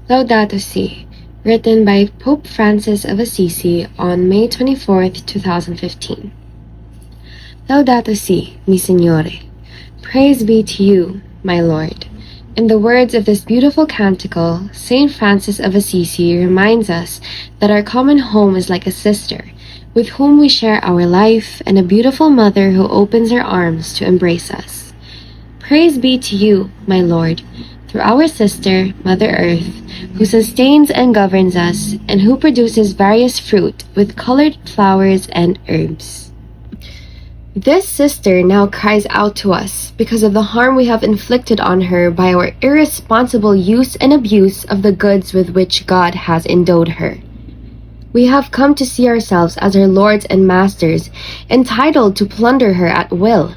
Laudato Si, written by Pope Francis of Assisi on May 24, 2015. Laudato Si, mi Signore. Praise be to you, my Lord. In the words of this beautiful canticle, Saint Francis of Assisi reminds us that our common home is like a sister, with whom we share our life, and a beautiful mother who opens her arms to embrace us. Praise be to you, my Lord, through our sister, Mother Earth, who sustains and governs us, and who produces various fruit with colored flowers and herbs. This sister now cries out to us because of the harm we have inflicted on her by our irresponsible use and abuse of the goods with which God has endowed her. We have come to see ourselves as her lords and masters, entitled to plunder her at will.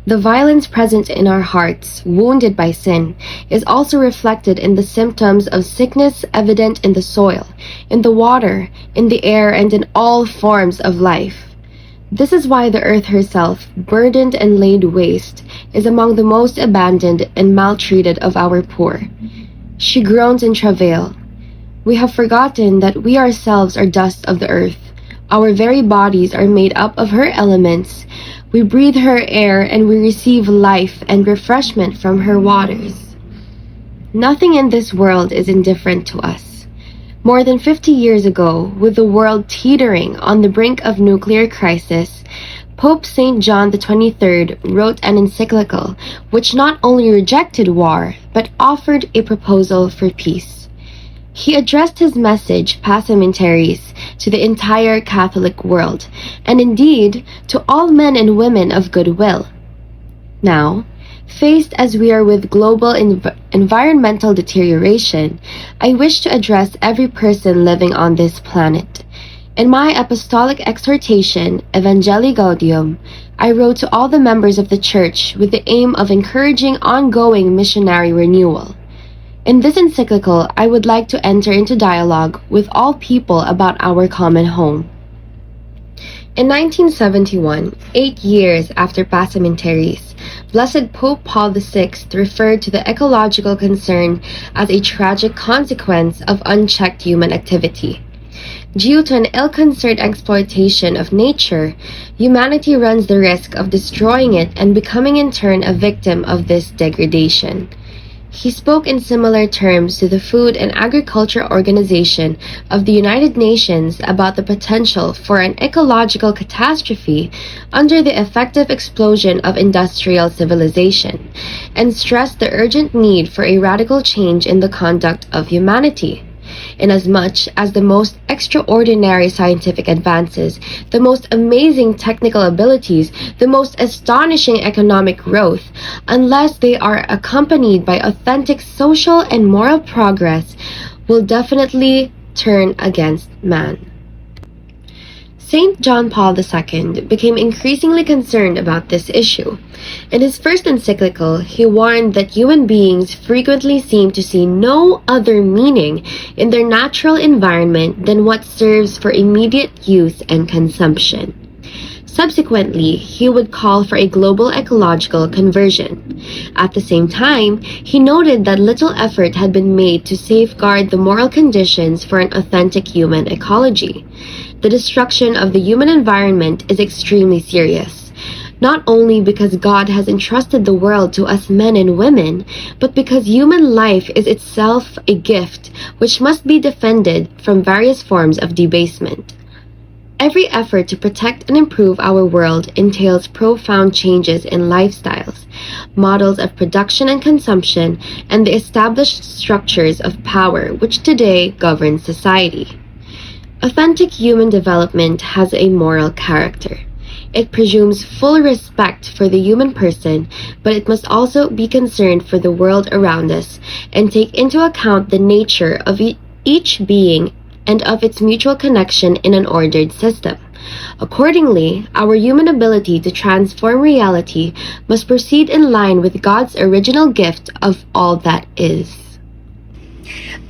The violence present in our hearts, wounded by sin, is also reflected in the symptoms of sickness evident in the soil, in the water, in the air, and in all forms of life. This is why the earth herself, burdened and laid waste, is among the most abandoned and maltreated of our poor. She groans in travail. We have forgotten that we ourselves are dust of the earth. Our very bodies are made up of her elements. We breathe her air and we receive life and refreshment from her waters. Nothing in this world is indifferent to us. More than 50 years ago, with the world teetering on the brink of nuclear crisis, Pope St. John XXIII wrote an encyclical which not only rejected war, but offered a proposal for peace. He addressed his message, Passamentaries, to the entire Catholic world, and indeed to all men and women of goodwill. Now, faced as we are with global environmental deterioration, I wish to address every person living on this planet. In my apostolic exhortation, Evangelii Gaudium, I wrote to all the members of the Church with the aim of encouraging ongoing missionary renewal. In this encyclical, I would like to enter into dialogue with all people about our common home. In 1971, 8 years after Passamentaries, Blessed Pope Paul VI referred to the ecological concern as a tragic consequence of unchecked human activity. Due to an ill-considered exploitation of nature, humanity runs the risk of destroying it and becoming in turn a victim of this degradation. He spoke in similar terms to the Food and Agriculture Organization of the United Nations about the potential for an ecological catastrophe under the effective explosion of industrial civilization, and stressed the urgent need for a radical change in the conduct of humanity. Inasmuch as the most extraordinary scientific advances, the most amazing technical abilities, the most astonishing economic growth, unless they are accompanied by authentic social and moral progress, will definitely turn against man. St. John Paul II became increasingly concerned about this issue. In his first encyclical, he warned that human beings frequently seem to see no other meaning in their natural environment than what serves for immediate use and consumption. Subsequently, he would call for a global ecological conversion. At the same time, he noted that little effort had been made to safeguard the moral conditions for an authentic human ecology. The destruction of the human environment is extremely serious, not only because God has entrusted the world to us men and women, but because human life is itself a gift which must be defended from various forms of debasement. Every effort to protect and improve our world entails profound changes in lifestyles, models of production and consumption, and the established structures of power which today govern society. Authentic human development has a moral character. It presumes full respect for the human person, but it must also be concerned for the world around us and take into account the nature of each being and of its mutual connection in an ordered system. Accordingly, our human ability to transform reality must proceed in line with God's original gift of all that is.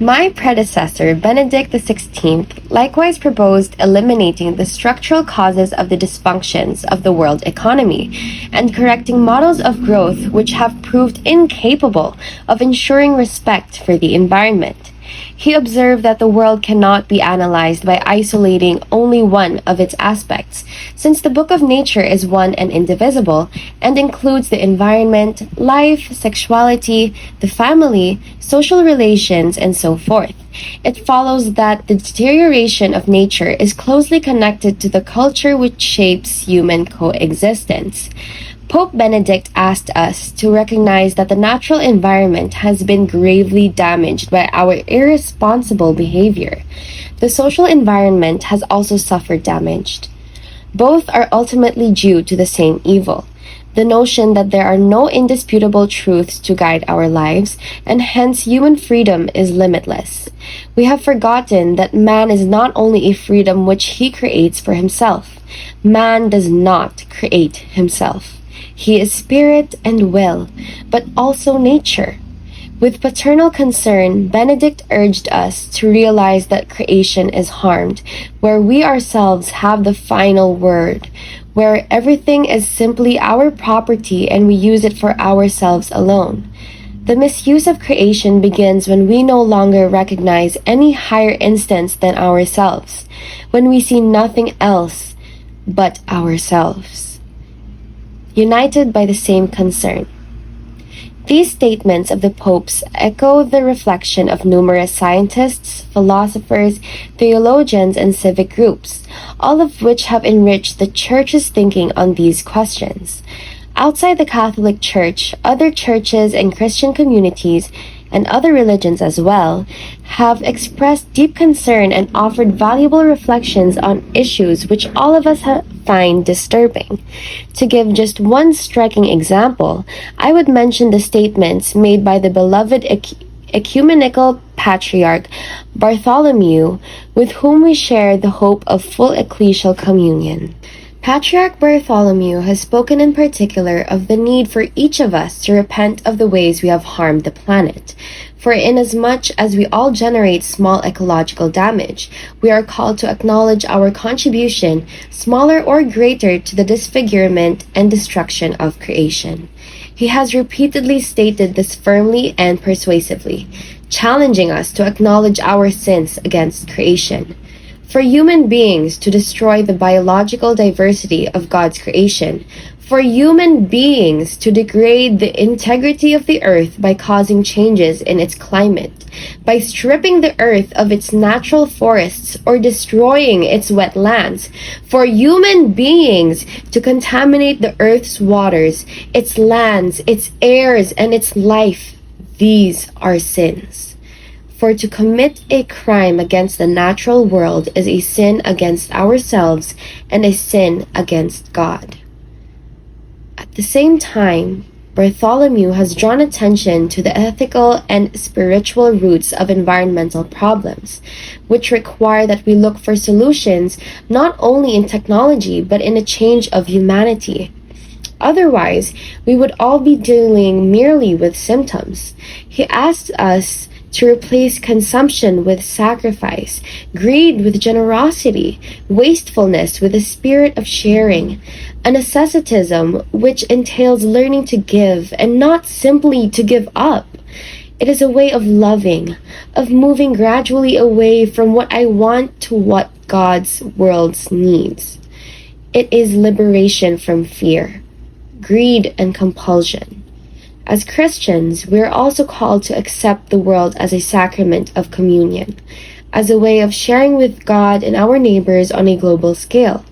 My predecessor, Benedict XVI, likewise proposed eliminating the structural causes of the dysfunctions of the world economy and correcting models of growth which have proved incapable of ensuring respect for the environment. He observed that the world cannot be analyzed by isolating only one of its aspects, since the book of nature is one and indivisible, and includes the environment, life, sexuality, the family, social relations, and so forth. It follows that the deterioration of nature is closely connected to the culture which shapes human coexistence. Pope Benedict asked us to recognize that the natural environment has been gravely damaged by our irresponsible behavior. The social environment has also suffered damage. Both are ultimately due to the same evil, the notion that there are no indisputable truths to guide our lives, and hence human freedom is limitless. We have forgotten that man is not only a freedom which he creates for himself. Man does not create himself. He is spirit and will, but also nature. With paternal concern, Benedict urged us to realize that creation is harmed, where we ourselves have the final word, where everything is simply our property and we use it for ourselves alone. The misuse of creation begins when we no longer recognize any higher instance than ourselves, when we see nothing else but ourselves. United by the same concern. These statements of the popes echo the reflection of numerous scientists, philosophers, theologians, and civic groups, all of which have enriched the Church's thinking on these questions. Outside the Catholic Church, other churches and Christian communities, and other religions as well, have expressed deep concern and offered valuable reflections on issues which all of us find disturbing. To give just one striking example, I would mention the statements made by the beloved ecumenical patriarch Bartholomew, with whom we share the hope of full ecclesial communion. Patriarch Bartholomew has spoken in particular of the need for each of us to repent of the ways we have harmed the planet. For inasmuch as we all generate small ecological damage, we are called to acknowledge our contribution, smaller or greater, to the disfigurement and destruction of creation. He has repeatedly stated this firmly and persuasively, challenging us to acknowledge our sins against creation. For human beings to destroy the biological diversity of God's creation, for human beings to degrade the integrity of the earth by causing changes in its climate, by stripping the earth of its natural forests or destroying its wetlands, for human beings to contaminate the earth's waters, its lands, its airs, and its life, these are sins. For to commit a crime against the natural world is a sin against ourselves and a sin against God. At the same time, Bartholomew has drawn attention to the ethical and spiritual roots of environmental problems, which require that we look for solutions not only in technology but in a change of humanity. Otherwise, we would all be dealing merely with symptoms. He asks us to replace consumption with sacrifice, greed with generosity, wastefulness with a spirit of sharing, an asceticism which entails learning to give and not simply to give up. It is a way of loving, of moving gradually away from what I want to what God's world needs. It is liberation from fear, greed, and compulsion. As Christians, we are also called to accept the world as a sacrament of communion, as a way of sharing with God and our neighbors on a global scale.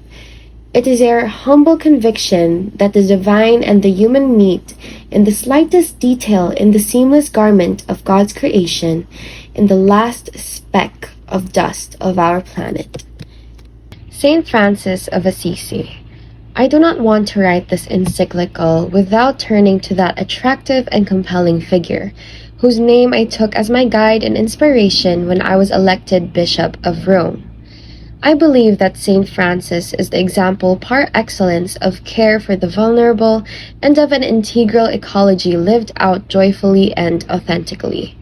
It is our humble conviction that the divine and the human meet in the slightest detail in the seamless garment of God's creation, in the last speck of dust of our planet. Saint Francis of Assisi. I do not want to write this encyclical without turning to that attractive and compelling figure, whose name I took as my guide and inspiration when I was elected Bishop of Rome. I believe that Saint Francis is the example par excellence of care for the vulnerable and of an integral ecology lived out joyfully and authentically.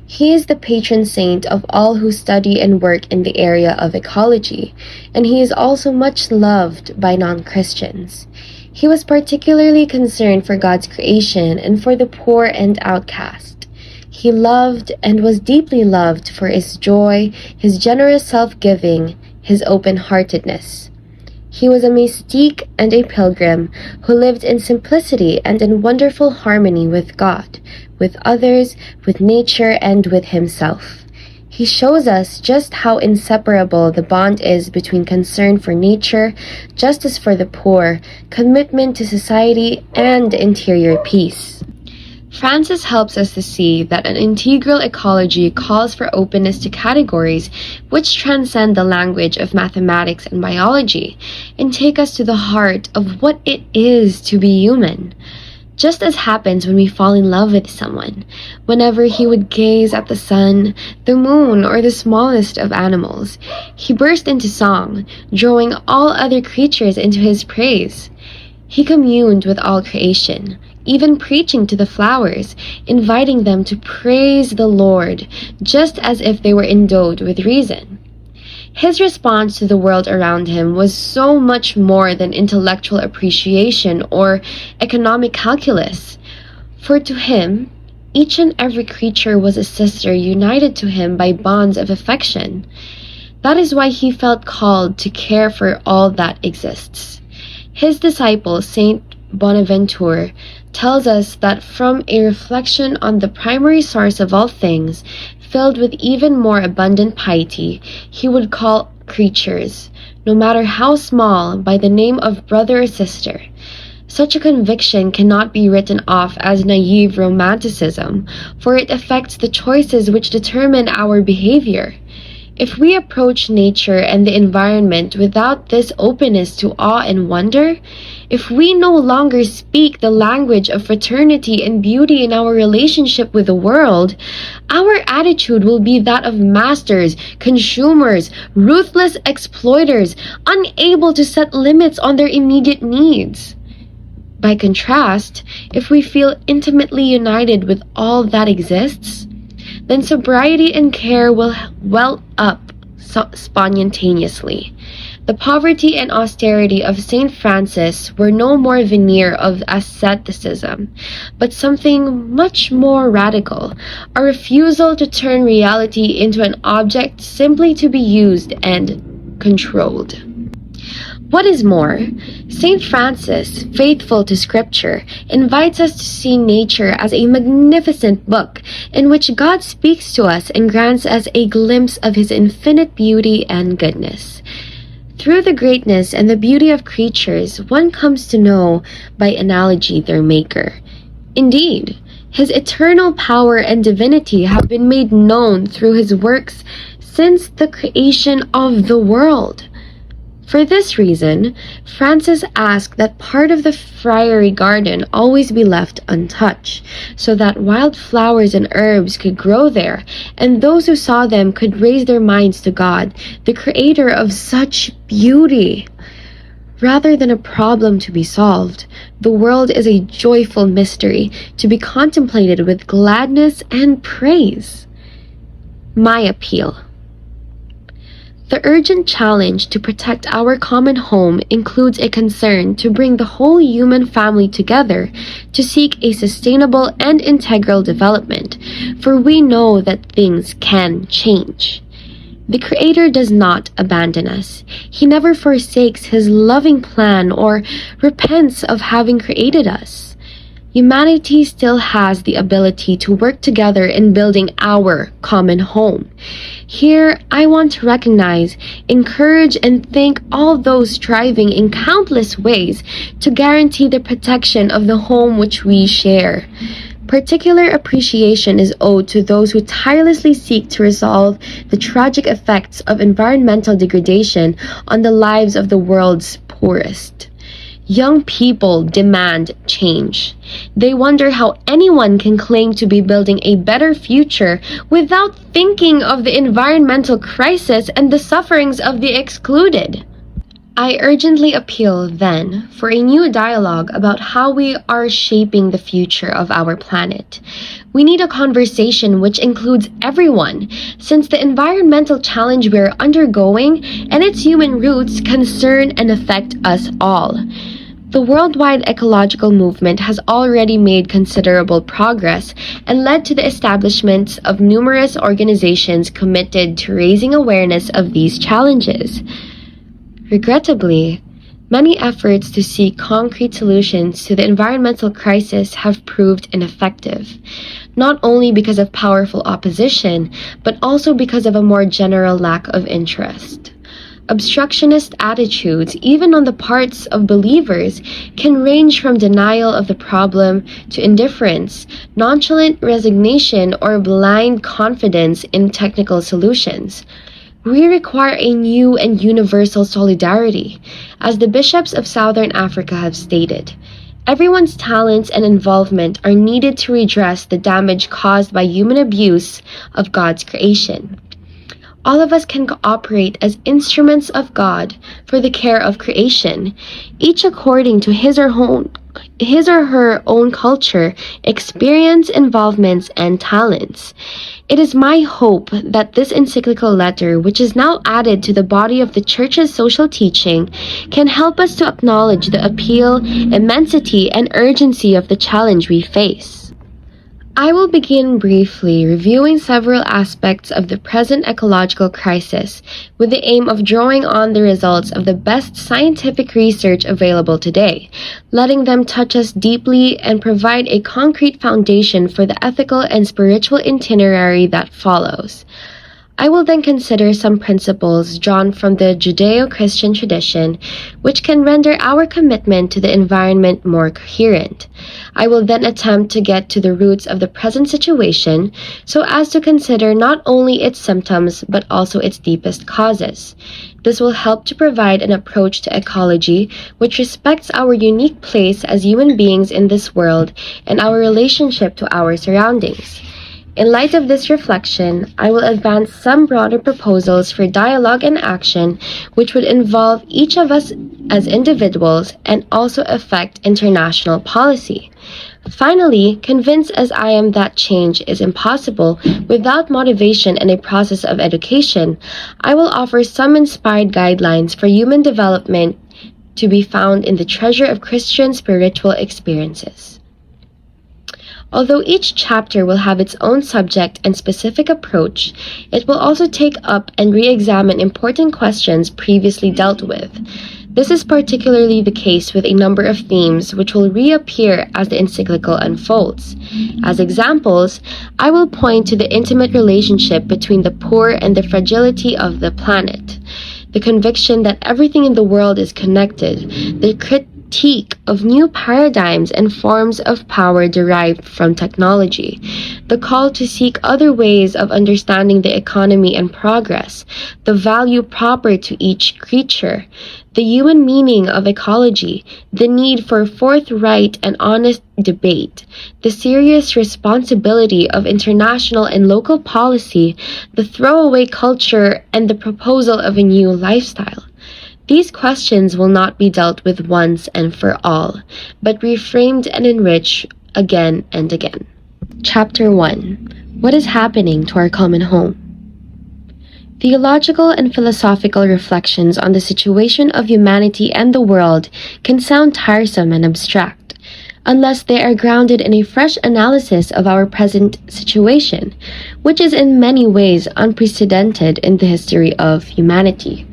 He is the patron saint of all who study and work in the area of ecology, and he is also much loved by non-Christians. He was particularly concerned for God's creation and for the poor and outcast. He loved and was deeply loved for his joy, his generous self-giving, his open-heartedness. He was a mystique and a pilgrim who lived in simplicity and in wonderful harmony with God, with others, with nature, and with himself. He shows us just how inseparable the bond is between concern for nature, justice for the poor, commitment to society, and interior peace. Francis helps us to see that an integral ecology calls for openness to categories which transcend the language of mathematics and biology and take us to the heart of what it is to be human. Just as happens when we fall in love with someone, whenever he would gaze at the sun, the moon, or the smallest of animals, he burst into song, drawing all other creatures into his praise. He communed with all creation, even preaching to the flowers, inviting them to praise the Lord, just as if they were endowed with reason. His response to the world around him was so much more than intellectual appreciation or economic calculus, for to him, each and every creature was a sister united to him by bonds of affection. That is why he felt called to care for all that exists. His disciple, Saint Bonaventure, tells us that from a reflection on the primary source of all things, filled with even more abundant piety, he would call creatures, no matter how small, by the name of brother or sister. Such a conviction cannot be written off as naive romanticism, for it affects the choices which determine our behavior. If we approach nature and the environment without this openness to awe and wonder, if we no longer speak the language of fraternity and beauty in our relationship with the world, our attitude will be that of masters, consumers, ruthless exploiters, unable to set limits on their immediate needs. By contrast, if we feel intimately united with all that exists, then sobriety and care will well up spontaneously. The poverty and austerity of St. Francis were no more veneer of asceticism, but something much more radical, a refusal to turn reality into an object simply to be used and controlled. What is more, St. Francis, faithful to Scripture, invites us to see nature as a magnificent book in which God speaks to us and grants us a glimpse of His infinite beauty and goodness. Through the greatness and the beauty of creatures, one comes to know, by analogy, their Maker. Indeed, His eternal power and divinity have been made known through His works since the creation of the world. For this reason, Francis asked that part of the friary garden always be left untouched, so that wild flowers and herbs could grow there, and those who saw them could raise their minds to God, the creator of such beauty. Rather than a problem to be solved, the world is a joyful mystery to be contemplated with gladness and praise. My appeal. The urgent challenge to protect our common home includes a concern to bring the whole human family together to seek a sustainable and integral development, for we know that things can change. The Creator does not abandon us. He never forsakes His loving plan or repents of having created us. Humanity still has the ability to work together in building our common home. Here, I want to recognize, encourage, and thank all those striving in countless ways to guarantee the protection of the home which we share. Particular appreciation is owed to those who tirelessly seek to resolve the tragic effects of environmental degradation on the lives of the world's poorest. Young people demand change. They wonder how anyone can claim to be building a better future without thinking of the environmental crisis and the sufferings of the excluded. I urgently appeal, then, for a new dialogue about how we are shaping the future of our planet. We need a conversation which includes everyone, since the environmental challenge we are undergoing and its human roots concern and affect us all. The worldwide ecological movement has already made considerable progress and led to the establishment of numerous organizations committed to raising awareness of these challenges. Regrettably, many efforts to seek concrete solutions to the environmental crisis have proved ineffective, not only because of powerful opposition, but also because of a more general lack of interest. Obstructionist attitudes, even on the parts of believers, can range from denial of the problem to indifference, nonchalant resignation, or blind confidence in technical solutions. We require a new and universal solidarity, as the bishops of Southern Africa have stated. Everyone's talents and involvement are needed to redress the damage caused by human abuse of God's creation. All of us can cooperate as instruments of God for the care of creation, each according to his or her own culture, experience, involvements, and talents. It is my hope that this encyclical letter, which is now added to the body of the Church's social teaching, can help us to acknowledge the appeal, immensity, and urgency of the challenge we face. I will begin briefly reviewing several aspects of the present ecological crisis with the aim of drawing on the results of the best scientific research available today, letting them touch us deeply and provide a concrete foundation for the ethical and spiritual itinerary that follows. I will then consider some principles drawn from the Judeo-Christian tradition, which can render our commitment to the environment more coherent. I will then attempt to get to the roots of the present situation, so as to consider not only its symptoms, but also its deepest causes. This will help to provide an approach to ecology which respects our unique place as human beings in this world and our relationship to our surroundings. In light of this reflection, I will advance some broader proposals for dialogue and action which would involve each of us as individuals and also affect international policy. Finally, convinced as I am that change is impossible without motivation and a process of education, I will offer some inspired guidelines for human development to be found in the treasure of Christian spiritual experiences. Although each chapter will have its own subject and specific approach, it will also take up and re-examine important questions previously dealt with. This is particularly the case with a number of themes which will reappear as the encyclical unfolds. As examples, I will point to the intimate relationship between the poor and the fragility of the planet, the conviction that everything in the world is connected, the critique of new paradigms and forms of power derived from technology, the call to seek other ways of understanding the economy and progress, the value proper to each creature, the human meaning of ecology, the need for forthright and honest debate, the serious responsibility of international and local policy, the throwaway culture, and the proposal of a new lifestyle. These questions will not be dealt with once and for all, but reframed and enriched again and again. Chapter 1. What is happening to our common home? Theological and philosophical reflections on the situation of humanity and the world can sound tiresome and abstract, unless they are grounded in a fresh analysis of our present situation, which is in many ways unprecedented in the history of humanity.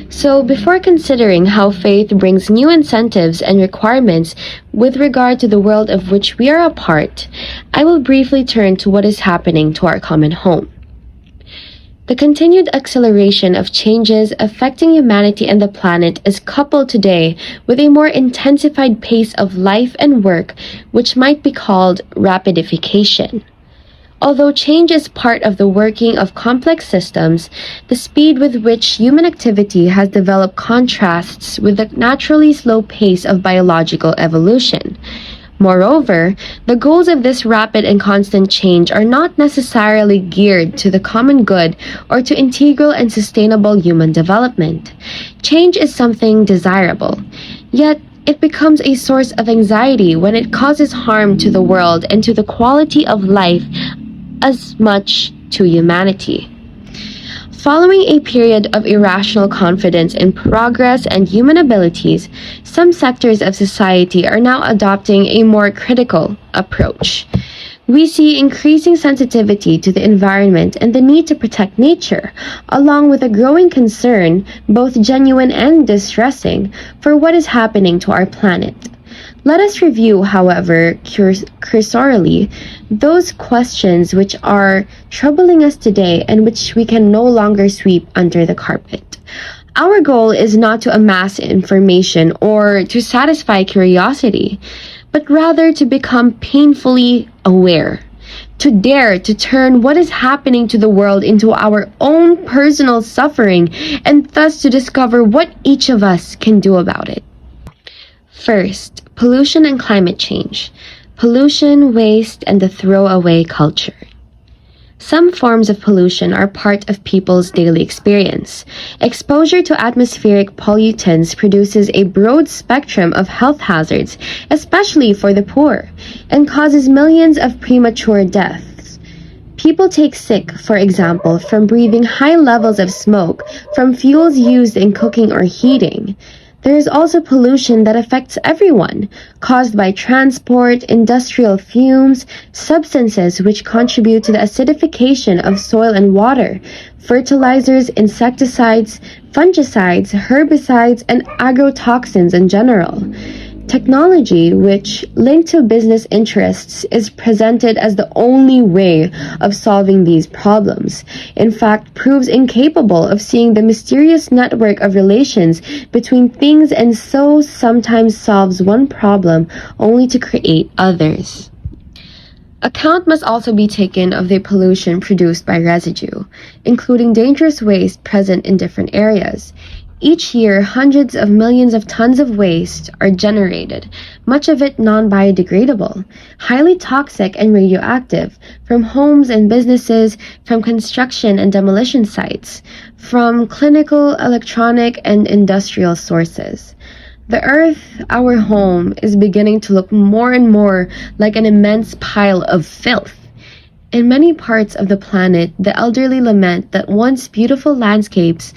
So, before considering how faith brings new incentives and requirements with regard to the world of which we are a part, I will briefly turn to what is happening to our common home. The continued acceleration of changes affecting humanity and the planet is coupled today with a more intensified pace of life and work, which might be called rapidification. Although change is part of the working of complex systems, the speed with which human activity has developed contrasts with the naturally slow pace of biological evolution. Moreover, the goals of this rapid and constant change are not necessarily geared to the common good or to integral and sustainable human development. Change is something desirable, yet it becomes a source of anxiety when it causes harm to the world and to the quality of life as much to humanity. Following a period of irrational confidence in progress and human abilities, some sectors of society are now adopting a more critical approach. We see increasing sensitivity to the environment and the need to protect nature, along with a growing concern, both genuine and distressing, for what is happening to our planet. Let us review, however, cursorily, those questions which are troubling us today and which we can no longer sweep under the carpet. Our goal is not to amass information or to satisfy curiosity, but rather to become painfully aware, to dare to turn what is happening to the world into our own personal suffering, and thus to discover what each of us can do about it. First, pollution and climate change. Pollution, waste, and the throwaway culture. Some forms of pollution are part of people's daily experience. Exposure to atmospheric pollutants produces a broad spectrum of health hazards, especially for the poor, and causes millions of premature deaths. People take sick, for example, from breathing high levels of smoke from fuels used in cooking or heating. There is also pollution that affects everyone, caused by transport, industrial fumes, substances which contribute to the acidification of soil and water, fertilizers, insecticides, fungicides, herbicides, and agrotoxins in general. Technology, which linked to business interests, is presented as the only way of solving these problems. In fact, proves incapable of seeing the mysterious network of relations between things and so sometimes solves one problem only to create others. Account must also be taken of the pollution produced by residue, including dangerous waste present in different areas. Each year, hundreds of millions of tons of waste are generated, much of it non-biodegradable, highly toxic and radioactive, from homes and businesses, from construction and demolition sites, from clinical, electronic, and industrial sources. The earth, our home, is beginning to look more and more like an immense pile of filth. In many parts of the planet, the elderly lament that once beautiful landscapes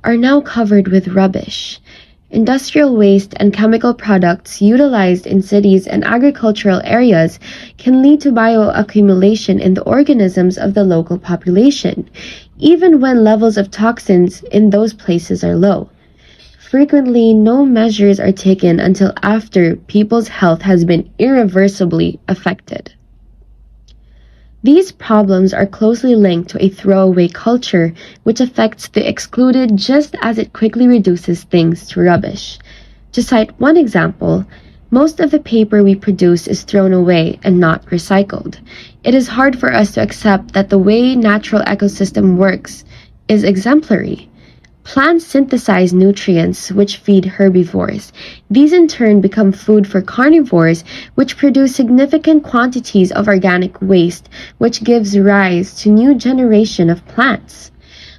are now covered with rubbish. Industrial waste and chemical products utilized in cities and agricultural areas can lead to bioaccumulation in the organisms of the local population, even when levels of toxins in those places are low. Frequently, no measures are taken until after people's health has been irreversibly affected. These problems are closely linked to a throwaway culture which affects the excluded just as it quickly reduces things to rubbish. To cite one example, most of the paper we produce is thrown away and not recycled. It is hard for us to accept that the way natural ecosystem works is exemplary. Plants synthesize nutrients which feed herbivores. These in turn become food for carnivores, which produce significant quantities of organic waste, which gives rise to new generation of plants.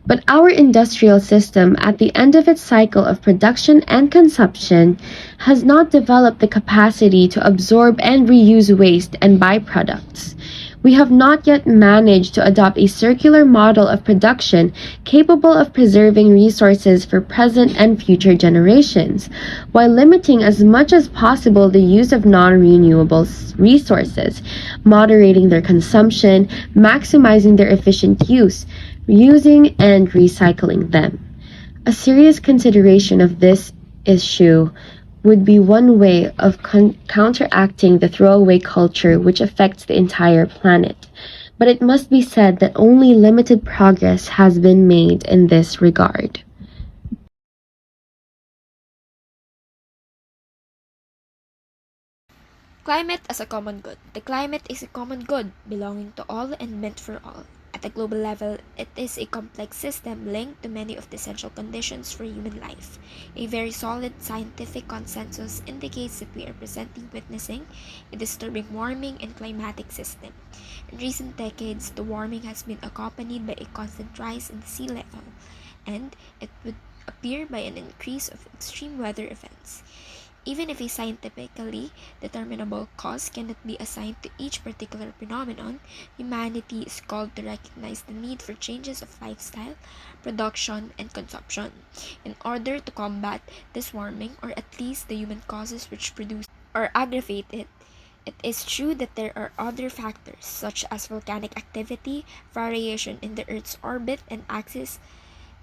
But our industrial system, at the end of its cycle of production and consumption, has not developed the capacity to absorb and reuse waste and byproducts. We have not yet managed to adopt a circular model of production capable of preserving resources for present and future generations, while limiting as much as possible the use of non-renewable resources, moderating their consumption, maximizing their efficient use, reusing and recycling them. A serious consideration of this issue would be one way of counteracting the throwaway culture which affects the entire planet. But it must be said that only limited progress has been made in this regard. Climate as a common good. The climate is a common good belonging to all and meant for all. At a global level, it is a complex system linked to many of the essential conditions for human life. A very solid scientific consensus indicates that we are presently witnessing a disturbing warming and climatic system. In recent decades, the warming has been accompanied by a constant rise in the sea level, and it would appear by an increase of extreme weather events. Even if a scientifically determinable cause cannot be assigned to each particular phenomenon, humanity is called to recognize the need for changes of lifestyle, production, and consumption in order to combat this warming, or at least the human causes which produce or aggravate it. It is true that there are other factors, such as volcanic activity, variation in the Earth's orbit and axis,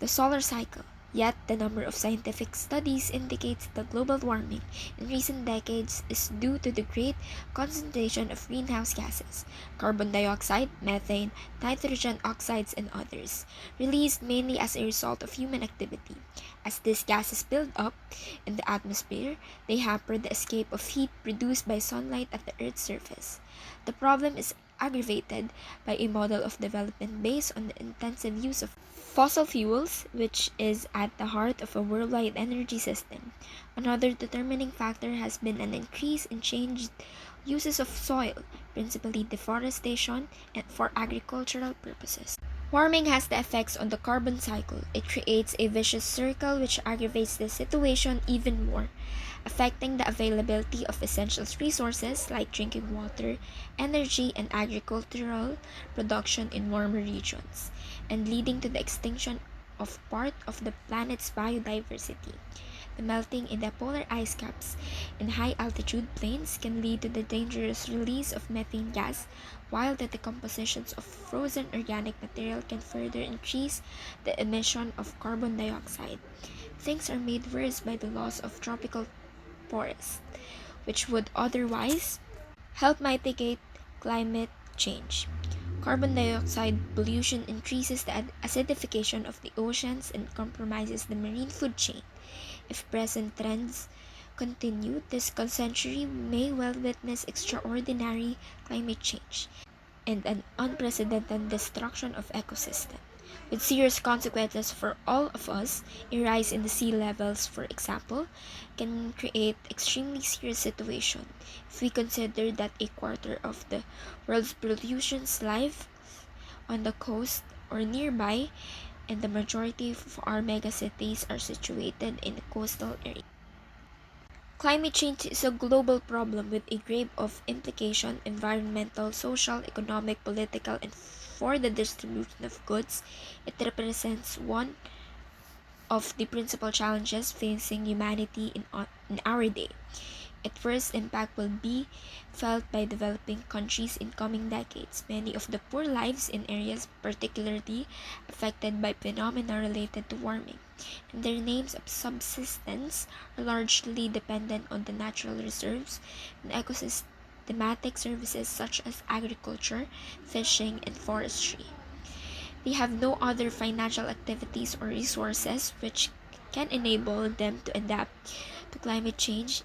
the solar cycle. Yet, the number of scientific studies indicates that global warming in recent decades is due to the great concentration of greenhouse gases, carbon dioxide, methane, nitrogen oxides, and others, released mainly as a result of human activity. As these gases build up in the atmosphere, they hamper the escape of heat produced by sunlight at the Earth's surface. The problem is aggravated by a model of development based on the intensive use of fossil fuels, which is at the heart of a worldwide energy system. Another determining factor has been an increase in changed uses of soil, principally deforestation and for agricultural purposes. Warming has the effects on the carbon cycle. It creates a vicious circle which aggravates the situation even more, affecting the availability of essential resources like drinking water, energy, and agricultural production in warmer regions, and leading to the extinction of part of the planet's biodiversity. The melting in the polar ice caps in high altitude plains can lead to the dangerous release of methane gas, while the decomposition of frozen organic material can further increase the emission of carbon dioxide. Things are made worse by the loss of tropical forests, which would otherwise help mitigate climate change. Carbon dioxide pollution increases the acidification of the oceans and compromises the marine food chain. If present trends continue, this century may well witness extraordinary climate change and an unprecedented destruction of ecosystems, with serious consequences for all of us. A rise in the sea levels, for example, can create extremely serious situation if we consider that a quarter of the world's pollution lives on the coast or nearby, and the majority of our megacities are situated in the coastal areas. Climate change is a global problem with a grave of implication: environmental, social, economic, political, and for the distribution of goods. It represents one of the principal challenges facing humanity in our day. Its first impact will be felt by developing countries in coming decades. Many of the poor lives in areas particularly affected by phenomena related to warming, and their names of subsistence are largely dependent on the natural reserves and ecosystematic services such as agriculture, fishing, and forestry. They have no other financial activities or resources which can enable them to adapt to climate change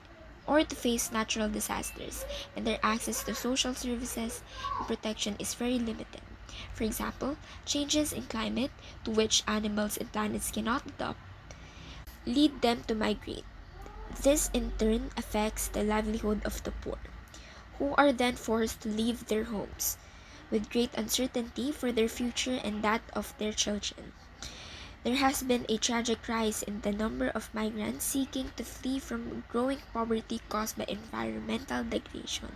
or to face natural disasters, and their access to social services and protection is very limited. For example, changes in climate to which animals and planets cannot adapt lead them to migrate. This in turn affects the livelihood of the poor, who are then forced to leave their homes with great uncertainty for their future and that of their children. There has been a tragic rise in the number of migrants seeking to flee from growing poverty caused by environmental degradation.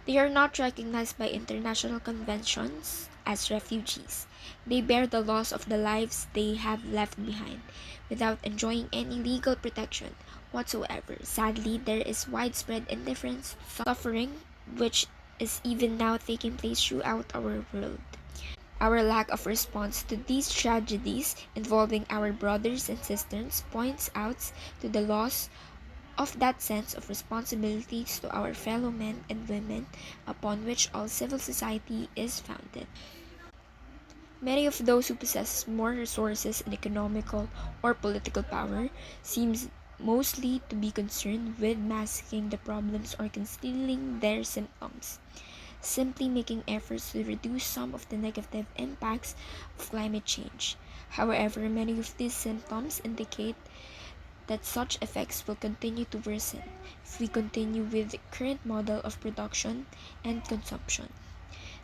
They are not recognized by international conventions as refugees. They bear the loss of the lives they have left behind without enjoying any legal protection whatsoever. Sadly, there is widespread indifference, suffering, which is even now taking place throughout our world. Our lack of response to these tragedies involving our brothers and sisters points out to the loss of that sense of responsibilities to our fellow men and women upon which all civil society is founded. Many of those who possess more resources and economical or political power seems mostly to be concerned with masking the problems or concealing their symptoms, simply making efforts to reduce some of the negative impacts of climate change. However, many of these symptoms indicate that such effects will continue to worsen if we continue with the current model of production and consumption.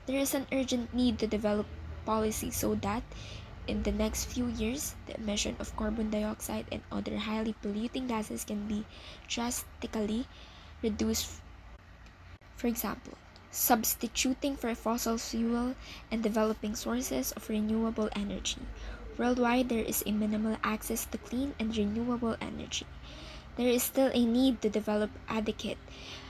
There is an urgent need to develop policies so that in the next few years, the emission of carbon dioxide and other highly polluting gases can be drastically reduced. For example, substituting for fossil fuel and developing sources of renewable energy. Worldwide, there is a minimal access to clean and renewable energy. There is still a need to develop adequate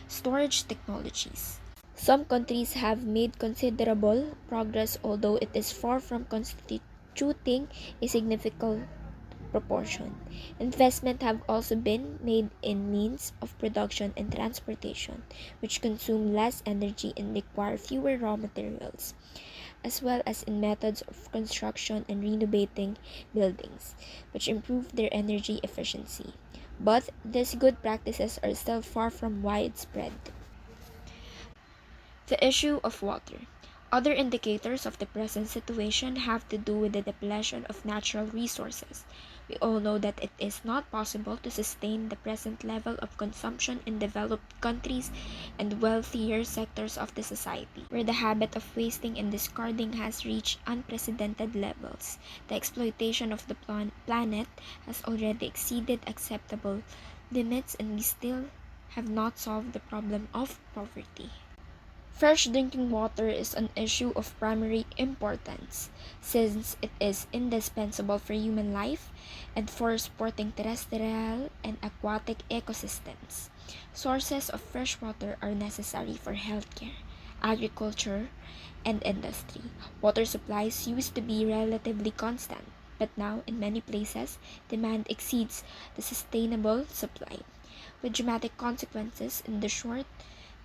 storage technologies. Some countries have made considerable progress, although it is far from constituting a significant proportion. Investment have also been made in means of production and transportation, which consume less energy and require fewer raw materials, as well as in methods of construction and renovating buildings, which improve their energy efficiency. But these good practices are still far from widespread. The issue of water. Other indicators of the present situation have to do with the depletion of natural resources. We all know that it is not possible to sustain the present level of consumption in developed countries and wealthier sectors of the society, where the habit of wasting and discarding has reached unprecedented levels. The exploitation of the planet has already exceeded acceptable limits, and we still have not solved the problem of poverty. Fresh drinking water is an issue of primary importance, since it is indispensable for human life and for supporting terrestrial and aquatic ecosystems. Sources of fresh water are necessary for healthcare, agriculture, and industry. Water supplies used to be relatively constant, but now in many places, demand exceeds the sustainable supply, with dramatic consequences in the short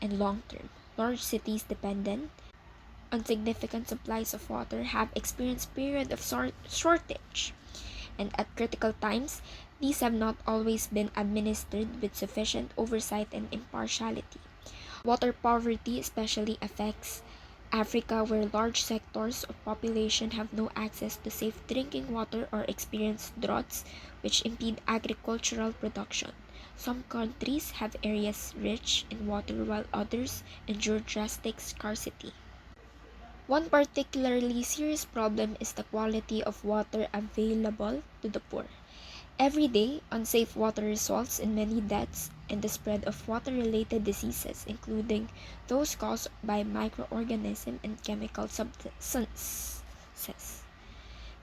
and long term. Large cities dependent on significant supplies of water have experienced periods of shortage, and at critical times, these have not always been administered with sufficient oversight and impartiality. Water poverty especially affects Africa, where large sectors of population have no access to safe drinking water or experience droughts which impede agricultural production. Some countries have areas rich in water while others endure drastic scarcity. One particularly serious problem is the quality of water available to the poor. Every day, unsafe water results in many deaths and the spread of water-related diseases, including those caused by microorganisms and chemical substances.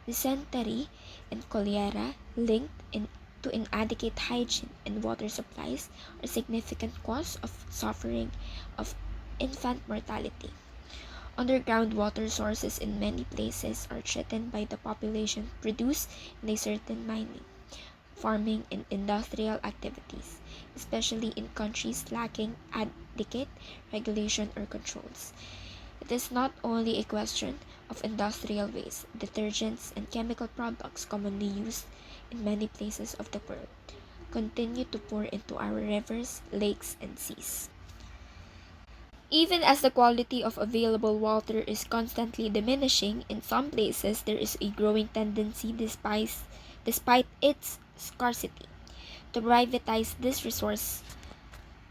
Dysentery and cholera, to inadequate hygiene and water supplies, are significant cause of suffering of infant mortality. Underground water sources in many places are threatened by the population produced in a certain mining, farming, and industrial activities, especially in countries lacking adequate regulation or controls. It is not only a question of industrial waste. Detergents and chemical products commonly used in many places of the world continue to pour into our rivers, lakes, and seas. Even as the quality of available water is constantly diminishing, in some places there is a growing tendency, despite its scarcity, to privatize this resource,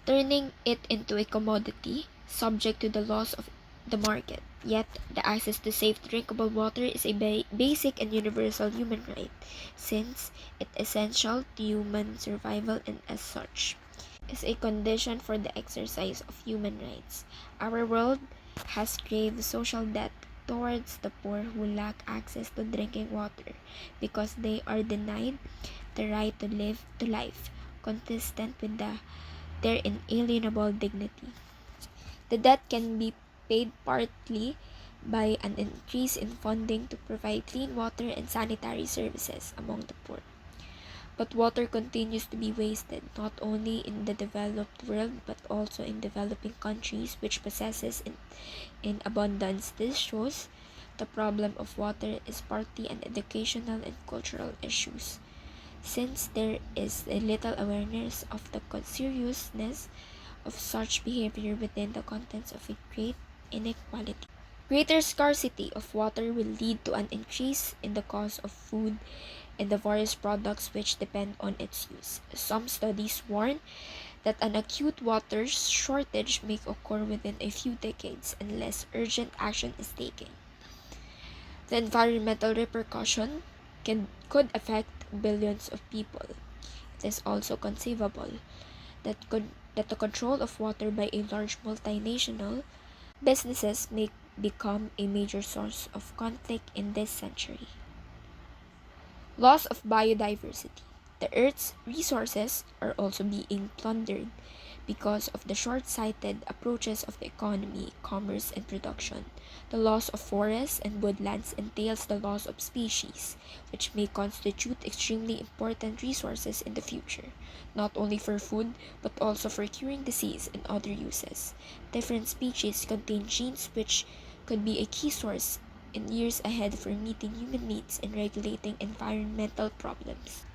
turning it into a commodity subject to the laws of the market. Yet, the access to safe drinkable water is a basic and universal human right, since it is essential to human survival and as such is a condition for the exercise of human rights. Our world has grave social debt towards the poor who lack access to drinking water because they are denied the right to live to life consistent with their inalienable dignity. The debt can be paid partly by an increase in funding to provide clean water and sanitary services among the poor. But water continues to be wasted not only in the developed world but also in developing countries which possesses in abundance. This shows the problem of water is partly an educational and cultural issue, since there is a little awareness of the seriousness of such behavior within the contents of a great inequality. Greater scarcity of water will lead to an increase in the cost of food and the various products which depend on its use. Some studies warn that an acute water shortage may occur within a few decades unless urgent action is taken. The environmental repercussion could affect billions of people. It is also conceivable that the control of water by a large multinational businesses may become a major source of conflict in this century. Loss of biodiversity. The Earth's resources are also being plundered because of the short-sighted approaches of the economy, commerce, and production. The loss of forests and woodlands entails the loss of species, which may constitute extremely important resources in the future, not only for food, but also for curing disease and other uses. Different species contain genes which could be a key source in years ahead for meeting human needs and regulating environmental problems.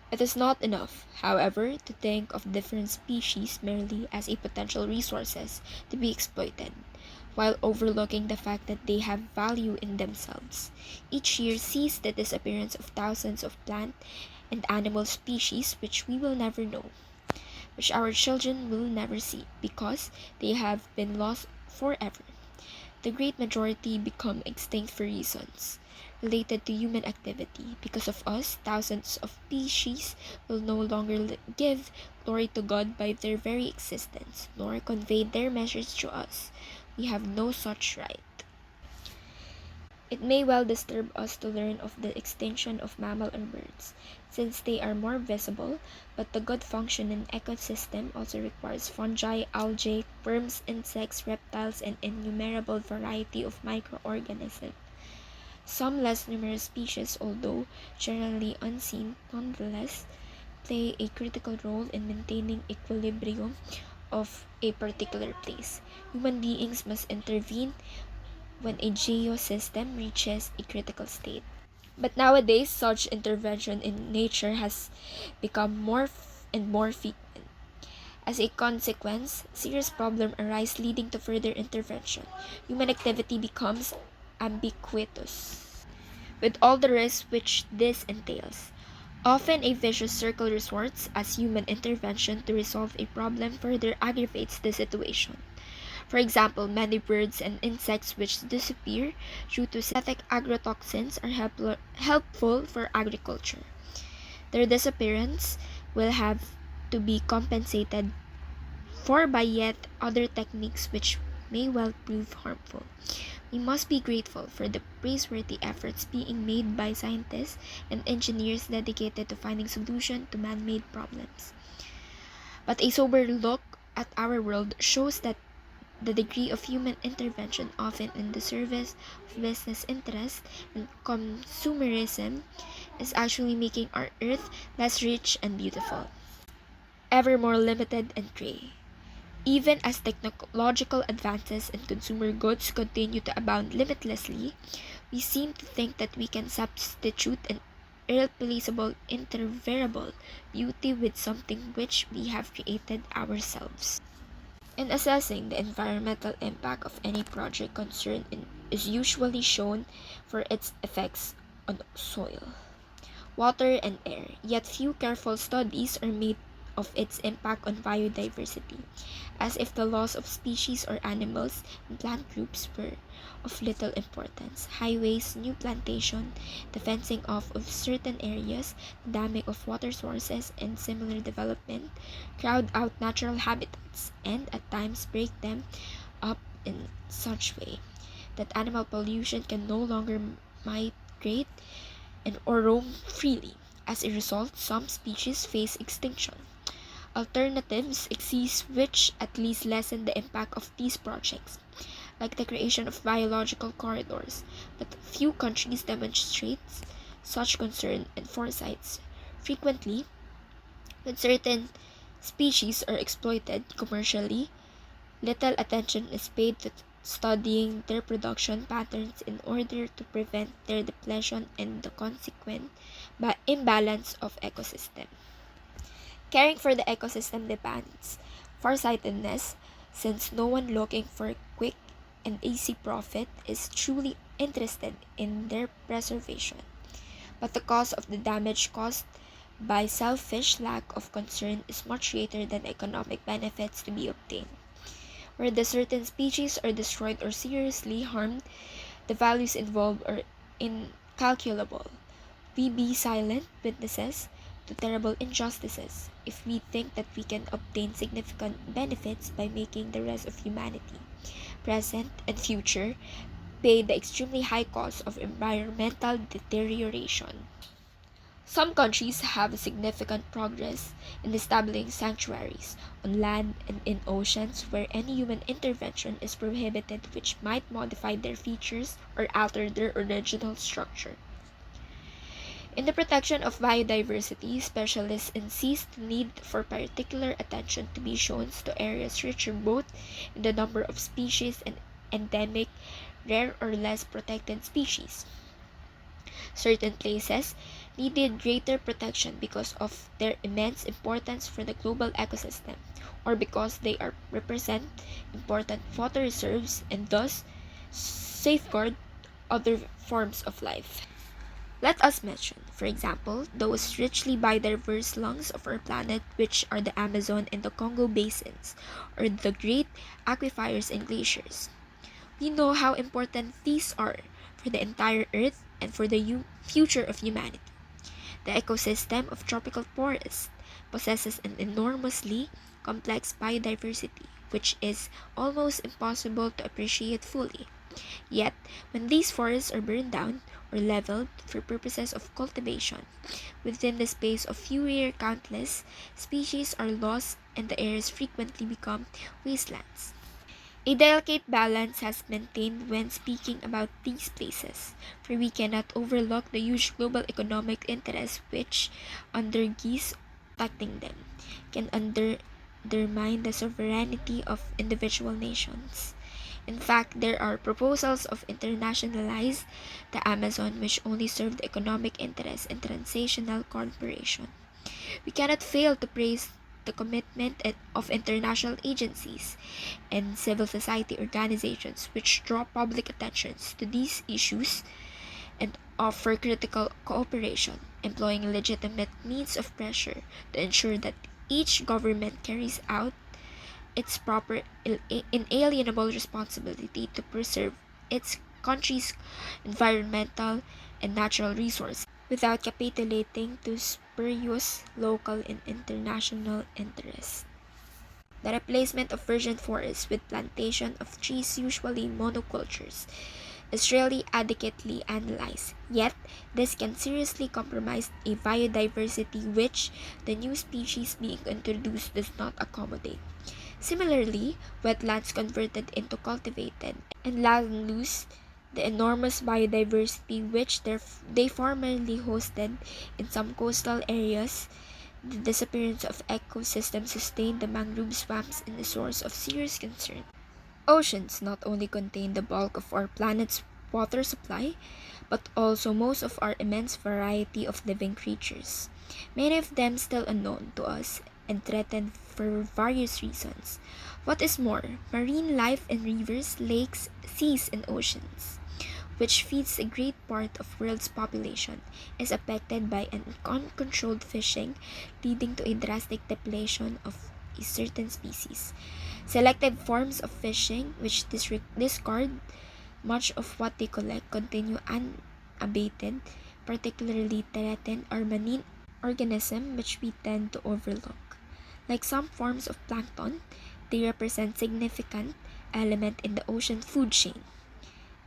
It is not enough, however, to think of different species merely as a potential resources to be exploited, while overlooking the fact that they have value in themselves. Each year sees the disappearance of thousands of plant and animal species which we will never know, which our children will never see, because they have been lost forever. The great majority become extinct for reasons related to human activity. Because of us, thousands of species will no longer give glory to God by their very existence, nor convey their message to us. We have no such right. It may well disturb us to learn of the extinction of mammal or birds, since they are more visible, but the good functioning ecosystem also requires fungi, algae, worms, insects, reptiles, and innumerable variety of microorganisms. Some less numerous species, although generally unseen, nonetheless play a critical role in maintaining equilibrium of a particular place. Human beings must intervene when a geosystem reaches a critical state. But nowadays, such intervention in nature has become and more frequent. As a consequence, serious problems arise leading to further intervention. Human activity becomes ubiquitous, with all the risks which this entails. Often a vicious circle resorts as human intervention to resolve a problem further aggravates the situation. For example, many birds and insects which disappear due to synthetic agrotoxins are helpful for agriculture. Their disappearance will have to be compensated for by yet other techniques which may well prove harmful. We must be grateful for the praiseworthy efforts being made by scientists and engineers dedicated to finding solutions to man-made problems. But a sober look at our world shows that the degree of human intervention, often in the service of business interests and consumerism, is actually making our earth less rich and beautiful, ever more limited and gray. Even as technological advances in consumer goods continue to abound limitlessly, we seem to think that we can substitute an irreplaceable, intervariable beauty with something which we have created ourselves. In assessing the environmental impact of any project is usually shown for its effects on soil, water, and air, yet few careful studies are made of its impact on biodiversity, as if the loss of species or animals and plant groups were of little importance. Highways, new plantation, the fencing off of certain areas, the damming of water sources, and similar development crowd out natural habitats and at times break them up in such way that animal pollution can no longer migrate and or roam freely. As a result, some species face extinction. Alternatives exist which at least lessen the impact of these projects, like the creation of biological corridors, but few countries demonstrate such concern and foresight. Frequently, when certain species are exploited commercially, little attention is paid to studying their production patterns in order to prevent their depletion and the consequent imbalance of ecosystem. Caring for the ecosystem demands farsightedness, since no one looking for quick and easy profit is truly interested in their preservation. But the cost of the damage caused by selfish lack of concern is much greater than the economic benefits to be obtained. Where the certain species are destroyed or seriously harmed, The values involved are incalculable. We be silent witnesses to terrible injustices if we think that we can obtain significant benefits by making the rest of humanity, present and future, pay the extremely high cost of environmental deterioration. Some countries have significant progress in establishing sanctuaries on land and in oceans where any human intervention is prohibited, which might modify their features or alter their original structure. In the protection of biodiversity, specialists insist the need for particular attention to be shown to areas richer both in the number of species and endemic, rare or less protected species. Certain places needed greater protection because of their immense importance for the global ecosystem, or because they represent important water reserves and thus safeguard other forms of life. Let us mention, for example, those richly biodiverse lungs of our planet, which are the Amazon and the Congo basins, or the great aquifers and glaciers. We know how important these are for the entire Earth and for the future of humanity. The ecosystem of tropical forests possesses an enormously complex biodiversity, which is almost impossible to appreciate fully. Yet, when these forests are burned down or leveled for purposes of cultivation, within the space of few years countless species are lost and the areas frequently become wastelands. A delicate balance has been maintained when speaking about these places, for we cannot overlook the huge global economic interests which, under guise of protecting them, can undermine the sovereignty of individual nations. In fact, there are proposals of internationalize the Amazon which only serve the economic interests and transnational corporations. We cannot fail to praise the commitment of international agencies and civil society organizations which draw public attention to these issues and offer critical cooperation, employing legitimate means of pressure to ensure that each government carries out its proper inalienable responsibility to preserve its country's environmental and natural resources without capitulating to spurious local and international interests. The replacement of virgin forests with plantation of trees, usually monocultures, is rarely adequately analyzed, yet this can seriously compromise a biodiversity which the new species being introduced does not accommodate. Similarly, wetlands converted into cultivated and letting loose the enormous biodiversity which they formerly hosted in some coastal areas, the disappearance of ecosystems sustained the mangrove swamps in a source of serious concern. Oceans not only contain the bulk of our planet's water supply, but also most of our immense variety of living creatures, many of them still unknown to us and threatened for various reasons. What is more, marine life in rivers, lakes, seas, and oceans, which feeds a great part of world's population, is affected by an uncontrolled fishing, leading to a drastic depletion of a certain species. Selective forms of fishing, which discard much of what they collect, continue unabated, particularly threaten our marine organisms which we tend to overlook. Like some forms of plankton, they represent significant element in the ocean food chain,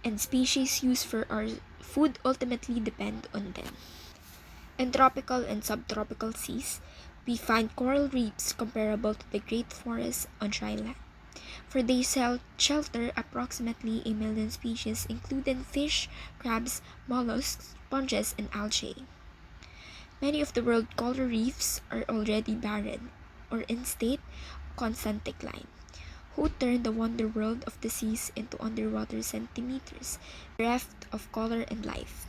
and species used for our food ultimately depend on them. In tropical and subtropical seas, we find coral reefs comparable to the great forests on dry land, for they shelter approximately 1 million species, including fish, crabs, mollusks, sponges, and algae. Many of the world's coral reefs are already barren or in state of constant decline, who turn the wonder world of the seas into underwater centimeters, bereft of color and life.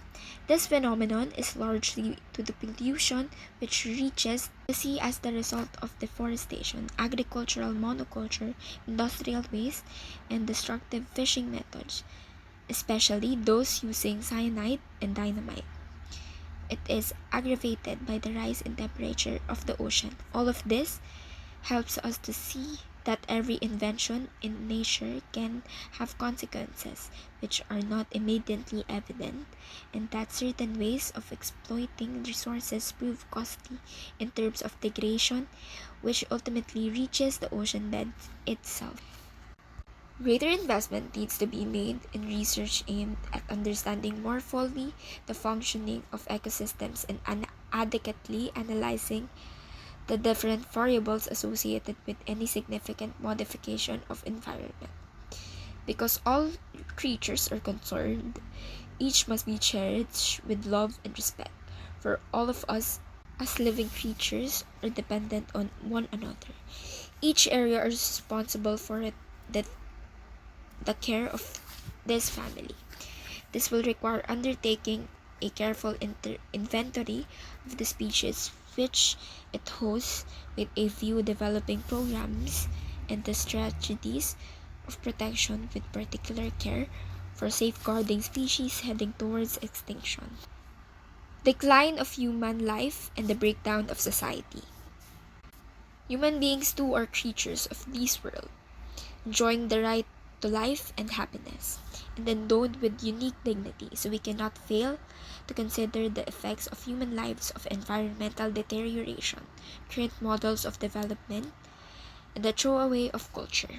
This phenomenon is largely to the pollution which reaches the sea as the result of deforestation, agricultural monoculture, industrial waste, and destructive fishing methods, especially those using cyanide and dynamite. It is aggravated by the rise in temperature of the ocean. All of this helps us to see that every invention in nature can have consequences which are not immediately evident, and that certain ways of exploiting resources prove costly in terms of degradation, which ultimately reaches the ocean bed itself. Greater investment needs to be made in research aimed at understanding more fully the functioning of ecosystems and adequately analyzing the different variables associated with any significant modification of environment. Because all creatures are concerned, each must be cherished with love and respect, for all of us as living creatures are dependent on one another. Each area is responsible for the care of this family. This will require undertaking a careful inventory of the species which it hosts with a view developing programs and the strategies of protection with particular care for safeguarding species heading towards extinction. Decline of human life and the breakdown of society. Human beings too are creatures of this world, enjoying the right to life and happiness, and endowed with unique dignity, so we cannot fail to consider the effects of human lives of environmental deterioration, current models of development, and the throwaway of culture.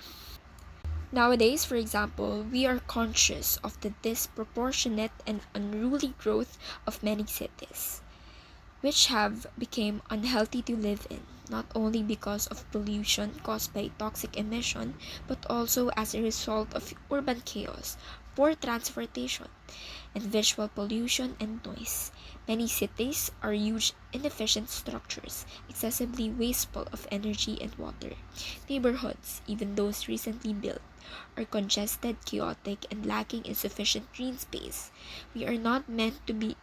Nowadays, for example, we are conscious of the disproportionate and unruly growth of many cities, which have become unhealthy to live in, not only because of pollution caused by toxic emission, but also as a result of urban chaos, poor transportation, and visual pollution and noise. Many cities are huge, inefficient structures, excessively wasteful of energy and water. Neighborhoods, even those recently built, are congested, chaotic, and lacking in sufficient green space. We are not meant to be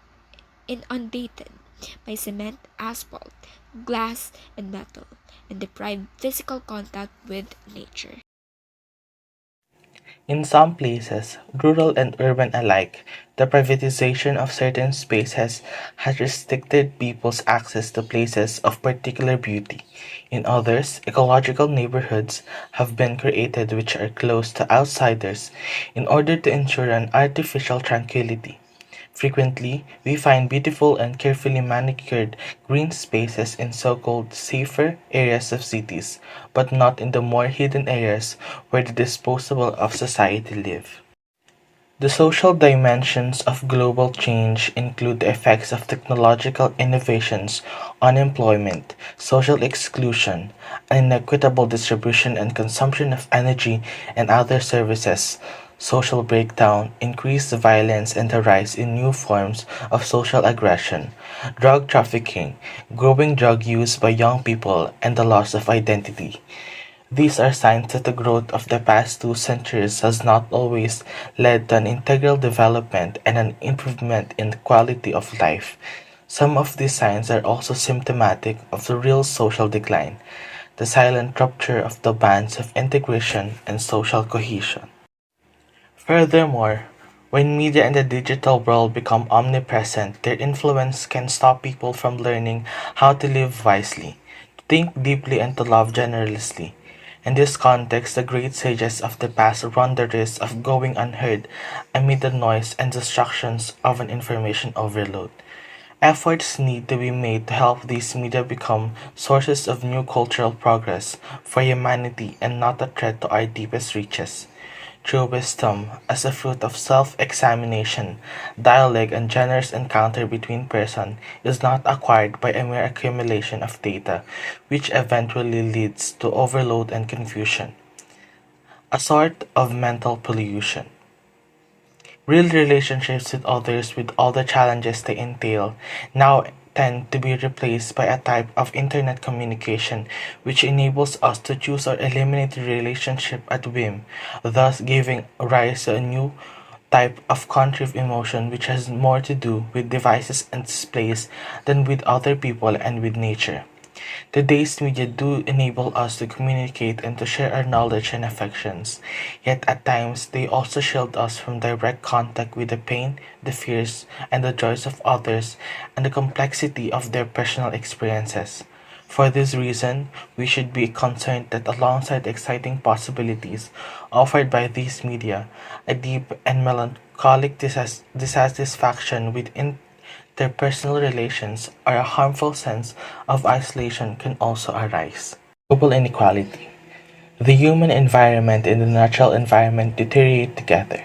inundated by cement, asphalt, glass, and metal, and deprived physical contact with nature. In some places, rural and urban alike, the privatization of certain spaces has restricted people's access to places of particular beauty. In others, ecological neighborhoods have been created which are closed to outsiders in order to ensure an artificial tranquility. Frequently, we find beautiful and carefully manicured green spaces in so-called safer areas of cities, but not in the more hidden areas where the disposable of society live. The social dimensions of global change include the effects of technological innovations on employment, social exclusion, inequitable distribution and consumption of energy and other services, social breakdown, increased violence and the rise in new forms of social aggression, drug trafficking, growing drug use by young people, and the loss of identity. These are signs that the growth of the past 2 centuries has not always led to an integral development and an improvement in the quality of life. Some of these signs are also symptomatic of the real social decline, the silent rupture of the bands of integration and social cohesion. Furthermore, when media and the digital world become omnipresent, their influence can stop people from learning how to live wisely, to think deeply, and to love generously. In this context, the great sages of the past run the risk of going unheard amid the noise and distractions of an information overload. Efforts need to be made to help these media become sources of new cultural progress for humanity and not a threat to our deepest reaches. True wisdom, as a fruit of self-examination, dialogue, and generous encounter between persons, is not acquired by a mere accumulation of data, which eventually leads to overload and confusion, a sort of mental pollution. Real relationships with others, with all the challenges they entail, now tend to be replaced by a type of internet communication which enables us to choose or eliminate a relationship at whim, thus giving rise to a new type of contrived emotion which has more to do with devices and displays than with other people and with nature. Today's media do enable us to communicate and to share our knowledge and affections, yet at times they also shield us from direct contact with the pain, the fears, and the joys of others and the complexity of their personal experiences. For this reason, we should be concerned that alongside the exciting possibilities offered by these media, a deep and melancholic dissatisfaction with interpersonal relations or a harmful sense of isolation can also arise. Global inequality. The human environment and the natural environment deteriorate together.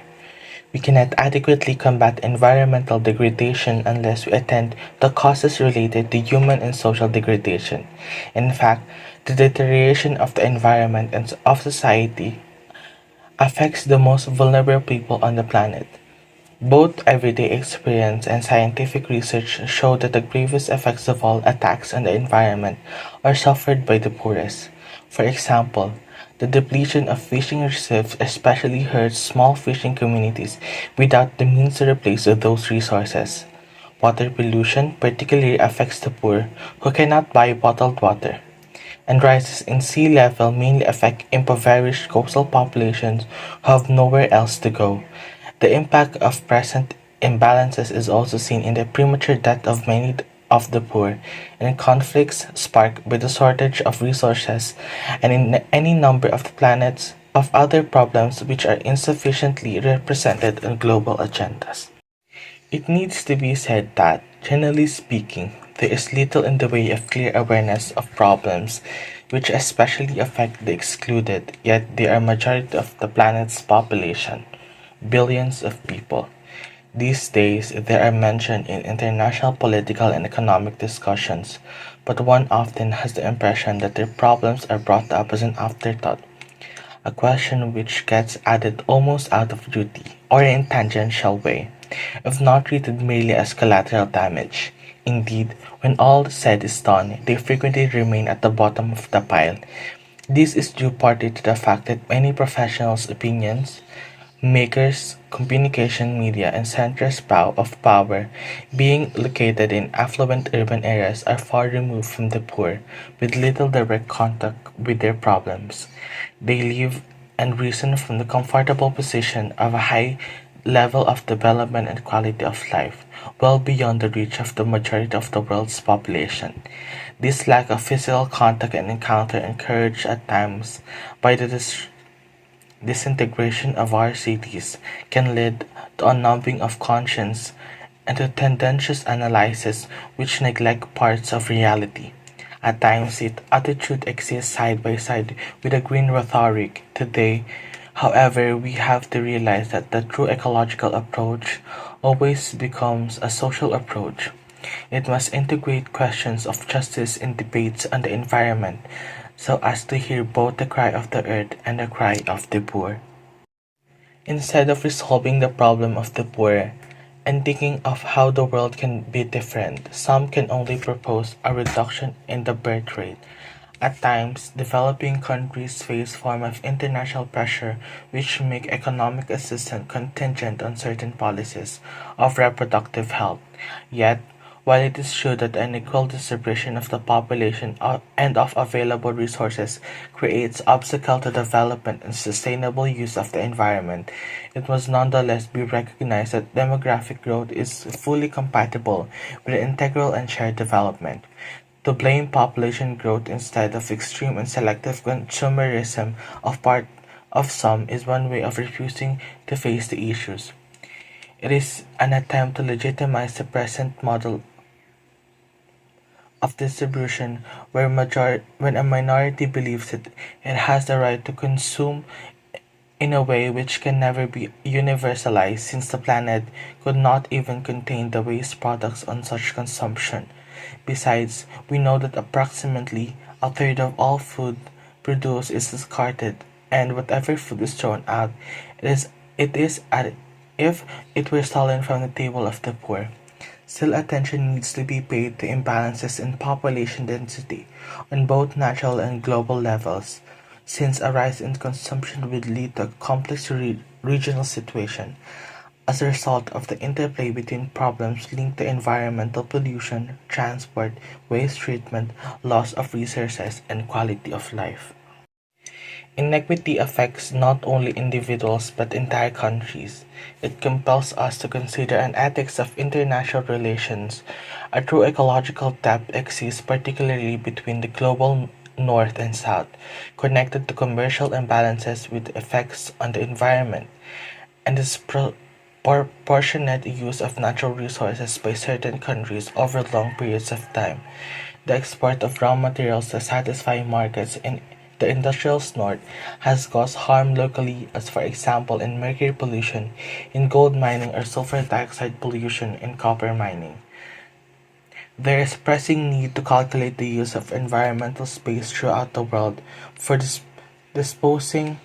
We cannot adequately combat environmental degradation unless we attend to causes related to human and social degradation. In fact, the deterioration of the environment and of society affects the most vulnerable people on the planet. Both everyday experience and scientific research show that the gravest effects of all attacks on the environment are suffered by the poorest. For example, the depletion of fishing reserves especially hurts small fishing communities without the means to replace those resources. Water pollution particularly affects the poor who cannot buy bottled water, and rises in sea level mainly affect impoverished coastal populations who have nowhere else to go. The impact of present imbalances is also seen in the premature death of many of the poor, in conflicts sparked by the shortage of resources, and in any number of the planets of other problems which are insufficiently represented on global agendas. It needs to be said that, generally speaking, there is little in the way of clear awareness of problems which especially affect the excluded, yet they are majority of the planet's population, billions of people. These days they are mentioned in international political and economic discussions, but one often has the impression that their problems are brought up as an afterthought, a question which gets added almost out of duty or in tangential way, if not treated merely as collateral damage. Indeed, when all said is done, they frequently remain at the bottom of the pile. This is due partly to the fact that many professionals' opinions, makers, communication media, and centers of power, being located in affluent urban areas, are far removed from the poor, with little direct contact with their problems. They live and reason from the comfortable position of a high level of development and quality of life, well beyond the reach of the majority of the world's population. This lack of physical contact and encounter, encouraged at times by the disintegration of our cities, can lead to a numbing of conscience and to tendentious analysis which neglect parts of reality. At times, its attitude exists side by side with a green rhetoric. Today, however, we have to realize that the true ecological approach always becomes a social approach. It must integrate questions of justice in debates on the environment, so as to hear both the cry of the earth and the cry of the poor. Instead of resolving the problem of the poor and thinking of how the world can be different, some can only propose a reduction in the birth rate. At times, developing countries face forms of international pressure which make economic assistance contingent on certain policies of reproductive health. Yet, while it is true that an equal distribution of the population and of available resources creates obstacles to development and sustainable use of the environment, it must nonetheless be recognized that demographic growth is fully compatible with integral and shared development. To blame population growth instead of extreme and selective consumerism of part of some is one way of refusing to face the issues. It is an attempt to legitimize the present model of distribution when a minority believes that it has the right to consume in a way which can never be universalized, since the planet could not even contain the waste products on such consumption. Besides, we know that approximately a third of all food produced is discarded, and whatever food is thrown out, it is as if it were stolen from the table of the poor. Still, attention needs to be paid to imbalances in population density on both natural and global levels, since a rise in consumption would lead to a complex regional situation as a result of the interplay between problems linked to environmental pollution, transport, waste treatment, loss of resources, and quality of life. Inequity affects not only individuals but entire countries. It compels us to consider an ethics of international relations. A true ecological depth exists particularly between the global north and south, connected to commercial imbalances with effects on the environment, and disproportionate use of natural resources by certain countries over long periods of time. The export of raw materials to satisfy markets in the industrial north has caused harm locally, as for example in mercury pollution in gold mining or sulfur dioxide pollution in copper mining. There is pressing need to calculate the use of environmental space throughout the world for disposing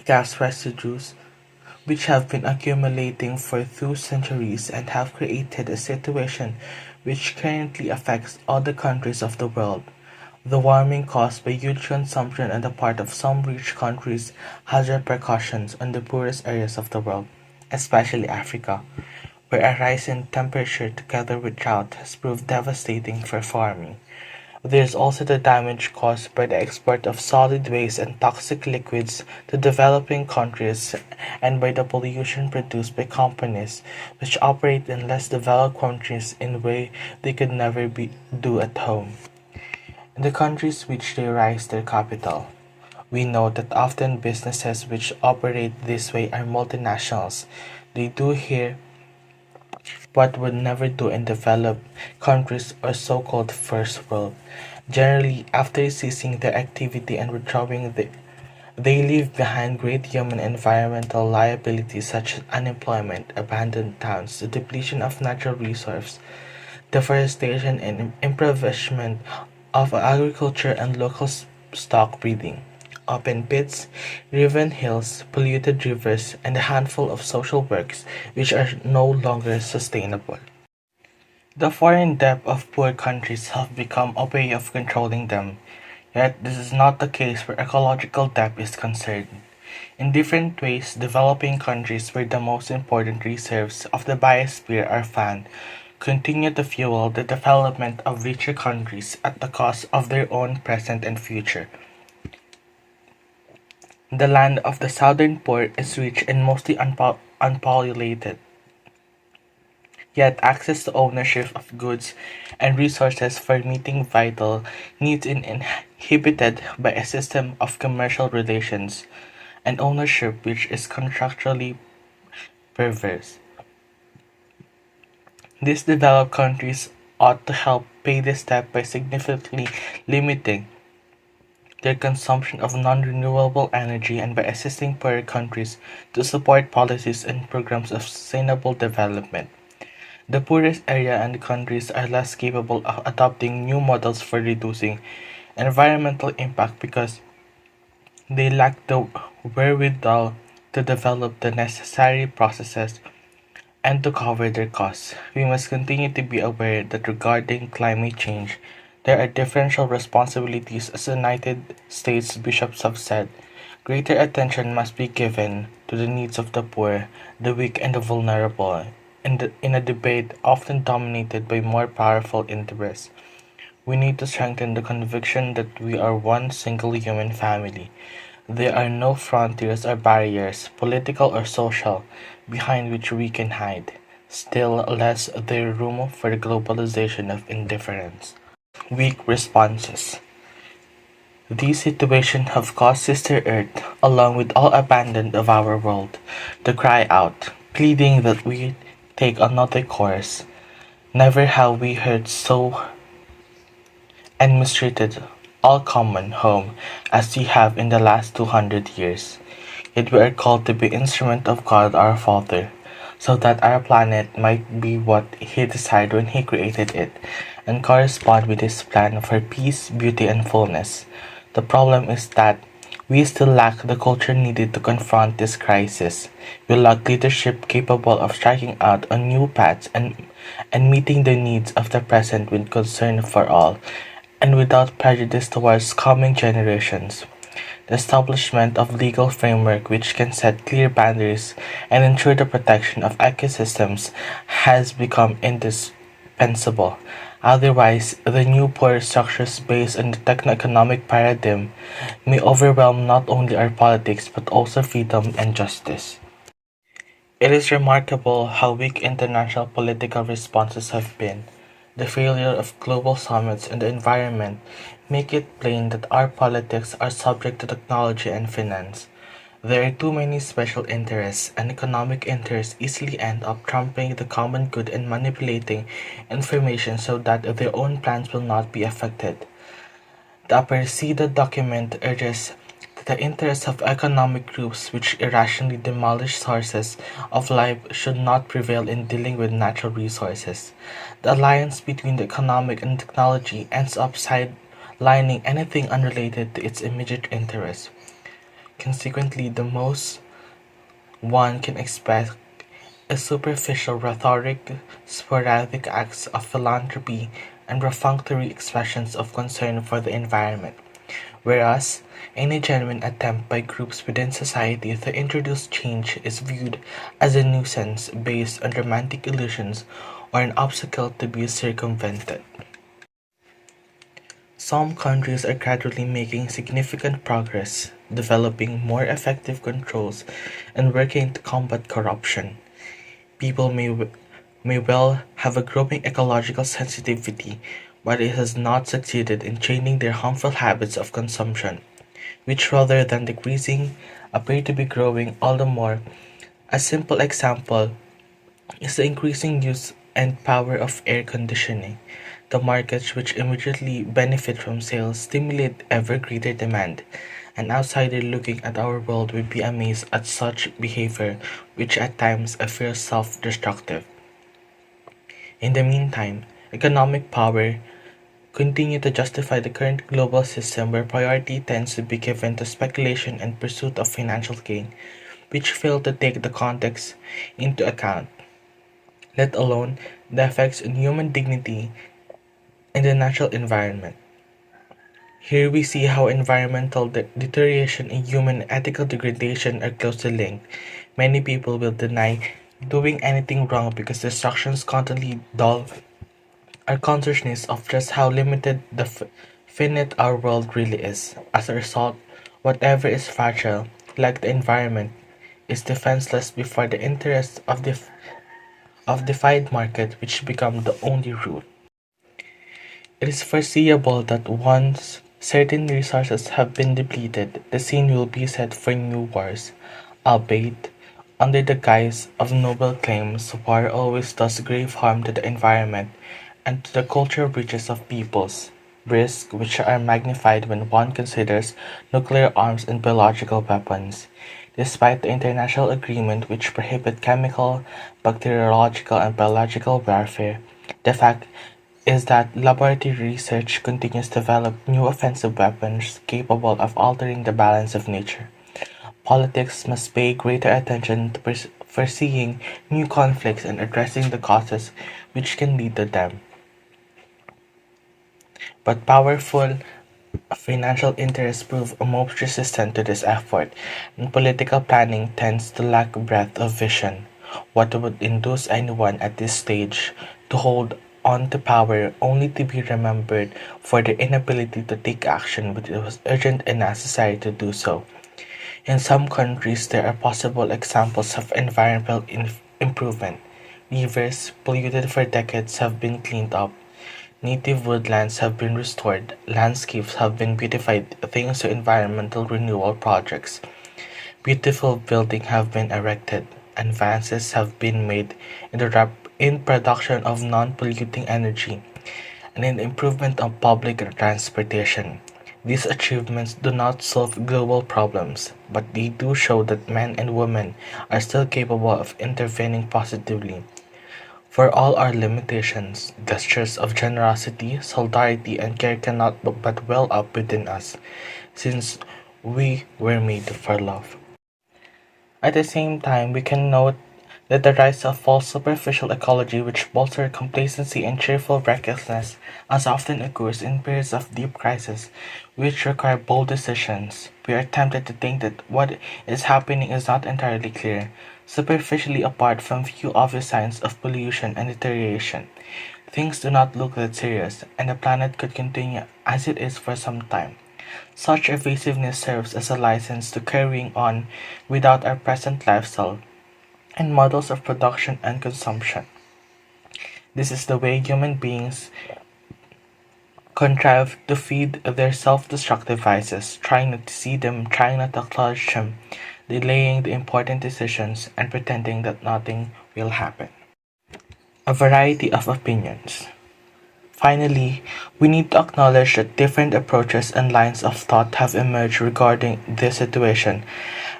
gas residues which have been accumulating for 2 centuries and have created a situation which currently affects all the countries of the world. The warming caused by huge consumption on the part of some rich countries has repercussions on the poorest areas of the world, especially Africa, where a rise in temperature together with drought has proved devastating for farming. There is also the damage caused by the export of solid waste and toxic liquids to developing countries and by the pollution produced by companies which operate in less developed countries in a way they could never do at home. In the countries which they raise their capital, we know that often businesses which operate this way are multinationals. They do here what would never do in developed countries or so-called first world. Generally, after ceasing their activity and withdrawing, they leave behind great human and environmental liabilities such as unemployment, abandoned towns, the depletion of natural resources, deforestation, and impoverishment of agriculture and local stock breeding. Open pits, riven hills, polluted rivers, and a handful of social works which are no longer sustainable. The foreign debt of poor countries have become a way of controlling them, yet this is not the case where ecological debt is concerned. In different ways, developing countries where the most important reserves of the biosphere are found continue to fuel the development of richer countries at the cost of their own present and future. The land of the southern poor is rich and mostly unpopulated, yet access to ownership of goods and resources for meeting vital needs is inhibited by a system of commercial relations and ownership which is contractually perverse. These developed countries ought to help pay this debt by significantly limiting their consumption of non-renewable energy and by assisting poorer countries to support policies and programs of sustainable development. The poorest area and countries are less capable of adopting new models for reducing environmental impact because they lack the wherewithal to develop the necessary processes and to cover their costs. We must continue to be aware that regarding climate change, there are differential responsibilities as the United States bishops have said. Greater attention must be given to the needs of the poor, the weak, and the vulnerable. In a debate often dominated by more powerful interests, we need to strengthen the conviction that we are one single human family. There are no frontiers or barriers, political or social, behind which we can hide. Still less there room for the globalization of indifference. Weak responses. These situations have caused Sister Earth, along with all abandoned of our world, to cry out, pleading that we take another course. Never have we heard so and mistreated all common home as we have in the last 200 years. Yet we are called to be instrument of God our Father, so that our planet might be what He desired when He created it, and correspond with His plan for peace, beauty, and fullness. The problem is that we still lack the culture needed to confront this crisis. We lack leadership capable of striking out on new paths and meeting the needs of the present with concern for all, and without prejudice towards coming generations. The establishment of legal framework which can set clear boundaries and ensure the protection of ecosystems has become indispensable. indispensable. Otherwise, the new power structures based on the techno-economic paradigm may overwhelm not only our politics but also freedom and justice. It is remarkable how weak international political responses have been. The failure of global summits on the environment make it plain that our politics are subject to technology and finance. There are too many special interests, and economic interests easily end up trumping the common good and manipulating information so that their own plans will not be affected. The preceded document urges that the interests of economic groups which irrationally demolish sources of life should not prevail in dealing with natural resources. The alliance between the economic and technology ends up sidelining anything unrelated to its immediate interests. Consequently, the most one can expect is superficial rhetoric, sporadic acts of philanthropy, and perfunctory expressions of concern for the environment, whereas any genuine attempt by groups within society to introduce change is viewed as a nuisance based on romantic illusions or an obstacle to be circumvented. Some countries are gradually making significant progress, developing more effective controls and working to combat corruption. People may well have a growing ecological sensitivity, but it has not succeeded in changing their harmful habits of consumption, which rather than decreasing appear to be growing all the more. A simple example is the increasing use and power of air conditioning. The markets which immediately benefit from sales stimulate ever greater demand. An outsider looking at our world would be amazed at such behavior, which at times appears self-destructive. In the meantime, economic power continue to justify the current global system where priority tends to be given to speculation and pursuit of financial gain, which fail to take the context into account, let alone the effects on human dignity and the natural environment. Here we see how environmental deterioration and human ethical degradation are closely linked. Many people will deny doing anything wrong because destructions constantly dull our consciousness of just how limited the finite our world really is. As a result, whatever is fragile, like the environment, is defenseless before the interests of defied market which become the only rule. It is foreseeable that once certain resources have been depleted, the scene will be set for new wars, albeit under the guise of noble claims. War always does grave harm to the environment and to the cultural bridges of peoples, risks which are magnified when one considers nuclear arms and biological weapons. Despite the international agreement which prohibit chemical, bacteriological, and biological warfare, the fact is that laboratory research continues to develop new offensive weapons capable of altering the balance of nature. Politics must pay greater attention to foreseeing new conflicts and addressing the causes which can lead to them. But powerful financial interests prove most resistant to this effort, and political planning tends to lack breadth of vision. What would induce anyone at this stage to hold on to power only to be remembered for their inability to take action when it was urgent and necessary to do so? In some countries, there are possible examples of environmental improvement. Rivers, polluted for decades, have been cleaned up. Native woodlands have been restored, landscapes have been beautified thanks to environmental renewal projects. Beautiful buildings have been erected, advances have been made in the in production of non-polluting energy, and in the improvement of public transportation. These achievements do not solve global problems, but they do show that men and women are still capable of intervening positively. For all our limitations, gestures of generosity, solidarity, and care cannot but well up within us, since we were made for love. At the same time, we can note that the rise of false superficial ecology which bolster complacency and cheerful recklessness as often occurs in periods of deep crisis which require bold decisions. We are tempted to think that what is happening is not entirely clear, superficially apart from few obvious signs of pollution and deterioration. things do not look that serious, and the planet could continue as it is for some time. Such evasiveness serves as a license to carrying on without our present lifestyle and models of production and consumption. This is the way human beings contrive to feed their self-destructive vices, trying not to see them, trying not to acknowledge them, delaying the important decisions, and pretending that nothing will happen. A variety of opinions. Finally, we need to acknowledge that different approaches and lines of thought have emerged regarding this situation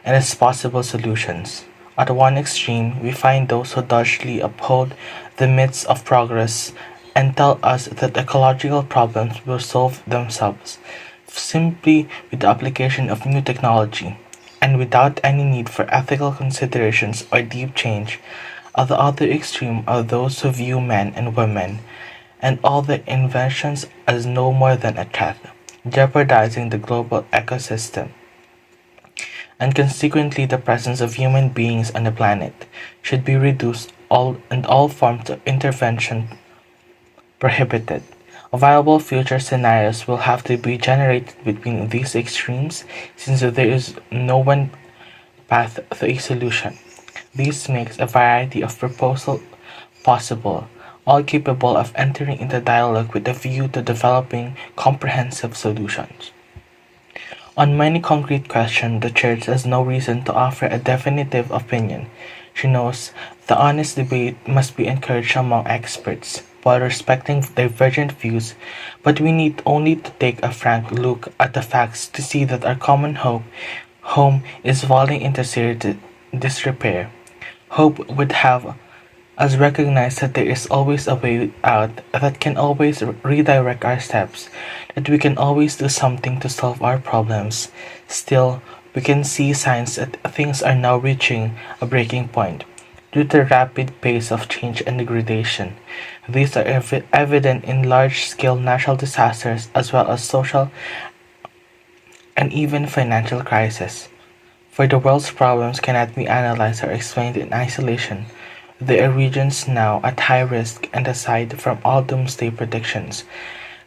and its possible solutions. At one extreme, we find those who doggedly uphold the myths of progress and tell us that ecological problems will solve themselves simply with the application of new technology and without any need for ethical considerations or deep change. At the other extreme are those who view men and women and all their inventions as no more than a threat, jeopardizing the global ecosystem, and consequently the presence of human beings on the planet should be reduced and all forms of intervention prohibited. Viable future scenarios will have to be generated between these extremes since there is no one path to a solution. This makes a variety of proposals possible, all capable of entering into dialogue with a view to developing comprehensive solutions. On many concrete questions, the Church has no reason to offer a definitive opinion. She knows the honest debate must be encouraged among experts, while respecting divergent views, but we need only to take a frank look at the facts to see that our common home is falling into serious disrepair. Hope would have us recognize that there is always a way out, that can always redirect our steps, that we can always do something to solve our problems. Still, we can see signs that things are now reaching a breaking point due to the rapid pace of change and degradation. These are evident in large-scale natural disasters as well as social and even financial crises. For the world's problems cannot be analyzed or explained in isolation. There are regions now at high risk, and aside from all doomsday predictions,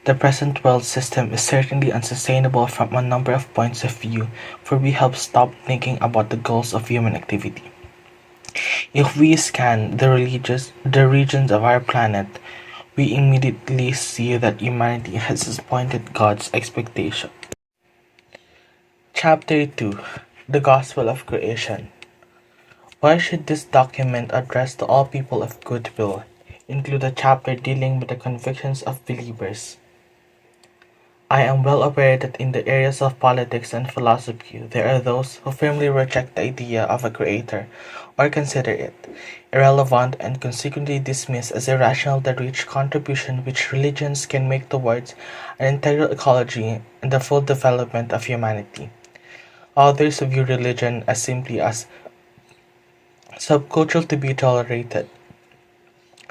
the present world system is certainly unsustainable from a number of points of view, for we have stopped thinking about the goals of human activity. If we scan the regions of our planet, we immediately see that humanity has disappointed God's expectation. Chapter 2: The Gospel of Creation. Why should this document, addressed to all people of goodwill, include a chapter dealing with the convictions of believers? I am well aware that in the areas of politics and philosophy there are those who firmly reject the idea of a creator, or consider it irrelevant and consequently dismiss as irrational the rich contribution which religions can make towards an integral ecology and the full development of humanity. Others view religion as simply as subcultural to be tolerated.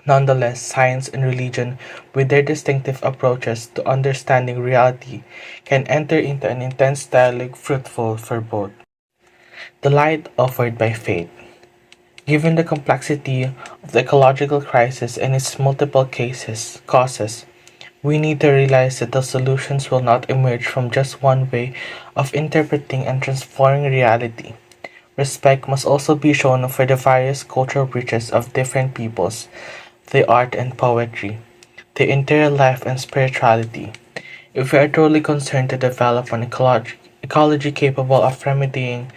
Nonetheless, science and religion, with their distinctive approaches to understanding reality, can enter into an intense dialogue fruitful for both. The light offered by faith. Given the complexity of the ecological crisis and its multiple causes, we need to realize that the solutions will not emerge from just one way of interpreting and transforming reality. Respect must also be shown for the various cultural breaches of different peoples, their art and poetry, their interior life and spirituality. If we are truly concerned to develop an ecology capable of remedying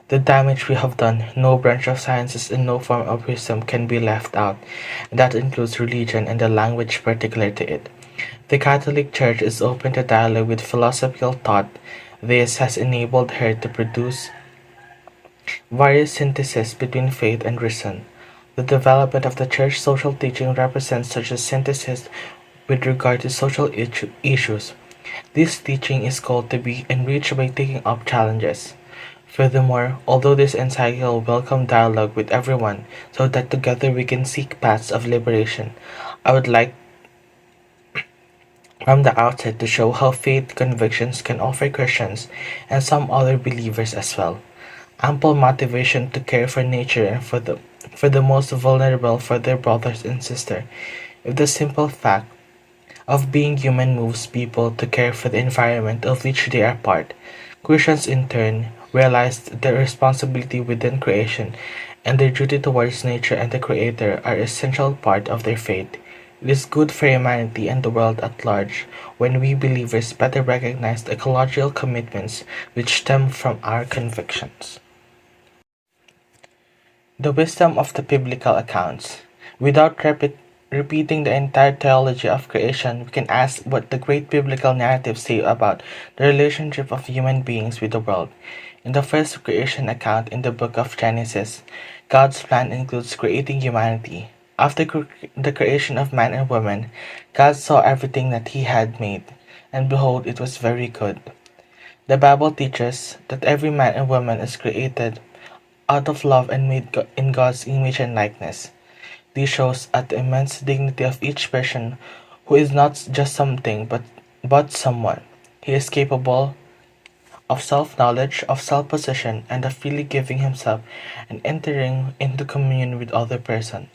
the damage we have done, no branch of sciences and no form of wisdom can be left out, and that includes religion and the language particular to it. The Catholic Church is open to dialogue with philosophical thought. This has enabled her to produce various syntheses between faith and reason. The development of the Church social teaching represents such a synthesis with regard to social issues. This teaching is called to be enriched by taking up challenges. Furthermore, although this encyclical welcomes dialogue with everyone so that together we can seek paths of liberation, I would like from the outset to show how faith convictions can offer Christians and some other believers as well ample motivation to care for nature and for the most vulnerable, for their brothers and sisters. If the simple fact of being human moves people to care for the environment of which they are part, Christians in turn realized their responsibility within creation and their duty towards nature and the Creator are essential part of their faith. It is good for humanity and the world at large when we believers better recognize the ecological commitments which stem from our convictions. The wisdom of the biblical accounts. Without repeating the entire theology of creation, we can ask what the great biblical narratives say about the relationship of human beings with the world. In the first creation account in the book of Genesis, God's plan includes creating humanity. After the creation of man and woman, God saw everything that he had made, and behold, it was very good. The Bible teaches that every man and woman is created out of love and made in God's image and likeness. This shows at the immense dignity of each person who is not just something but someone. He is capable of self-knowledge, of self-possession, and of freely giving himself and entering into communion with other person.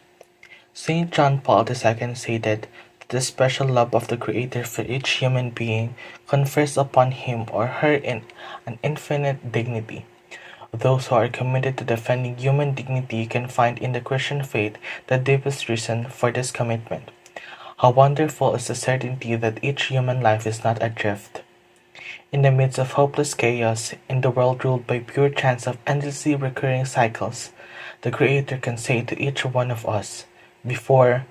Saint John Paul II stated that the special love of the Creator for each human being confers upon him or her an infinite dignity. Those who are committed to defending human dignity can find in the Christian faith the deepest reason for this commitment. How wonderful is the certainty that each human life is not adrift. In the midst of hopeless chaos, in the world ruled by pure chance of endlessly recurring cycles, the Creator can say to each one of us, "Before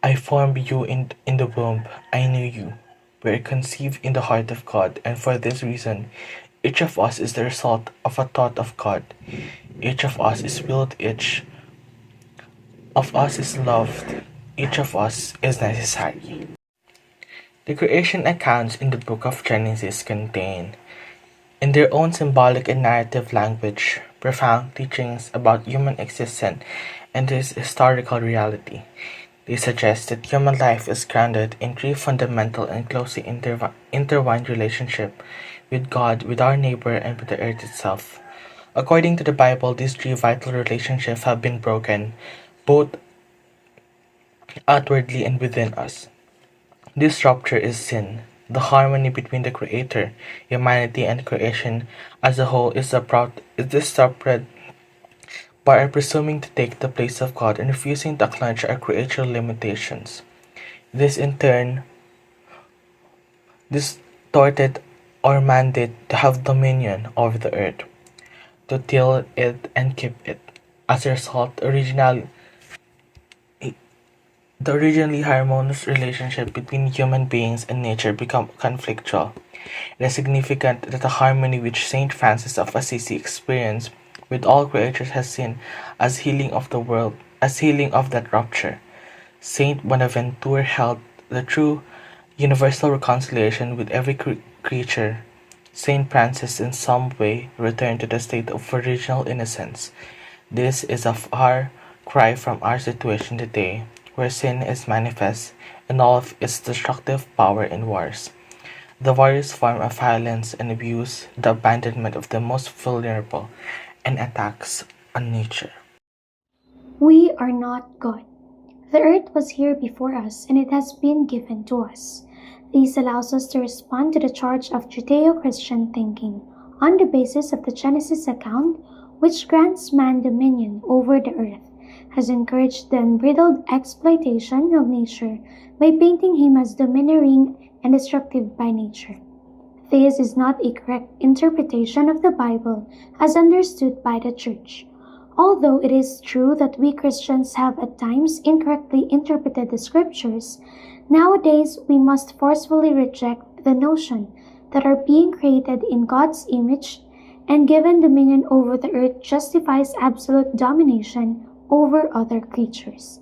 I formed you in the womb, I knew you. We are conceived in the heart of God, and for this reason, each of us is the result of a thought of God. Each of us is willed, each of us is loved, each of us is necessary." The creation accounts in the book of Genesis contain, in their own symbolic and narrative language, profound teachings about human existence and its historical reality. They suggest that human life is grounded in three fundamental and closely intertwined relationships with God, with our neighbor, and with the earth itself. According to the Bible, these three vital relationships have been broken, both outwardly and within us. This rupture is sin. The harmony between the Creator, humanity, and creation as a whole is disrupted by our presuming to take the place of God and refusing to acknowledge our creature limitations. This in turn distorted our mandate to have dominion over the earth, to till it and keep it. As a result, the originally harmonious relationship between human beings and nature become conflictual. It is significant that the harmony which Saint Francis of Assisi experienced with all creatures has seen as healing of the world, as healing of that rupture. Saint Bonaventure held the true universal reconciliation with every creature. Saint Francis in some way returned to the state of original innocence. This is a far cry from our situation today, where sin is manifest in all of its destructive power in wars. The various form of violence and abuse, the abandonment of the most vulnerable, and attacks on nature. We are not God. The earth was here before us and it has been given to us. This allows us to respond to the charge of Judeo-Christian thinking on the basis of the Genesis account, which grants man dominion over the earth, has encouraged the unbridled exploitation of nature by painting him as domineering and destructive by nature. This is not a correct interpretation of the Bible as understood by the Church. Although it is true that we Christians have at times incorrectly interpreted the Scriptures, nowadays we must forcefully reject the notion that our being created in God's image and given dominion over the earth justifies absolute domination over other creatures.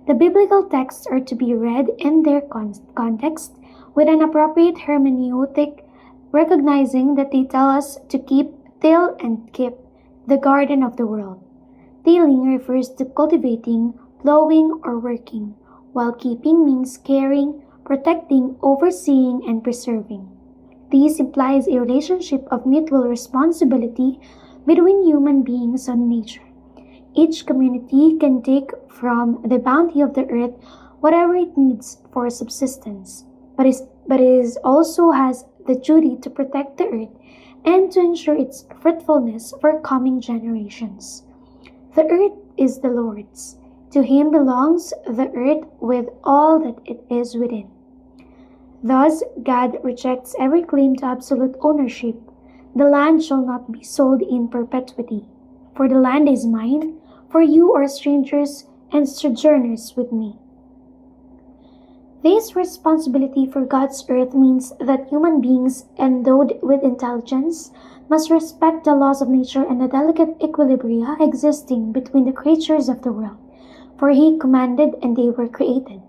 The biblical texts are to be read in their context with an appropriate hermeneutic, recognizing that they tell us to till and keep the garden of the world. Tilling refers to cultivating, plowing, or working, while keeping means caring, protecting, overseeing, and preserving. This implies a relationship of mutual responsibility between human beings and nature. Each community can take from the bounty of the earth whatever it needs for subsistence, but it also has the duty to protect the earth and to ensure its fruitfulness for coming generations. The earth is the Lord's. To him belongs the earth with all that it is within. Thus, God rejects every claim to absolute ownership. The land shall not be sold in perpetuity. For the land is mine, for you are strangers and sojourners with me. This responsibility for God's earth means that human beings endowed with intelligence must respect the laws of nature and the delicate equilibria existing between the creatures of the world. For he commanded and they were created,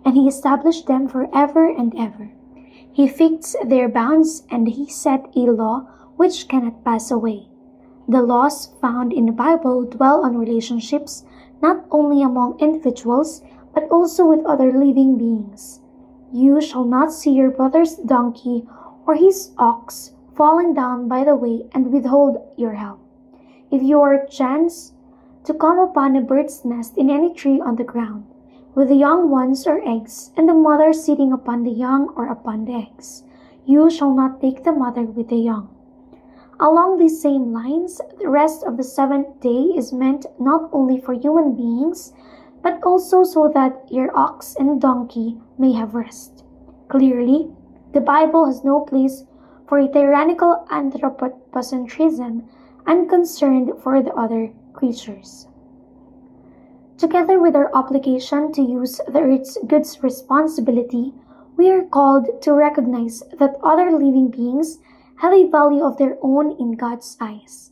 and he established them forever and ever. He fixed their bounds and he set a law which cannot pass away. The laws found in the Bible dwell on relationships not only among individuals but also with other living beings. You shall not see your brother's donkey or his ox falling down by the way and withhold your help. If you are chance to come upon a bird's nest in any tree on the ground, with the young ones or eggs, and the mother sitting upon the young or upon the eggs, you shall not take the mother with the young. Along these same lines, the rest of the seventh day is meant not only for human beings, but also so that your ox and donkey may have rest. Clearly, the Bible has no place for a tyrannical anthropocentrism unconcerned for the other creatures. Together with our obligation to use the earth's goods responsibly, we are called to recognize that other living beings have a value of their own in God's eyes.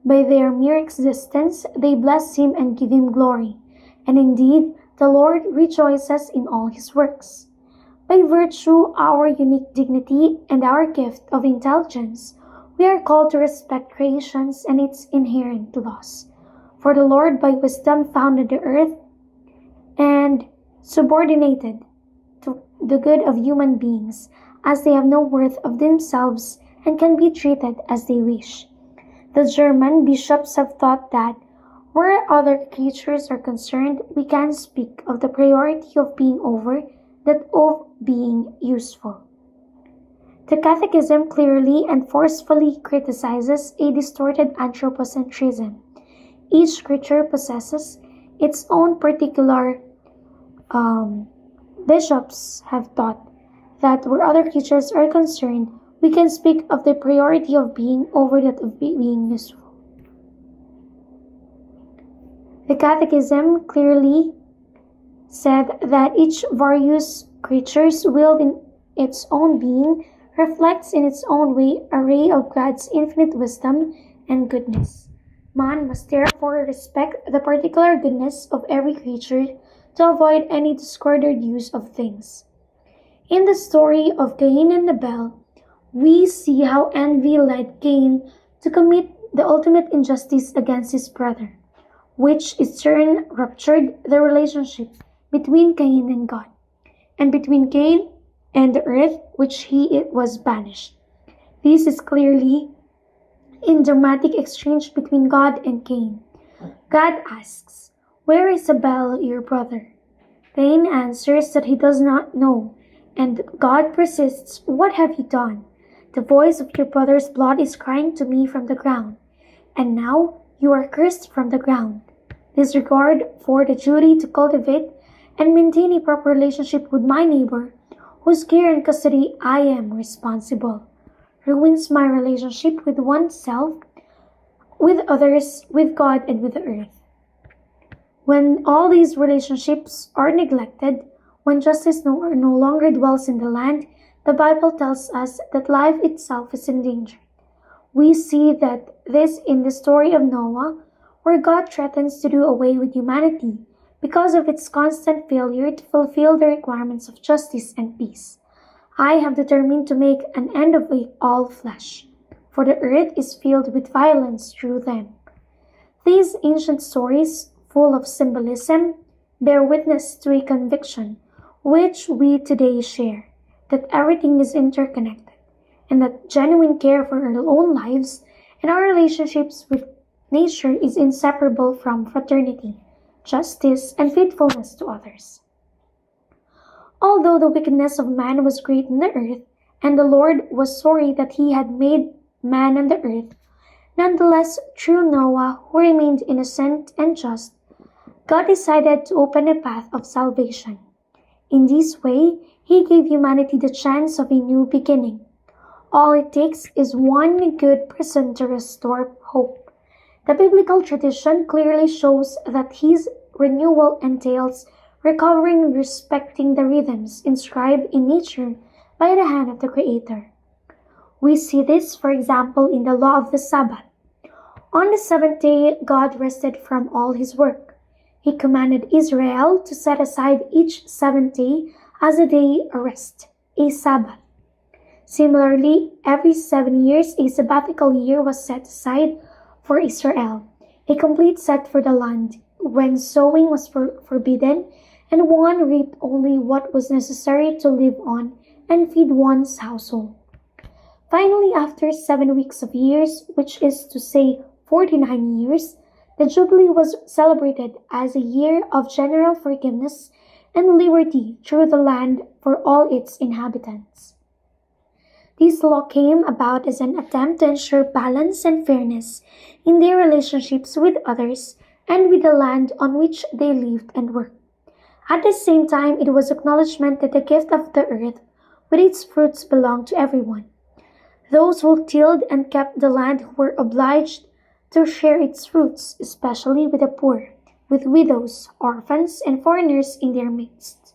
By their mere existence, they bless Him and give Him glory. And indeed, the Lord rejoices in all His works. By virtue of our unique dignity and our gift of intelligence, we are called to respect creations and its inherent laws. For the Lord by wisdom founded the earth and subordinated to the good of human beings, as they have no worth of themselves and can be treated as they wish. The German bishops have thought that where other creatures are concerned, we can speak of the priority of being over that of being useful. The Catechism clearly and forcefully criticizes a distorted anthropocentrism. Each creature possesses its own particular. Bishops have taught that where other creatures are concerned, we can speak of the priority of being over that of being useful. The Catechism clearly said that each various creature's will in its own being reflects in its own way an array of God's infinite wisdom and goodness. Man must therefore respect the particular goodness of every creature to avoid any disordered use of things. In the story of Cain and Abel, we see how envy led Cain to commit the ultimate injustice against his brother, which in turn ruptured the relationship between Cain and God, and between Cain and the earth which he was banished. This is clearly in dramatic exchange between God and Cain. God asks, "Where is Abel, your brother?" Cain answers that he does not know, and God persists, "What have you done? The voice of your brother's blood is crying to me from the ground, and now you are cursed from the ground." Disregard for the duty to cultivate and maintain a proper relationship with my neighbor, whose care and custody I am responsible, ruins my relationship with oneself, with others, with God, and with the earth. When all these relationships are neglected, when justice no longer dwells in the land, the Bible tells us that life itself is endangered. We see that this in the story of Noah, where God threatens to do away with humanity because of its constant failure to fulfill the requirements of justice and peace. "I have determined to make an end of all flesh, for the earth is filled with violence through them." These ancient stories, full of symbolism, bear witness to a conviction which we today share, that everything is interconnected, and that genuine care for our own lives and our relationships with nature is inseparable from fraternity, justice, and faithfulness to others. Although the wickedness of man was great in the earth, and the Lord was sorry that he had made man and the earth, nonetheless, through Noah, who remained innocent and just, God decided to open a path of salvation. In this way, he gave humanity the chance of a new beginning. All it takes is one good person to restore hope. The biblical tradition clearly shows that his renewal entails recovering and respecting the rhythms inscribed in nature by the hand of the Creator. We see this, for example, in the law of the Sabbath. On the seventh day, God rested from all his work. He commanded Israel to set aside each seventh day as a day of rest, a Sabbath. Similarly, every 7 years a sabbatical year was set aside for Israel, a complete set for the land, when sowing was forbidden, and one reaped only what was necessary to live on and feed one's household. Finally, after 7 weeks of years, which is to say 49 years, the Jubilee was celebrated as a year of general forgiveness and liberty through the land for all its inhabitants. This law came about as an attempt to ensure balance and fairness in their relationships with others and with the land on which they lived and worked. At the same time, it was acknowledgement that the gift of the earth with its fruits belonged to everyone. Those who tilled and kept the land were obliged to share its fruits, especially with the poor, with widows, orphans, and foreigners in their midst.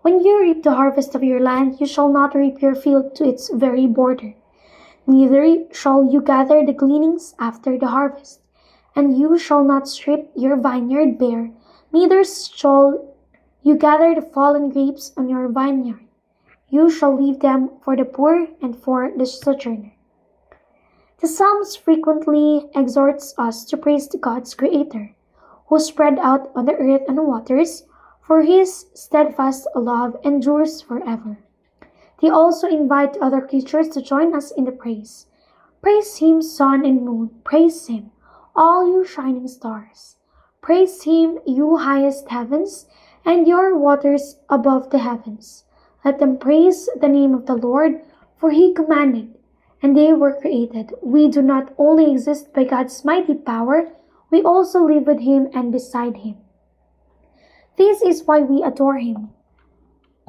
When you reap the harvest of your land, you shall not reap your field to its very border. Neither shall you gather the gleanings after the harvest, and you shall not strip your vineyard bare, neither shall you gather the fallen grapes on your vineyard. You shall leave them for the poor and for the sojourner. The Psalms frequently exhorts us to praise God's Creator, who spread out on the earth and waters, for his steadfast love endures forever. They also invite other creatures to join us in the praise. Praise him, sun and moon, praise him, all you shining stars. Praise him, you highest heavens, and your waters above the heavens. Let them praise the name of the Lord, for he commanded, and they were created. We do not only exist by God's mighty power, we also live with him and beside him. This is why we adore him.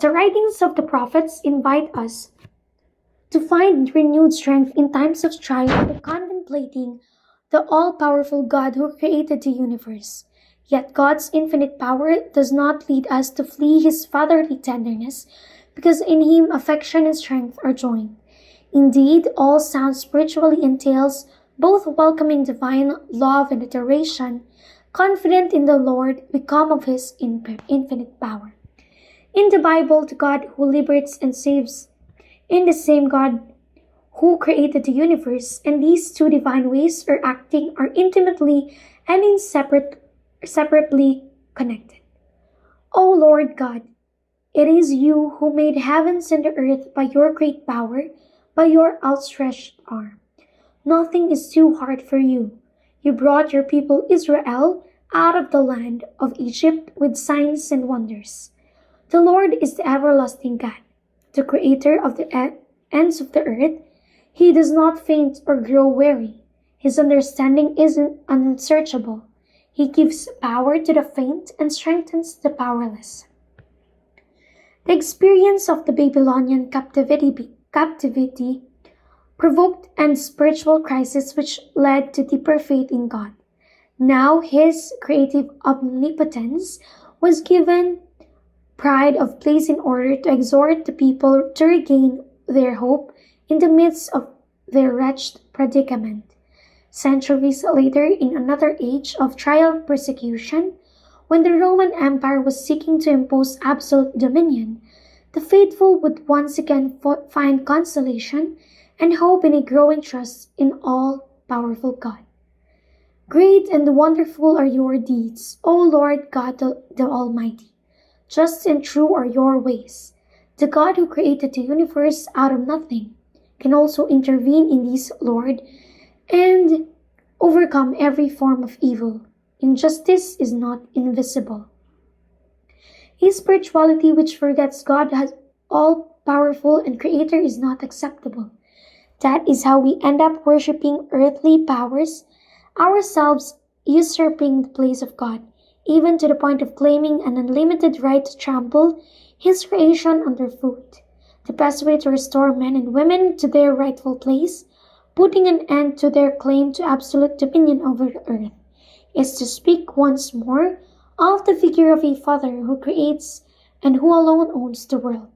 The writings of the prophets invite us to find renewed strength in times of trial by contemplating the all-powerful God who created the universe. Yet God's infinite power does not lead us to flee his fatherly tenderness, because in him affection and strength are joined. Indeed, all sound spiritually entails both welcoming divine love and adoration, confident in the Lord, become of his infinite power. In the Bible, the God who liberates and saves in the same God who created the universe, and these two divine ways are acting are intimately and inseparably connected. O Lord God, it is you who made heavens and the earth by your great power, by your outstretched arm. Nothing is too hard for you. You brought your people Israel out of the land of Egypt with signs and wonders. The Lord is the everlasting God, the creator of the ends of the earth. He does not faint or grow weary. His understanding is unsearchable. He gives power to the faint and strengthens the powerless. The experience of the Babylonian captivity provoked a spiritual crisis which led to deeper faith in God. Now his creative omnipotence was given pride of place in order to exhort the people to regain their hope in the midst of their wretched predicament. Centuries later, in another age of trial persecution, when the Roman Empire was seeking to impose absolute dominion, the faithful would once again find consolation and hope in a growing trust in all-powerful God. Great and wonderful are your deeds, O Lord God the Almighty. Just and true are your ways. The God who created the universe out of nothing can also intervene in these, Lord, and overcome every form of evil. Injustice is not invisible. A spirituality which forgets God as all-powerful and creator is not acceptable. That is how we end up worshipping earthly powers, ourselves usurping the place of God, even to the point of claiming an unlimited right to trample His creation underfoot. The best way to restore men and women to their rightful place, putting an end to their claim to absolute dominion over the earth, is to speak once more of the figure of a Father who creates and who alone owns the world.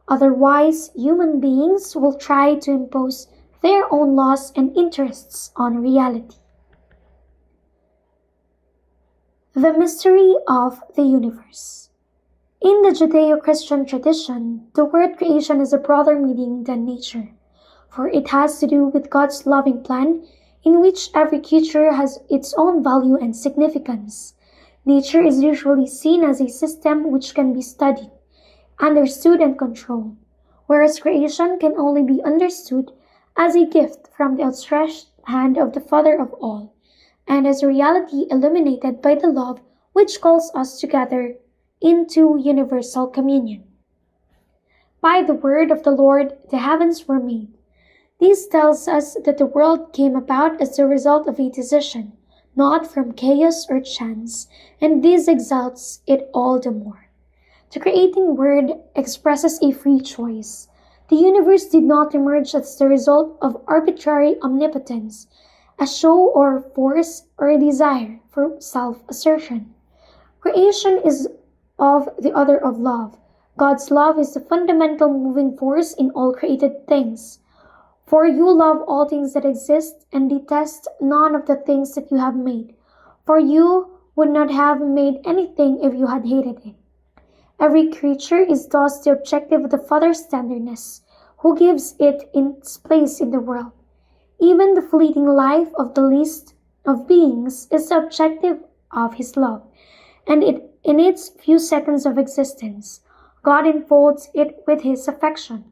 Otherwise, human beings will try to impose their own laws and interests on reality. The mystery of the universe. In the Judeo-Christian tradition, the word creation has a broader meaning than nature, for it has to do with God's loving plan in which every creature has its own value and significance. Nature is usually seen as a system which can be studied, understood, and controlled, whereas creation can only be understood as a gift from the outstretched hand of the Father of all, and as a reality illuminated by the love which calls us together into universal communion. By the word of the Lord the heavens were made. This tells us that the world came about as the result of a decision, not from chaos or chance, and this exalts it all the more. The creating word expresses a free choice. The universe did not emerge as the result of arbitrary omnipotence, a show or force or a desire for self-assertion. Creation is of the order of love. God's love is the fundamental moving force in all created things. For you love all things that exist and detest none of the things that you have made. For you would not have made anything if you had hated it. Every creature is thus the objective of the Father's tenderness, who gives it its place in the world. Even the fleeting life of the least of beings is the objective of His love, and in its few seconds of existence, God enfolds it with His affection.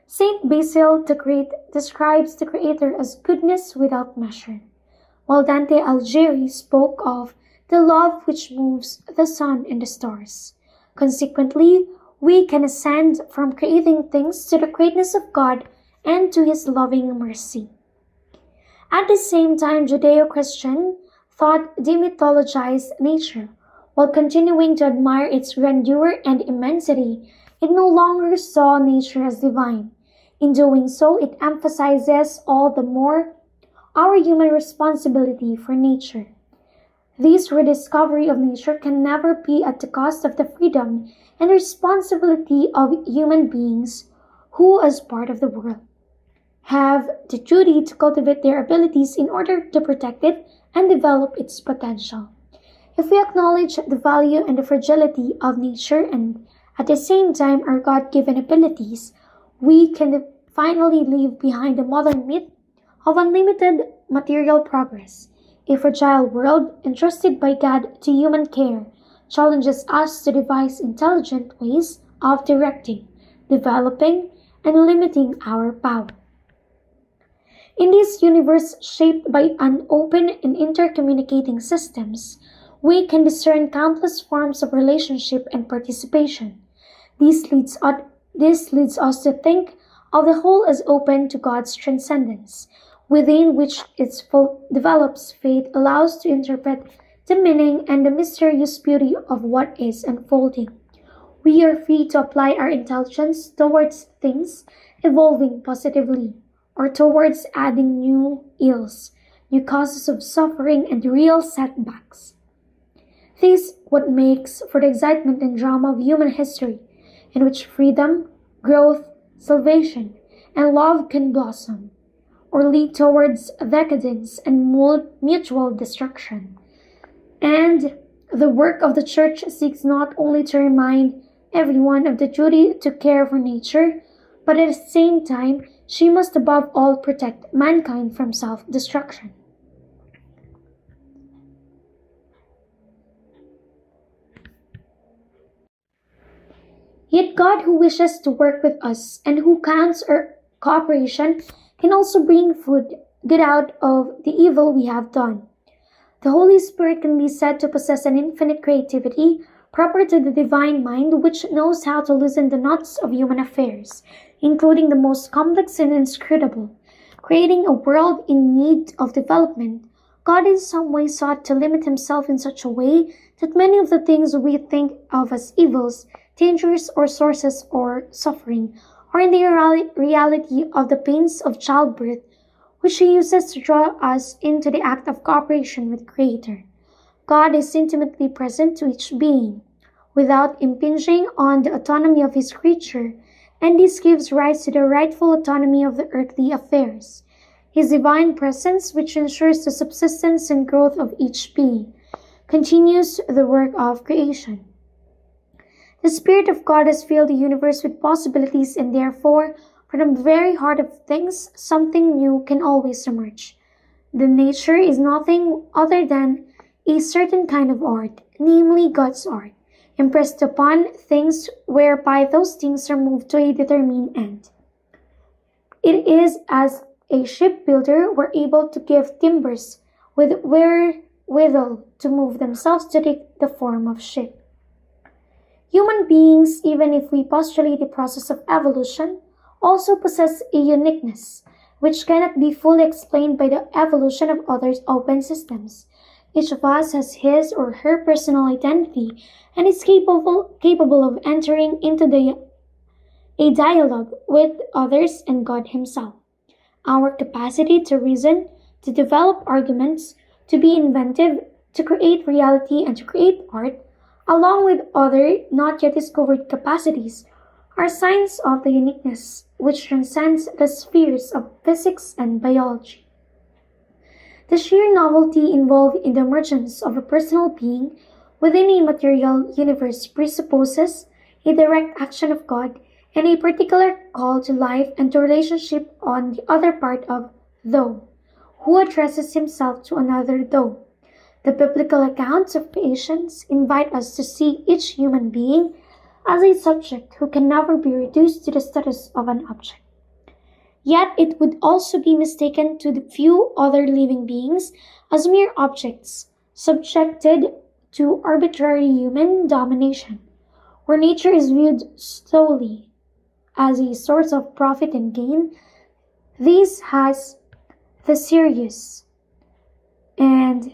Saint Basil the Great describes the Creator as goodness without measure, while Dante Alighieri spoke of the love which moves the sun and the stars. Consequently, we can ascend from creating things to the greatness of God and to His loving mercy. At the same time, Judeo-Christian thought demythologized nature. While continuing to admire its grandeur and immensity, it no longer saw nature as divine. In doing so, it emphasizes all the more our human responsibility for nature. This rediscovery of nature can never be at the cost of the freedom and responsibility of human beings who, as part of the world, have the duty to cultivate their abilities in order to protect it and develop its potential. If we acknowledge the value and the fragility of nature and at the same time our God-given abilities, we can finally leave behind the modern myth of unlimited material progress. A fragile world entrusted by God to human care challenges us to devise intelligent ways of directing, developing, and limiting our power. In this universe shaped by unopen and intercommunicating systems, we can discern countless forms of relationship and participation. This leads us to think of the whole as open to God's transcendence, within which its full develops faith allows to interpret the meaning and the mysterious beauty of what is unfolding. We are free to apply our intelligence towards things evolving positively, or towards adding new ills, new causes of suffering, and real setbacks. This is what makes for the excitement and drama of human history, in which freedom, growth, salvation, and love can blossom, or lead towards decadence and mutual destruction. And the work of the Church seeks not only to remind everyone of the duty to care for nature, but at the same time, she must above all protect mankind from self-destruction. Yet God, who wishes to work with us and who counts our cooperation, can also bring food get out of the evil we have done. The Holy Spirit can be said to possess an infinite creativity proper to the divine mind, which knows how to loosen the knots of human affairs, including the most complex and inscrutable. Creating a world in need of development, God in some way sought to limit himself in such a way that many of the things we think of as evils, dangers, or sources of suffering are in the reality of the pains of childbirth, which he uses to draw us into the act of cooperation with Creator. God is intimately present to each being, without impinging on the autonomy of his creature, and this gives rise to the rightful autonomy of the earthly affairs. His divine presence, which ensures the subsistence and growth of each being, continues the work of creation. The Spirit of God has filled the universe with possibilities, and therefore, from the very heart of things, something new can always emerge. The nature is nothing other than a certain kind of art, namely God's art, impressed upon things whereby those things are moved to a determined end. It is as a shipbuilder were able to give timbers with wherewithal to move themselves to take the form of ship. Human beings, even if we postulate the process of evolution, also possess a uniqueness, which cannot be fully explained by the evolution of other open systems. Each of us has his or her personal identity and is capable of entering into a dialogue with others and God himself. Our capacity to reason, to develop arguments, to be inventive, to create reality, and to create art, along with other not yet discovered capacities, are signs of the uniqueness which transcends the spheres of physics and biology. The sheer novelty involved in the emergence of a personal being within a material universe presupposes a direct action of God and a particular call to life and to relationship on the other part of thou, who addresses himself to another thou. The biblical accounts of creations invite us to see each human being as a subject who can never be reduced to the status of an object. Yet it would also be mistaken to view other living beings as mere objects, subjected to arbitrary human domination, where nature is viewed solely as a source of profit and gain. This has the serious and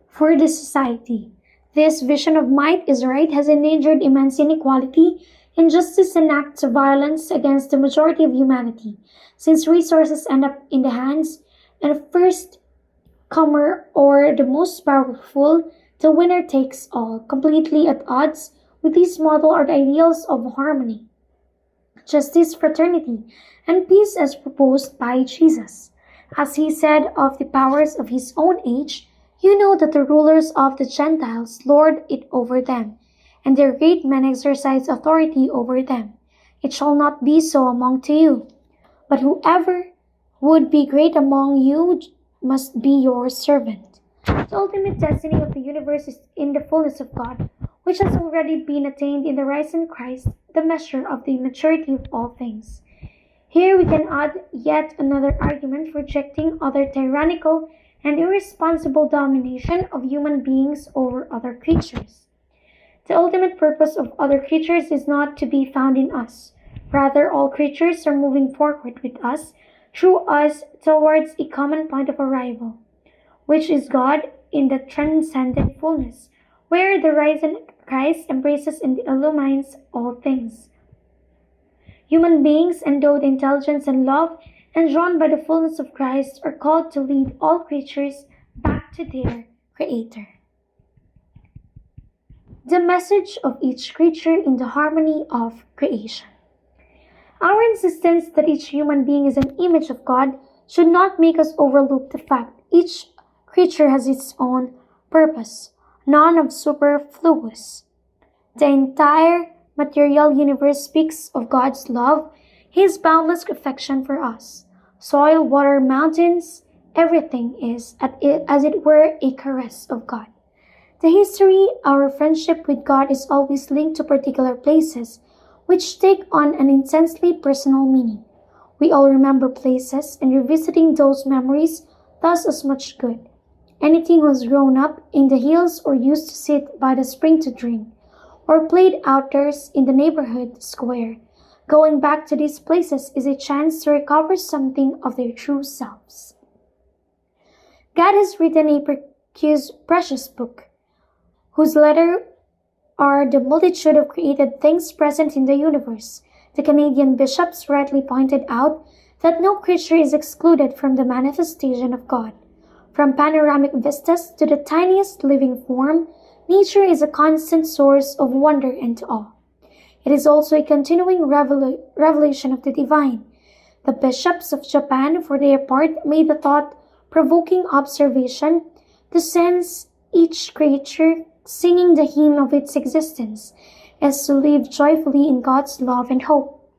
for the society. This vision of might is right has engendered immense inequality, injustice, and acts of violence against the majority of humanity, since resources end up in the hands of the first comer or the most powerful. The winner takes all, completely at odds with these model or the ideals of harmony, justice, fraternity, and peace as proposed by Jesus. As he said of the powers of his own age, "You know that the rulers of the Gentiles lord it over them, and their great men exercise authority over them. It shall not be so among you, but whoever would be great among you must be your servant." The ultimate destiny of the universe is in the fullness of God, which has already been attained in the risen Christ, the measure of the maturity of all things. Here we can add yet another argument for rejecting other tyrannical and irresponsible domination of human beings over other creatures. The ultimate purpose of other creatures is not to be found in us. Rather, all creatures are moving forward with us, through us, towards a common point of arrival, which is God in the transcendent fullness, where the risen Christ embraces and illumines all things. Human beings endowed intelligence and love and drawn by the fullness of Christ are called to lead all creatures back to their Creator. The message of each creature in the harmony of creation. Our insistence that each human being is an image of God should not make us overlook the fact each creature has its own purpose, none of superfluous. The entire material universe speaks of God's love, his boundless affection for us. Soil, water, mountains, everything is, as it were, a caress of God. The history, our friendship with God is always linked to particular places, which take on an intensely personal meaning. We all remember places, and revisiting those memories does us much good. Anything who has grown up in the hills or used to sit by the spring to drink, or played outdoors in the neighborhood square, going back to these places is a chance to recover something of their true selves. God has written a precious book, whose letters are the multitude of created things present in the universe. The Canadian bishops rightly pointed out that no creature is excluded from the manifestation of God. From panoramic vistas to the tiniest living form, nature is a constant source of wonder and awe. It is also a continuing revelation of the divine. The bishops of Japan, for their part, made the thought-provoking observation to sense each creature singing the hymn of its existence, as to live joyfully in God's love and hope.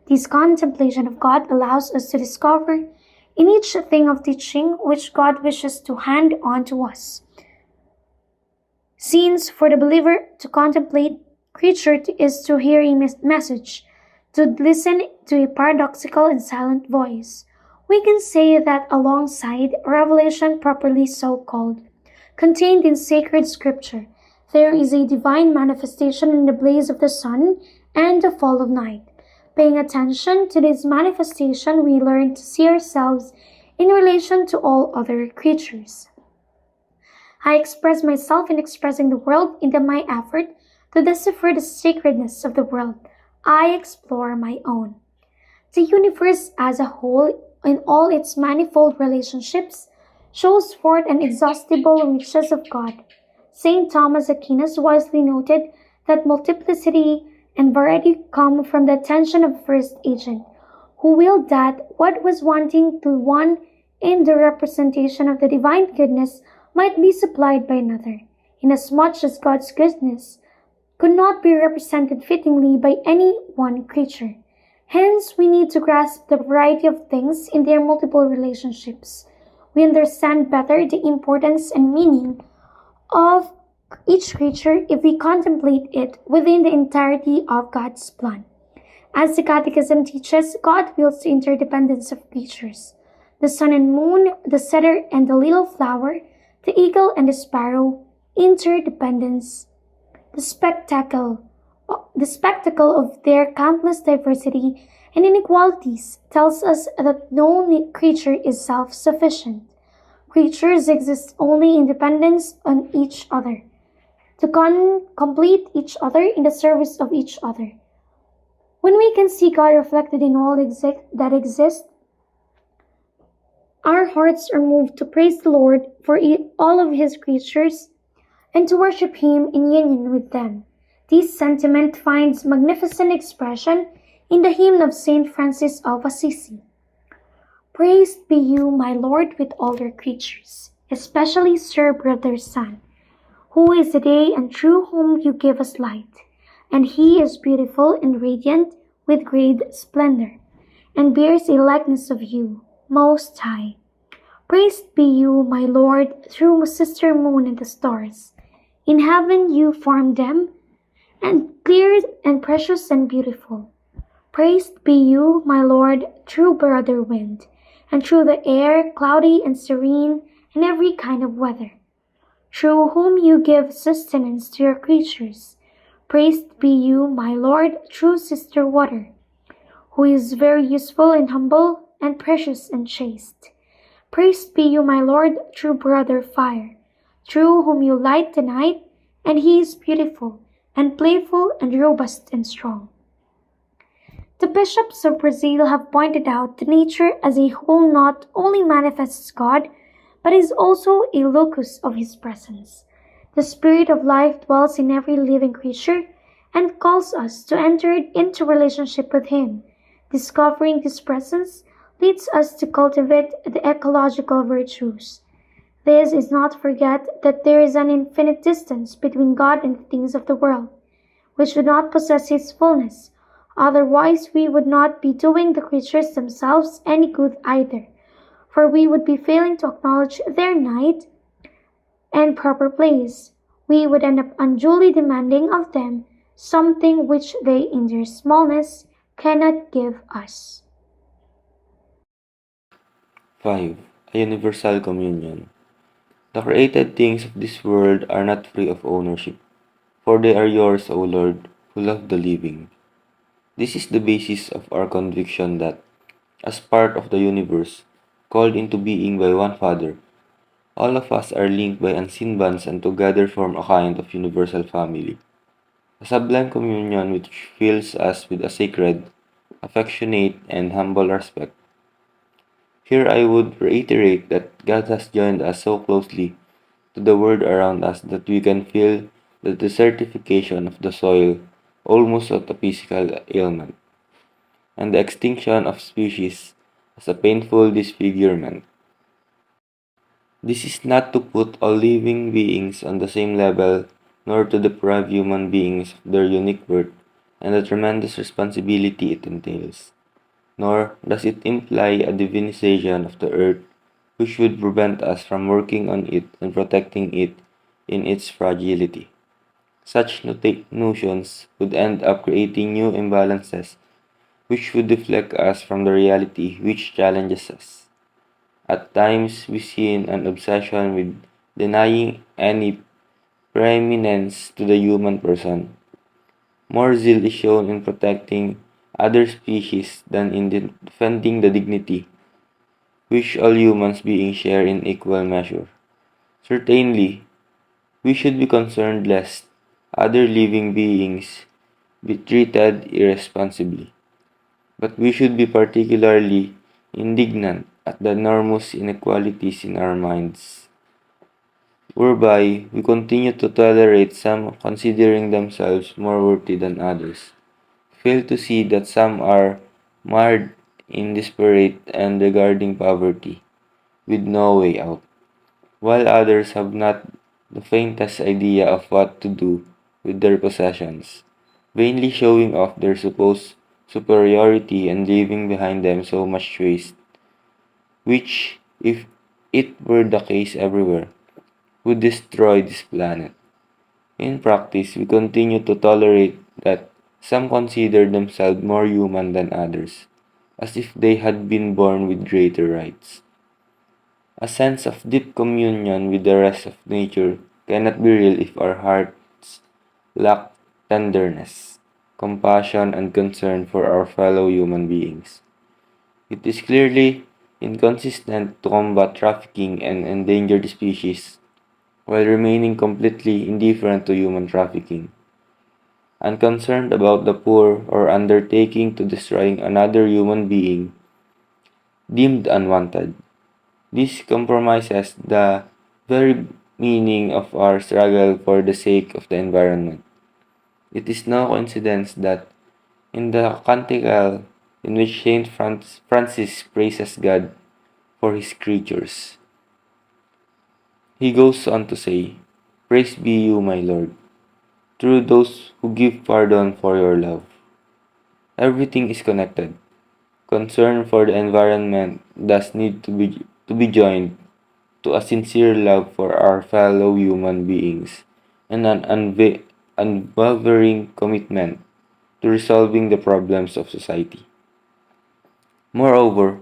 This contemplation of God allows us to discover in each thing of teaching which God wishes to hand on to us. Since for the believer to contemplate creature is to hear a message, to listen to a paradoxical and silent voice, we can say that alongside revelation properly so called, contained in sacred scripture, there is a divine manifestation in the blaze of the sun and the fall of night. Paying attention to this manifestation, we learn to see ourselves in relation to all other creatures. I express myself in expressing the world in my effort to decipher the sacredness of the world. I explore my own. The universe as a whole, in all its manifold relationships, shows forth an inexhaustible riches of God. St. Thomas Aquinas wisely noted that multiplicity and variety come from the attention of the first agent, who willed that what was wanting to one in the representation of the divine goodness might be supplied by another, inasmuch as God's goodness could not be represented fittingly by any one creature. Hence, we need to grasp the variety of things in their multiple relationships. We understand better the importance and meaning of each creature if we contemplate it within the entirety of God's plan. As the Catechism teaches, God wills the interdependence of creatures. The sun and moon, the cedar and the little flower, the eagle and the sparrow, interdependence. The spectacle of their countless diversity and inequalities tells us that no creature is self-sufficient. Creatures exist only in dependence on each other, to complete each other in the service of each other. When we can see God reflected in all that exists, our hearts are moved to praise the Lord for all of His creatures and to worship Him in union with them. This sentiment finds magnificent expression in the hymn of Saint Francis of Assisi. Praised be you, my Lord, with all your creatures, especially Sir Brother Sun, who is the day and through whom you give us light, and he is beautiful and radiant with great splendor, and bears a likeness of you, Most High. Praised be you, my Lord, through sister moon and the stars. In heaven you formed them, and clear and precious and beautiful. Praised be you, my Lord, through brother wind, and through the air, cloudy and serene, and every kind of weather, through whom you give sustenance to your creatures. Praised be you, my Lord, through sister water, who is very useful and humble, and precious and chaste. Praised be you, my Lord, through brother fire, through whom you light the night, and he is beautiful, and playful, and robust, and strong. The bishops of Brazil have pointed out that nature as a whole not only manifests God, but is also a locus of His presence. The Spirit of life dwells in every living creature and calls us to enter into relationship with Him. Discovering this presence leads us to cultivate the ecological virtues. This is not to forget that there is an infinite distance between God and the things of the world, which do not possess His fullness. Otherwise, we would not be doing the creatures themselves any good either, for we would be failing to acknowledge their need and proper place. We would end up unduly demanding of them something which they in their smallness cannot give us. 5. A universal communion. The created things of this world are not free of ownership, for they are yours, O Lord, who love the living. This is the basis of our conviction that, as part of the universe, called into being by one Father, all of us are linked by unseen bonds and together form a kind of universal family. A sublime communion which fills us with a sacred, affectionate, and humble respect. Here I would reiterate that God has joined us so closely to the world around us that we can feel the desertification of the soil almost as a physical ailment, and the extinction of species as a painful disfigurement. This is not to put all living beings on the same level, nor to deprive human beings of their unique worth and the tremendous responsibility it entails. Nor does it imply a divinization of the earth which would prevent us from working on it and protecting it in its fragility. Such notions would end up creating new imbalances which would deflect us from the reality which challenges us. At times, we see an obsession with denying any preeminence to the human person. More zeal is shown in protecting other species than in defending the dignity which all human beings share in equal measure. Certainly, we should be concerned lest other living beings be treated irresponsibly, but we should be particularly indignant at the enormous inequalities in our minds, whereby we continue to tolerate some considering themselves more worthy than others, fail to see that some are marred in desperate and regarding poverty, with no way out, while others have not the faintest idea of what to do with their possessions, vainly showing off their supposed superiority and leaving behind them so much waste, which, if it were the case everywhere, would destroy this planet. In practice, we continue to tolerate that some consider themselves more human than others, as if they had been born with greater rights. A sense of deep communion with the rest of nature cannot be real if our hearts lack tenderness, compassion, and concern for our fellow human beings. It is clearly inconsistent to combat trafficking and endangered species while remaining completely indifferent to human trafficking, unconcerned about the poor, or undertaking to destroying another human being deemed unwanted. This compromises the very meaning of our struggle for the sake of the environment. It is no coincidence that in the canticle in which Saint Francis praises God for his creatures, he goes on to say, "Praise be you, my Lord, through those who give pardon for your love." Everything is connected. Concern for the environment does need to be joined to a sincere love for our fellow human beings and an unwavering commitment to resolving the problems of society. Moreover,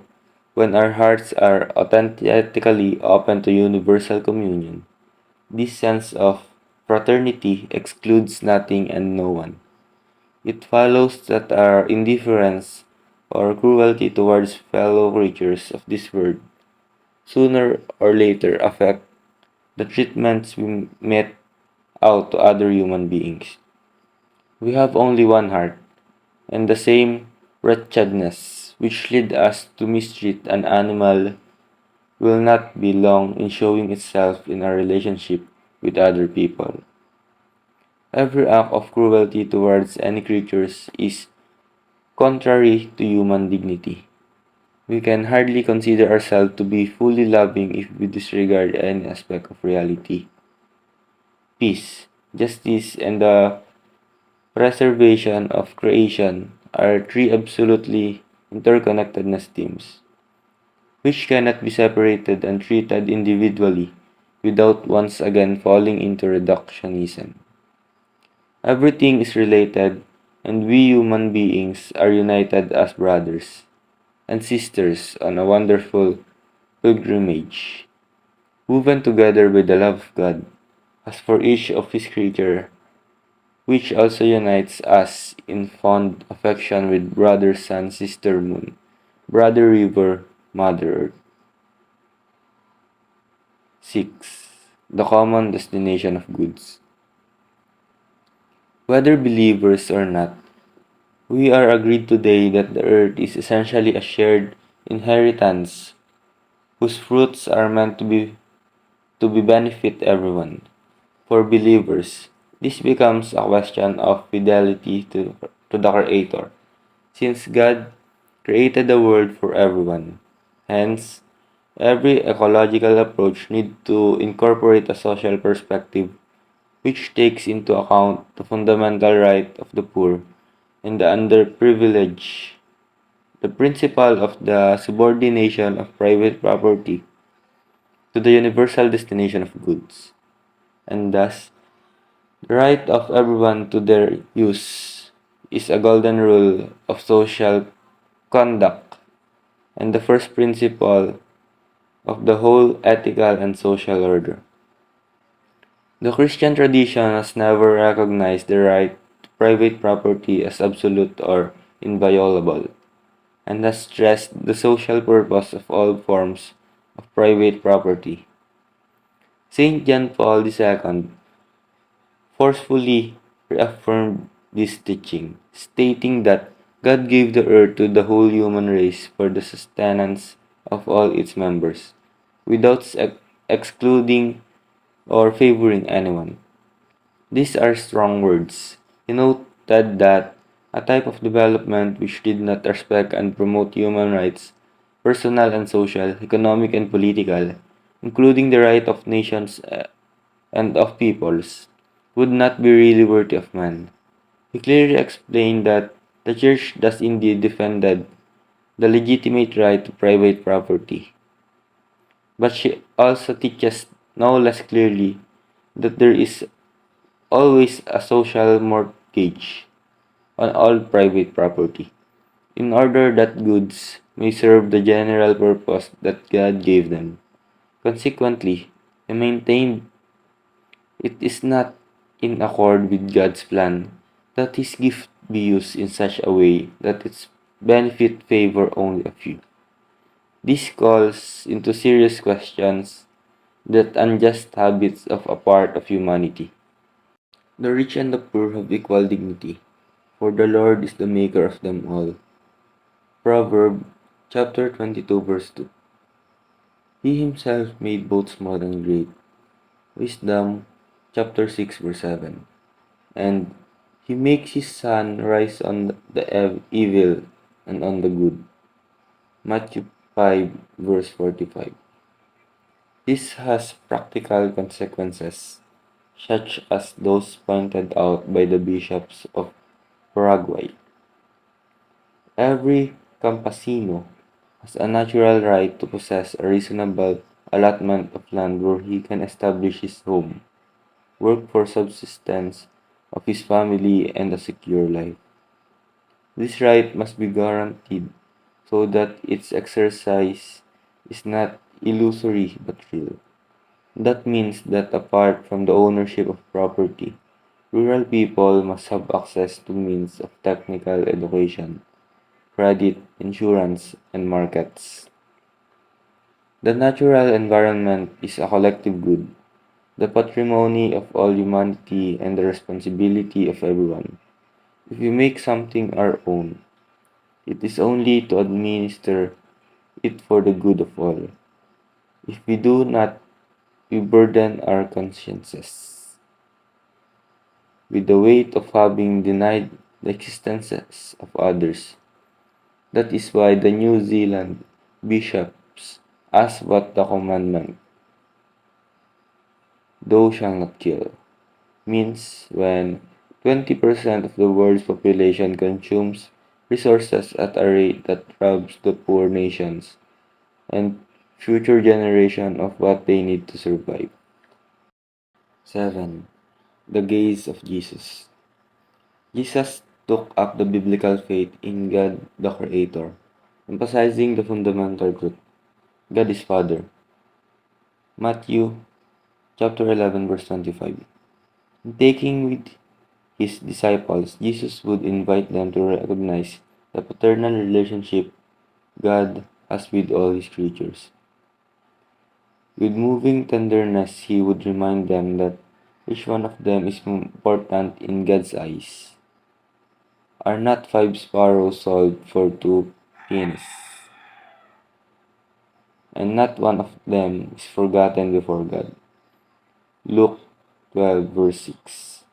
when our hearts are authentically open to universal communion, this sense of fraternity excludes nothing and no one. It follows that our indifference or cruelty towards fellow creatures of this world sooner or later affect the treatments we met out to other human beings. We have only one heart, and the same wretchedness which led us to mistreat an animal will not be long in showing itself in our relationship with other people. Every act of cruelty towards any creatures is contrary to human dignity. We can hardly consider ourselves to be fully loving if we disregard any aspect of reality. Peace, justice, and the preservation of creation are three absolutely interconnectedness themes, which cannot be separated and treated individually without once again falling into reductionism. Everything is related, and we human beings are united as brothers and sisters on a wonderful pilgrimage, woven together by the love of God, as for each of His creature, which also unites us in fond affection with brother sun, sister moon, brother river, mother earth. 6. The common destination of goods. Whether believers or not, we are agreed today that the earth is essentially a shared inheritance whose fruits are meant to be benefit everyone. For believers, this becomes a question of fidelity to the Creator, since God created the world for everyone. Hence, every ecological approach needs to incorporate a social perspective which takes into account the fundamental right of the poor and the underprivileged, the principle of the subordination of private property to the universal destination of goods, and thus the right of everyone to their use is a golden rule of social conduct and the first principle of the whole ethical and social order. The Christian tradition has never recognized the right to private property as absolute or inviolable, and has stressed the social purpose of all forms of private property. Saint John Paul II forcefully reaffirmed this teaching, stating that God gave the earth to the whole human race for the sustenance of all its members, without excluding or favoring anyone. These are strong words. He noted that a type of development which did not respect and promote human rights, personal and social, economic and political, including the right of nations and of peoples, would not be really worthy of man. He clearly explained that the Church does indeed defended the legitimate right to private property, but she also teaches no less clearly that there is always a social mortgage on all private property, in order that goods may serve the general purpose that God gave them. Consequently, he maintained it is not in accord with God's plan that His gift be used in such a way that its benefit favor only a few. This calls into serious questions that unjust habits of a part of humanity. The rich and the poor have equal dignity, for the Lord is the maker of them all. Proverb chapter 22 verse 2. He himself made both small and great. Wisdom chapter 6 verse 7. And he makes his sun rise on the evil and on the good. Matthew 5 verse 45. This has practical consequences, such as those pointed out by the bishops of Paraguay. Every campesino has a natural right to possess a reasonable allotment of land where he can establish his home, work for subsistence of his family, and a secure life. This right must be guaranteed so that its exercise is not illusory but real. That means that apart from the ownership of property, rural people must have access to means of technical education, credit, insurance, and markets. The natural environment is a collective good, the patrimony of all humanity and the responsibility of everyone. If we make something our own, it is only to administer it for the good of all. If we do not, we burden our consciences with the weight of having denied the existences of others. That is why the New Zealand bishops asked what the commandment, "Thou shalt not kill," means when 20% of the world's population consumes resources at a rate that robs the poor nations and future generation of what they need to survive. 7. The gaze of Jesus. Jesus took up the biblical faith in God the Creator, emphasizing the fundamental truth. God is Father. Matthew chapter 11 verse 25. In taking with his disciples, Jesus would invite them to recognize the paternal relationship God has with all his creatures. With moving tenderness, he would remind them that each one of them is important in God's eyes. Are not five sparrows sold for 2 pennies? And not one of them is forgotten before God. Luke 12 verse 6.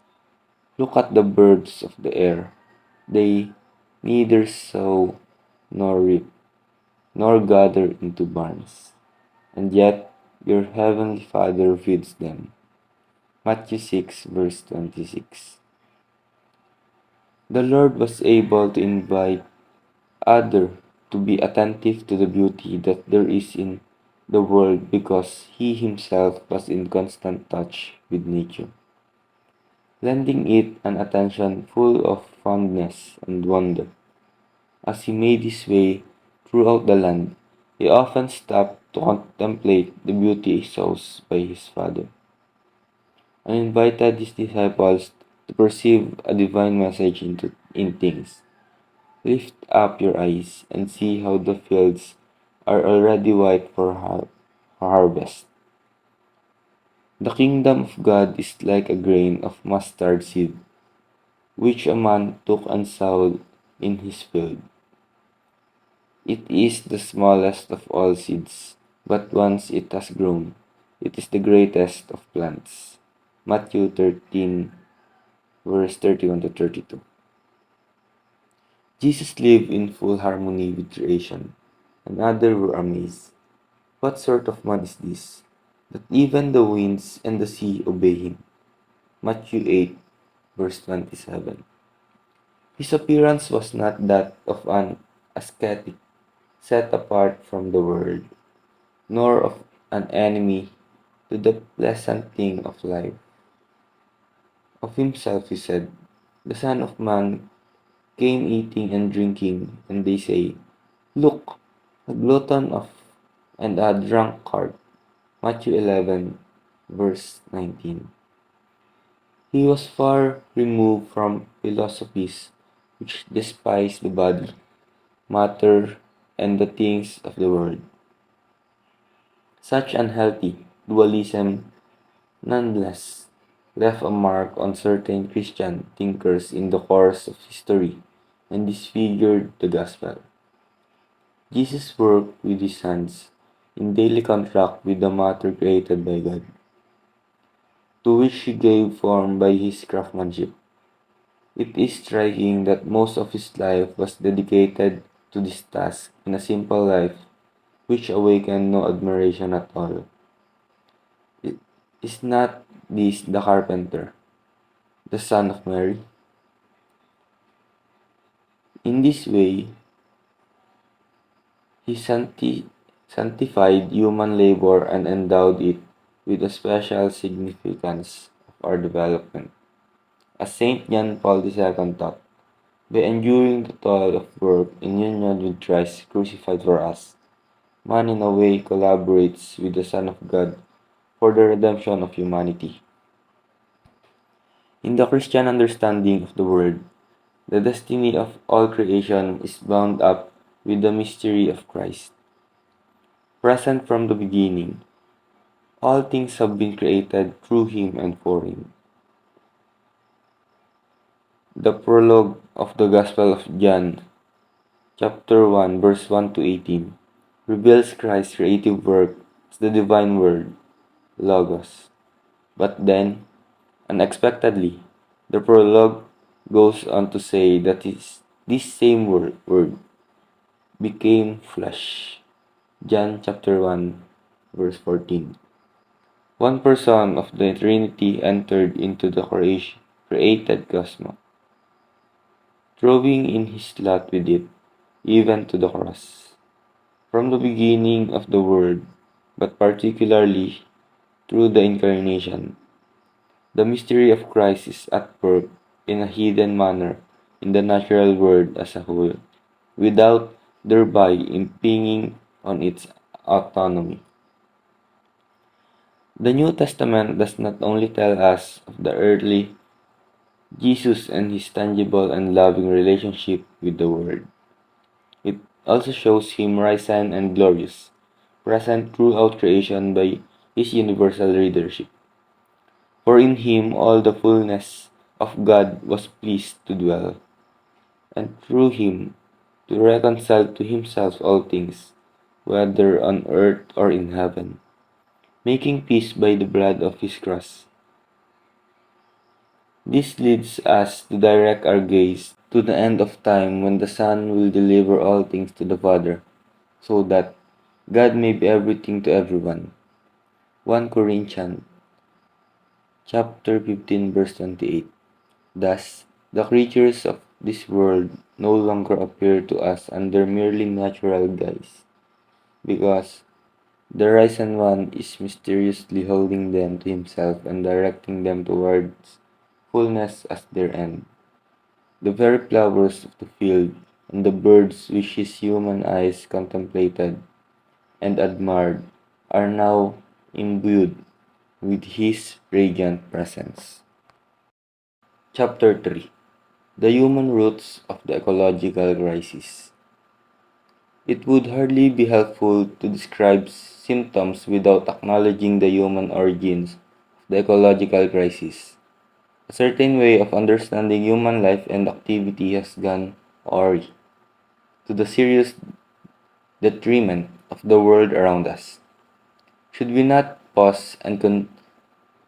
Look at the birds of the air. They neither sow nor reap, nor gather into barns, and yet your heavenly Father feeds them. Matthew 6 verse 26. The Lord was able to invite others to be attentive to the beauty that there is in the world because he himself was in constant touch with nature, lending it an attention full of fondness and wonder. As he made his way throughout the land, he often stopped to contemplate the beauty he saw by his Father, and invited his disciples to perceive a divine message in things. Lift up your eyes and see how the fields are already white for harvest. The kingdom of God is like a grain of mustard seed, which a man took and sowed in his field. It is the smallest of all seeds, but once it has grown, it is the greatest of plants. Matthew 13, verse 31 to 32. Jesus lived in full harmony with creation, and others were amazed. What sort of man is this, that even the winds and the sea obey him? Matthew 8, verse 27. His appearance was not that of an ascetic set apart from the world, nor of an enemy to the pleasant thing of life. Of himself he said, the Son of Man came eating and drinking, and they say, look, a glutton of and a drunkard. Matthew 11, verse 19. He was far removed from philosophies which despise the body, matter, and the things of the world. Such unhealthy dualism nonetheless left a mark on certain Christian thinkers in the course of history and disfigured the gospel. Jesus worked with his hands in daily contact with the matter created by God, to which he gave form by his craftsmanship. It is striking that most of his life was dedicated to this task in a simple life which awakened no admiration at all. Is not this the carpenter, the son of Mary? In this way, he sanctified human labor and endowed it with a special significance of our development. As Saint John Paul II taught, by enduring the toil of work in union with Christ crucified for us, man in a way collaborates with the Son of God for the redemption of humanity. In the Christian understanding of the word, the destiny of all creation is bound up with the mystery of Christ. Present from the beginning, all things have been created through him and for him. The prologue of the Gospel of John, chapter 1, verse 1 to 18, reveals Christ's creative work as the divine word, Logos. But then, unexpectedly, the prologue goes on to say that this same word became flesh. John chapter 1, verse 14. One person of the Trinity entered into the created cosmos, throwing in his lot with it, even to the cross. From the beginning of the world, but particularly through the Incarnation, the mystery of Christ is at work in a hidden manner in the natural world as a whole, without thereby impinging on its autonomy. The New Testament does not only tell us of the earthly Jesus and his tangible and loving relationship with the Word. It also shows him risen and glorious, present throughout creation by his universal leadership. For in him all the fullness of God was pleased to dwell, and through him to reconcile to himself all things, whether on earth or in heaven, making peace by the blood of his cross. This leads us to direct our gaze to the end of time when the Son will deliver all things to the Father, so that God may be everything to everyone. 1 Corinthians chapter 15 verse 28. Thus, the creatures of this world no longer appear to us under merely natural guise, because the risen one is mysteriously holding them to himself and directing them towards fullness as their end. The very flowers of the field and the birds which his human eyes contemplated and admired are now imbued with his radiant presence. Chapter 3. The Human Roots of the Ecological Crisis. It would hardly be helpful to describe symptoms without acknowledging the human origins of the ecological crisis. A certain way of understanding human life and activity has gone awry, to the serious detriment of the world around us. Should we not pause and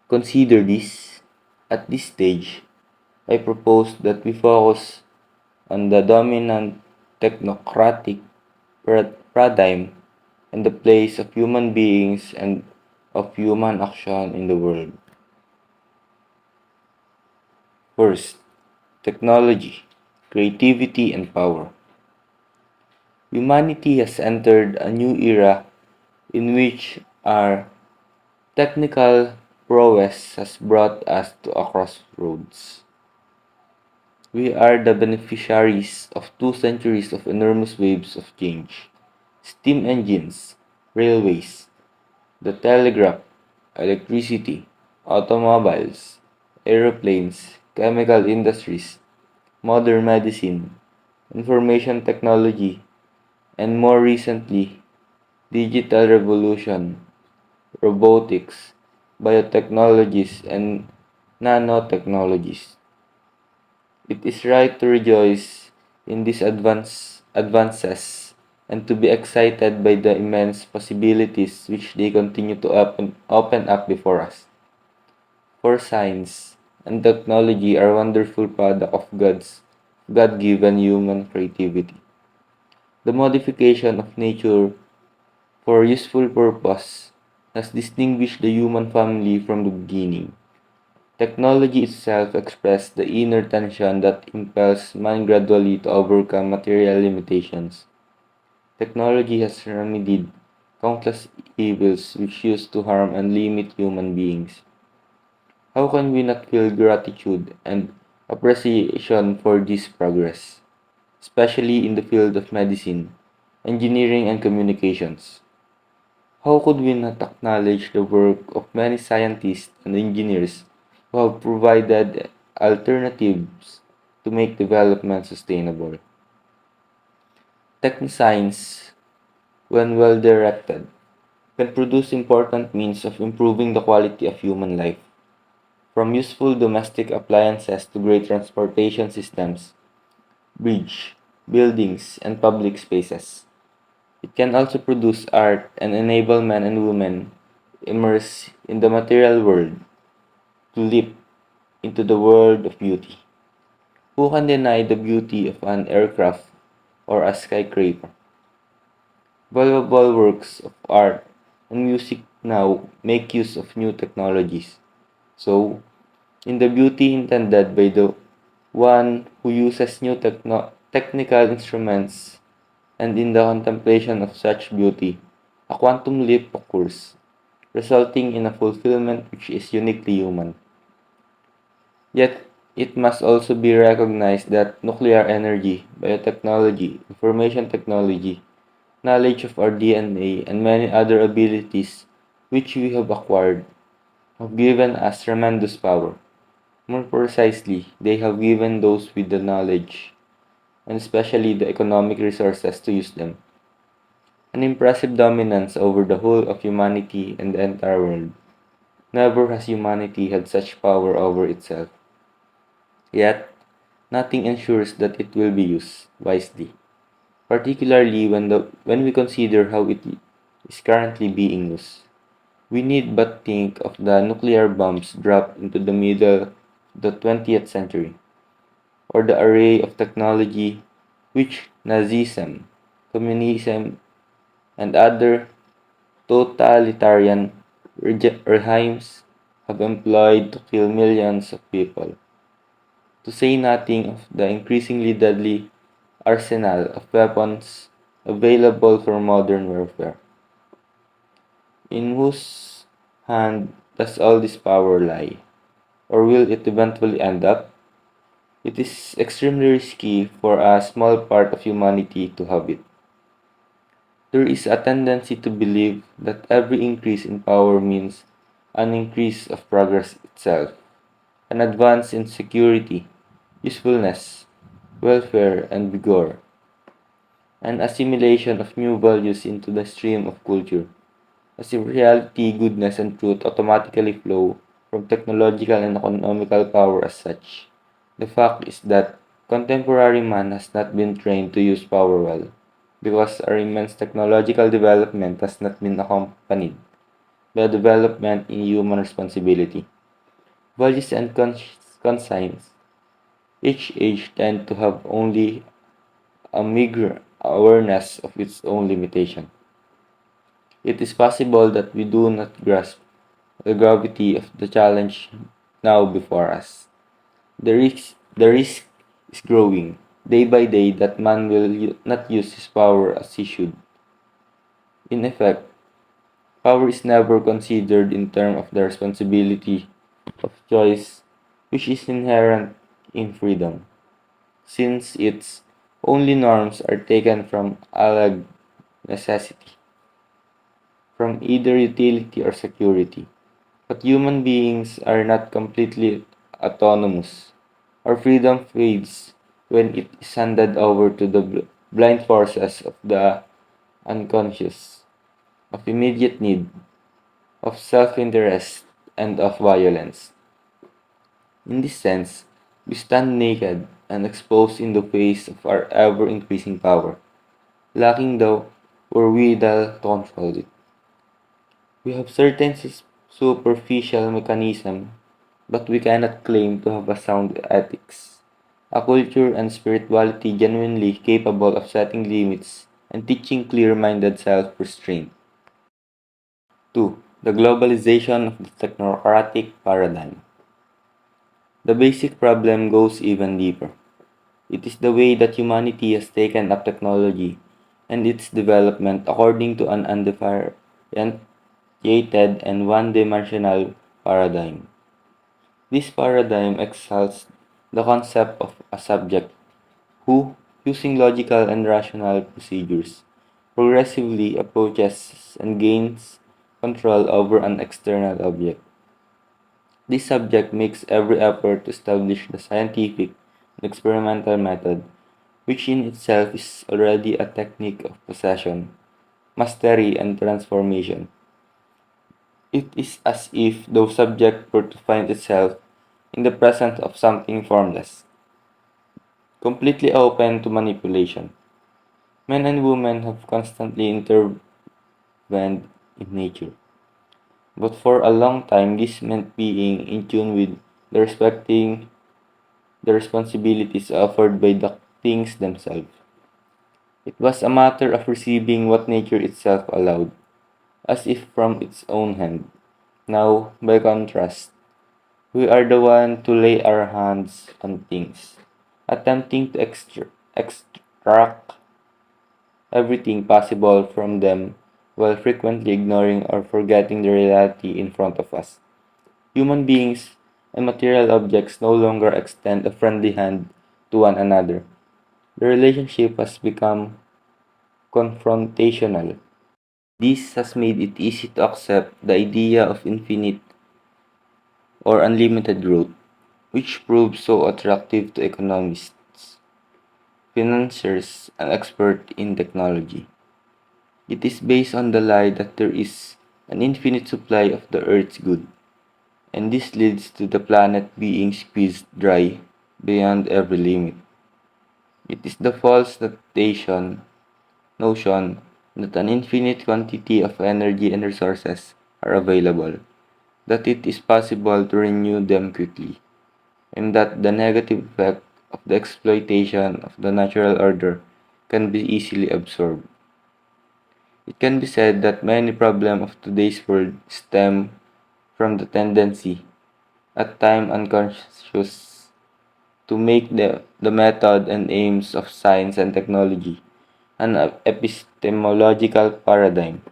consider this? At this stage, I propose that we focus on the dominant technocratic paradigm and the place of human beings and of human action in the world. First, technology, creativity, and power. Humanity has entered a new era in which our technical prowess has brought us to a crossroads. We are the beneficiaries of 2 centuries of enormous waves of change. Steam engines, railways, the telegraph, electricity, automobiles, aeroplanes, chemical industries, modern medicine, information technology, and more recently, digital revolution, robotics, biotechnologies, and nanotechnologies. It is right to rejoice in these advances and to be excited by the immense possibilities which they continue to open up before us. For science and technology are wonderful product of God's God-given human creativity. The modification of nature for useful purpose has distinguished the human family from the beginning. Technology itself expresses the inner tension that impels man gradually to overcome material limitations. Technology has remedied countless evils which used to harm and limit human beings. How can we not feel gratitude and appreciation for this progress, especially in the field of medicine, engineering, and communications? How could we not acknowledge the work of many scientists and engineers who have provided alternatives to make development sustainable? Technoscience, when well directed, can produce important means of improving the quality of human life. From useful domestic appliances to great transportation systems, bridge, buildings, and public spaces. It can also produce art and enable men and women immersed in the material world to leap into the world of beauty. Who can deny the beauty of an aircraft or a skyscraper? Valuable works of art and music now make use of new technologies. So, in the beauty intended by the one who uses new technical instruments, and in the contemplation of such beauty, a quantum leap occurs, resulting in a fulfillment which is uniquely human. Yet, it must also be recognized that nuclear energy, biotechnology, information technology, knowledge of our DNA, and many other abilities which we have acquired have given us tremendous power. More precisely, they have given those with the knowledge, and especially the economic resources to use them, an impressive dominance over the whole of humanity and the entire world. Never has humanity had such power over itself. Yet, nothing ensures that it will be used wisely, particularly when we consider how it is currently being used. We need but think of the nuclear bombs dropped into the middle of the 20th century, or the array of technology which Nazism, communism, and other totalitarian regimes have employed to kill millions of people, to say nothing of the increasingly deadly arsenal of weapons available for modern warfare. In whose hand does all this power lie? Or will it eventually end up? It is extremely risky for a small part of humanity to have it. There is a tendency to believe that every increase in power means an increase of progress itself, an advance in security, usefulness, welfare, and vigor, an assimilation of new values into the stream of culture. As if reality, goodness, and truth automatically flow from technological and economical power as such. The fact is that contemporary man has not been trained to use power well, because our immense technological development has not been accompanied by a development in human responsibility. Values and conscience, each age tend to have only a meager awareness of its own limitation. It is possible that we do not grasp the gravity of the challenge now before us. The risk is growing day by day that man will not use his power as he should. In effect, power is never considered in terms of the responsibility of choice which is inherent in freedom, since its only norms are taken from alleged necessity, from either utility or security. But human beings are not completely autonomous. Our freedom fades when it is handed over to the blind forces of the unconscious, of immediate need, of self interest, and of violence. In this sense, we stand naked and exposed in the face of our ever increasing power, lacking the wherewithal to control it. We have certain superficial mechanism, but we cannot claim to have a sound ethics, a culture and spirituality genuinely capable of setting limits and teaching clear-minded self-restraint. 2. The globalization of the technocratic paradigm. The basic problem goes even deeper. It is the way that humanity has taken up technology and its development according to an undifferentiated and one-dimensional paradigm. This paradigm exalts the concept of a subject who, using logical and rational procedures, progressively approaches and gains control over an external object. This subject makes every effort to establish the scientific and experimental method, which in itself is already a technique of possession, mastery, and transformation. It is as if the subject were to find itself in the presence of something formless, completely open to manipulation. Men and women have constantly intervened in nature, but for a long time this meant being in tune with the respecting the responsibilities offered by the things themselves. It was a matter of receiving what nature itself allowed, as if from its own hand. Now, by contrast, we are the one to lay our hands on things, attempting to extract everything possible from them while frequently ignoring or forgetting the reality in front of us. Human beings and material objects no longer extend a friendly hand to one another. The relationship has become confrontational. This has made it easy to accept the idea of infinite or unlimited growth, which proves so attractive to economists, financiers, and experts in technology. It is based on the lie that there is an infinite supply of the Earth's good, and this leads to the planet being squeezed dry beyond every limit. It is the false notion that an infinite quantity of energy and resources are available, that it is possible to renew them quickly, and that the negative effect of the exploitation of the natural order can be easily absorbed. It can be said that many problems of today's world stem from the tendency, at times unconscious, to make the method and aims of science and technology an epistemological paradigm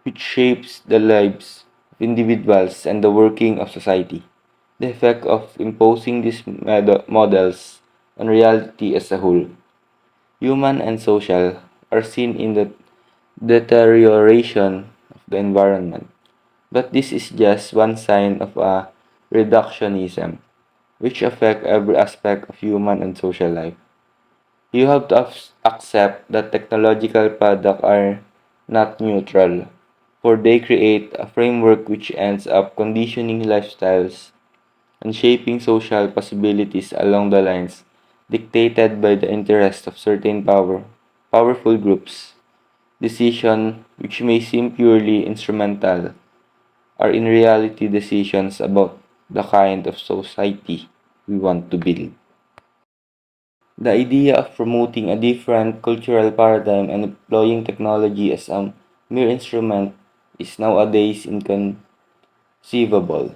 which shapes the lives of individuals and the working of society. The effect of imposing these models on reality as a whole, human and social, are seen in the deterioration of the environment. But this is just one sign of a reductionism, which affect every aspect of human and social life. You have to accept that technological products are not neutral, for they create a framework which ends up conditioning lifestyles and shaping social possibilities along the lines dictated by the interests of certain powerful groups. Decisions which may seem purely instrumental are in reality decisions about the kind of society we want to build. The idea of promoting a different cultural paradigm and employing technology as a mere instrument is nowadays inconceivable.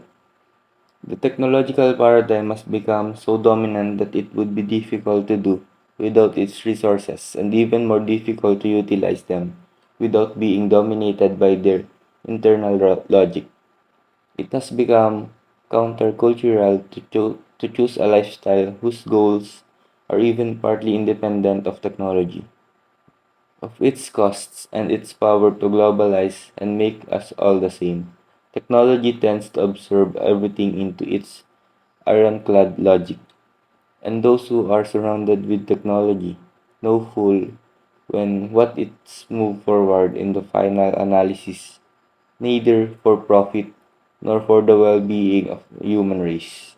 The technological paradigm must become so dominant that it would be difficult to do without its resources and even more difficult to utilize them without being dominated by their internal logic. It has become countercultural to choose a lifestyle whose goals are even partly independent of technology, of its costs and its power to globalize and make us all the same. Technology tends to absorb everything into its ironclad logic, and those who are surrounded with technology know full when what it's moved forward in the final analysis, neither for profit nor for the well-being of the human race.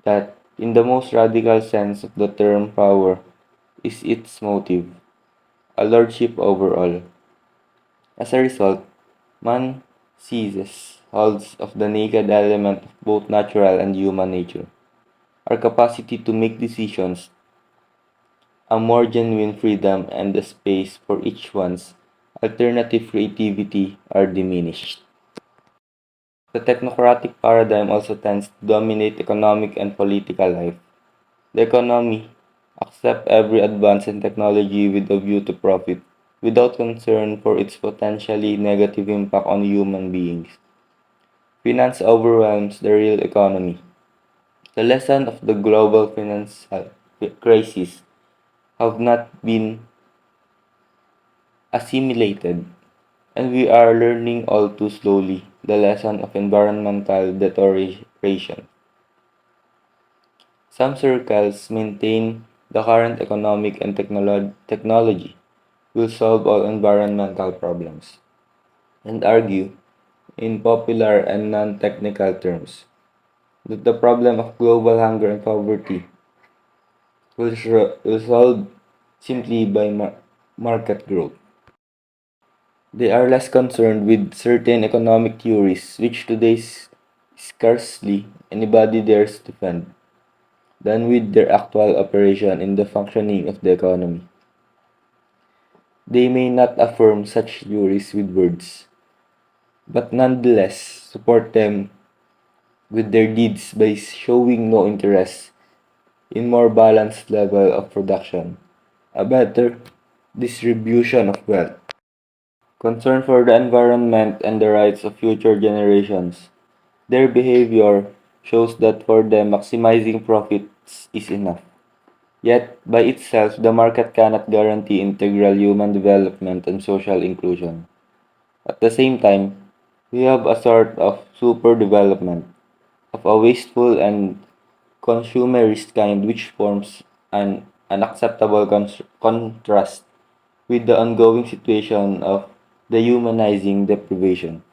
That, in the most radical sense of the term power, is its motive, a lordship over all. As a result, man seizes hold of the naked element of both natural and human nature. Our capacity to make decisions, a more genuine freedom, and the space for each one's alternative creativity are diminished. The technocratic paradigm also tends to dominate economic and political life. The economy accepts every advance in technology with a view to profit, without concern for its potentially negative impact on human beings. Finance overwhelms the real economy. The lesson of the global financial crisis have not been assimilated, and we are learning all too slowly the lesson of environmental deterioration. Some circles maintain the current economic and technology will solve all environmental problems, and argue, in popular and non technical terms, that the problem of global hunger and poverty will solved simply by market growth. They are less concerned with certain economic theories which today scarcely anybody dares defend than with their actual operation in the functioning of the economy. They may not affirm such theories with words, but nonetheless support them with their deeds by showing no interest in more balanced level of production, a better distribution of wealth, concern for the environment and the rights of future generations. Their behavior shows that for them maximizing profits is enough. Yet, by itself, the market cannot guarantee integral human development and social inclusion. At the same time, we have a sort of super development of a wasteful and consumerist kind which forms an unacceptable contrast with the ongoing situation of dehumanizing deprivation.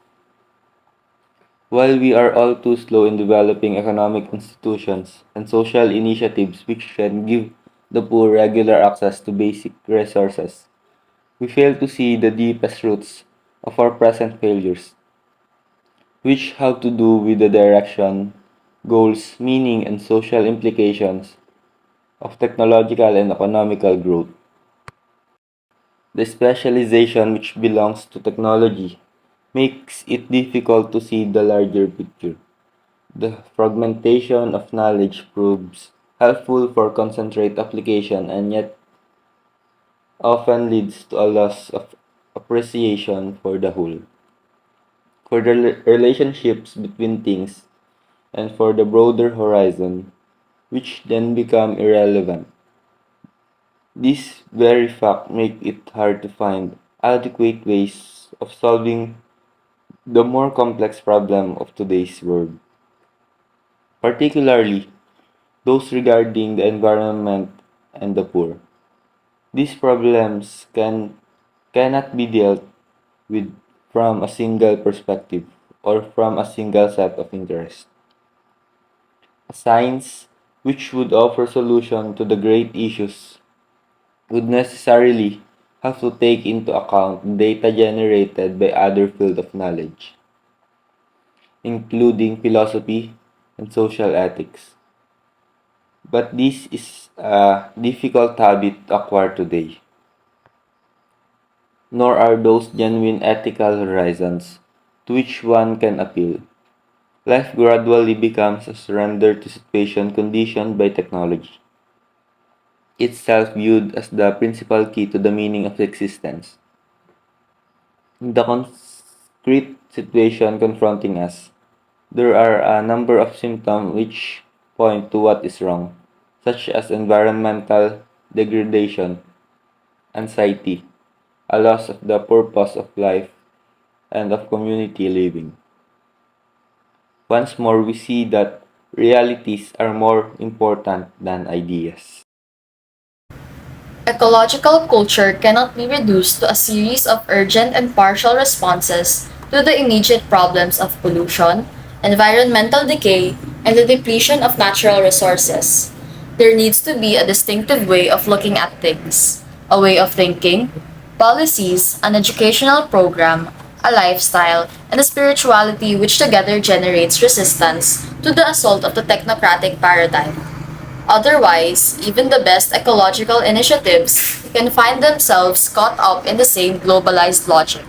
While we are all too slow in developing economic institutions and social initiatives which can give the poor regular access to basic resources, we fail to see the deepest roots of our present failures, which have to do with the direction, goals, meaning, and social implications of technological and economical growth. The specialization which belongs to technology makes it difficult to see the larger picture. The fragmentation of knowledge proves helpful for concentrate application and yet often leads to a loss of appreciation for the whole, for the relationships between things, and for the broader horizon, which then become irrelevant. This very fact makes it hard to find adequate ways of solving the more complex problem of today's world, particularly those regarding the environment and the poor. These problems cannot be dealt with from a single perspective or from a single set of interests. A science which would offer solution to the great issues would necessarily have to take into account data generated by other fields of knowledge, including philosophy and social ethics. But this is a difficult habit to acquire today, nor are those genuine ethical horizons to which one can appeal. Life gradually becomes a surrender to situation conditioned by technology, itself viewed as the principal key to the meaning of existence. In the concrete situation confronting us, there are a number of symptoms which point to what is wrong, such as environmental degradation, anxiety, a loss of the purpose of life and of community living. Once more, we see that realities are more important than ideas. Ecological culture cannot be reduced to a series of urgent and partial responses to the immediate problems of pollution, environmental decay, and the depletion of natural resources. There needs to be a distinctive way of looking at things, a way of thinking, policies, an educational program, a lifestyle, and a spirituality which together generates resistance to the assault of the technocratic paradigm. Otherwise, even the best ecological initiatives can find themselves caught up in the same globalized logic.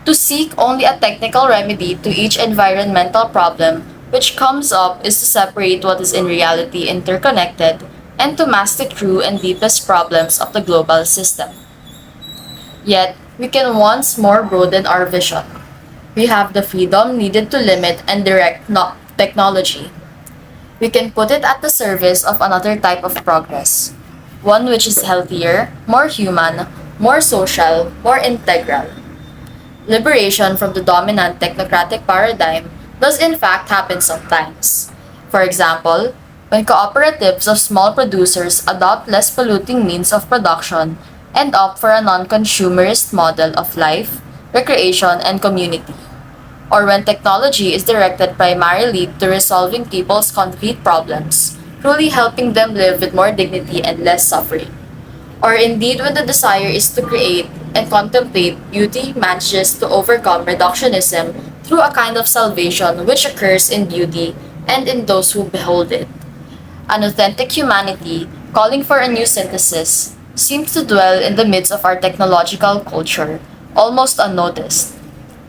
To seek only a technical remedy to each environmental problem which comes up is to separate what is in reality interconnected and to mask the true and deepest problems of the global system. Yet, we can once more broaden our vision. We have the freedom needed to limit and direct technology. We can put it at the service of another type of progress, one which is healthier, more human, more social, more integral. Liberation from the dominant technocratic paradigm does in fact happen sometimes. For example, when cooperatives of small producers adopt less polluting means of production and opt for a non-consumerist model of life, recreation, and community, or when technology is directed primarily to resolving people's concrete problems, truly helping them live with more dignity and less suffering. Or indeed when the desire is to create and contemplate beauty manages to overcome reductionism through a kind of salvation which occurs in beauty and in those who behold it. An authentic humanity, calling for a new synthesis, seems to dwell in the midst of our technological culture, almost unnoticed,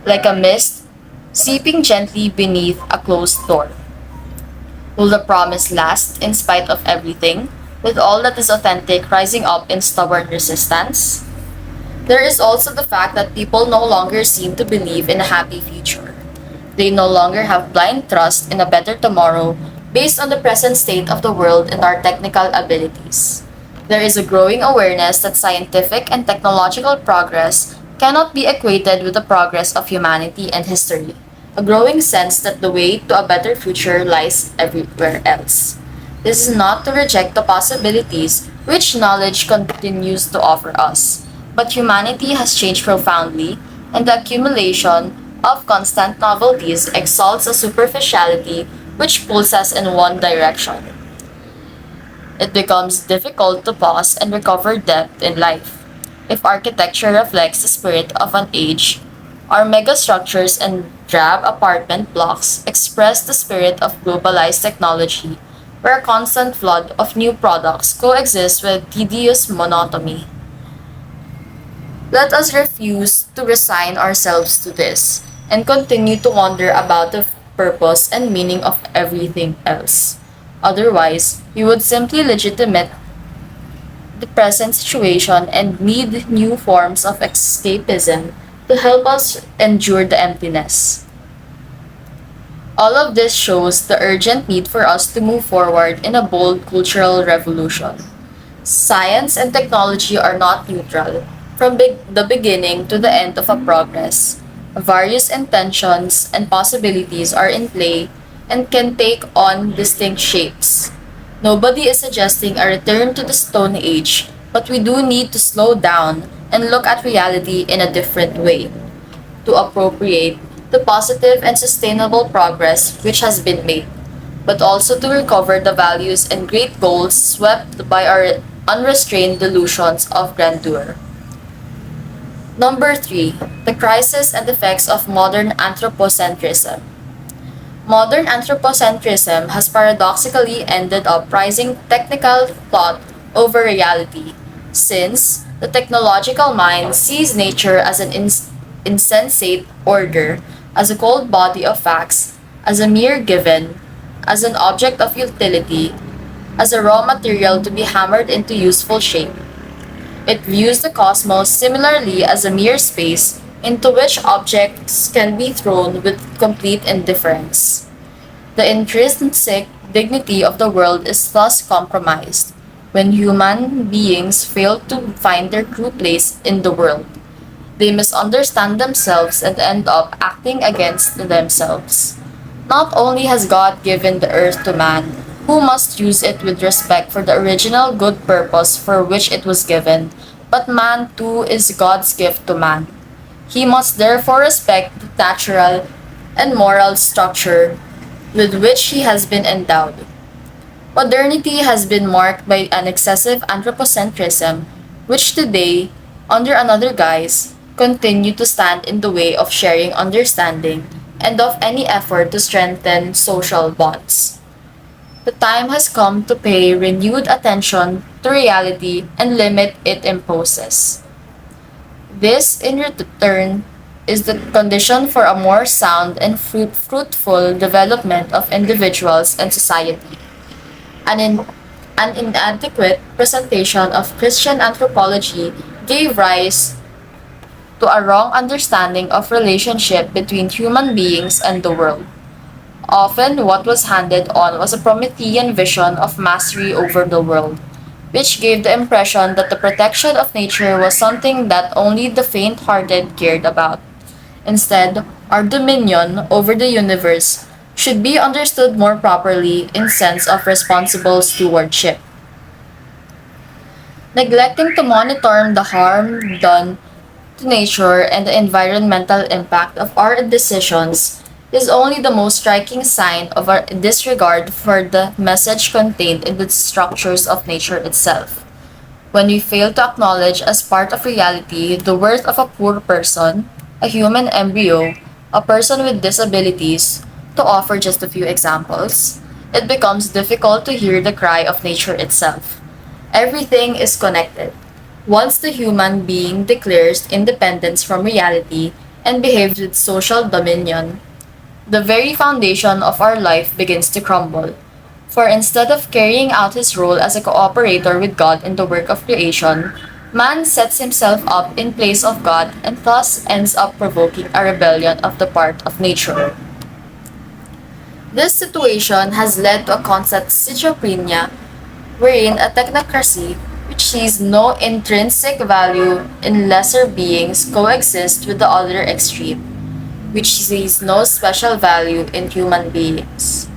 like a mist seeping gently beneath a closed door. Will the promise last in spite of everything, with all that is authentic rising up in stubborn resistance? There is also the fact that people no longer seem to believe in a happy future. They no longer have blind trust in a better tomorrow based on the present state of the world and our technical abilities. There is a growing awareness that scientific and technological progress cannot be equated with the progress of humanity and history, a growing sense that the way to a better future lies everywhere else. This is not to reject the possibilities which knowledge continues to offer us, but humanity has changed profoundly, and the accumulation of constant novelties exalts a superficiality which pulls us in one direction. It becomes difficult to pause and recover depth in life. If architecture reflects the spirit of an age, our megastructures and drab apartment blocks express the spirit of globalized technology, where a constant flood of new products coexists with tedious monotony. Let us refuse to resign ourselves to this and continue to wonder about the purpose and meaning of everything else. Otherwise, we would simply legitimate the present situation and need new forms of escapism to help us endure the emptiness. All of this shows the urgent need for us to move forward in a bold cultural revolution. Science and technology are not neutral from the beginning to the end of a progress. Various intentions and possibilities are in play and can take on distinct shapes. Nobody is suggesting a return to the Stone Age, but we do need to slow down and look at reality in a different way, to appropriate the positive and sustainable progress which has been made, but also to recover the values and great goals swept by our unrestrained delusions of grandeur. Number 3. The crisis and effects of modern anthropocentrism. Modern anthropocentrism has paradoxically ended up prizing technical thought over reality, since the technological mind sees nature as an insensate order, as a cold body of facts, as a mere given, as an object of utility, as a raw material to be hammered into useful shape. It views the cosmos similarly as a mere space into which objects can be thrown with complete indifference. The intrinsic dignity of the world is thus compromised when human beings fail to find their true place in the world. They misunderstand themselves and end up acting against themselves. Not only has God given the earth to man, who must use it with respect for the original good purpose for which it was given, but man too is God's gift to man. He must therefore respect the natural and moral structure with which he has been endowed. Modernity has been marked by an excessive anthropocentrism, which today, under another guise, continue to stand in the way of sharing understanding and of any effort to strengthen social bonds. The time has come to pay renewed attention to reality and limit it imposes. This, in return, is the condition for a more sound and fruitful development of individuals and society. An inadequate presentation of Christian anthropology gave rise to a wrong understanding of relationship between human beings and the world. Often, what was handed on was a Promethean vision of mastery over the world, which gave the impression that the protection of nature was something that only the faint-hearted cared about. Instead, our dominion over the universe should be understood more properly in sense of responsible stewardship. Neglecting to monitor the harm done to nature and the environmental impact of our decisions is only the most striking sign of our disregard for the message contained in the structures of nature itself. When we fail to acknowledge as part of reality the worth of a poor person, a human embryo, a person with disabilities, to offer just a few examples, it becomes difficult to hear the cry of nature itself. Everything is connected. Once the human being declares independence from reality and behaves with social dominion, the very foundation of our life begins to crumble. For instead of carrying out his role as a cooperator with God in the work of creation, man sets himself up in place of God and thus ends up provoking a rebellion of the part of nature. This situation has led to a concept schizophrenia wherein a technocracy which sees no intrinsic value in lesser beings, coexist with the other extreme, which sees no special value in human beings.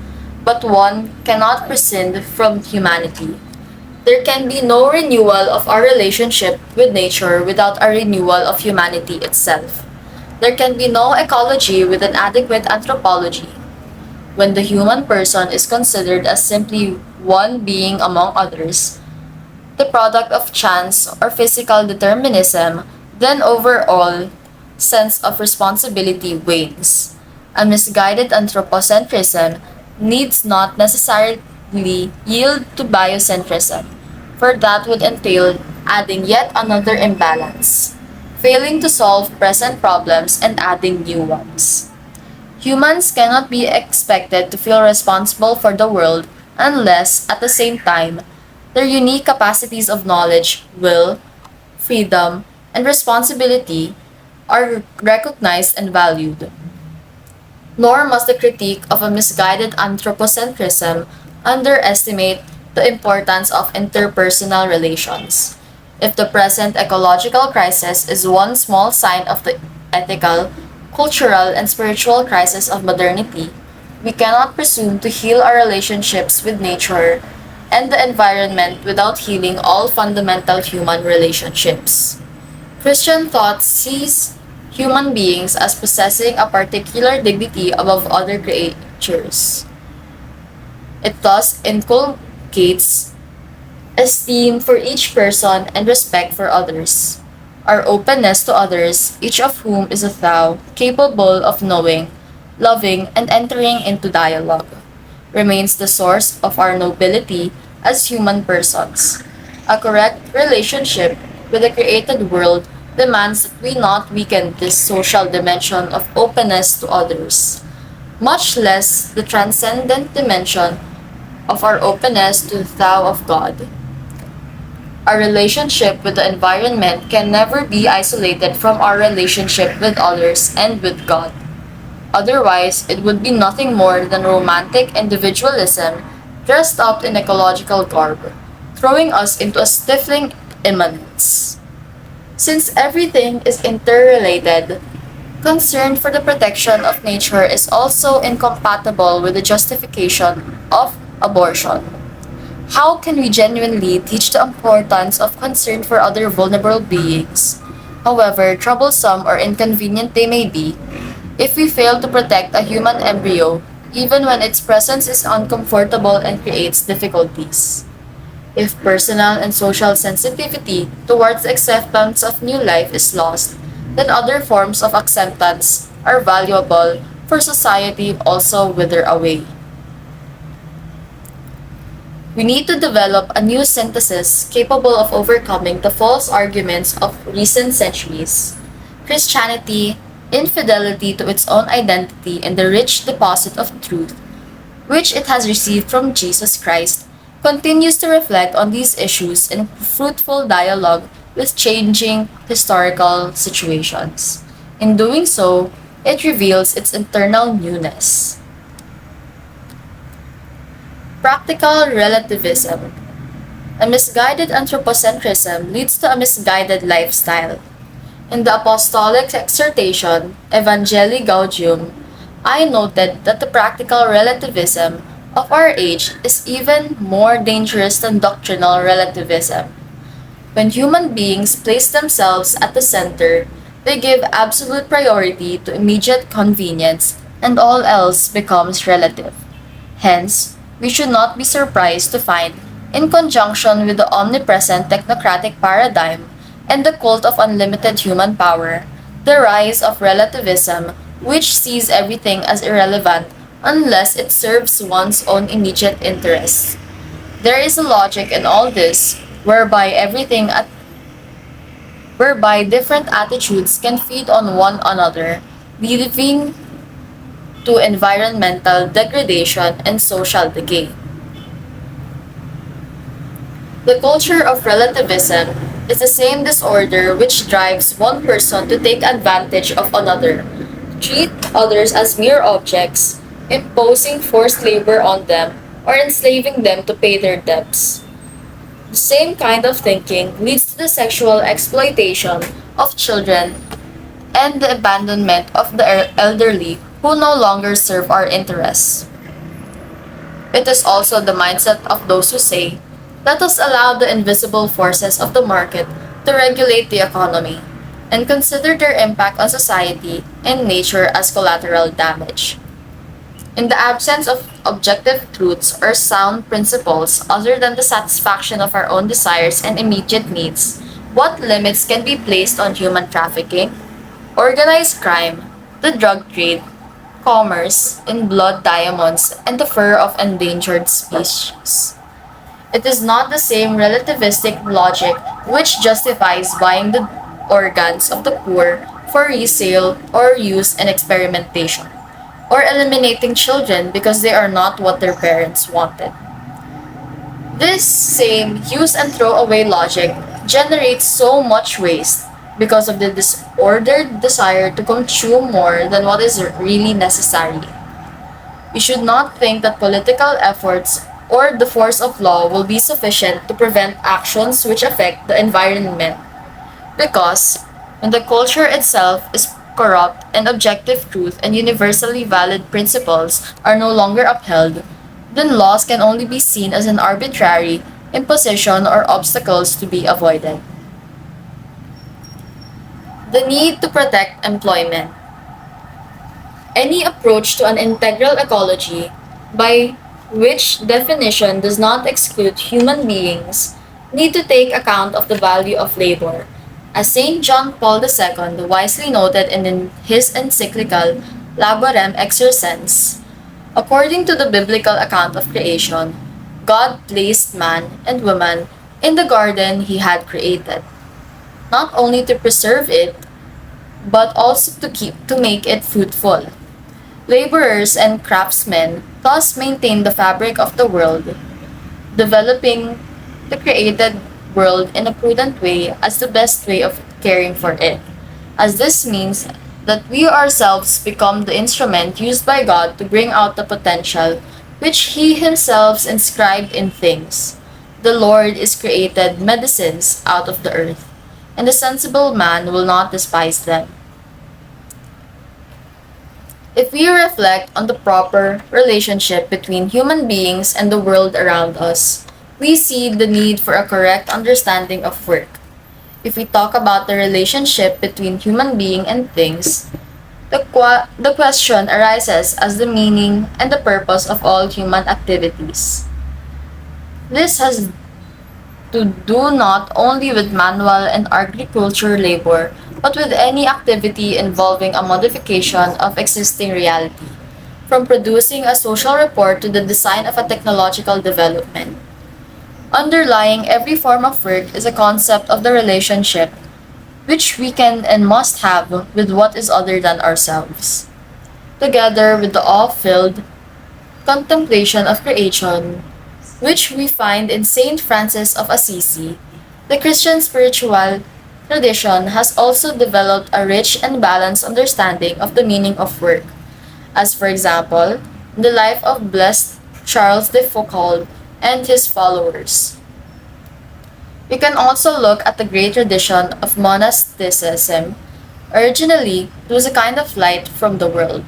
But one cannot prescind from humanity. There can be no renewal of our relationship with nature without a renewal of humanity itself. There can be no ecology with an adequate anthropology. When the human person is considered as simply one being among others, the product of chance or physical determinism, then overall sense of responsibility wanes. A misguided anthropocentrism needs not necessarily yield to biocentrism, for that would entail adding yet another imbalance, failing to solve present problems and adding new ones. Humans cannot be expected to feel responsible for the world unless, at the same time, their unique capacities of knowledge, will, freedom, and responsibility are recognized and valued. Nor must the critique of a misguided anthropocentrism underestimate the importance of interpersonal relations. If the present ecological crisis is one small sign of the ethical, cultural, and spiritual crisis of modernity, we cannot presume to heal our relationships with nature and the environment without healing all fundamental human relationships. Christian thought sees human beings as possessing a particular dignity above other creatures. It thus inculcates esteem for each person and respect for others. Our openness to others, each of whom is a thou, capable of knowing, loving, and entering into dialogue, remains the source of our nobility as human persons. A correct relationship with the created world demands that we not weaken this social dimension of openness to others, much less the transcendent dimension of our openness to the thou of God. Our relationship with the environment can never be isolated from our relationship with others and with God. Otherwise, it would be nothing more than romantic individualism dressed up in ecological garb, throwing us into a stifling immanence. Since everything is interrelated, concern for the protection of nature is also incompatible with the justification of abortion. How can we genuinely teach the importance of concern for other vulnerable beings, however troublesome or inconvenient they may be, if we fail to protect a human embryo even when its presence is uncomfortable and creates difficulties? If personal and social sensitivity towards the acceptance of new life is lost, then other forms of acceptance are valuable for society also wither away. We need to develop a new synthesis capable of overcoming the false arguments of recent centuries. Christianity, infidelity to its own identity and the rich deposit of truth, which it has received from Jesus Christ, continues to reflect on these issues in fruitful dialogue with changing historical situations. In doing so, it reveals its internal newness. Practical relativism. A misguided anthropocentrism leads to a misguided lifestyle. In the apostolic exhortation, Evangelii Gaudium, I noted that the practical relativism of our age is even more dangerous than doctrinal relativism. When human beings place themselves at the center, they give absolute priority to immediate convenience and all else becomes relative. Hence, we should not be surprised to find, in conjunction with the omnipresent technocratic paradigm and the cult of unlimited human power, the rise of relativism, which sees everything as irrelevant unless it serves one's own immediate interests. There is a logic in all this, whereby different attitudes can feed on one another, leading to environmental degradation and social decay. The culture of relativism is the same disorder which drives one person to take advantage of another, treat others as mere objects, imposing forced labor on them or enslaving them to pay their debts. The same kind of thinking leads to the sexual exploitation of children and the abandonment of the elderly who no longer serve our interests. It is also the mindset of those who say, let us allow the invisible forces of the market to regulate the economy and consider their impact on society and nature as collateral damage. In the absence of objective truths or sound principles other than the satisfaction of our own desires and immediate needs, what limits can be placed on human trafficking, organized crime, the drug trade, commerce in blood diamonds, and the fur of endangered species? It is not the same relativistic logic which justifies buying the organs of the poor for resale or use in experimentation, or eliminating children because they are not what their parents wanted. This same use and throw away logic generates so much waste because of the disordered desire to consume more than what is really necessary. We should not think that political efforts or the force of law will be sufficient to prevent actions which affect the environment, because when the culture itself is corrupt and objective truth and universally valid principles are no longer upheld, then laws can only be seen as an arbitrary imposition or obstacles to be avoided. The need to protect employment. Any approach to an integral ecology, by which definition does not exclude human beings, need to take account of the value of labor. As Saint John Paul II wisely noted in his encyclical Laborem Exercens, according to the biblical account of creation, God placed man and woman in the garden he had created, not only to preserve it, but also to make it fruitful. Laborers and craftsmen thus maintain the fabric of the world, developing the created world in a prudent way as the best way of caring for it, as this means that we ourselves become the instrument used by God to bring out the potential which He Himself inscribed in things. The Lord is created medicines out of the earth, and the sensible man will not despise them. If we reflect on the proper relationship between human beings and the world around us, we see the need for a correct understanding of work. If we talk about the relationship between human being and things, the question arises as the meaning and the purpose of all human activities. This has to do not only with manual and agriculture labor, but with any activity involving a modification of existing reality, from producing a social report to the design of a technological development. Underlying every form of work is a concept of the relationship which we can and must have with what is other than ourselves. Together with the awe-filled contemplation of creation, which we find in Saint Francis of Assisi, the Christian spiritual tradition has also developed a rich and balanced understanding of the meaning of work, as for example, in the life of Blessed Charles de Foucauld and his followers. We can also look at the great tradition of monasticism. Originally, it was a kind of flight from the world,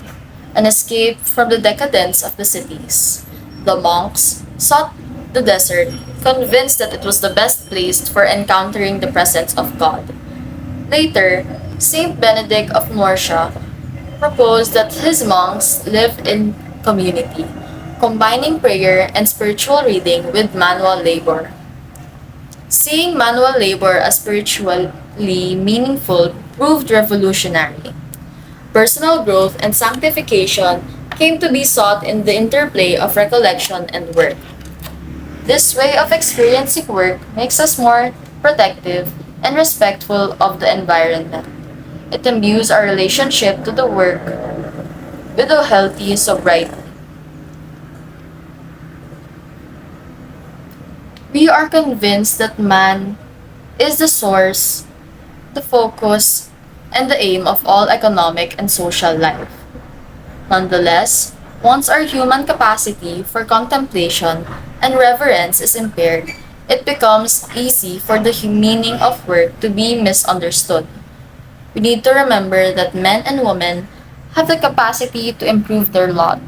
an escape from the decadence of the cities. The monks sought the desert, convinced that it was the best place for encountering the presence of God. Later, Saint Benedict of Nursia proposed that his monks live in community, combining prayer and spiritual reading with manual labor. Seeing manual labor as spiritually meaningful proved revolutionary. Personal growth and sanctification came to be sought in the interplay of recollection and work. This way of experiencing work makes us more protective and respectful of the environment. It imbues our relationship to the work with a healthy sobriety. We are convinced that man is the source, the focus, and the aim of all economic and social life. Nonetheless, once our human capacity for contemplation and reverence is impaired, it becomes easy for the meaning of work to be misunderstood. We need to remember that men and women have the capacity to improve their lot,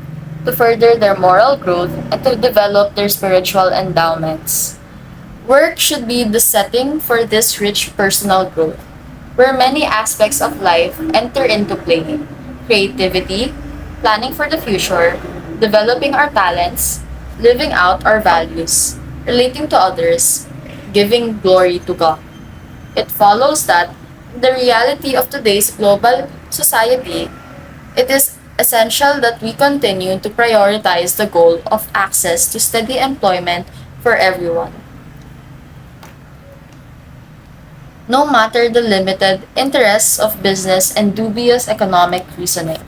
to further their moral growth, and to develop their spiritual endowments. Work should be the setting for this rich personal growth, where many aspects of life enter into play: creativity, planning for the future, developing our talents, living out our values, relating to others, giving glory to God. It follows that in the reality of today's global society, it is essential that we continue to prioritize the goal of access to steady employment for everyone, no matter the limited interests of business and dubious economic reasoning.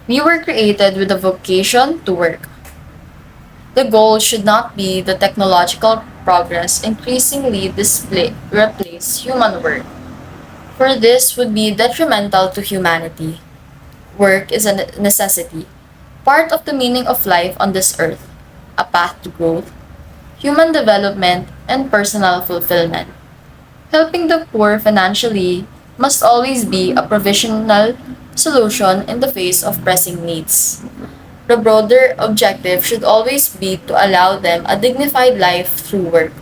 We were created with a vocation to work. The goal should not be the technological progress increasingly replace human work, for this would be detrimental to humanity. Work is a necessity, part of the meaning of life on this earth, a path to growth, human development, and personal fulfillment. Helping the poor financially must always be a provisional solution in the face of pressing needs. The broader objective should always be to allow them a dignified life through work.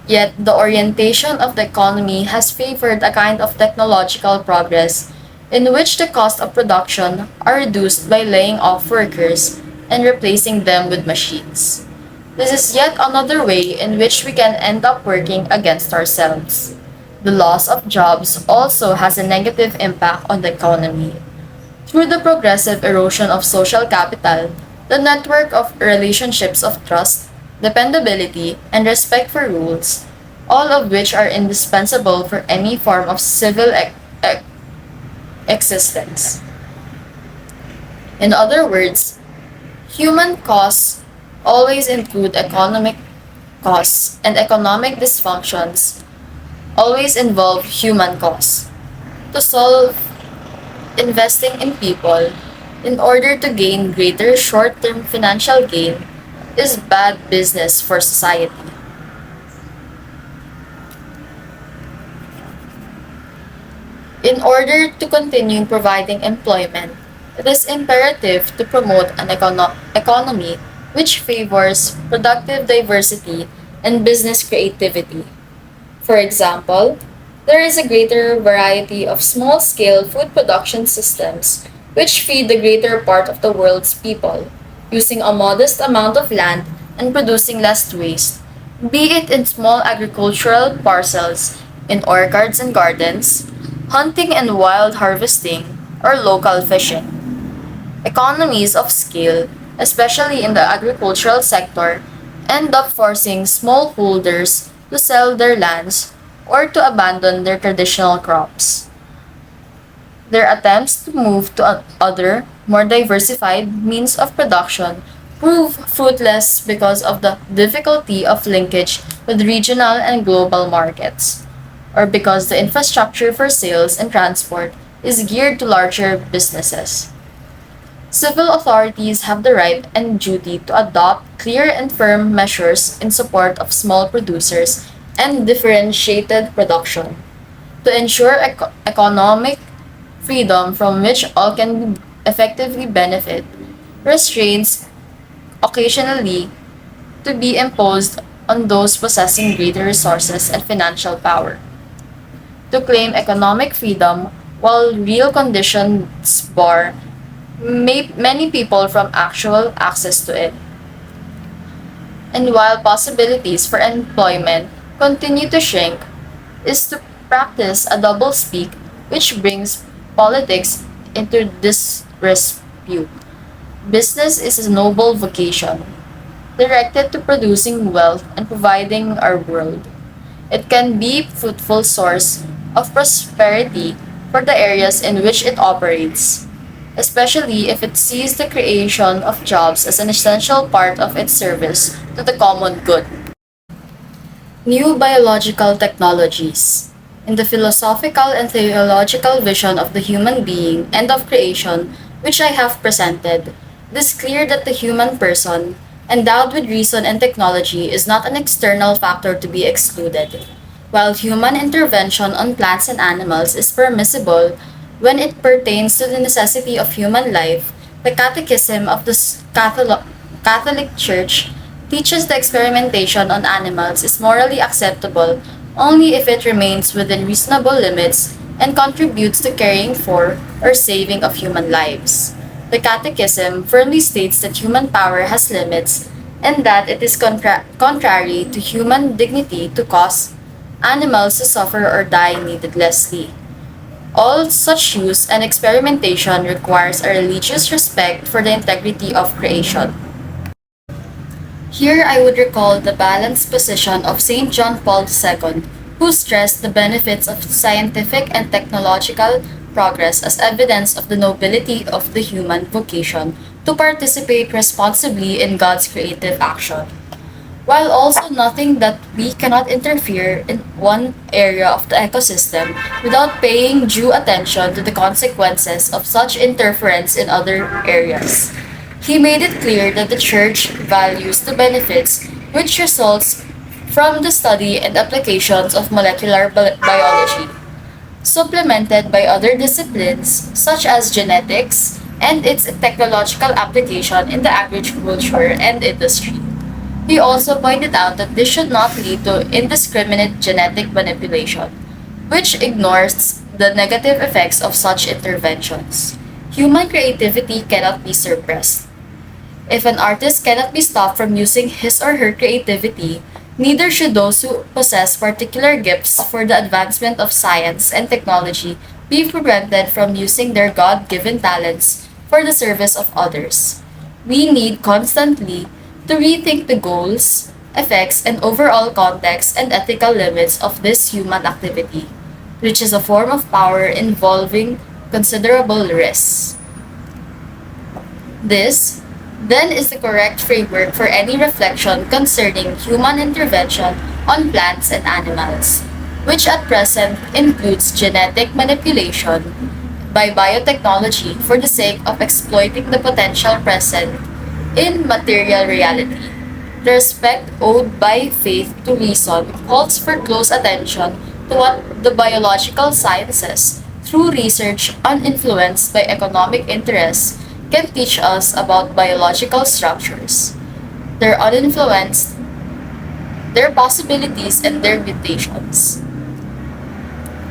Yet, the orientation of the economy has favored a kind of technological progress in which the cost of production are reduced by laying off workers and replacing them with machines. This is yet another way in which we can end up working against ourselves. The loss of jobs also has a negative impact on the economy. Through the progressive erosion of social capital, the network of relationships of trust, dependability, and respect for rules, all of which are indispensable for any form of civil existence. In other words, human costs always include economic costs, and economic dysfunctions always involve human costs. To solve investing in people in order to gain greater short-term financial gain is bad business for society. In order to continue providing employment, it is imperative to promote an economy which favors productive diversity and business creativity. For example, there is a greater variety of small-scale food production systems which feed the greater part of the world's people, using a modest amount of land and producing less waste, be it in small agricultural parcels, in orchards and gardens, hunting and wild harvesting, or local fishing. Economies of scale, especially in the agricultural sector, end up forcing smallholders to sell their lands or to abandon their traditional crops. Their attempts to move to other, more diversified means of production prove fruitless because of the difficulty of linkage with regional and global markets, or because the infrastructure for sales and transport is geared to larger businesses. Civil authorities have the right and duty to adopt clear and firm measures in support of small producers and differentiated production, to ensure economic freedom from which all can effectively benefit. Restraints occasionally to be imposed on those possessing greater resources and financial power. To claim economic freedom while real conditions bar many people from actual access to it. And while possibilities for employment continue to shrink, is to practice a double speak which brings politics into disrepute. Business is a noble vocation, directed to producing wealth and providing our world. It can be a fruitful source of prosperity for the areas in which it operates, especially if it sees the creation of jobs as an essential part of its service to the common good. New biological technologies. In the philosophical and theological vision of the human being and of creation which I have presented, it is clear that the human person endowed with reason and technology, is not an external factor to be excluded. While human intervention on plants and animals is permissible when it pertains to the necessity of human life, the Catechism of the Catholic Church teaches the experimentation on animals is morally acceptable only if it remains within reasonable limits and contributes to caring for or saving of human lives. The Catechism firmly states that human power has limits and that it is contrary to human dignity to cause animals to suffer or die needlessly. All such use and experimentation requires a religious respect for the integrity of creation. Here I would recall the balanced position of St. John Paul II, who stressed the benefits of scientific and technological progress as evidence of the nobility of the human vocation to participate responsibly in God's creative action, while also noting that we cannot interfere in one area of the ecosystem without paying due attention to the consequences of such interference in other areas. He made it clear that the Church values the benefits which results from the study and applications of molecular biology, supplemented by other disciplines such as genetics and its technological application in the agriculture and industry. He also pointed out that this should not lead to indiscriminate genetic manipulation, which ignores the negative effects of such interventions. Human creativity cannot be suppressed. If an artist cannot be stopped from using his or her creativity, neither should those who possess particular gifts for the advancement of science and technology be prevented from using their God given talents for the service of others. We need constantly to rethink the goals, effects, and overall context and ethical limits of this human activity, which is a form of power involving considerable risks. This, then, is the correct framework for any reflection concerning human intervention on plants and animals, which at present includes genetic manipulation by biotechnology for the sake of exploiting the potential present in material reality. The respect owed by faith to reason calls for close attention to what the biological sciences, through research uninfluenced by economic interests, can teach us about biological structures, their uninfluenced, their possibilities, and their mutations.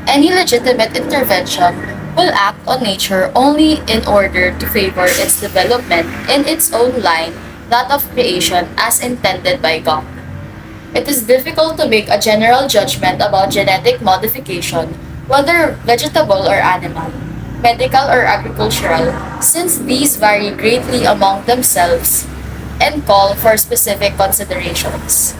Any legitimate intervention will act on nature only in order to favor its development in its own line, that of creation as intended by God. It is difficult to make a general judgment about genetic modification, whether vegetable or animal, medical or agricultural, since these vary greatly among themselves and call for specific considerations.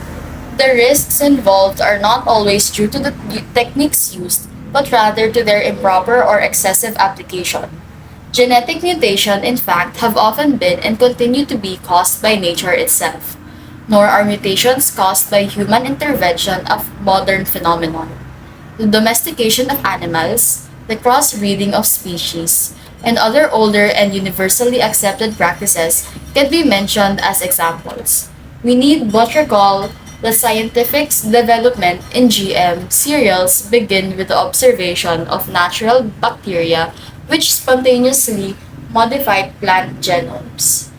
The risks involved are not always due to the techniques used, but rather to their improper or excessive application. Genetic mutation, in fact, have often been and continue to be caused by nature itself, nor are mutations caused by human intervention a modern phenomenon. The domestication of animals, the crossbreeding of species, and other older and universally accepted practices can be mentioned as examples. We need but recall that scientific development in GM cereals begin with the observation of natural bacteria which spontaneously modified plant genomes.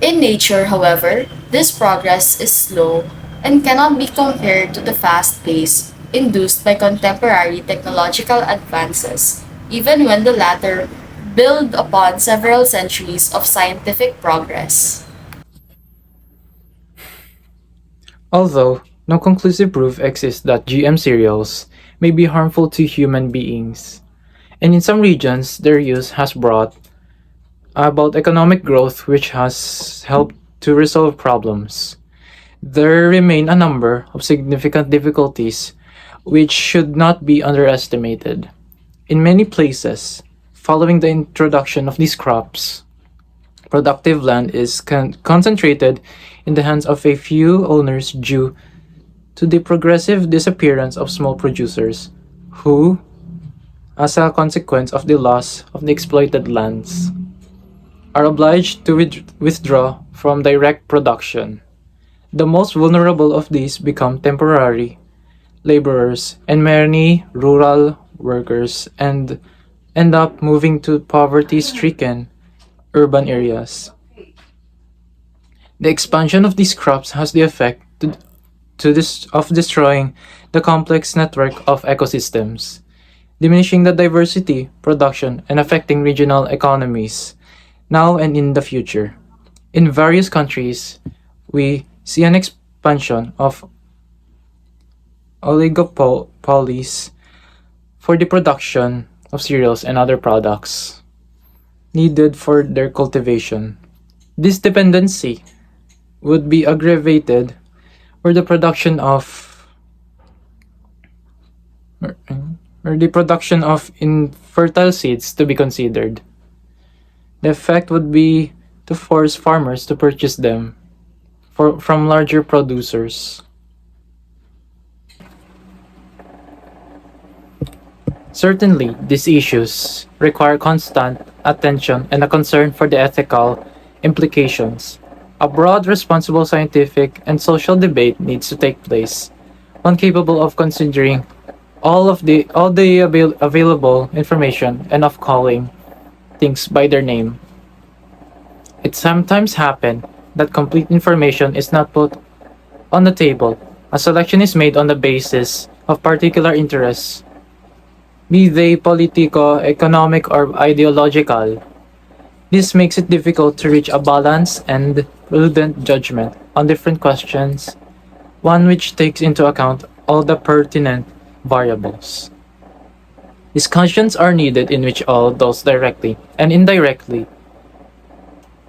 In nature, however, this progress is slow and cannot be compared to the fast pace induced by contemporary technological advances, even when the latter build upon several centuries of scientific progress. Although no conclusive proof exists that GM cereals may be harmful to human beings, and in some regions their use has brought about economic growth which has helped to resolve problems, there remain a number of significant difficulties which should not be underestimated. In many places, following the introduction of these crops, productive land is concentrated in the hands of a few owners due to the progressive disappearance of small producers who, as a consequence of the loss of the exploited lands, are obliged to withdraw from direct production. The most vulnerable of these become temporary laborers and many rural workers and end up moving to poverty-stricken urban areas. The expansion of these crops has the effect of destroying the complex network of ecosystems, diminishing the diversity, production, and affecting regional economies now and in the future. In various countries, we see an expansion of oligopolies for the production of cereals and other products needed for their cultivation. This dependency would be aggravated were the production of infertile seeds to be considered. The effect would be to force farmers to purchase them from larger producers. Certainly, these issues require constant attention and a concern for the ethical implications. A broad, responsible scientific and social debate needs to take place, one capable of considering all the available information and of calling things by their name. It sometimes happens that complete information is not put on the table. A selection is made on the basis of particular interests, be they political, economic, or ideological. This makes it difficult to reach a balanced and prudent judgment on different questions, one which takes into account all the pertinent variables. Discussions are needed in which all those directly and indirectly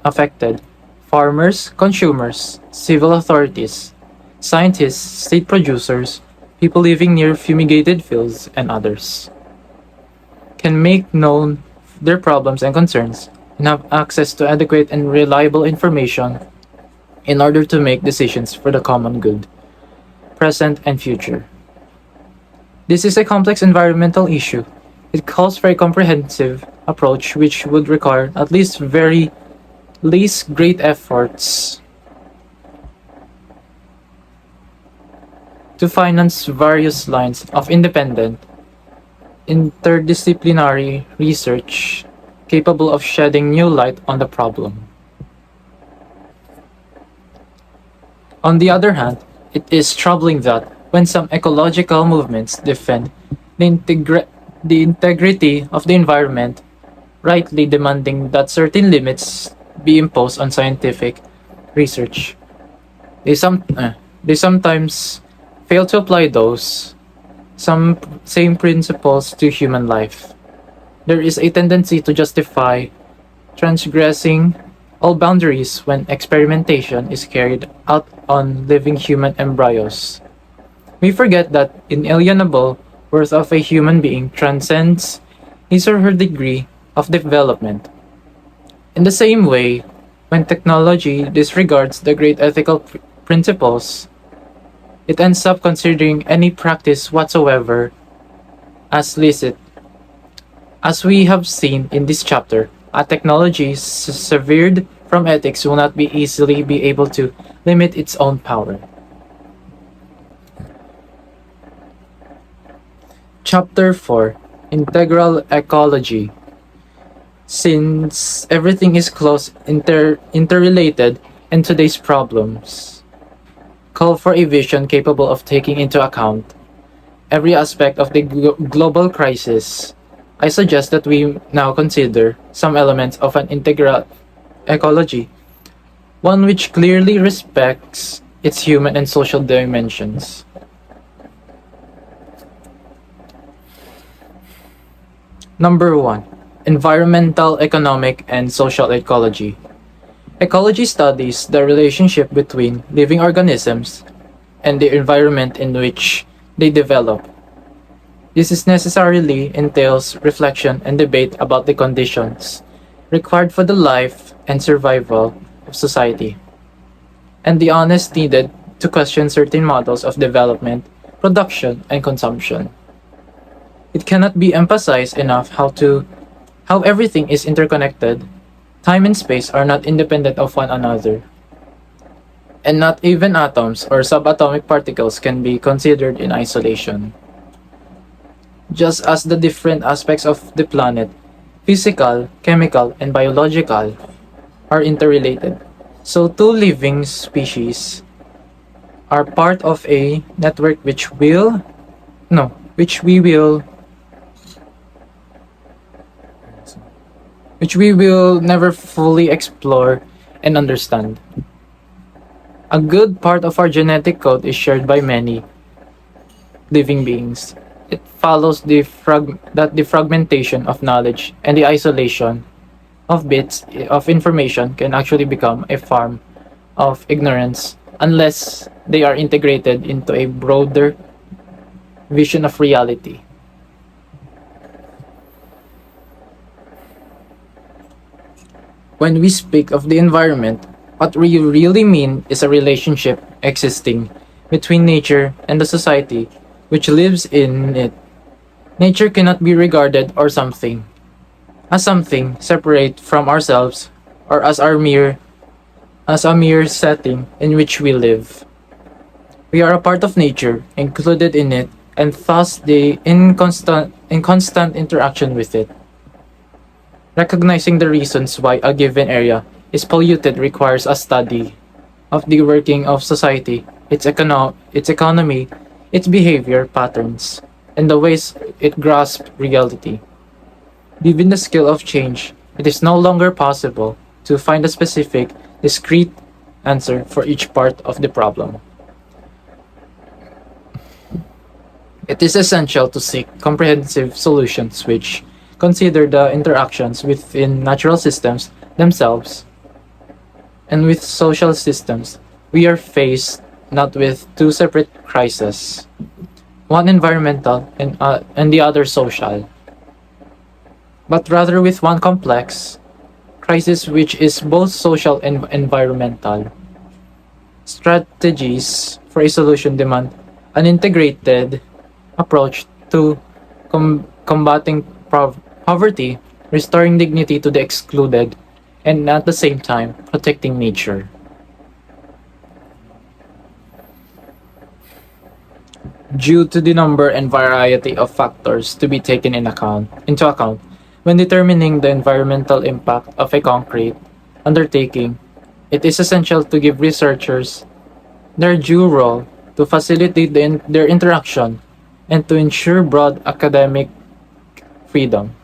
affected farmers, consumers, civil authorities, scientists, state producers, people living near fumigated fields, and others can make known their problems and concerns and have access to adequate and reliable information in order to make decisions for the common good, present and future. This is a complex environmental issue. It calls for a comprehensive approach which would require at least great efforts to finance various lines of independent, interdisciplinary research capable of shedding new light on the problem. On the other hand, it is troubling that when some ecological movements defend the integrity of the environment, rightly demanding that certain limits be imposed on scientific research, they sometimes fail to apply those same principles to human life. There is a tendency to justify transgressing all boundaries when experimentation is carried out on living human embryos. We forget that inalienable worth of a human being transcends his or her degree of development. In the same way, when technology disregards the great ethical principles, it ends up considering any practice whatsoever as licit. As we have seen in this chapter, a technology severed from ethics will not be easily be able to limit its own power. Chapter 4: Integral Ecology. Since everything is close interrelated in today's problems, call for a vision capable of taking into account every aspect of the global crisis. I suggest that we now consider some elements of an integral ecology, one which clearly respects its human and social dimensions. Number 1. Environmental, economic, and social ecology. Ecology studies the relationship between living organisms and the environment in which they develop. This is necessarily entails reflection and debate about the conditions required for the life and survival of society, and the honest needed to question certain models of development, production, and consumption. It cannot be emphasized enough how everything is interconnected. Time and space are not independent of one another. and not even atoms or subatomic particles can be considered in isolation. Just as the different aspects of the planet, physical, chemical, and biological, are interrelated, so two living species are part of a network which we will never fully explore and understand. A good part of our genetic code is shared by many living beings. It follows that the fragmentation of knowledge and the isolation of bits of information can actually become a form of ignorance unless they are integrated into a broader vision of reality. When we speak of the environment, what we really mean is a relationship existing between nature and the society which lives in it. Nature cannot be regarded as something separate from ourselves or as a mere setting in which we live. We are a part of nature, included in it, and thus in constant interaction with it. Recognizing the reasons why a given area is polluted requires a study of the working of society, its economy, its behavior patterns, and the ways it grasps reality. Given the scale of change, it is no longer possible to find a specific, discrete answer for each part of the problem. It is essential to seek comprehensive solutions which consider the interactions within natural systems themselves and with social systems. We are faced not with two separate crises, one environmental and the other social, but rather with one complex crisis which is both social and environmental. Strategies for a solution demand an integrated approach to combating poverty, restoring dignity to the excluded, and at the same time protecting nature. Due to the number and variety of factors to be taken into account when determining the environmental impact of a concrete undertaking, it is essential to give researchers their due role to facilitate their interaction and to ensure broad academic freedom.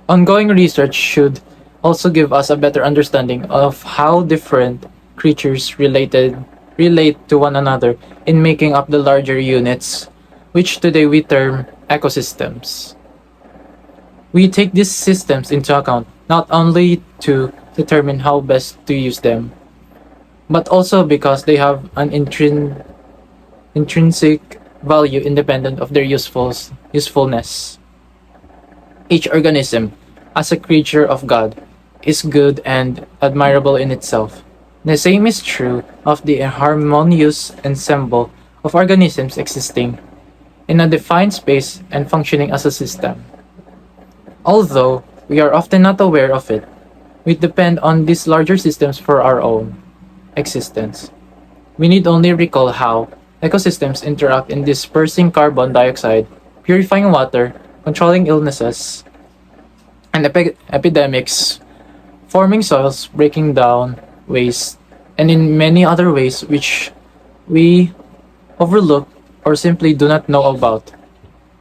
Ongoing research should also give us a better understanding of how different creatures relate to one another in making up the larger units, which today we term ecosystems. We take these systems into account not only to determine how best to use them, but also because they have an intrinsic value independent of their usefulness. Each organism, as a creature of God, is good and admirable in itself. The same is true of the harmonious ensemble of organisms existing in a defined space and functioning as a system. Although we are often not aware of it, we depend on these larger systems for our own existence. We need only recall how ecosystems interact in dispersing carbon dioxide, purifying water, controlling illnesses and epidemics, forming soils, breaking down waste, and in many other ways which we overlook or simply do not know about.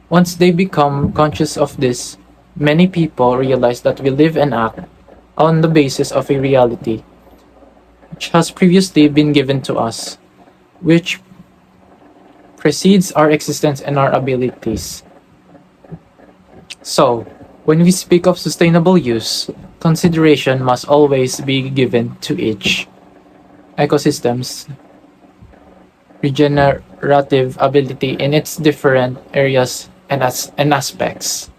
Once they become conscious of this, many people realize that we live and act on the basis of a reality which has previously been given to us, which precedes our existence and our abilities. So, when we speak of sustainable use, consideration must always be given to each ecosystem's regenerative ability in its different areas and aspects.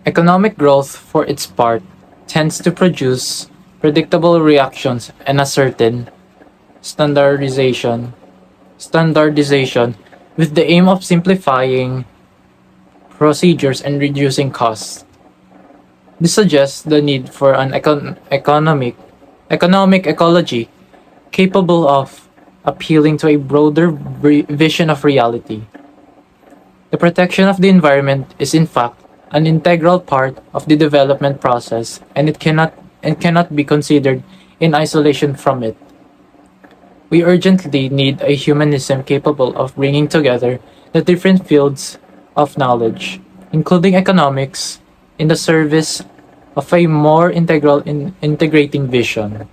Economic growth, for its part, tends to produce predictable reactions and a certain standardization with the aim of simplifying procedures and reducing costs. This suggests the need for an economic ecology capable of appealing to a broader vision of reality. The protection of the environment is in fact an integral part of the development process, and it cannot be considered in isolation from it. We urgently need a humanism capable of bringing together the different fields of knowledge, including economics, in the service of a more integral integrating vision.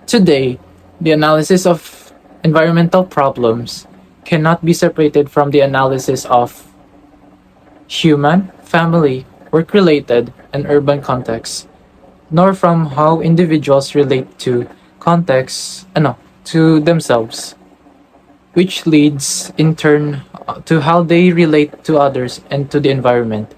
Today, the analysis of environmental problems cannot be separated from the analysis of human, family, work-related, and urban contexts, nor from how individuals relate to to themselves, which leads in turn to how they relate to others and to the environment.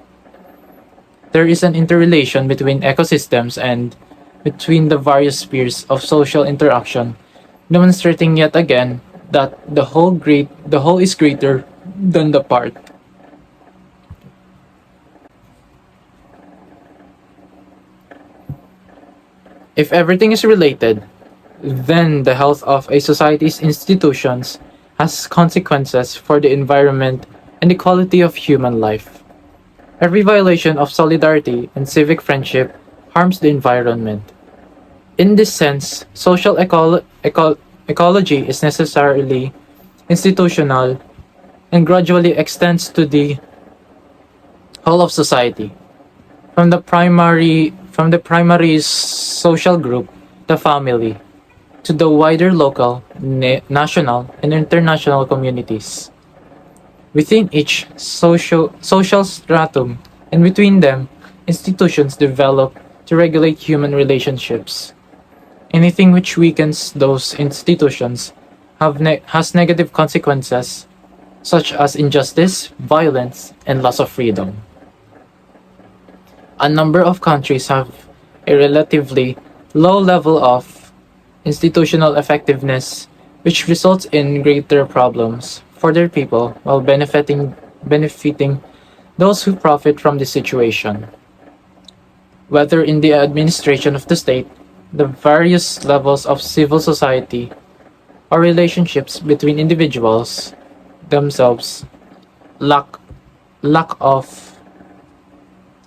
There is an interrelation between ecosystems and between the various spheres of social interaction, demonstrating yet again that the whole is greater than the part. If everything is related, then the health of a society's institutions has consequences for the environment and the quality of human life. Every violation of solidarity and civic friendship harms the environment. In this sense, ecology is necessarily institutional and gradually extends to the whole of society, from the primary social group, the family, to the wider local, national, and international communities. Within each social stratum and between them, institutions develop to regulate human relationships. Anything which weakens those institutions has negative consequences, such as injustice, violence, and loss of freedom. A number of countries have a relatively low level of institutional effectiveness, which results in greater problems for their people while benefiting those who profit from the situation. Whether in the administration of the state, the various levels of civil society, or relationships between individuals themselves, lack lack of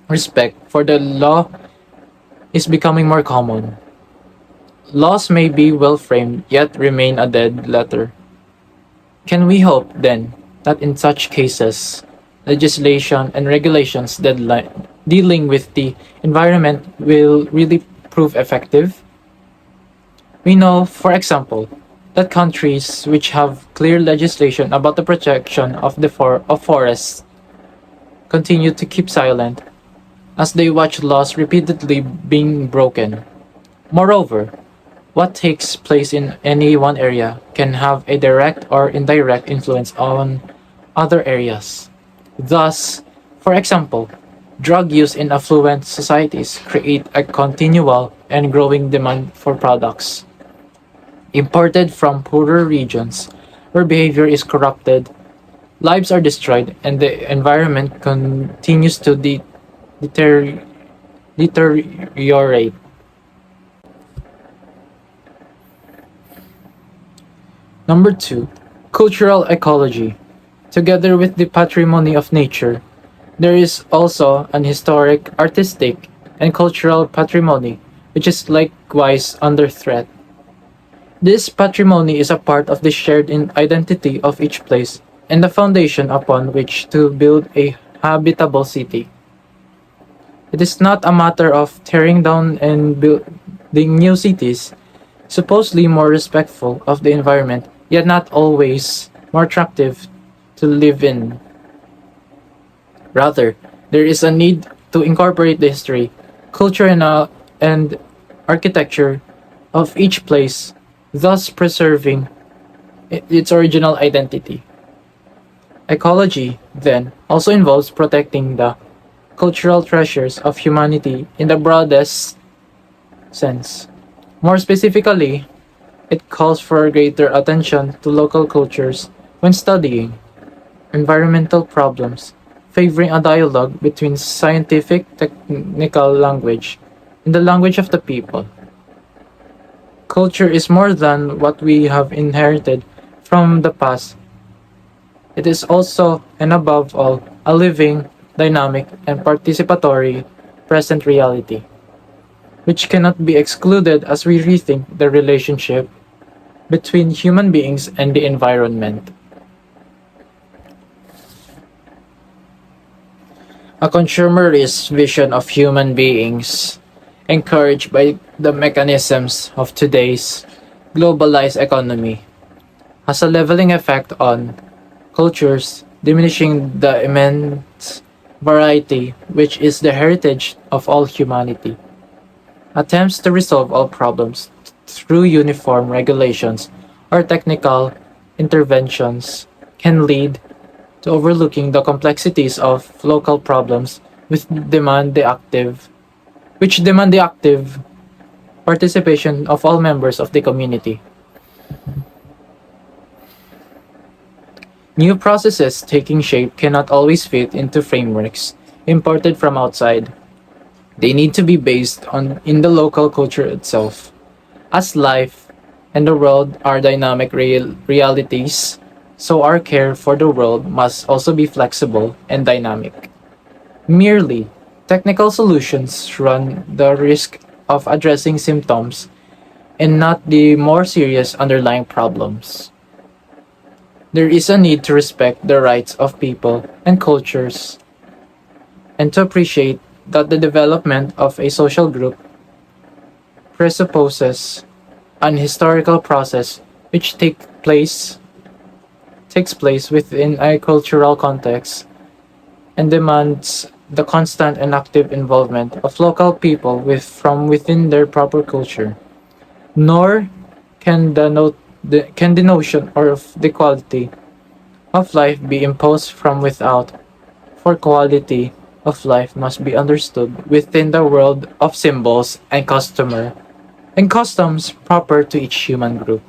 respect for the law is becoming more common. Laws may be well framed yet remain a dead letter. Can we hope, then, that in such cases, legislation and regulations dealing with the environment will really prove effective? We know, for example, that countries which have clear legislation about the protection of of forests continue to keep silent as they watch laws repeatedly being broken. Moreover, what takes place in any one area can have a direct or indirect influence on other areas. Thus, for example, drug use in affluent societies create a continual and growing demand for products imported from poorer regions where behavior is corrupted, lives are destroyed, and the environment continues to deter- deteriorate. Number two, cultural ecology. Together with the patrimony of nature, there is also an historic, artistic, and cultural patrimony which is likewise under threat. This patrimony is a part of the shared identity of each place and the foundation upon which to build a habitable city. It is not a matter of tearing down and building new cities, supposedly more respectful of the environment, yet not always more attractive to live in. Rather, there is a need to incorporate the history, culture, and architecture of each place, thus preserving its original identity. Ecology, then, also involves protecting the cultural treasures of humanity in the broadest sense. More specifically, it calls for greater attention to local cultures when studying environmental problems favoring a dialogue between scientific technical language and the language of the people. Culture is more than what we have inherited from the past. It is also, and above all, a living, dynamic, and participatory present reality, which cannot be excluded as we rethink the relationship between human beings and the environment. A consumerist vision of human beings, encouraged by the mechanisms of today's globalized economy, has a leveling effect on cultures, diminishing the immense variety which is the heritage of all humanity. Attempts to resolve all problems through uniform regulations or technical interventions can lead to overlooking the complexities of local problems which demand the active participation of all members of the community. New processes taking shape cannot always fit into frameworks imported from outside. They need to be based on in the local culture itself. As life and the world are dynamic realities, so our care for the world must also be flexible and dynamic. Merely technical solutions run the risk of addressing symptoms and not the more serious underlying problems. There is a need to respect the rights of people and cultures and to appreciate that the development of a social group presupposes an historical process which takes place within a cultural context and demands the constant and active involvement of local people from within their proper culture. Nor can the notion or of the quality of life be imposed from without, for quality of life must be understood within the world of symbols and customs proper to each human group.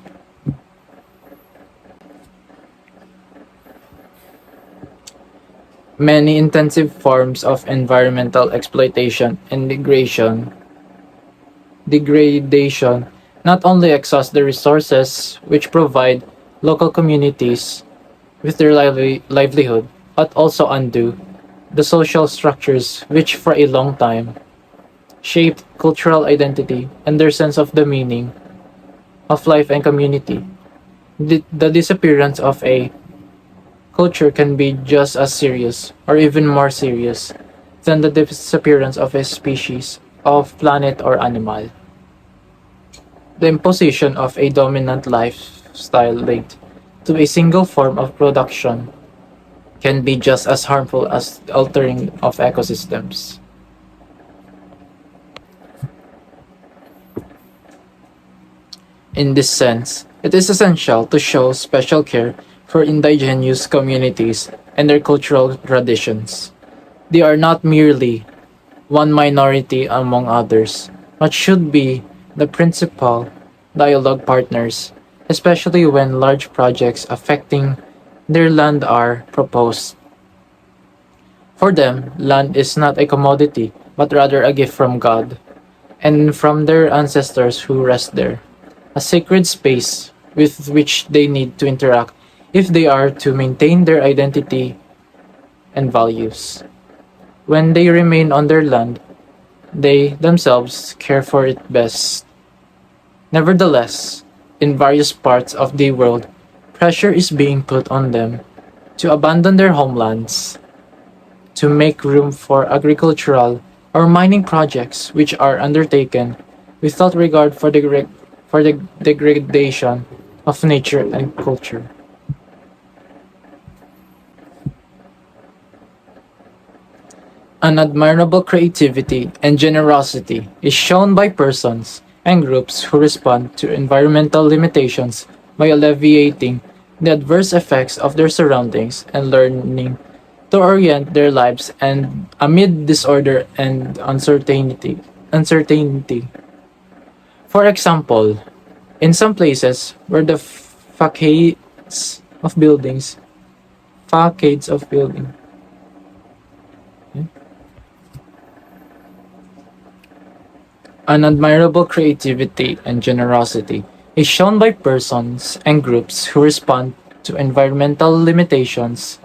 Many intensive forms of environmental exploitation and degradation not only exhaust the resources which provide local communities with their livelihood, but also undo the social structures which for a long time shaped cultural identity and their sense of the meaning of life and community. The disappearance of a culture can be just as serious, or even more serious, than the disappearance of a species, of planet or animal. The imposition of a dominant lifestyle linked to a single form of production can be just as harmful as the altering of ecosystems. In this sense, it is essential to show special care for indigenous communities and their cultural traditions. They are not merely one minority among others, but should be the principal dialogue partners, especially when large projects affecting their land are proposed. For them, land is not a commodity, but rather a gift from God and from their ancestors who rest there, a sacred space with which they need to interact if they are to maintain their identity and values. When they remain on their land, they themselves care for it best. Nevertheless, in various parts of the world, pressure is being put on them to abandon their homelands, to make room for agricultural or mining projects which are undertaken without regard for the degradation of nature and culture. An admirable creativity and generosity is shown by persons and groups who respond to environmental limitations by alleviating the adverse effects of their surroundings and learning to orient their lives and amid disorder and uncertainty. For example, in some places where the facades of buildings An admirable creativity and generosity is shown by persons and groups who respond to environmental limitations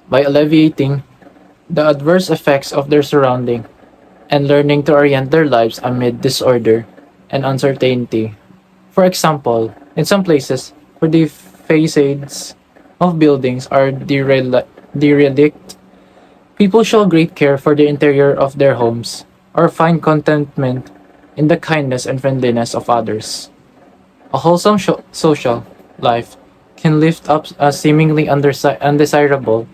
by alleviating the adverse effects of their surrounding and learning to orient their lives amid disorder and uncertainty. For example, in some places where the facades of buildings are derelict, people show great care for the interior of their homes or find contentment in the kindness and friendliness of others. A wholesome social life can lift up a seemingly undesirable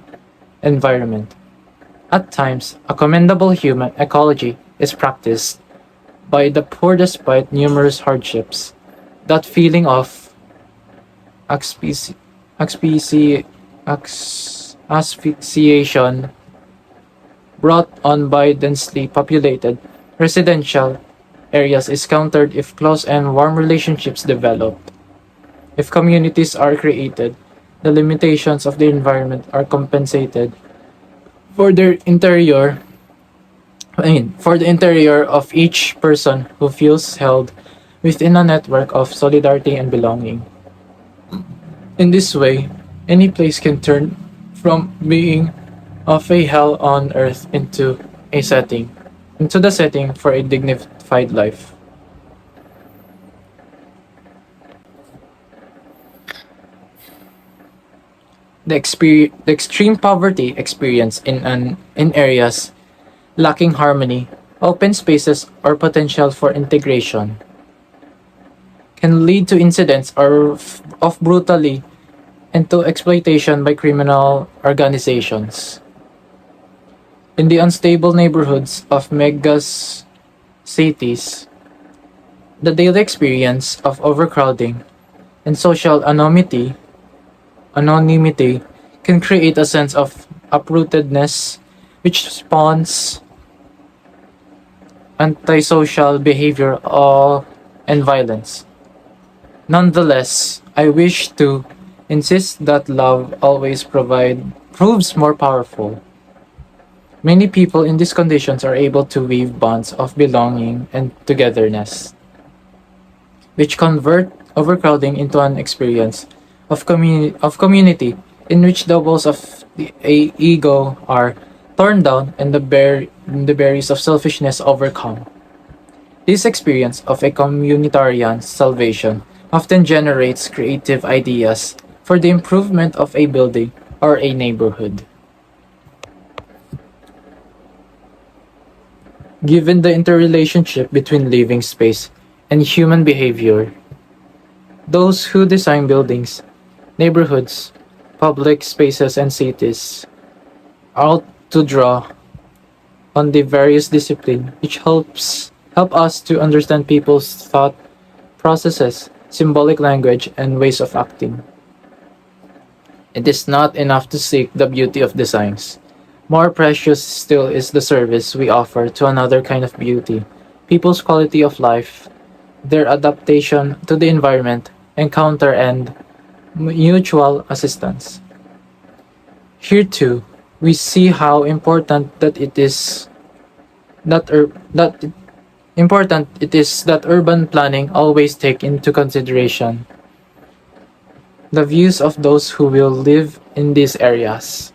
environment. At times, a commendable human ecology is practiced by the poor despite numerous hardships. That feeling of asphyxi- asphyxi- asphyxiation brought on by densely populated residential areas is countered if close and warm relationships develop. If communities are created, the limitations of the environment are compensated for their interior for the interior of each person who feels held within a network of solidarity and belonging. In this way, any place can turn from being of a hell on earth into the setting for a dignified life. The extreme poverty experienced in areas lacking harmony, open spaces, or potential for integration can lead to incidents of brutality and to exploitation by criminal organizations. In the unstable neighborhoods of megas cities, the daily experience of overcrowding and social anonymity can create a sense of uprootedness which spawns antisocial behavior and violence. Nonetheless, I wish to insist that love always proves more powerful. Many people in these conditions are able to weave bonds of belonging and togetherness, which convert overcrowding into an experience of community in which the walls of the ego are torn down and the barriers of selfishness overcome. This experience of a communitarian salvation often generates creative ideas for the improvement of a building or a neighborhood. Given the interrelationship between living space and human behavior, those who design buildings, neighborhoods, public spaces, and cities are out to draw on the various disciplines which help us to understand people's thought processes, symbolic language, and ways of acting. It is not enough to seek the beauty of designs. More precious still is the service we offer to another kind of beauty, people's quality of life, their adaptation to the environment, encounter, and mutual assistance. Here too, we see how important that it is that ur- that it- important it is that urban planning always take into consideration the views of those who will live in these areas.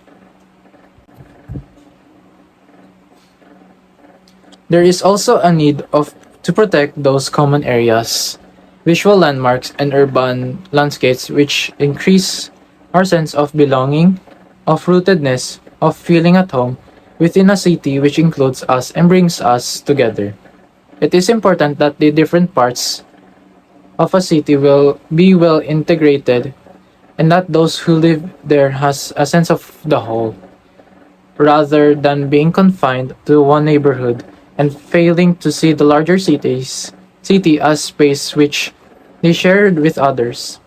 There is also a need to protect those common areas, visual landmarks, and urban landscapes which increase our sense of belonging, of rootedness, of feeling at home within a city which includes us and brings us together. It is important that the different parts of a city will be well integrated and that those who live there has a sense of the whole, rather than being confined to one neighborhood and failing to see the larger city as space which they shared with others.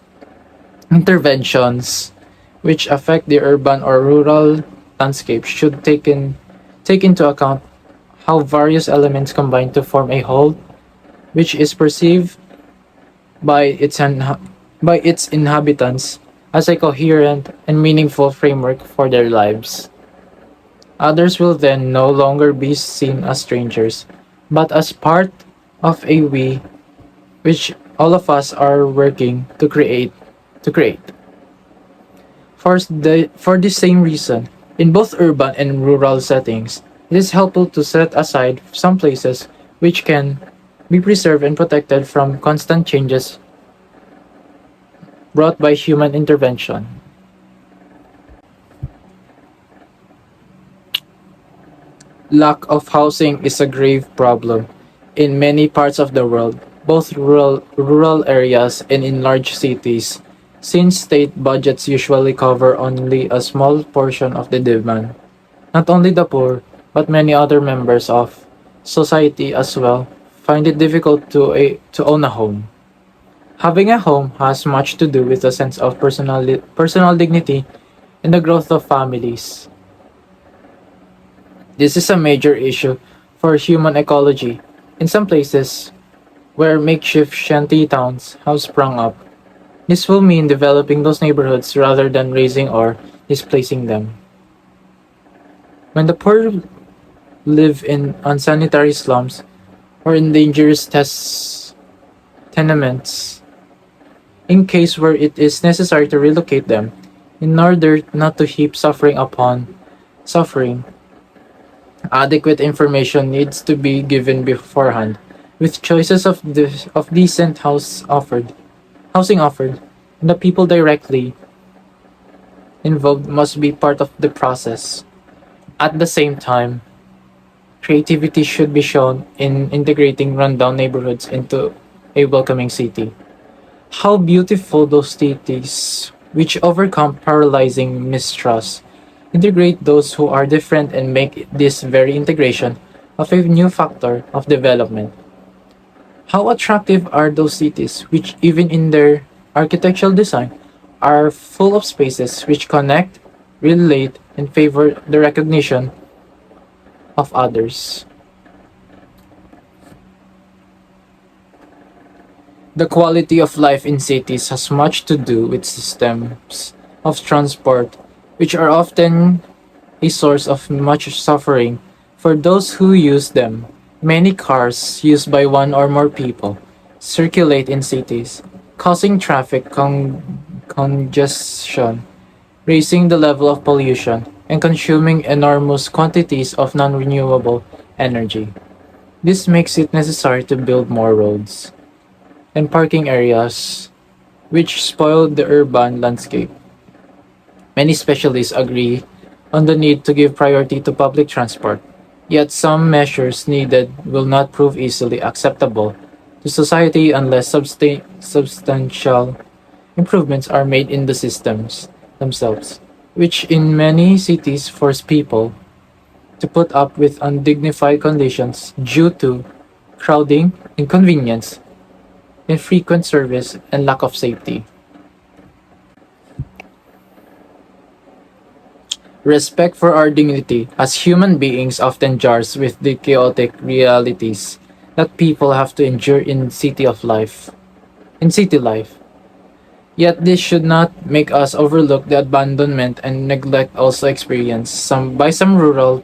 Interventions which affect the urban or rural landscape should take into account how various elements combine to form a whole which is perceived by by its inhabitants as a coherent and meaningful framework for their lives. Others will then no longer be seen as strangers, but as part of a we which all of us are working to create. For the same reason, in both urban and rural settings, it is helpful to set aside some places which can be preserved and protected from constant changes brought by human intervention. Lack of housing is a grave problem in many parts of the world, both rural areas and in large cities, since state budgets usually cover only a small portion of the demand. Not only the poor, but many other members of society as well find it difficult to own a home. Having a home has much to do with a sense of personal dignity and the growth of families. This is a major issue for human ecology. In some places where makeshift shanty towns have sprung up, this will mean developing those neighborhoods rather than raising or displacing them. When the poor live in unsanitary slums or in dangerous tenements, in case where it is necessary to relocate them, in order not to heap suffering upon suffering, adequate information needs to be given beforehand, with choices of decent housing offered, and the people directly involved must be part of the process. At the same time, creativity should be shown in integrating rundown neighborhoods into a welcoming city. How beautiful those cities, which overcome paralyzing mistrust, integrate those who are different and make this very integration of a new factor of development. How attractive are those cities, which even in their architectural design are full of spaces which connect, relate, and favor the recognition of others. The quality of life in cities has much to do with systems of transport, which are often a source of much suffering for those who use them. Many cars used by one or more people circulate in cities, causing traffic congestion, raising the level of pollution, and consuming enormous quantities of non renewable energy. This makes it necessary to build more roads and parking areas, which spoil the urban landscape. Many specialists agree on the need to give priority to public transport, yet some measures needed will not prove easily acceptable to society unless substantial improvements are made in the systems themselves, which in many cities force people to put up with undignified conditions due to crowding, inconvenience, infrequent service, and lack of safety. Respect for our dignity as human beings often jars with the chaotic realities that people have to endure in city life. Yet this should not make us overlook the abandonment and neglect also experienced by some rural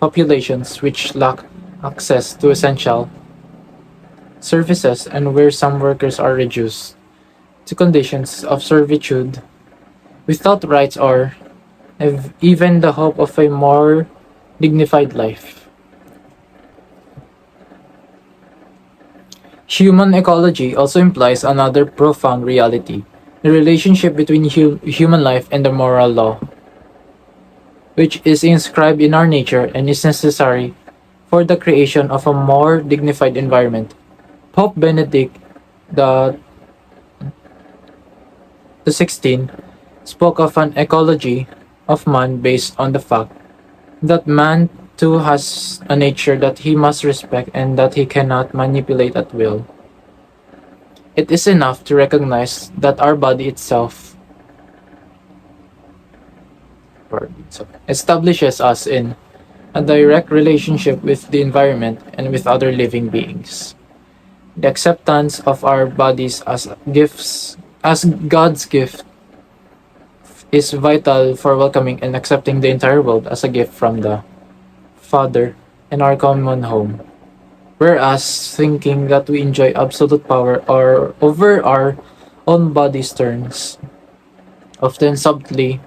populations which lack access to essential services and where some workers are reduced to conditions of servitude without rights or even the hope of a more dignified life. Human ecology also implies another profound reality, the relationship between human life and the moral law, which is inscribed in our nature and is necessary for the creation of a more dignified environment. Pope Benedict the, the 16th spoke of an ecology of man based on the fact that man too has a nature that he must respect and that he cannot manipulate at will. It is enough to recognize that our body itself establishes us in a direct relationship with the environment and with other living beings. The acceptance of our bodies as God's gift, is vital for welcoming and accepting the entire world as a gift from the Father and our common home. whereas thinking that we enjoy absolute power over our own bodies turns, often subtly,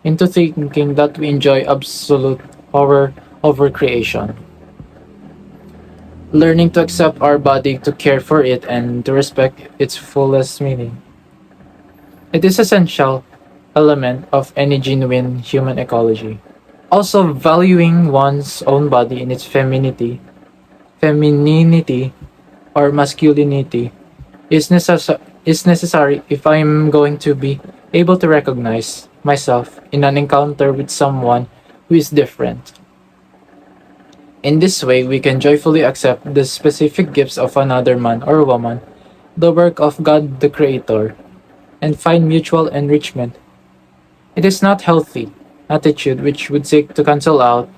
into thinking that we enjoy absolute power over creation. Learning to accept our body, to care for it, and to respect its fullest meaning. It is essential element of any genuine human ecology. Also, valuing one's own body in its femininity or masculinity is necessary if I'm going to be able to recognize myself in an encounter with someone who is different. In this way, we can joyfully accept the specific gifts of another man or woman, the work of God the Creator, and find mutual enrichment. It is not healthy attitude which would seek to cancel out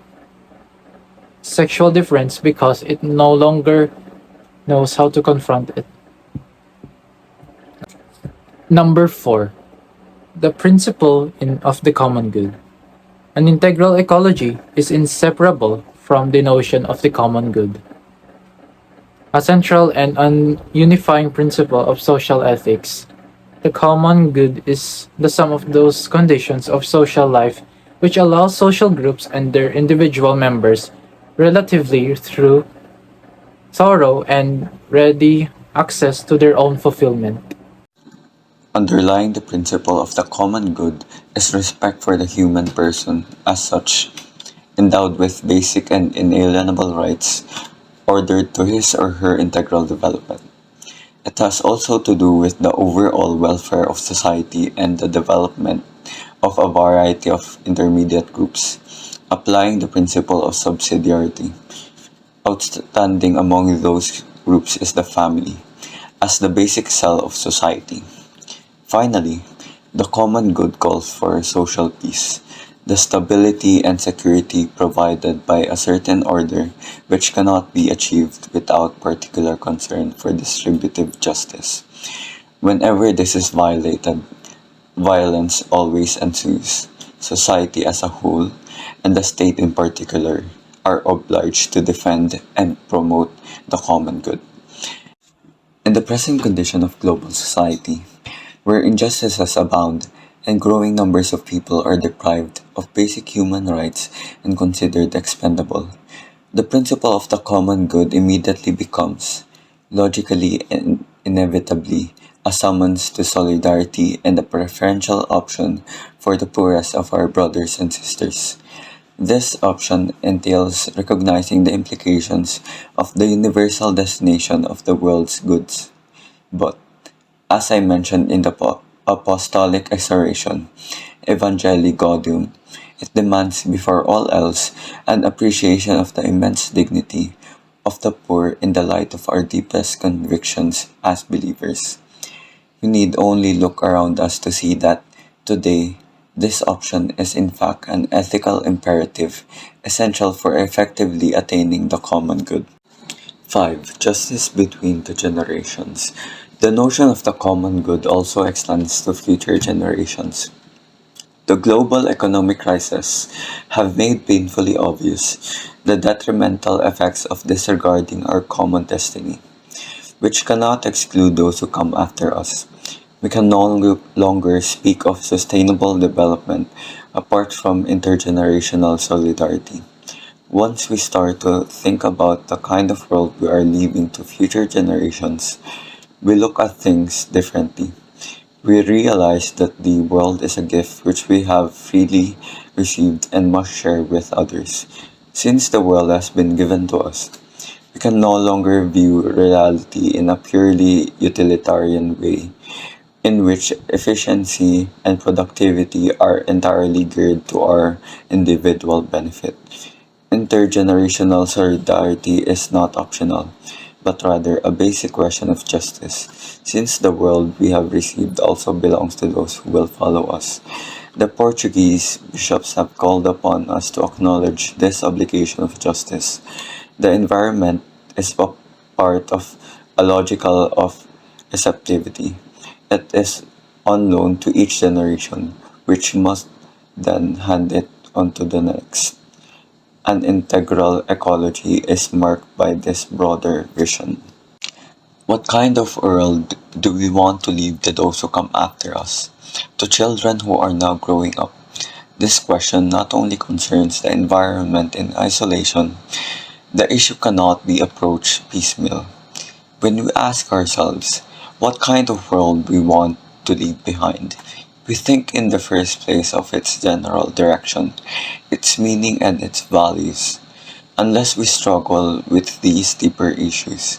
sexual difference because it no longer knows how to confront it. Number 4. The principle of the common good. An integral ecology is inseparable from the notion of the common good. A central and unifying principle of social ethics. The common good is the sum of those conditions of social life which allow social groups and their individual members relatively through thorough and ready access to their own fulfillment. Underlying the principle of the common good is respect for the human person as such, endowed with basic and inalienable rights, ordered to his or her integral development. It has also to do with the overall welfare of society and the development of a variety of intermediate groups, applying the principle of subsidiarity. Outstanding among those groups is the family, as the basic cell of society. Finally, the common good calls for social peace, the stability and security provided by a certain order which cannot be achieved without particular concern for distributive justice. Whenever this is violated, violence always ensues. Society as a whole, and the state in particular, are obliged to defend and promote the common good. In the present condition of global society, where injustices abound and growing numbers of people are deprived of basic human rights and considered expendable, the principle of the common good immediately becomes, logically and inevitably, a summons to solidarity and a preferential option for the poorest of our brothers and sisters. This option entails recognizing the implications of the universal destination of the world's goods. But, as I mentioned in the apostolic exhortation, Evangelii Gaudium, it demands before all else an appreciation of the immense dignity of the poor in the light of our deepest convictions as believers. We need only look around us to see that, today, this option is in fact an ethical imperative essential for effectively attaining the common good. 5. Justice between the generations. The notion of the common good also extends to future generations. The global economic crisis have made painfully obvious the detrimental effects of disregarding our common destiny, which cannot exclude those who come after us. We can no longer speak of sustainable development apart from intergenerational solidarity. Once we start to think about the kind of world we are leaving to future generations, we look at things differently. We realize that the world is a gift which we have freely received and must share with others. Since the world has been given to us, we can no longer view reality in a purely utilitarian way, in which efficiency and productivity are entirely geared to our individual benefit. Intergenerational solidarity is not optional, but rather a basic question of justice, since the world we have received also belongs to those who will follow us. The Portuguese bishops have called upon us to acknowledge this obligation of justice. The environment is a part of a logical of receptivity. It is on loan to each generation, which must then hand it on to the next. an integral ecology is marked by this broader vision. What kind of world do we want to leave to those who come after us, to children who are now growing up? This question not only concerns the environment in isolation, the issue cannot be approached piecemeal. When we ask ourselves what kind of world we want to leave behind, we think in the first place of its general direction, its meaning and its values. Unless we struggle with these deeper issues,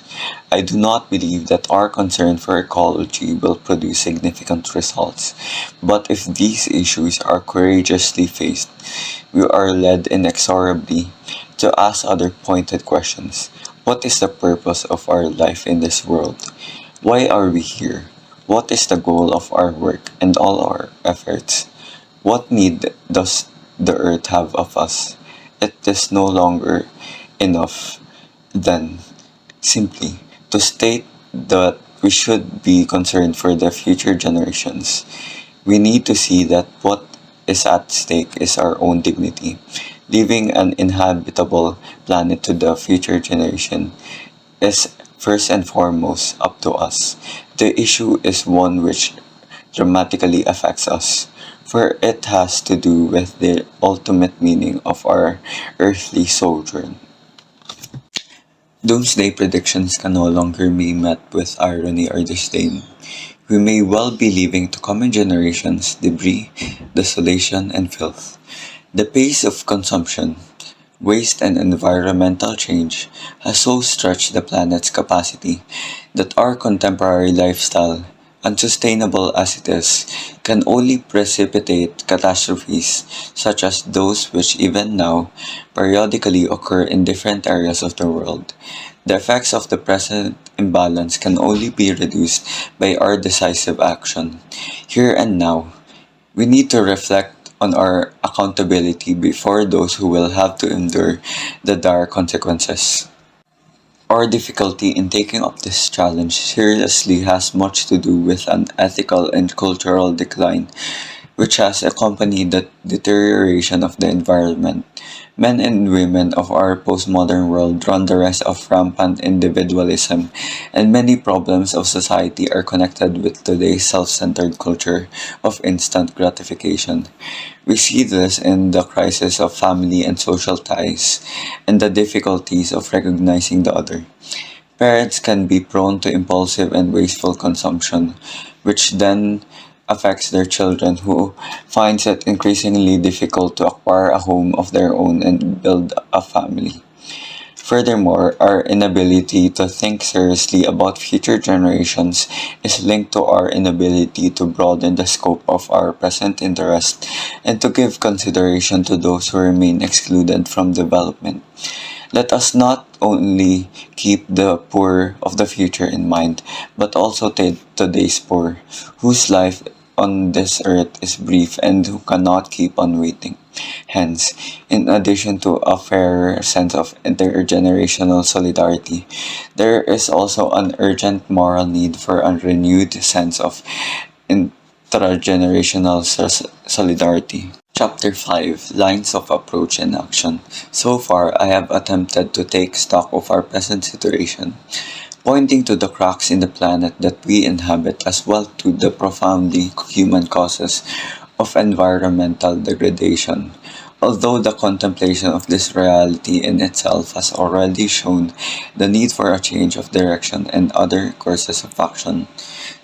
I do not believe that our concern for ecology will produce significant results. But if these issues are courageously faced, we are led inexorably to ask other pointed questions. What is the purpose of our life in this world? Why are we here? What is the goal of our work and all our efforts? What need does the earth have of us? It is no longer enough then simply to state that we should be concerned for the future generations. We need to see that what is at stake is our own dignity. Leaving an inhabitable planet to the future generation is first and foremost up to us. The issue is one which dramatically affects us, for it has to do with the ultimate meaning of our earthly sojourn. Doomsday predictions can no longer be met with irony or disdain. We may well be leaving to coming generations debris, desolation, and filth. The pace of consumption, waste, and environmental change has so stretched the planet's capacity that our contemporary lifestyle, unsustainable as it is, can only precipitate catastrophes such as those which even now periodically occur in different areas of the world. The effects of the present imbalance can only be reduced by our decisive action. Here and now, we need to reflect on our accountability before those who will have to endure the dire consequences. Our difficulty in taking up this challenge seriously has much to do with an ethical and cultural decline which has accompanied the deterioration of the environment. Men and women of our postmodern world run the risk of rampant individualism, and many problems of society are connected with today's self-centered culture of instant gratification. We see this in the crisis of family and social ties, and the difficulties of recognizing the other. Parents can be prone to impulsive and wasteful consumption, which then affects their children who finds it increasingly difficult to acquire a home of their own and build a family. Furthermore, our inability to think seriously about future generations is linked to our inability to broaden the scope of our present interest and to give consideration to those who remain excluded from development. Let us not only keep the poor of the future in mind, but also today's poor, whose life on this earth is brief and who cannot keep on waiting. Hence, in addition to a fairer sense of intergenerational solidarity, there is also an urgent moral need for a renewed sense of intergenerational solidarity. Chapter 5 Lines of Approach and Action. So far, I have attempted to take stock of our present situation, pointing to the cracks in the planet that we inhabit as well to the profoundly human causes of environmental degradation. Although the contemplation of this reality in itself has already shown the need for a change of direction and other courses of action,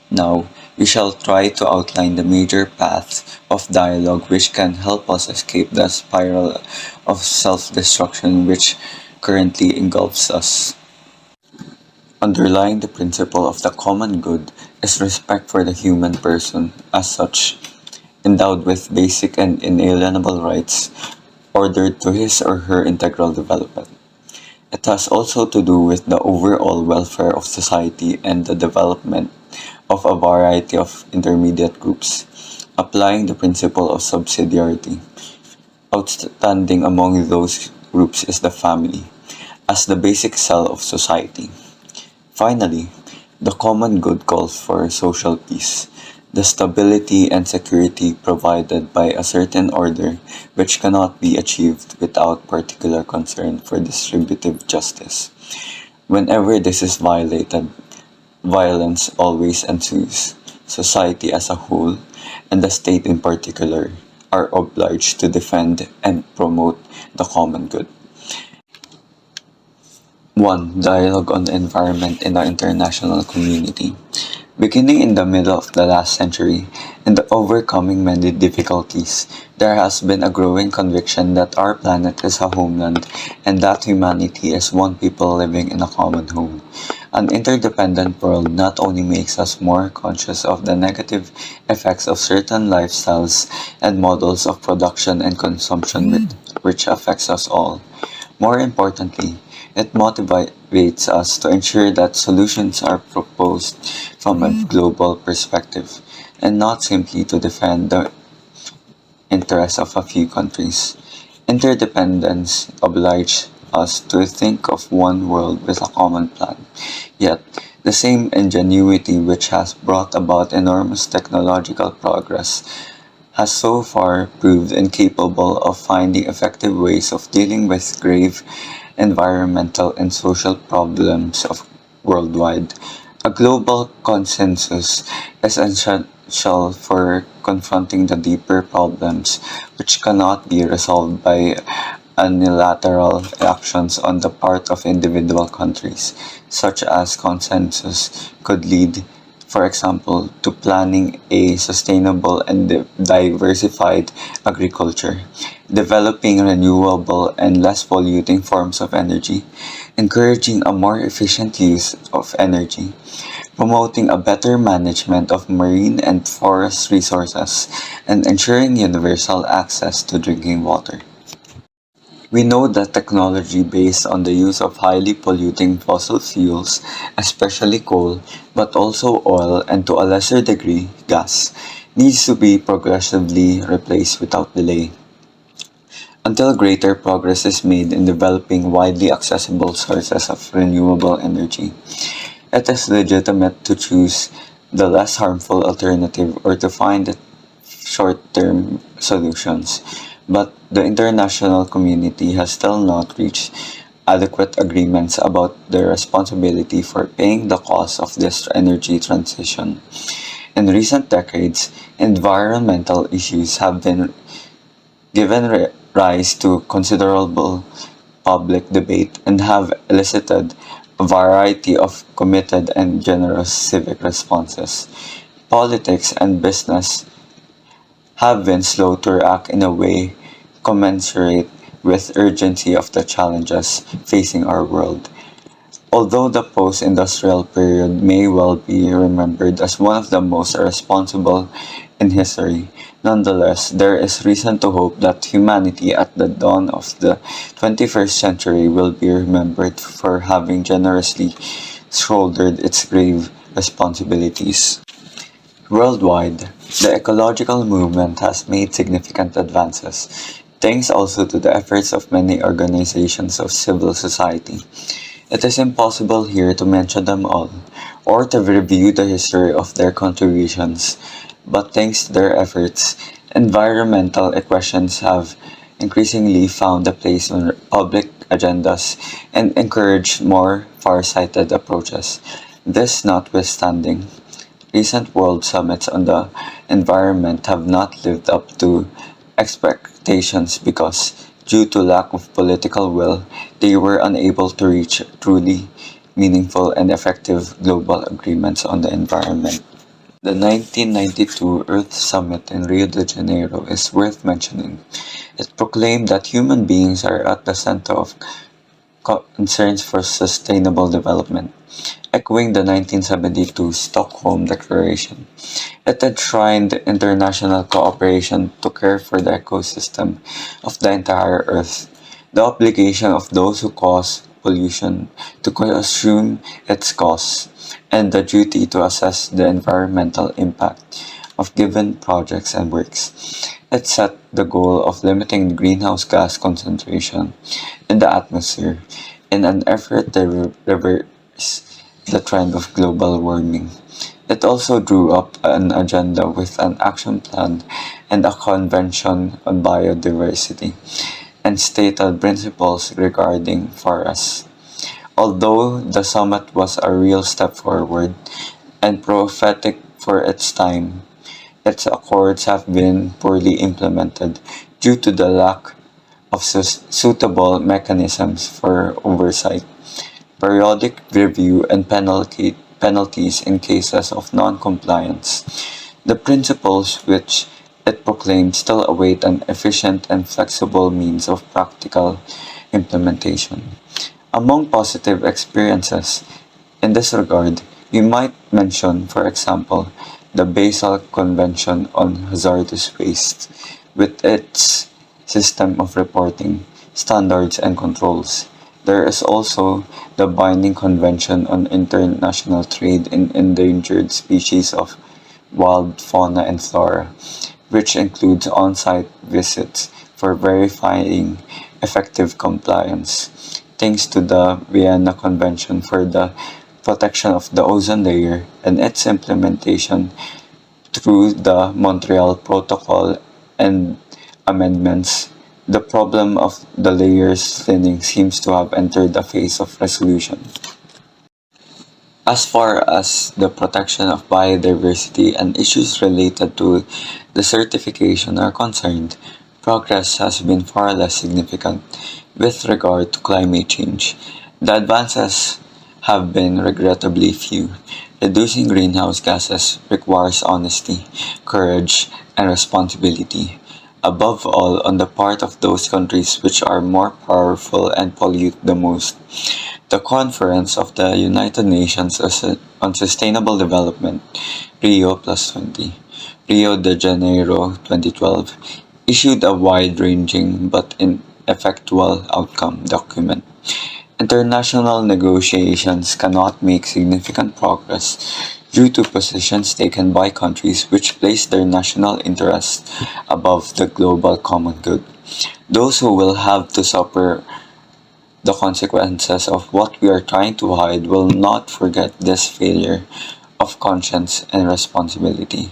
now we shall try to outline the major paths of dialogue which can help us escape the spiral of self-destruction which currently engulfs us. Underlying the principle of the common good is respect for the human person as such, endowed with basic and inalienable rights, ordered to his or her integral development. It has also to do with the overall welfare of society and the development of a variety of intermediate groups, applying the principle of subsidiarity. Outstanding among those groups is the family, as the basic cell of society. Finally, the common good calls for social peace. the stability and security provided by a certain order which cannot be achieved without particular concern for distributive justice. Whenever this is violated, violence always ensues. Society as a whole, and the state in particular, are obliged to defend and promote the common good. 1. Dialogue on the environment in the international community. Beginning in the middle of the last century, and overcoming many difficulties, there has been a growing conviction that our planet is a homeland and that humanity is one people living in a common home. An interdependent world not only makes us more conscious of the negative effects of certain lifestyles and models of production and consumption which affects us all. More importantly, it motivates us to ensure that solutions are proposed from a global perspective and not simply to defend the interests of a few countries. Interdependence obliges us to think of one world with a common plan. Yet, the same ingenuity which has brought about enormous technological progress has so far proved incapable of finding effective ways of dealing with grave environmental and social problems of worldwide. A global consensus is essential for confronting the deeper problems which cannot be resolved by unilateral actions on the part of individual countries. Such as consensus could lead, for example, to planning a sustainable and diversified agriculture, developing renewable and less polluting forms of energy, encouraging a more efficient use of energy, promoting a better management of marine and forest resources, and ensuring universal access to drinking water. We know that technology based on the use of highly polluting fossil fuels, especially coal, but also oil and to a lesser degree gas, needs to be progressively replaced without delay. Until greater progress is made in developing widely accessible sources of renewable energy, it is legitimate to choose the less harmful alternative or to find short-term solutions, but the international community has still not reached adequate agreements about their responsibility for paying the cost of this energy transition. In recent decades, environmental issues have been given rise to considerable public debate and have elicited a variety of committed and generous civic responses. Politics and business have been slow to react in a way commensurate with urgency of the challenges facing our world. Although the post-industrial period may well be remembered as one of the most responsible in history, nonetheless, there is reason to hope that humanity at the dawn of the 21st century will be remembered for having generously shouldered its grave responsibilities. Worldwide, the ecological movement has made significant advances, thanks also to the efforts of many organizations of civil society. It is impossible here to mention them all, or to review the history of their contributions, but thanks to their efforts, environmental questions have increasingly found a place on public agendas and encouraged more far-sighted approaches. This notwithstanding, recent world summits on the environment have not lived up to expectations because, due to lack of political will, they were unable to reach truly meaningful and effective global agreements on the environment. The 1992 Earth Summit in Rio de Janeiro is worth mentioning. It proclaimed that human beings are at the center of concerns for sustainable development, echoing the 1972 Stockholm Declaration. It enshrined international cooperation to care for the ecosystem of the entire Earth, the obligation of those who cause pollution to assume its costs, and the duty to assess the environmental impact of given projects and works. It set the goal of limiting greenhouse gas concentration in the atmosphere in an effort to reverse the trend of global warming. It also drew up an agenda with an action plan and a convention on biodiversity, and stated principles regarding forests. Although the summit was a real step forward and prophetic for its time, its accords have been poorly implemented due to the lack of suitable mechanisms for oversight, periodic review, and penalties in cases of non-compliance. The principles which it proclaimed still await an efficient and flexible means of practical implementation. Among positive experiences in this regard, we might mention, for example, the Basel Convention on Hazardous Waste, with its system of reporting, standards, and controls. There is also the Binding Convention on International Trade in Endangered Species of Wild Fauna and Flora, which includes on-site visits for verifying effective compliance. Thanks to the Vienna Convention for the protection of the ozone layer and its implementation through the Montreal Protocol and amendments, the problem of the layers thinning seems to have entered a phase of resolution. As far as the protection of biodiversity and issues related to the certification are concerned, progress has been far less significant with regard to climate change. The advances have been regrettably few. Reducing greenhouse gases requires honesty, courage, and responsibility, above all on the part of those countries which are more powerful and pollute the most. The Conference of the United Nations on Sustainable Development, Rio Plus 20, Rio de Janeiro 2012, issued a wide-ranging but ineffectual outcome document. International negotiations cannot make significant progress due to positions taken by countries which place their national interests above the global common good. Those who will have to suffer the consequences of what we are trying to hide will not forget this failure of conscience and responsibility.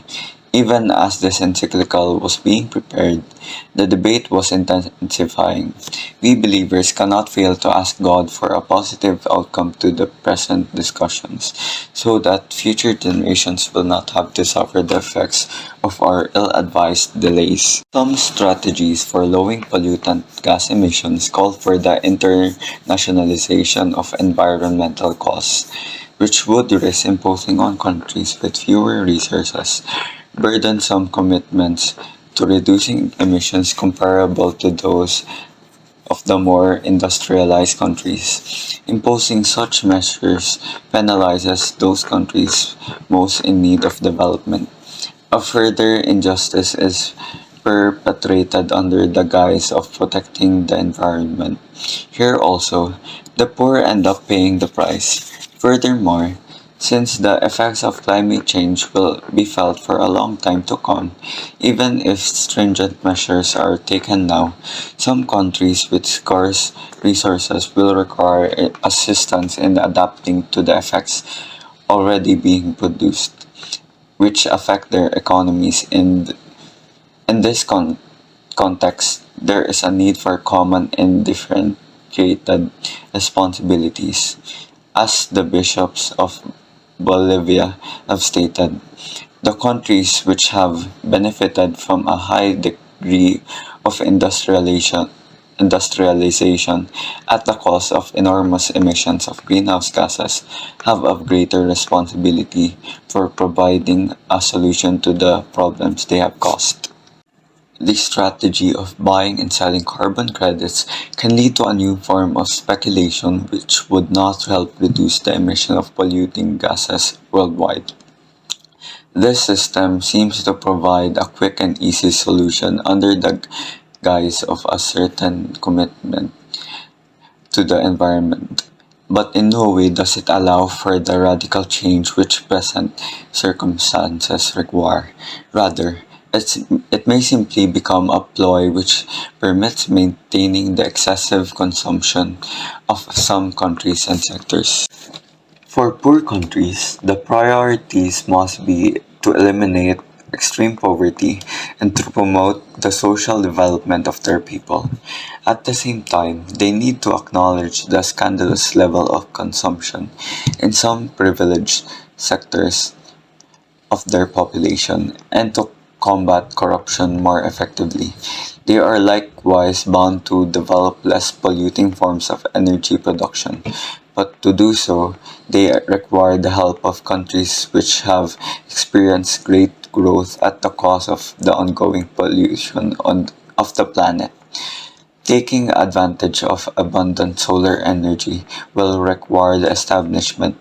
Even as this encyclical was being prepared, the debate was intensifying. We believers cannot fail to ask God for a positive outcome to the present discussions, so that future generations will not have to suffer the effects of our ill-advised delays. Some strategies for lowering pollutant gas emissions call for the internationalization of environmental costs, which would risk imposing on countries with fewer resources burdensome commitments to reducing emissions comparable to those of the more industrialized countries. Imposing such measures penalizes those countries most in need of development. A further injustice is perpetrated under the guise of protecting the environment. Here also, the poor end up paying the price. Furthermore, since the effects of climate change will be felt for a long time to come, even if stringent measures are taken now, some countries with scarce resources will require assistance in adapting to the effects already being produced, which affect their economies. In this context, there is a need for common and differentiated responsibilities. As the bishops of Bolivia have stated, the countries which have benefited from a high degree of industrialization at the cost of enormous emissions of greenhouse gases have a greater responsibility for providing a solution to the problems they have caused. The strategy of buying and selling carbon credits can lead to a new form of speculation which would not help reduce the emission of polluting gases worldwide. This system seems to provide a quick and easy solution under the guise of a certain commitment to the environment, but in no way does it allow for the radical change which present circumstances require. Rather, it may simply become a ploy which permits maintaining the excessive consumption of some countries and sectors. For poor countries, the priorities must be to eliminate extreme poverty and to promote the social development of their people. At the same time, they need to acknowledge the scandalous level of consumption in some privileged sectors of their population and to combat corruption more effectively. They are likewise bound to develop less polluting forms of energy production, but to do so, they require the help of countries which have experienced great growth at the cost of the ongoing pollution of the planet. Taking advantage of abundant solar energy will require the establishment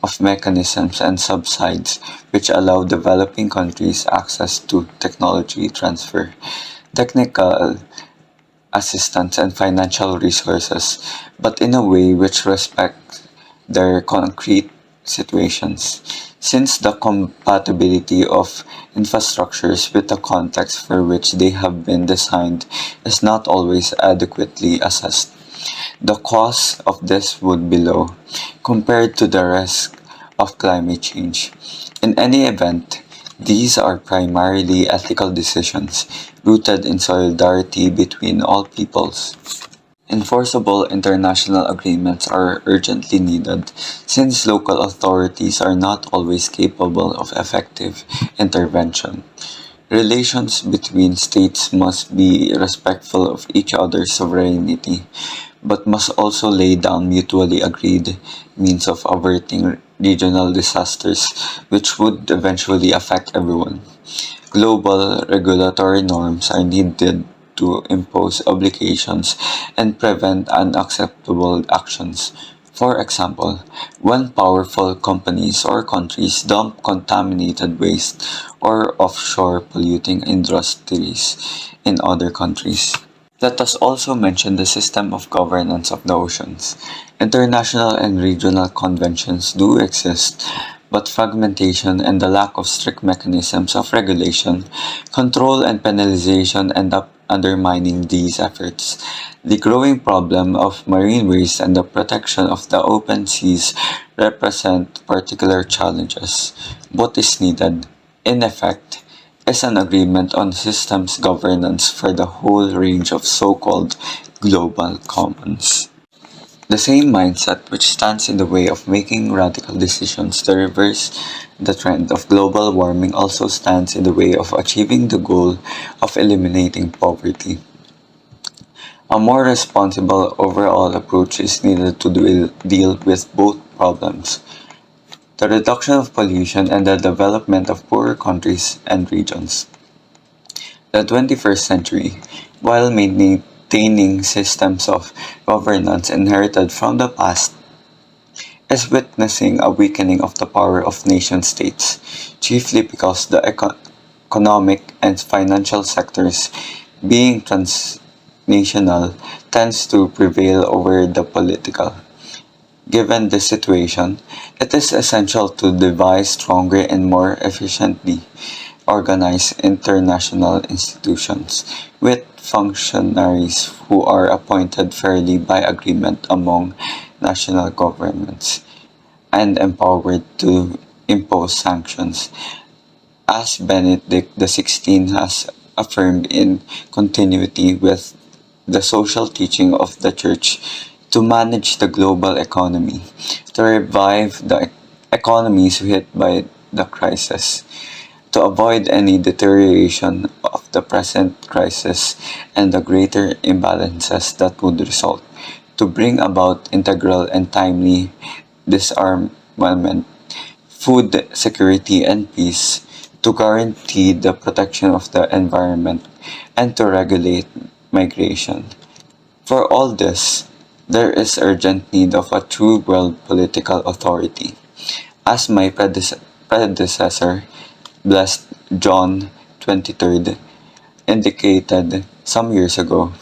of mechanisms and subsidies which allow developing countries access to technology transfer, technical assistance, and financial resources, but in a way which respects their concrete situations. Since the compatibility of infrastructures with the context for which they have been designed is not always adequately assessed, the cost of this would be low compared to the risk of climate change. In any event, these are primarily ethical decisions rooted in solidarity between all peoples. Enforceable international agreements are urgently needed since local authorities are not always capable of effective intervention. Relations between states must be respectful of each other's sovereignty, but must also lay down mutually agreed means of averting regional disasters which would eventually affect everyone. Global regulatory norms are needed to impose obligations and prevent unacceptable actions. For example, when powerful companies or countries dump contaminated waste or offshore polluting industries in other countries. Let us also mention the system of governance of the oceans. International and regional conventions do exist, but fragmentation and the lack of strict mechanisms of regulation, control, and penalization end up undermining these efforts. The growing problem of marine waste and the protection of the open seas represent particular challenges. What is needed, in effect, is an agreement on systems governance for the whole range of so-called global commons. The same mindset which stands in the way of making radical decisions to reverse the trend of global warming also stands in the way of achieving the goal of eliminating poverty. A more responsible overall approach is needed to deal with both problems: the reduction of pollution and the development of poorer countries and regions. The 21st century, while maintaining systems of governance inherited from the past, is witnessing a weakening of the power of nation-states, chiefly because the economic and financial sectors, being transnational, tends to prevail over the political. Given this situation, it is essential to devise stronger and more efficiently organized international institutions with functionaries who are appointed fairly by agreement among national governments and empowered to impose sanctions, as Benedict XVI has affirmed in continuity with the social teaching of the Church, to manage the global economy, to revive the economies hit by the crisis, to avoid any deterioration of the present crisis and the greater imbalances that would result, to bring about integral and timely disarmament, food security and peace, to guarantee the protection of the environment, and to regulate migration. For all this, there is urgent need of a true world political authority. As my predecessor, Blessed John 23rd, indicated some years ago,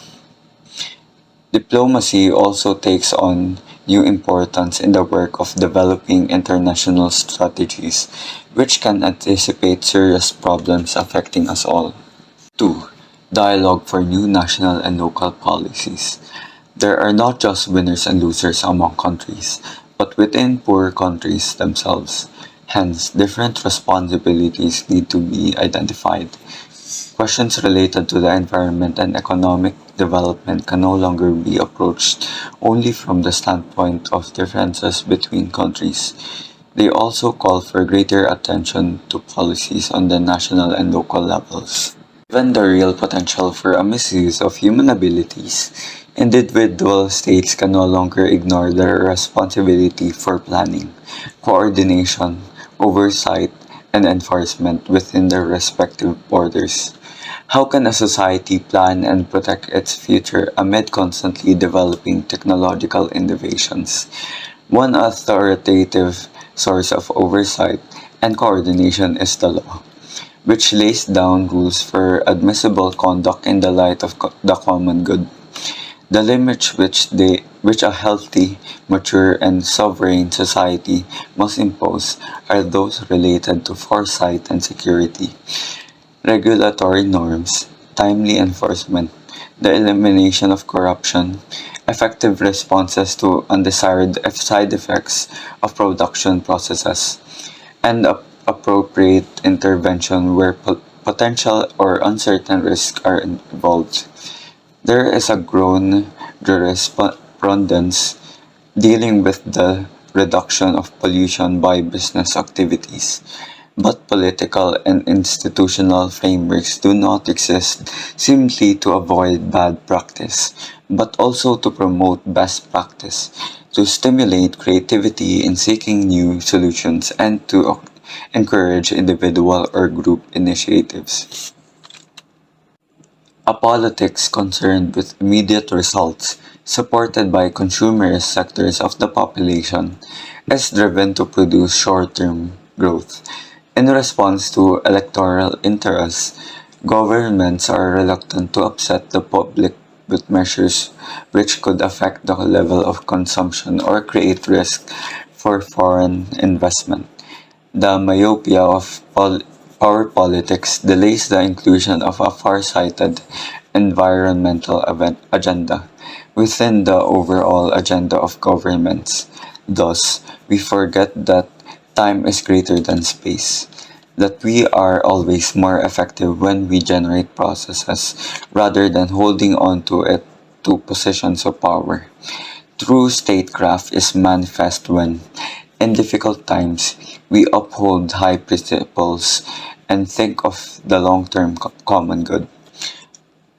diplomacy also takes on new importance in the work of developing international strategies which can anticipate serious problems affecting us all. 2. Dialogue for new national and local policies. There are not just winners and losers among countries, but within poor countries themselves. Hence, different responsibilities need to be identified. Questions related to the environment and economic development can no longer be approached only from the standpoint of differences between countries. They also call for greater attention to policies on the national and local levels. Given the real potential for a misuse of human abilities, individual states can no longer ignore their responsibility for planning, coordination, oversight, and enforcement within their respective borders. How can a society plan and protect its future amid constantly developing technological innovations? One authoritative source of oversight and coordination is the law, which lays down rules for admissible conduct in the light of the common good. The limits which a healthy, mature, and sovereign society must impose are those related to foresight and security, regulatory norms, timely enforcement, the elimination of corruption, effective responses to undesired side effects of production processes, and appropriate intervention where potential or uncertain risks are involved. There is a growing jurisprudence dealing with the reduction of pollution by business activities, but political and institutional frameworks do not exist simply to avoid bad practice, but also to promote best practice, to stimulate creativity in seeking new solutions, and to encourage individual or group initiatives. A politics concerned with immediate results, supported by consumerist sectors of the population, is driven to produce short-term growth. In response to electoral interests, governments are reluctant to upset the public with measures which could affect the level of consumption or create risk for foreign investment. The myopia of power politics delays the inclusion of a far-sighted environmental agenda within the overall agenda of governments. Thus, we forget that time is greater than space, that we are always more effective when we generate processes rather than holding on to it to positions of power. True statecraft is manifest when, in difficult times, we uphold high principles and think of the long-term common good.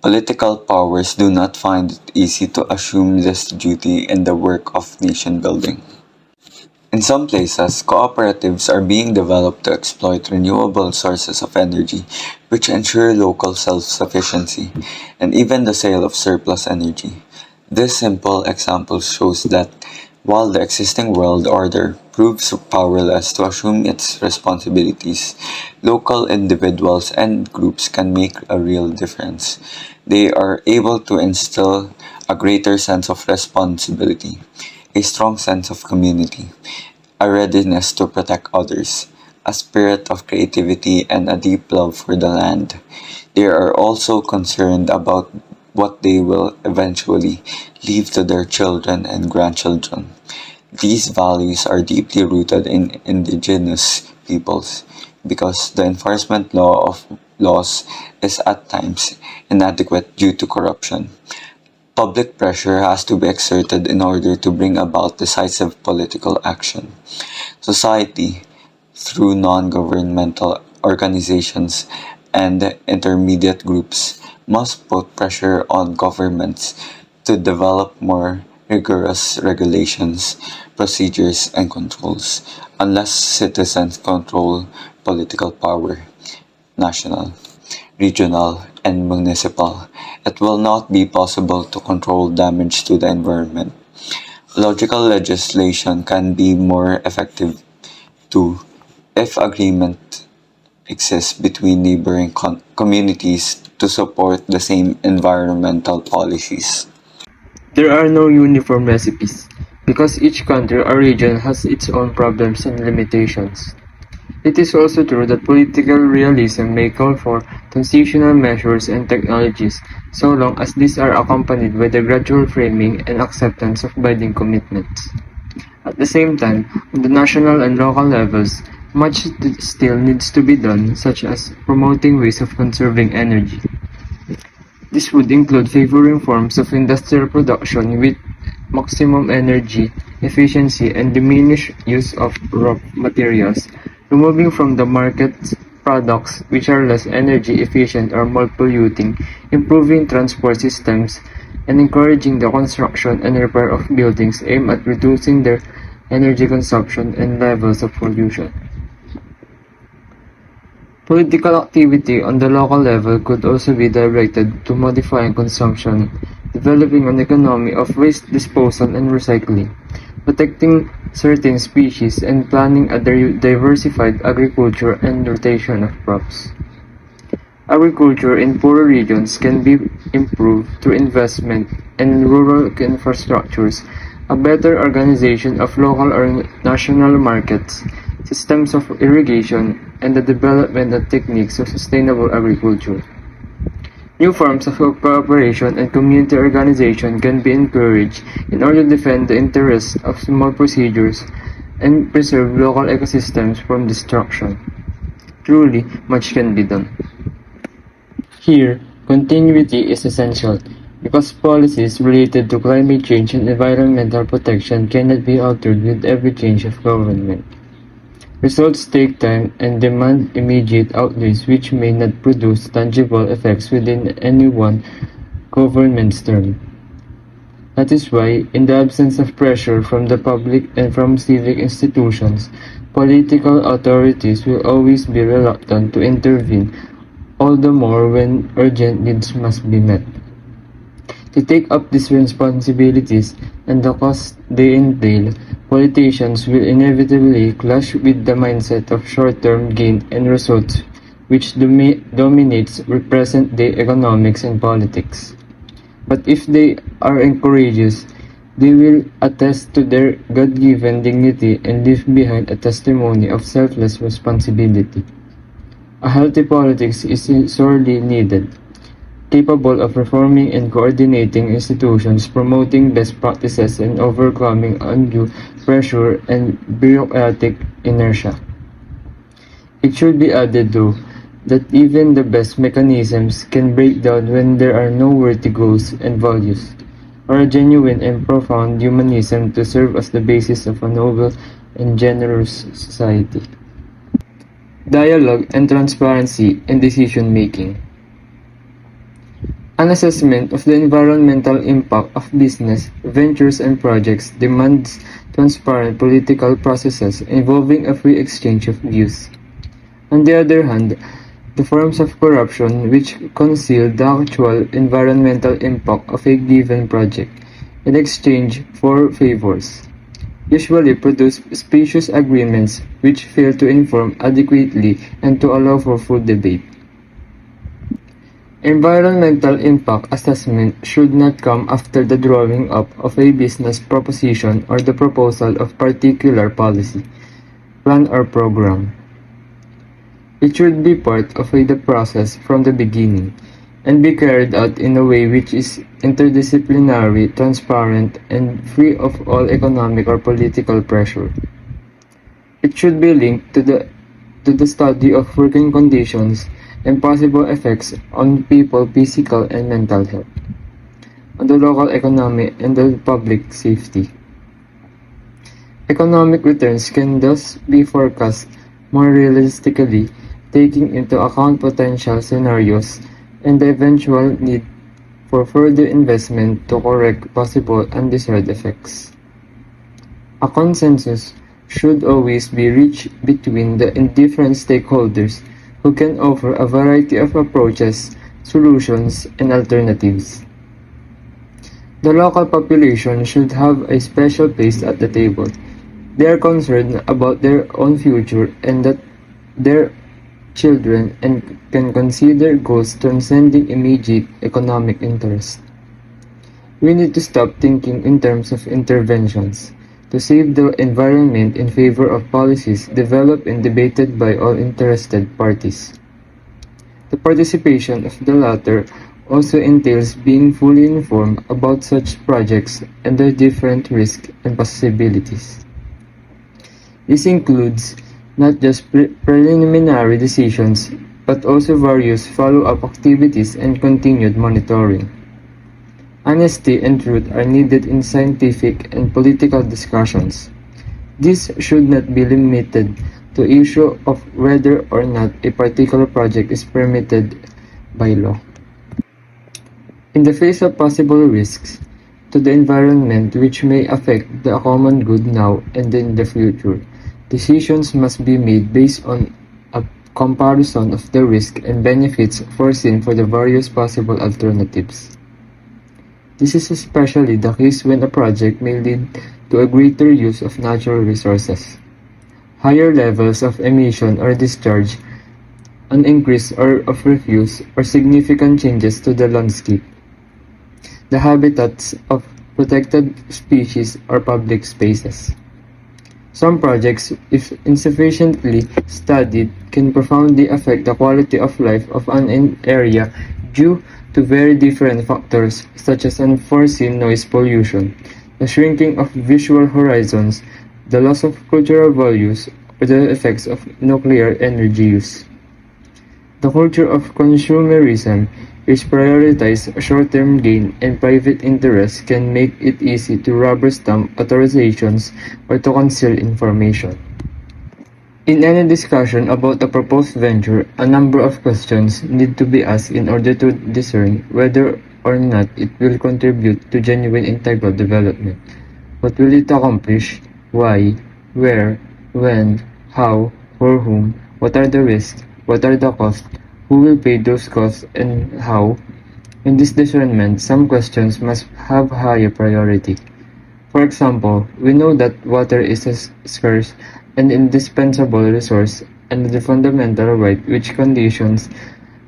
Political powers do not find it easy to assume this duty in the work of nation building. In some places, cooperatives are being developed to exploit renewable sources of energy, which ensure local self-sufficiency, and even the sale of surplus energy. This simple example shows that while the existing world order proves powerless to assume its responsibilities, local individuals and groups can make a real difference. They are able to instill a greater sense of responsibility, a strong sense of community, a readiness to protect others, a spirit of creativity, and a deep love for the land. They are also concerned about what they will eventually leave to their children and grandchildren. These values are deeply rooted in indigenous peoples because the enforcement laws is at times inadequate due to corruption. Public pressure has to be exerted in order to bring about decisive political action. Society, through non-governmental organizations and intermediate groups, must put pressure on governments to develop more rigorous regulations, procedures, and controls. Unless citizens control political power, national, regional, and municipal, it will not be possible to control damage to the environment. Logical legislation can be more effective too if agreement exists between neighboring communities to support the same environmental policies. There are no uniform recipes, because each country or region has its own problems and limitations. It is also true that political realism may call for transitional measures and technologies so long as these are accompanied by the gradual framing and acceptance of binding commitments. At the same time, on the national and local levels, much still needs to be done, such as promoting ways of conserving energy. This would include favoring forms of industrial production with maximum energy efficiency and diminished use of raw materials, removing from the market products which are less energy efficient or more polluting, improving transport systems, and encouraging the construction and repair of buildings aimed at reducing their energy consumption and levels of pollution. Political activity on the local level could also be directed to modifying consumption, developing an economy of waste disposal and recycling, protecting certain species, and planning a diversified agriculture and rotation of crops. Agriculture in poorer regions can be improved through investment in rural infrastructures, a better organization of local or national markets, systems of irrigation, and the development of techniques of sustainable agriculture. New forms of cooperation and community organization can be encouraged in order to defend the interests of small procedures and preserve local ecosystems from destruction. Truly, much can be done. Here, continuity is essential because policies related to climate change and environmental protection cannot be altered with every change of government. Results take time and demand immediate outlays which may not produce tangible effects within any one government's term. That is why, in the absence of pressure from the public and from civic institutions, political authorities will always be reluctant to intervene, all the more when urgent needs must be met. To take up these responsibilities and the cost they entail, politicians will inevitably clash with the mindset of short-term gain and results which dominates present-day economics and politics. But if they are courageous, they will attest to their God-given dignity and leave behind a testimony of selfless responsibility. A healthy politics is sorely needed, capable of reforming and coordinating institutions, promoting best practices, and overcoming undue pressure and bureaucratic inertia. It should be added, though, that even the best mechanisms can break down when there are no worthy goals and values, or a genuine and profound humanism to serve as the basis of a noble and generous society. Dialogue and transparency in decision-making. An assessment of the environmental impact of business, ventures, and projects demands transparent political processes involving a free exchange of views. On the other hand, the forms of corruption which conceal the actual environmental impact of a given project in exchange for favors usually produce specious agreements which fail to inform adequately and to allow for full debate. Environmental impact assessment should not come after the drawing up of a business proposition or the proposal of particular policy, plan or program. It should be part of the process from the beginning and be carried out in a way which is interdisciplinary, transparent, and free of all economic or political pressure. It should be linked to the study of working conditions and possible effects on people, physical and mental health, on the local economy and the public safety. Economic returns can thus be forecast more realistically, taking into account potential scenarios and the eventual need for further investment to correct possible undesired effects. A consensus should always be reached between the different stakeholders who can offer a variety of approaches, solutions, and alternatives. The local population should have a special place at the table. They are concerned about their own future and that their children and can consider goals transcending immediate economic interest. We need to stop thinking in terms of interventions to save the environment in favor of policies developed and debated by all interested parties. The participation of the latter also entails being fully informed about such projects and their different risks and possibilities. This includes not just preliminary decisions, but also various follow-up activities and continued monitoring. Honesty and truth are needed in scientific and political discussions. This should not be limited to the issue of whether or not a particular project is permitted by law. In the face of possible risks to the environment which may affect the common good now and in the future, decisions must be made based on a comparison of the risk and benefits foreseen for the various possible alternatives. This is especially the case when a project may lead to a greater use of natural resources, higher levels of emission or discharge, an increase of refuse, or significant changes to the landscape, the habitats of protected species, or public spaces. Some projects, if insufficiently studied, can profoundly affect the quality of life of an area due to very different factors such as unforeseen noise pollution, the shrinking of visual horizons, the loss of cultural values, or the effects of nuclear energy use. The culture of consumerism, which prioritizes short-term gain and private interests, can make it easy to rubber stamp authorizations or to conceal information. In any discussion about a proposed venture, a number of questions need to be asked in order to discern whether or not it will contribute to genuine integral development. What will it accomplish? Why? Where? When? How? For whom? What are the risks? What are the costs? Who will pay those costs and how? In this discernment, some questions must have higher priority. For example, we know that water is a scarce and indispensable resource and the fundamental right which conditions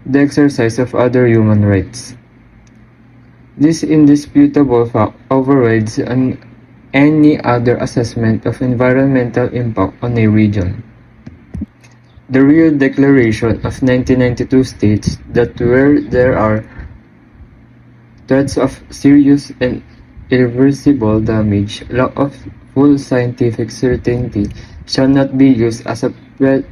the exercise of other human rights. This indisputable fact overrides any other assessment of environmental impact on a region. The Rio Declaration of 1992 states that where there are threats of serious and irreversible damage, lack of full scientific certainty shall not be used as a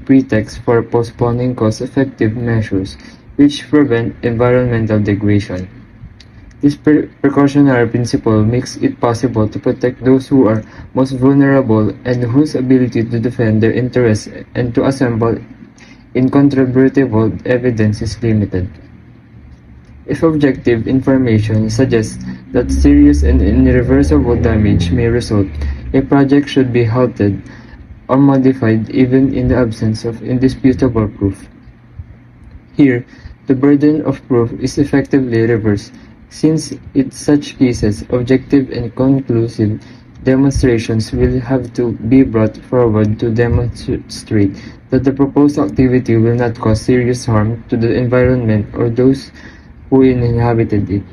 pretext for postponing cost-effective measures which prevent environmental degradation. This precautionary principle makes it possible to protect those who are most vulnerable and whose ability to defend their interests and to assemble incontrovertible evidence is limited. If objective information suggests that serious and irreversible damage may result, a project should be halted or modified even in the absence of indisputable proof. Here, the burden of proof is effectively reversed, since in such cases, objective and conclusive demonstrations will have to be brought forward to demonstrate that the proposed activity will not cause serious harm to the environment or those who inhabited it.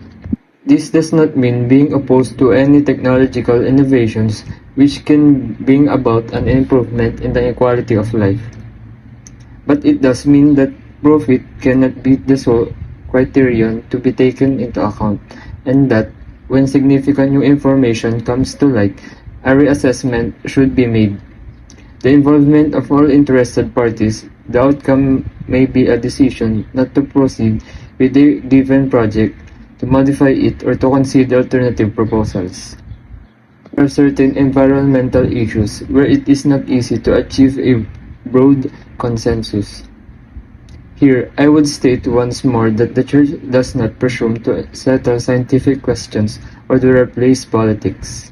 This does not mean being opposed to any technological innovations which can bring about an improvement in the quality of life. But it does mean that profit cannot be the sole criterion to be taken into account, and that when significant new information comes to light, a reassessment should be made. The involvement of all interested parties, the outcome may be a decision not to proceed with a given project, to modify it, or to consider alternative proposals. There are certain environmental issues where it is not easy to achieve a broad consensus. Here, I would state once more that the Church does not presume to settle scientific questions or to replace politics.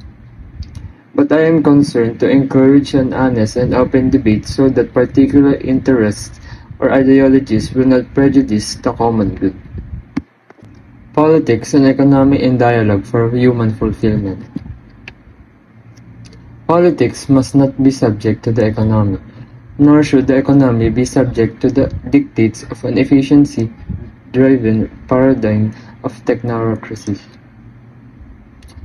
But I am concerned to encourage an honest and open debate so that particular interests or ideologies will not prejudice the common good. Politics and economy in dialogue for human fulfillment. Politics must not be subject to the economy, nor should the economy be subject to the dictates of an efficiency-driven paradigm of technocracy.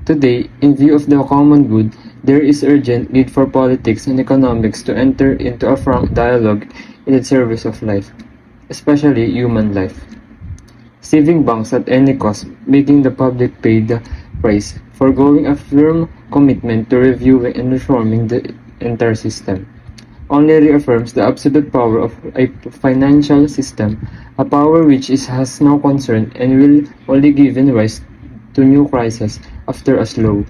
Today, in view of the common good, there is urgent need for politics and economics to enter into a frank dialogue in the service of life, especially human life. Saving banks at any cost, making the public pay the price, foregoing a firm commitment to reviewing and reforming the entire system. only reaffirms the absolute power of a financial system, a power which has no concern and will only give rise to new crises after a slow,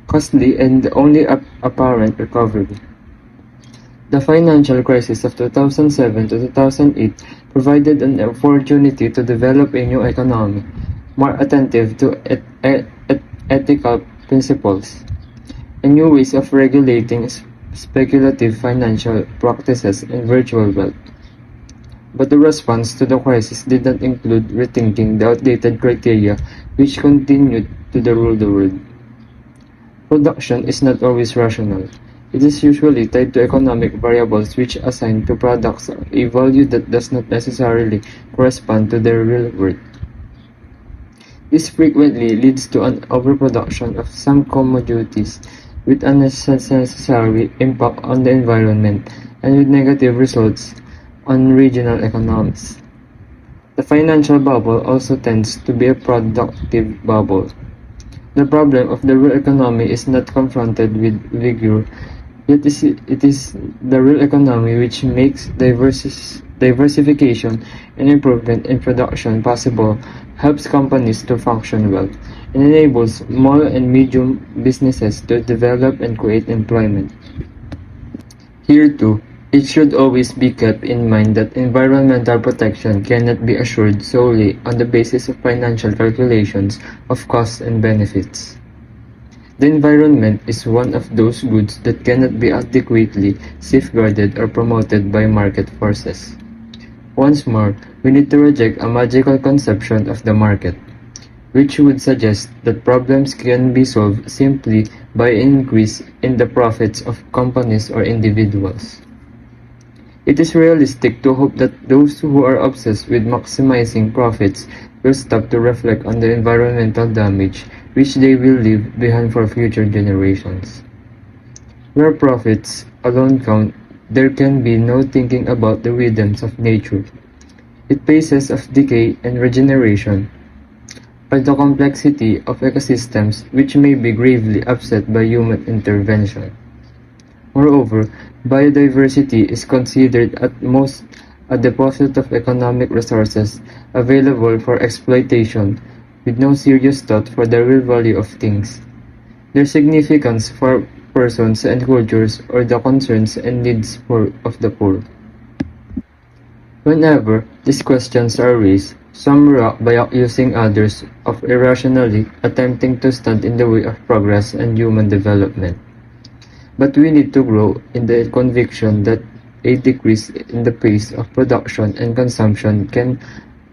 costly, and only apparent recovery. The financial crisis of 2007 to 2008 provided an opportunity to develop a new economy, more attentive to ethical principles, and new ways of regulating speculative financial practices and virtual wealth. But the response to the crisis did not include rethinking the outdated criteria which continued to rule the world. Production is not always rational. It is usually tied to economic variables which assign to products a value that does not necessarily correspond to their real worth. This frequently leads to an overproduction of some commodities with unnecessary impact on the environment and with negative results on regional economies. The financial bubble also tends to be a productive bubble. The problem of the real economy is not confronted with vigor, yet it is the real economy which makes diversification and improvement in production possible, helps companies to function well, and enables small and medium businesses to develop and create employment. Here too, it should always be kept in mind that environmental protection cannot be assured solely on the basis of financial calculations of costs and benefits. The environment is one of those goods that cannot be adequately safeguarded or promoted by market forces. Once more, we need to reject a magical conception of the market, which would suggest that problems can be solved simply by an increase in the profits of companies or individuals. It is realistic to hope that those who are obsessed with maximizing profits will stop to reflect on the environmental damage which they will leave behind for future generations. Where profits alone count, there can be no thinking about the rhythms of nature, its phases of decay and regeneration, or the complexity of ecosystems which may be gravely upset by human intervention. Moreover, biodiversity is considered at most a deposit of economic resources available for exploitation, with no serious thought for the real value of things, their significance for persons and cultures, or the concerns and needs of the poor. Whenever these questions are raised, some react by accusing others of irrationally attempting to stand in the way of progress and human development. But we need to grow in the conviction that a decrease in the pace of production and consumption can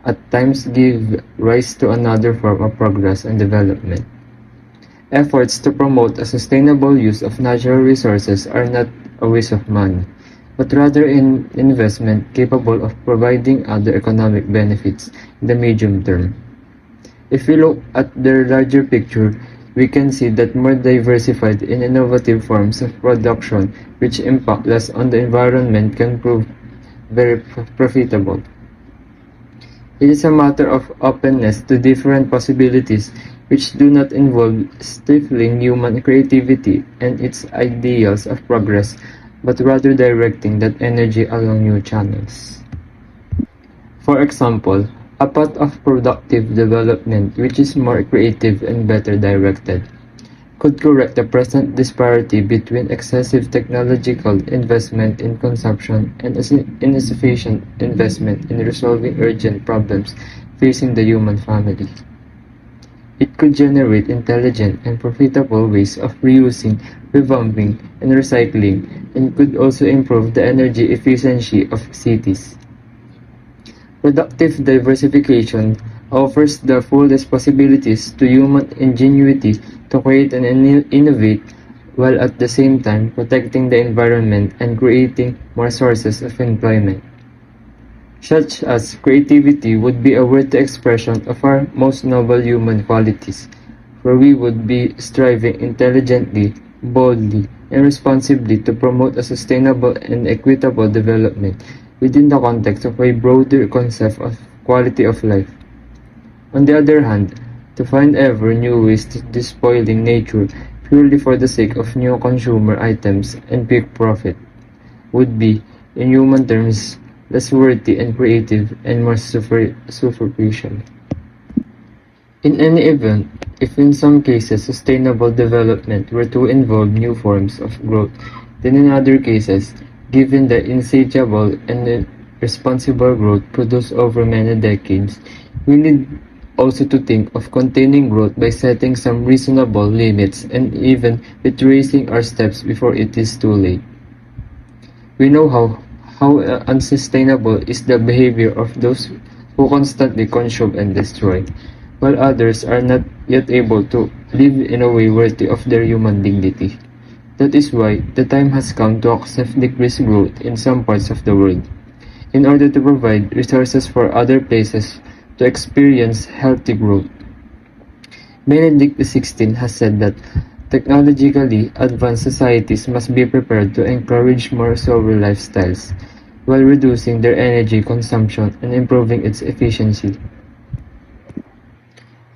at times give rise to another form of progress and development. Efforts to promote a sustainable use of natural resources are not a waste of money, but rather an investment capable of providing other economic benefits in the medium term. If we look at the larger picture, we can see that more diversified and innovative forms of production which impact less on the environment can prove very profitable. It is a matter of openness to different possibilities which do not involve stifling human creativity and its ideals of progress, but rather directing that energy along new channels. For example, a path of productive development which is more creative and better directed could correct the present disparity between excessive technological investment in consumption and insufficient investment in resolving urgent problems facing the human family. It could generate intelligent and profitable ways of reusing, revamping, and recycling, and could also improve the energy efficiency of cities. Productive diversification offers the fullest possibilities to human ingenuity to create and innovate, while at the same time protecting the environment and creating more sources of employment. Such as creativity would be a worthy expression of our most noble human qualities, for we would be striving intelligently, boldly, and responsibly to promote a sustainable and equitable development within the context of a broader concept of quality of life. On the other hand, to find ever new ways to despoiling nature purely for the sake of new consumer items and quick profit, would be, in human terms, less worthy and creative and more superficial. In any event, if in some cases sustainable development were to involve new forms of growth, then in other cases, given the insatiable and responsible growth produced over many decades, we need also to think of containing growth by setting some reasonable limits and even retracing our steps before it is too late. We know how unsustainable is the behavior of those who constantly consume and destroy, while others are not yet able to live in a way worthy of their human dignity. That is why the time has come to accept decreased growth in some parts of the world, in order to provide resources for other places to experience healthy growth. Benedict XVI has said that technologically advanced societies must be prepared to encourage more sober lifestyles, while reducing their energy consumption and improving its efficiency.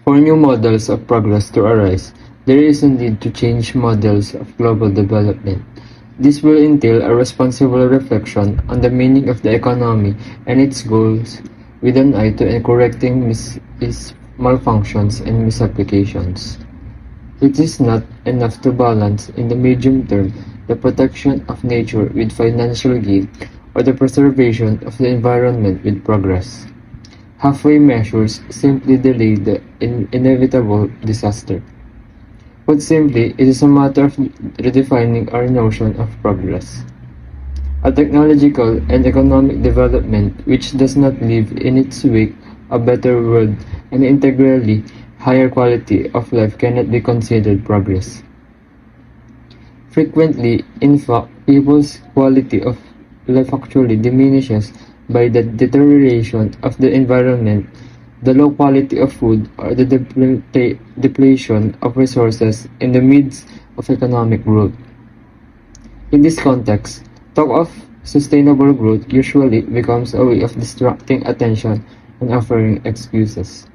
For new models of progress to arise, there is a need to change models of global development. This will entail a responsible reflection on the meaning of the economy and its goals, with an eye to correcting its malfunctions and misapplications. It is not enough to balance, in the medium term, the protection of nature with financial gain or the preservation of the environment with progress. Halfway measures simply delay the inevitable disaster. Put simply, it is a matter of redefining our notion of progress. A technological and economic development which does not leave in its wake a better world and integrally higher quality of life cannot be considered progress. Frequently, in fact, people's quality of life actually diminishes by the deterioration of the environment, the low quality of food, or the depletion of resources in the midst of economic growth. In this context, talk of sustainable growth usually becomes a way of distracting attention and offering excuses.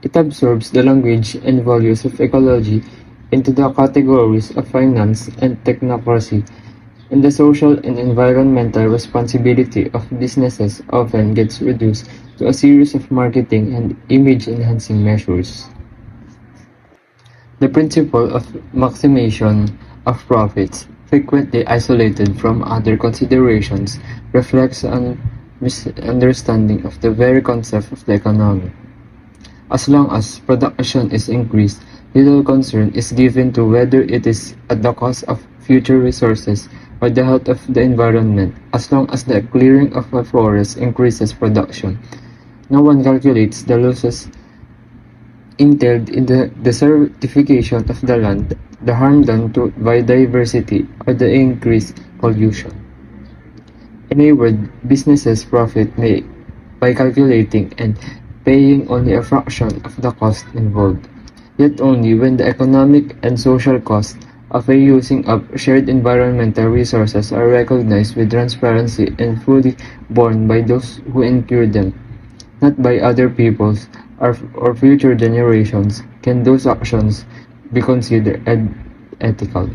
It absorbs the language and values of ecology into the categories of finance and technocracy, and the social and environmental responsibility of businesses often gets reduced to a series of marketing and image-enhancing measures. The principle of maximization of profits, frequently isolated from other considerations, reflects a misunderstanding of the very concept of the economy. As long as production is increased, little concern is given to whether it is at the cost of future resources or the health of the environment. As long as the clearing of a forest increases production, no one calculates the losses entailed in the desertification of the land, the harm done to biodiversity, or the increased pollution. In a word, businesses profit by calculating and paying only a fraction of the cost involved, yet only when the economic and social costs of using up shared environmental resources are recognized with transparency and fully borne by those who incur them, not by other peoples or future generations, can those actions be considered ethical.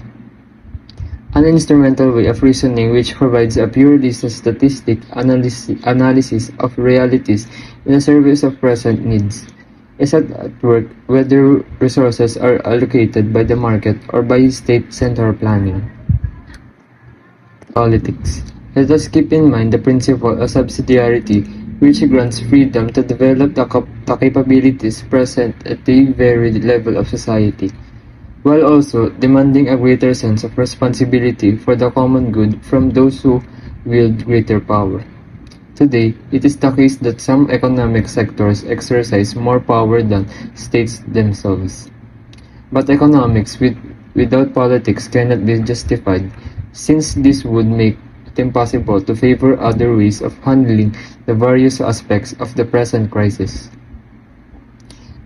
An instrumental way of reasoning which provides a purely statistic analysis of realities in the service of present needs is at work whether resources are allocated by the market or by state central planning. Politics. Let us keep in mind the principle of subsidiarity, which grants freedom to develop the capabilities present at the very level of society, while also demanding a greater sense of responsibility for the common good from those who wield greater power. Today, it is the case that some economic sectors exercise more power than states themselves. But economics without politics cannot be justified, since this would make it impossible to favor other ways of handling the various aspects of the present crisis.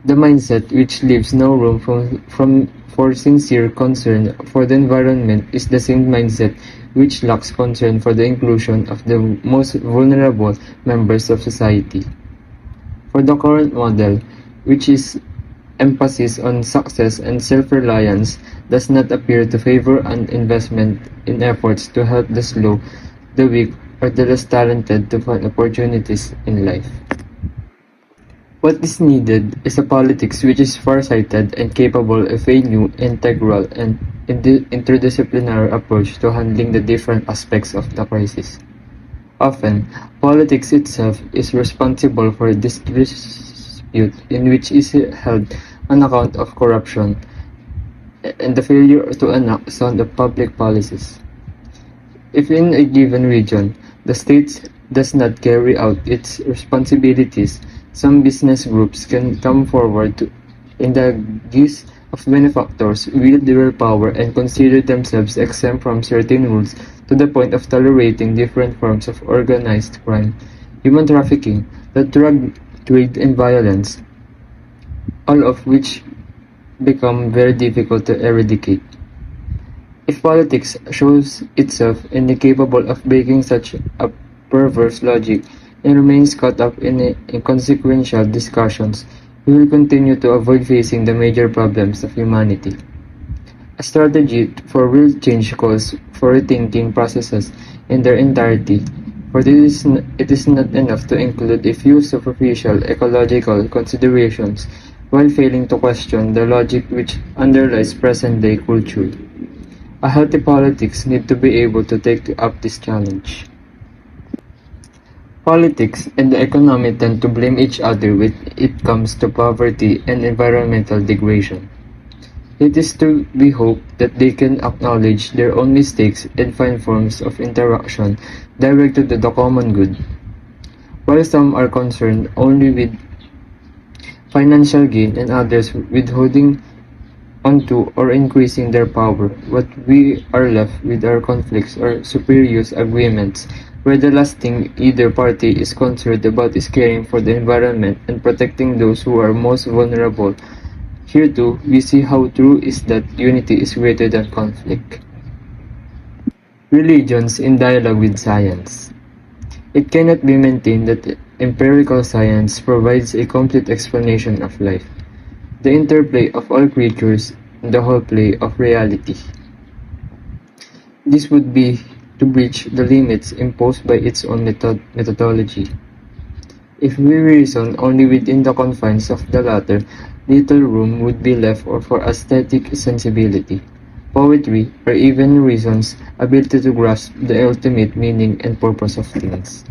The mindset which leaves no room for sincere concern for the environment is the same mindset which lacks concern for the inclusion of the most vulnerable members of society. For the current model, which is emphasis on success and self-reliance does not appear to favor an investment in efforts to help the slow, the weak, or the less talented to find opportunities in life. What is needed is a politics which is far-sighted and capable of a new, integral, and interdisciplinary approach to handling the different aspects of the crisis. Often, politics itself is responsible for this dispute in which is held on account of corruption and the failure to enact sound public policies. If in a given region, the state does not carry out its responsibilities, some business groups can come forward in the guise of benefactors, wield their power, and consider themselves exempt from certain rules to the point of tolerating different forms of organized crime, human trafficking, the drug trade, and violence, all of which become very difficult to eradicate. If politics shows itself incapable of breaking such a perverse logic and remains caught up in inconsequential discussions, we will continue to avoid facing the major problems of humanity. A strategy for real change calls for rethinking processes in their entirety, for it is not enough to include a few superficial ecological considerations while failing to question the logic which underlies present-day culture. A healthy politics need to be able to take up this challenge. Politics and the economy tend to blame each other when it comes to poverty and environmental degradation. It is to be hoped that they can acknowledge their own mistakes and find forms of interaction directed to the common good. While some are concerned only with financial gain and others with holding onto or increasing their power, what we are left with are conflicts or spurious agreements, where the last thing either party is concerned about is caring for the environment and protecting those who are most vulnerable. Here too, we see how true is that unity is greater than conflict. Religions in dialogue with science. It cannot be maintained that empirical science provides a complete explanation of life, the interplay of all creatures, and the whole play of reality. This would be to breach the limits imposed by its own methodology. If we reason only within the confines of the latter, little room would be left for aesthetic sensibility, poetry, or even reason's ability to grasp the ultimate meaning and purpose of things.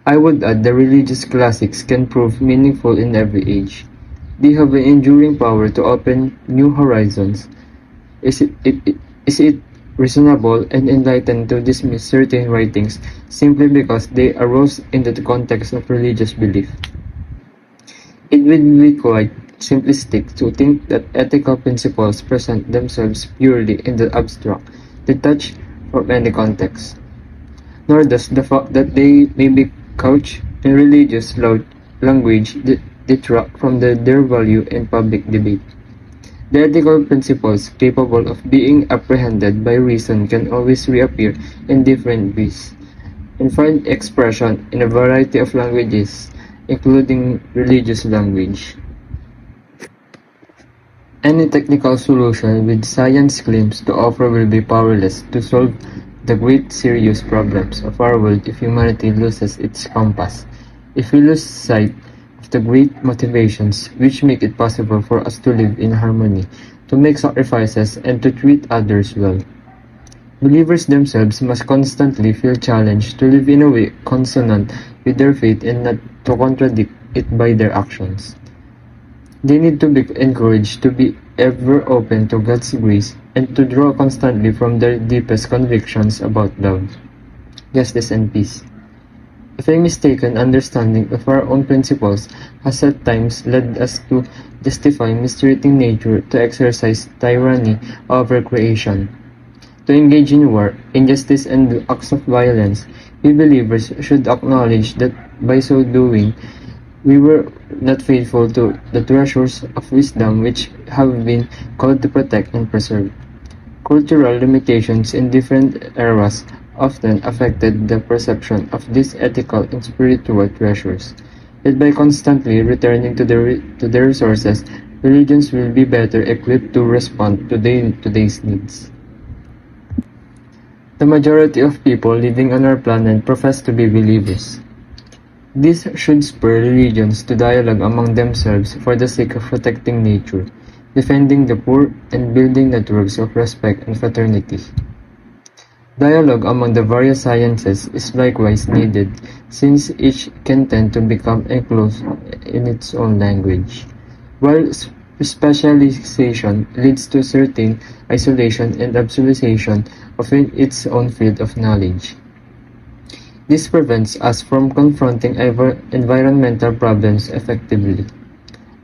I would add the religious classics can prove meaningful in every age. They have an enduring power to open new horizons. Is it reasonable and enlightened to dismiss certain writings simply because they arose in the context of religious belief? It would be quite simplistic to think that ethical principles present themselves purely in the abstract, detached from any context. Nor does the fact that they may be couched in religious language detract from their value in public debate. The ethical principles capable of being apprehended by reason can always reappear in different ways and find expression in a variety of languages, including religious language. Any technical solution which science claims to offer will be powerless to solve the great serious problems of our world if humanity loses its compass, if we lose sight of the great motivations which make it possible for us to live in harmony, to make sacrifices, and to treat others well. Believers themselves must constantly feel challenged to live in a way consonant with their faith and not to contradict it by their actions. They need to be encouraged to be ever open to God's grace and to draw constantly from their deepest convictions about love, justice, and peace. If a mistaken understanding of our own principles has at times led us to justify mistreating nature, to exercise tyranny over creation, to engage in war, injustice, and acts of violence, we believers should acknowledge that by so doing, we were not faithful to the treasures of wisdom which have been called to protect and preserve. Cultural limitations in different eras often affected the perception of these ethical and spiritual treasures. Yet by constantly returning to the resources religions will be better equipped to respond to today's needs. The majority of people living on our planet profess to be believers. This should spur religions to dialogue among themselves for the sake of protecting nature, defending the poor, and building networks of respect and fraternity. Dialogue among the various sciences is likewise needed, since each can tend to become enclosed in its own language, while specialization leads to certain isolation and absolutization of its own field of knowledge. This prevents us from confronting environmental problems effectively.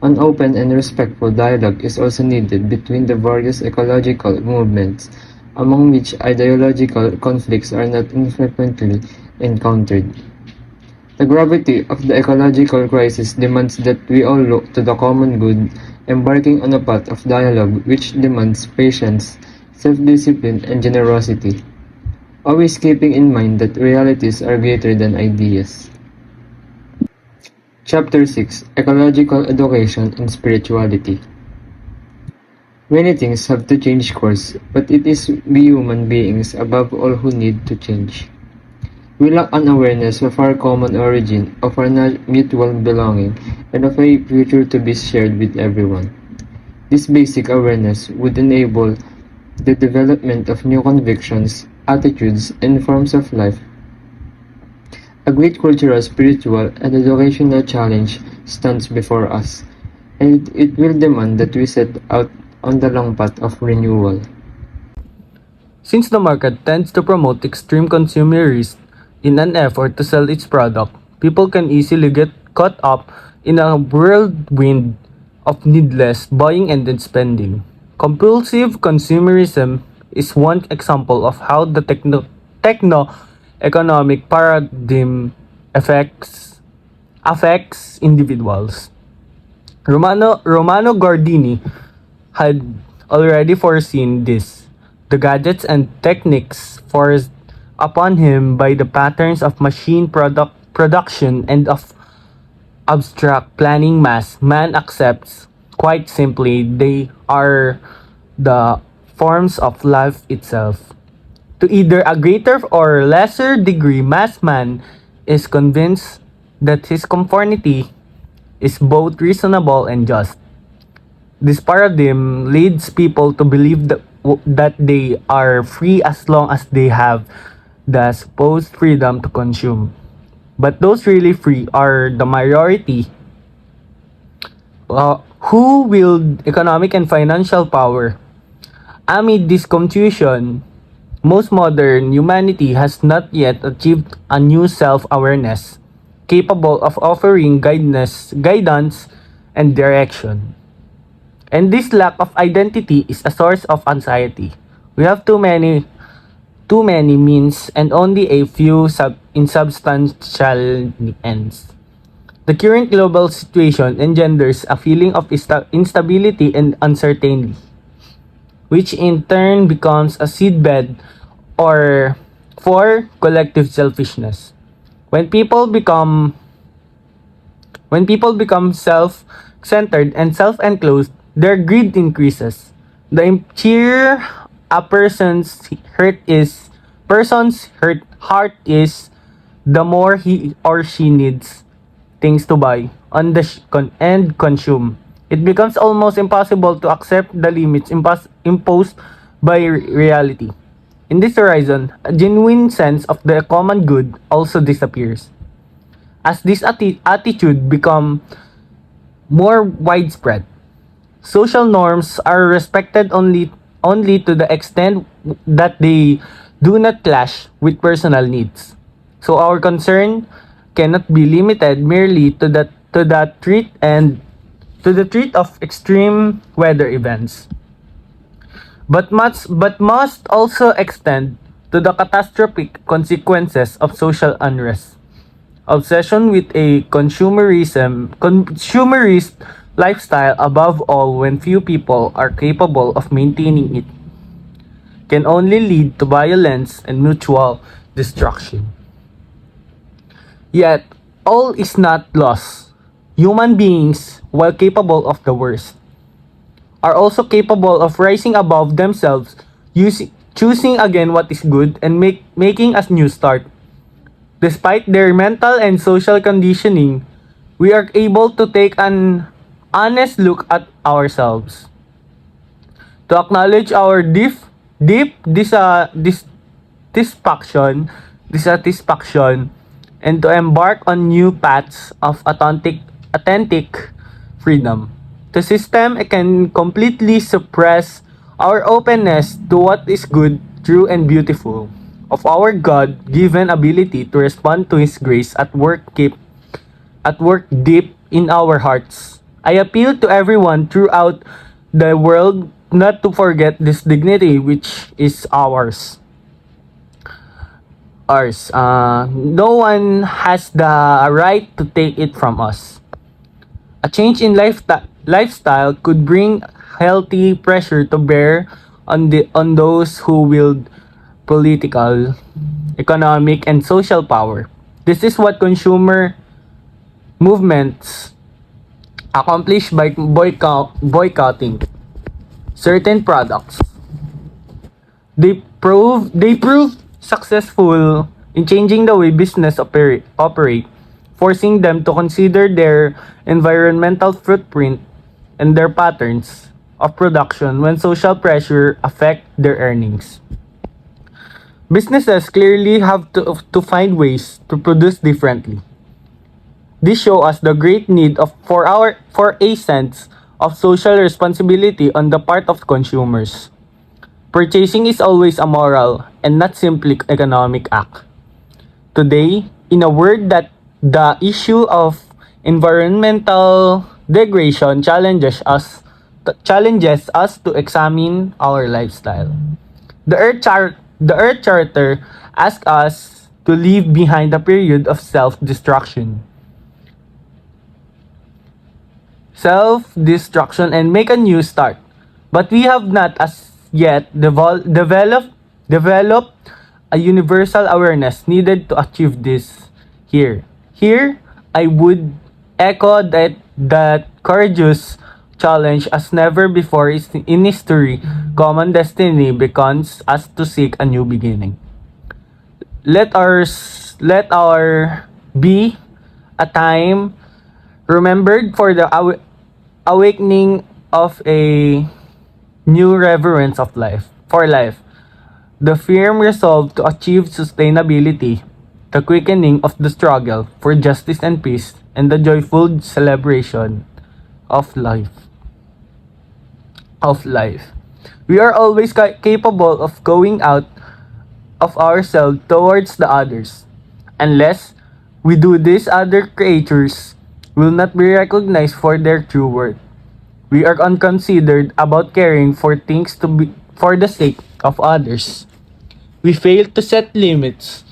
An open and respectful dialogue is also needed between the various ecological movements, among which ideological conflicts are not infrequently encountered. The gravity of the ecological crisis demands that we all look to the common good, embarking on a path of dialogue which demands patience, self-discipline, and generosity, always keeping in mind that realities are greater than ideas. Chapter 6: Ecological Education and Spirituality. Many things have to change course, but it is we human beings above all who need to change. We lack an awareness of our common origin, of our mutual belonging, and of a future to be shared with everyone. This basic awareness would enable the development of new convictions, attitudes, and forms of life. A great cultural, spiritual, and educational challenge stands before us, and it will demand that we set out on the long path of renewal. Since the market tends to promote extreme consumerism in an effort to sell its product, people can easily get caught up in a whirlwind of needless buying and then spending. Compulsive consumerism is one example of how the techno-economic paradigm affects individuals. Romano Guardini had already foreseen this. The gadgets and techniques forced upon him by the patterns of machine production and of abstract planning man accepts, quite simply, they are the forms of life itself. To either a greater or lesser degree, man is convinced that his conformity is both reasonable and just. This paradigm leads people to believe that they are free as long as they have the supposed freedom to consume. But those really free are the minority who wield economic and financial power. Amid this confusion, most modern humanity has not yet achieved a new self-awareness capable of offering guidance and direction. And this lack of identity is a source of anxiety. We have too many means and only a few insubstantial ends. The current global situation engenders a feeling of instability and uncertainty, which in turn becomes a seedbed or for collective selfishness. When people become self-centered and self-enclosed, their greed increases. The interior a person's heart is, the more he or she needs things to buy and consume. It becomes almost impossible to accept the limits imposed by reality. In this horizon, a genuine sense of the common good also disappears. As this attitude become more widespread, social norms are respected only to the extent that they do not clash with personal needs. So our concern cannot be limited merely to the threat of extreme weather events, but must also extend to the catastrophic consequences of social unrest. Obsession with a consumerist lifestyle, above all when few people are capable of maintaining it, can only lead to violence and mutual destruction. Yet, all is not lost. Human beings, while capable of the worst, are also capable of rising above themselves, choosing again what is good and making a new start. Despite their mental and social conditioning, we are able to take an honest look at ourselves, to acknowledge our deep dissatisfaction, and to embark on new paths of authentic freedom. The system can completely suppress our openness to what is good, true, and beautiful, of our God-given ability to respond to His grace at work deep in our hearts. I appeal to everyone throughout the world not to forget this dignity which is ours. No one has the right to take it from us. A change in lifestyle could bring healthy pressure to bear on those who wield political, economic, and social power. This is what consumer movements accomplish by boycotting certain products. They prove successful in changing the way business operate, forcing them to consider their environmental footprint and their patterns of production when social pressure affect their earnings. Businesses clearly have to find ways to produce differently. This shows us the great need for a sense of social responsibility on the part of consumers. Purchasing is always a moral and not simply economic act. Today, in a world that the issue of environmental degradation challenges us to examine our lifestyle. The Earth Charter asks us to leave behind a period of self-destruction and make a new start. But we have not as yet developed a universal awareness needed to achieve this here. Here, I would echo that courageous challenge as never before in history. Common destiny beckons us to seek a new beginning. Let our be a time remembered for the awakening of a new reverence of life for life, the firm resolve to achieve sustainability, the quickening of the struggle for justice and peace, and the joyful celebration of life. We are always capable of going out of ourselves towards the others. Unless we do this, other creatures will not be recognized for their true worth. We are unconsidered about caring for things for the sake of others. We fail to set limits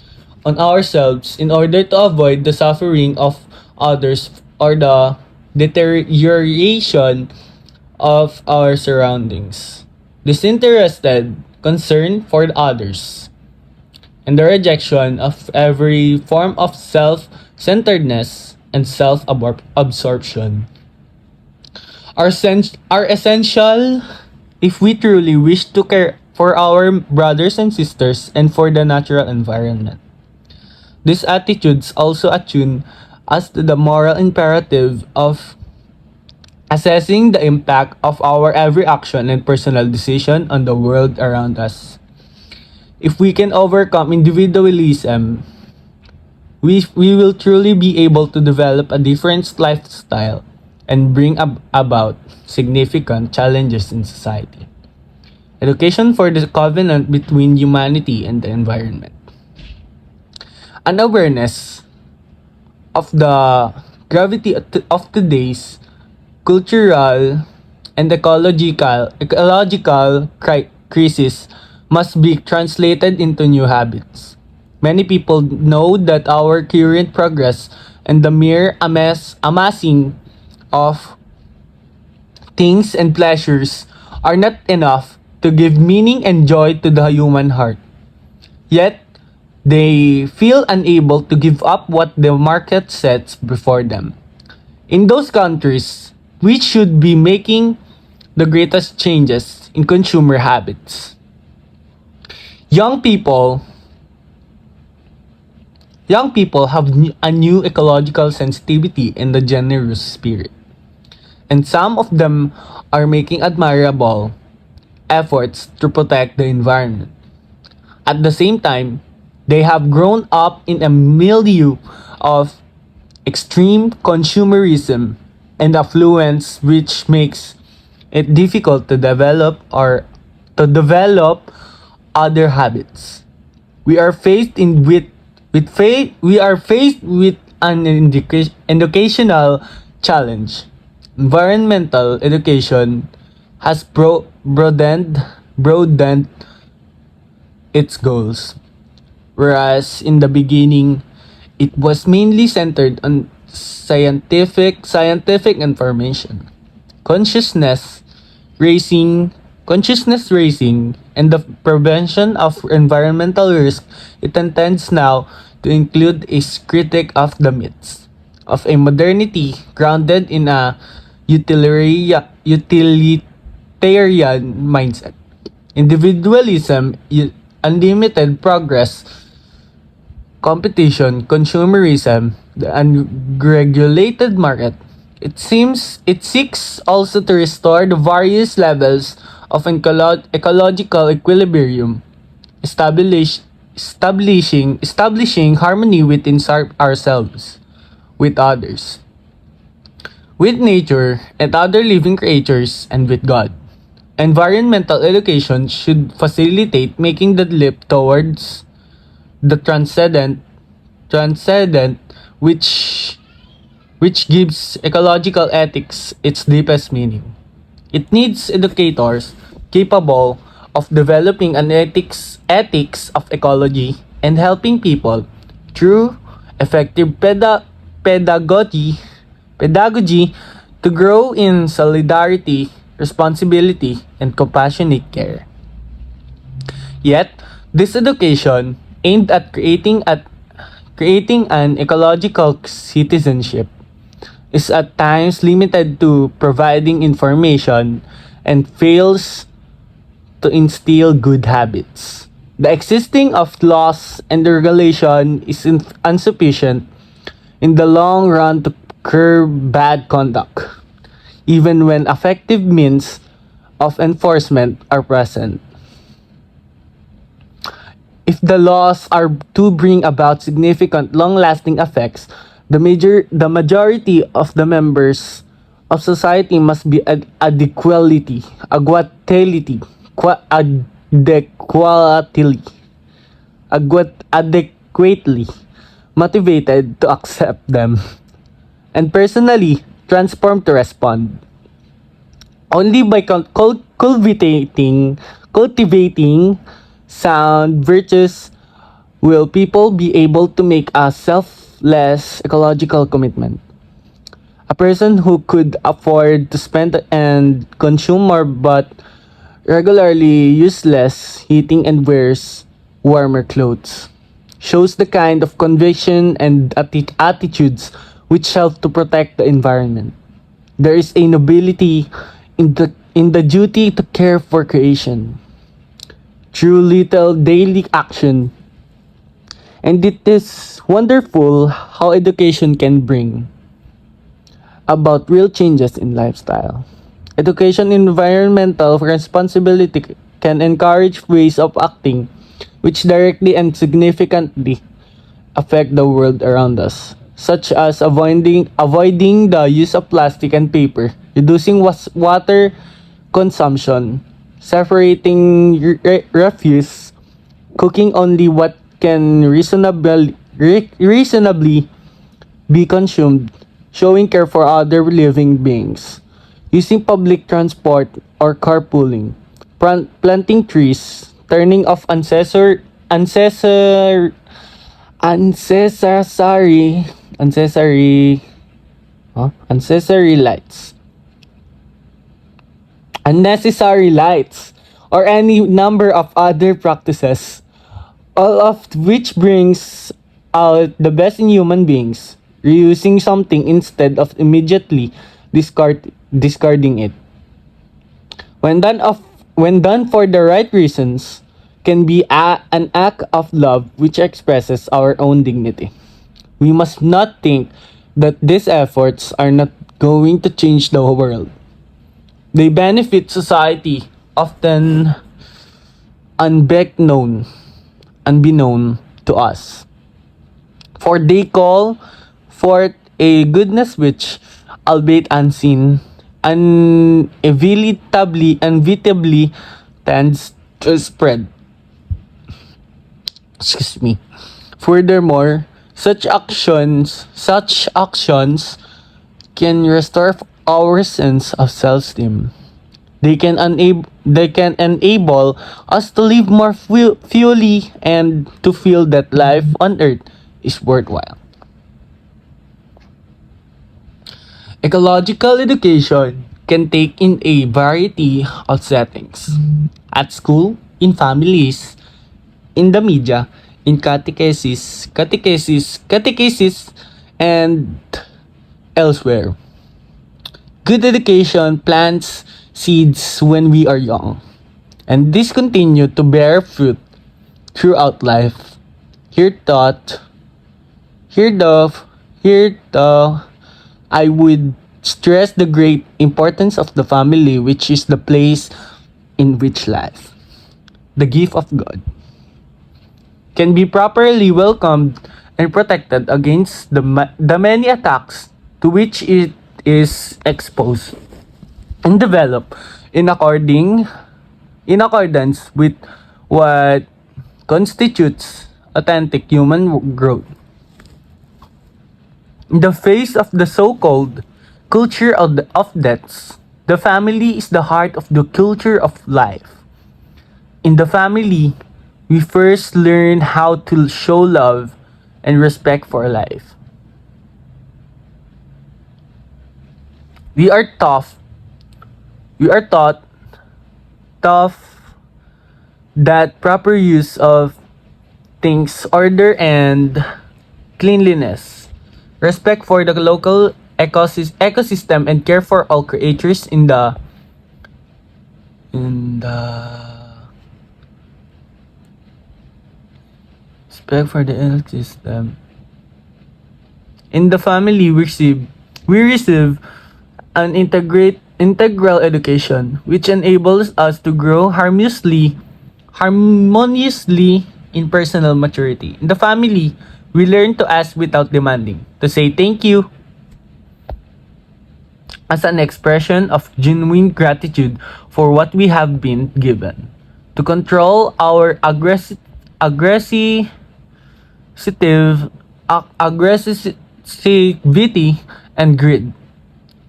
on ourselves in order to avoid the suffering of others or the deterioration of our surroundings. Disinterested concern for others and the rejection of every form of self-centeredness and self-absorption are essential if we truly wish to care for our brothers and sisters and for the natural environment. These attitudes also attune us to the moral imperative of assessing the impact of our every action and personal decision on the world around us. If we can overcome individualism, we will truly be able to develop a different lifestyle and bring about significant challenges in society. Education for the covenant between humanity and the environment. An awareness of the gravity of today's cultural and ecological crisis must be translated into new habits. Many people know that our current progress and the mere amassing of things and pleasures are not enough to give meaning and joy to the human heart. Yet, they feel unable to give up what the market sets before them. In those countries, we should be making the greatest changes in consumer habits. Young people Young people have a new ecological sensitivity and a generous spirit, and some of them are making admirable efforts to protect the environment. At the same time, they have grown up in a milieu of extreme consumerism and affluence, which makes it difficult to develop other habits. We are faced in we are faced with an educational challenge. Environmental education has broadened its goals, whereas in the beginning it was mainly centered on scientific information. Consciousness consciousness raising and the prevention of environmental risk, it intends now to include a critique of the myths of a modernity grounded in a utilitarian mindset. Individualism, unlimited progress, competition, consumerism, the unregulated market. It seeks also to restore the various levels of ecological equilibrium, establishing harmony within ourselves, with others, with nature and other living creatures, and with God. Environmental education should facilitate making the leap towards the transcendent, which gives ecological ethics its deepest meaning. It needs educators capable of developing an ethics of ecology and helping people through effective pedagogy to grow in solidarity, responsibility, and compassionate care. Yet, this education aimed at creating an ecological citizenship is at times limited to providing information and fails to instill good habits. The existing of laws and the regulation is insufficient in the long run to curb bad conduct, even when effective means of enforcement are present. If the laws are to bring about significant long-lasting effects, the majority of the members of society must be adequately motivated to accept them and personally transformed to respond. Only by cultivating sound virtues will people be able to make a selfless ecological commitment. A person who could afford to spend and consume more but regularly use less heating and wears warmer clothes shows the kind of conviction and attitudes which help to protect the environment. There is a nobility in the duty to care for creation through little daily action, and it is wonderful how education can bring about real changes in lifestyle. Education in environmental responsibility can encourage ways of acting which directly and significantly affect the world around us, such as avoiding the use of plastic and paper, reducing water consumption, separating refuse, cooking only what can reasonably be consumed, showing care for other living beings, using public transport or carpooling, planting trees, turning off unnecessary lights, or any number of other practices, all of which brings out the best in human beings, reusing something instead of immediately discarding it. when done of when done for the right reasons, can be an act of love which expresses our own dignity. We must not think that these efforts are not going to change the world. They benefit society, often unbeknown, unbeknown to us. For they call forth a goodness which, albeit unseen, inevitably tends to spread. Excuse me. Furthermore, such actions can restore our sense of self-esteem. They can enable us to live more fully and to feel that life on earth is worthwhile. Ecological education can take in a variety of settings. At school, in families, in the media, in catechesis, and elsewhere. Good education plants seeds when we are young, and these continue to bear fruit throughout life. Here thought, here the I would stress the great importance of the family, which is the place in which life, the gift of God, can be properly welcomed and protected against the many attacks to which it is exposed and developed in accordance with what constitutes authentic human growth. In the face of the so-called culture of deaths, the family is the heart of the culture of life. In the family, we first learn how to show love and respect for life. We are tough. We are taught tough that proper use of things, order and cleanliness, respect for the local ecosystem, and care for all creatures in the respect for the ecosystem. In the family, we receive an integral education which enables us to grow harmoniously in personal maturity. In the family, we learn to ask without demanding, to say thank you as an expression of genuine gratitude for what we have been given, to control our aggressivity and greed,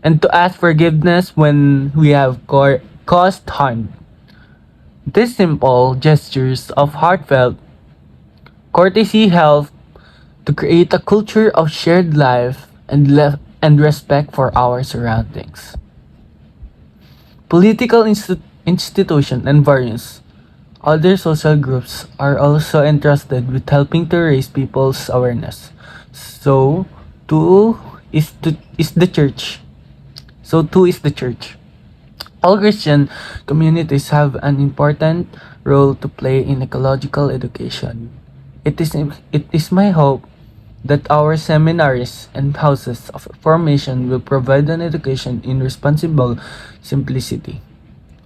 and to ask forgiveness when we have caused harm. These simple gestures of heartfelt courtesy help to create a culture of shared life and respect for our surroundings. Political institutions and various other social groups are also entrusted with helping to raise people's awareness. So too is the church. So too is the church. All Christian communities have an important role to play in ecological education. It is my hope that our seminaries and houses of formation will provide an education in responsible simplicity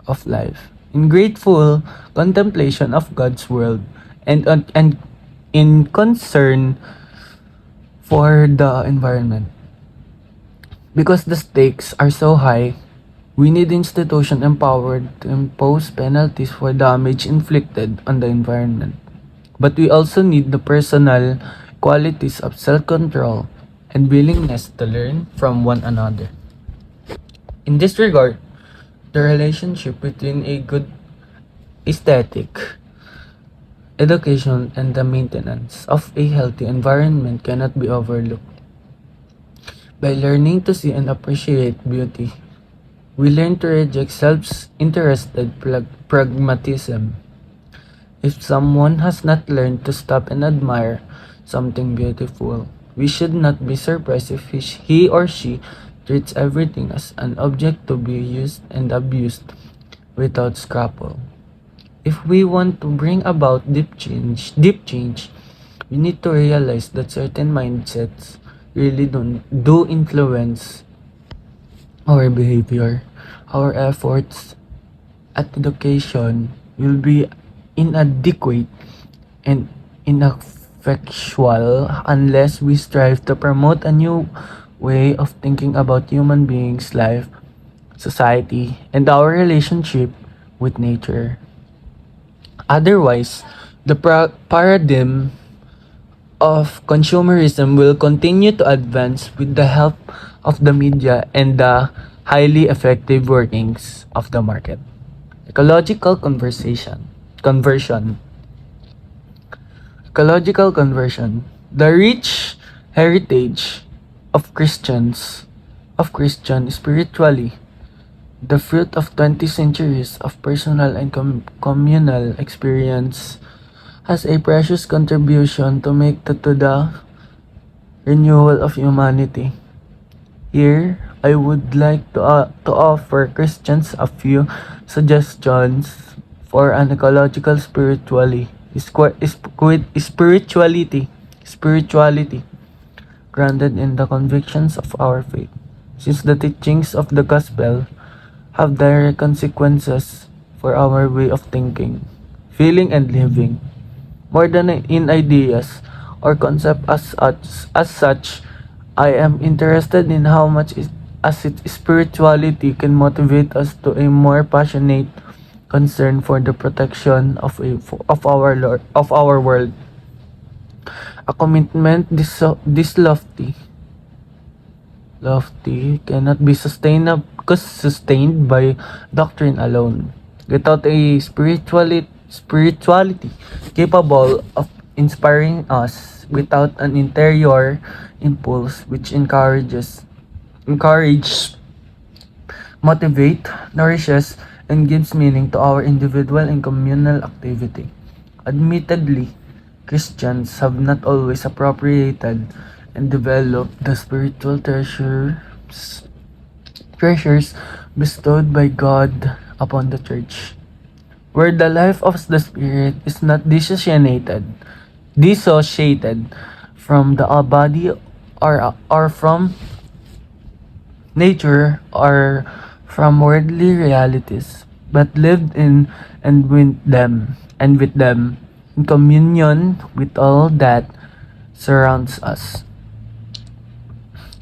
of life, in grateful contemplation of God's world, and in concern for the environment. Because the stakes are so high, we need institutions empowered to impose penalties for damage inflicted on the environment. But we also need the personal qualities of self-control and willingness to learn from one another. In this regard, the relationship between a good aesthetic education and the maintenance of a healthy environment cannot be overlooked. By learning to see and appreciate beauty, we learn to reject self-interested pragmatism. If someone has not learned to stop and admire something beautiful, we should not be surprised if he or she treats everything as an object to be used and abused without scruple. If we want to bring about deep change, we need to realize that certain mindsets really do influence our behavior. Our efforts at education will be inadequate and ineffectual unless we strive to promote a new way of thinking about human beings' life, society, and our relationship with nature. Otherwise, the paradigm of consumerism will continue to advance with the help of the media and the highly effective workings of the market. Ecological conversion. Ecological conversion. The rich heritage of Christian spiritually, the fruit of 20 centuries of personal and communal experience, has a precious contribution to make to the renewal of humanity. Here, I would like to offer Christians a few suggestions for an ecological spirituality grounded in the convictions of our faith. Since the teachings of the gospel have direct consequences for our way of thinking, feeling, and living, more than in ideas or concept as such, I am interested in how much spirituality can motivate us to a more passionate concern for the protection of our world. A commitment this lofty cannot be sustained by doctrine alone. Without a spirituality capable of inspiring us, without an interior impulse which encourage, motivate, nourishes, and gives meaning to our individual and communal activity. Admittedly, Christians have not always appropriated and developed the spiritual treasures bestowed by God upon the church, where the life of the Spirit is not dissociated from the body or from nature or from worldly realities, but lived in and with them in communion with all that surrounds us.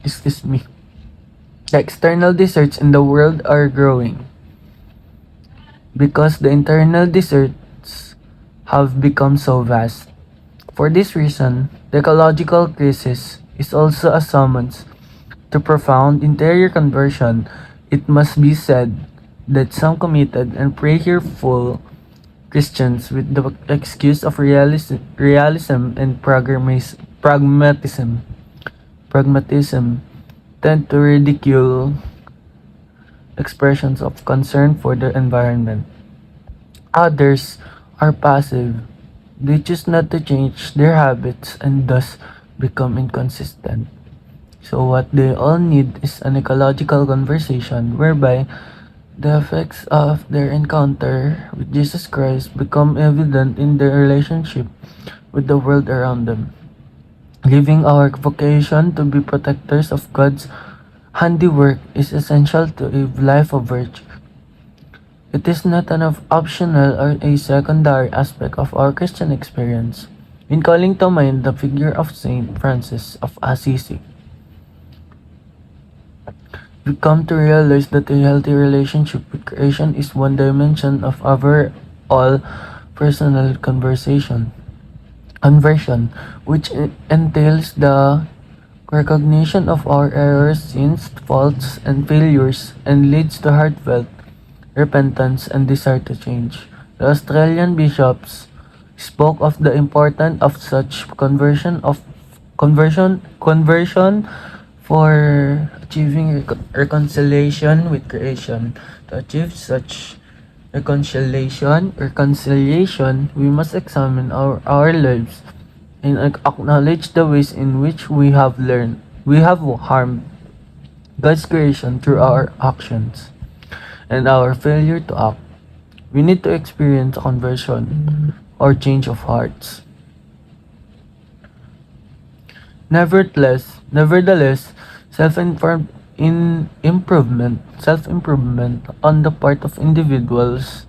Excuse me. The external deserts in the world are growing because the internal deserts have become so vast. For this reason, the ecological crisis is also a summons to profound interior conversion. It must be said that some committed and prayerful Christians, with the excuse of realism and pragmatism, tend to ridicule expressions of concern for the environment. Others are passive. They choose not to change their habits and thus become inconsistent. So what they all need is an ecological conversation whereby the effects of their encounter with Jesus Christ become evident in their relationship with the world around them. Living our vocation to be protectors of God's handiwork is essential to a life of virtue. It is not an optional or a secondary aspect of our Christian experience. In calling to mind the figure of Saint Francis of Assisi, we come to realize that a healthy relationship with creation is one dimension of our all personal conversion, which entails the recognition of our errors, sins, faults, and failures, and leads to heartfelt repentance and desire to change. The Australian bishops spoke of the importance of such conversion for achieving reconciliation with creation. To achieve such reconciliation, we must examine our lives and acknowledge the ways in which we have harmed God's creation through our actions and our failure to act. We need to experience a conversion or change of hearts. Nevertheless, self-improvement on the part of individuals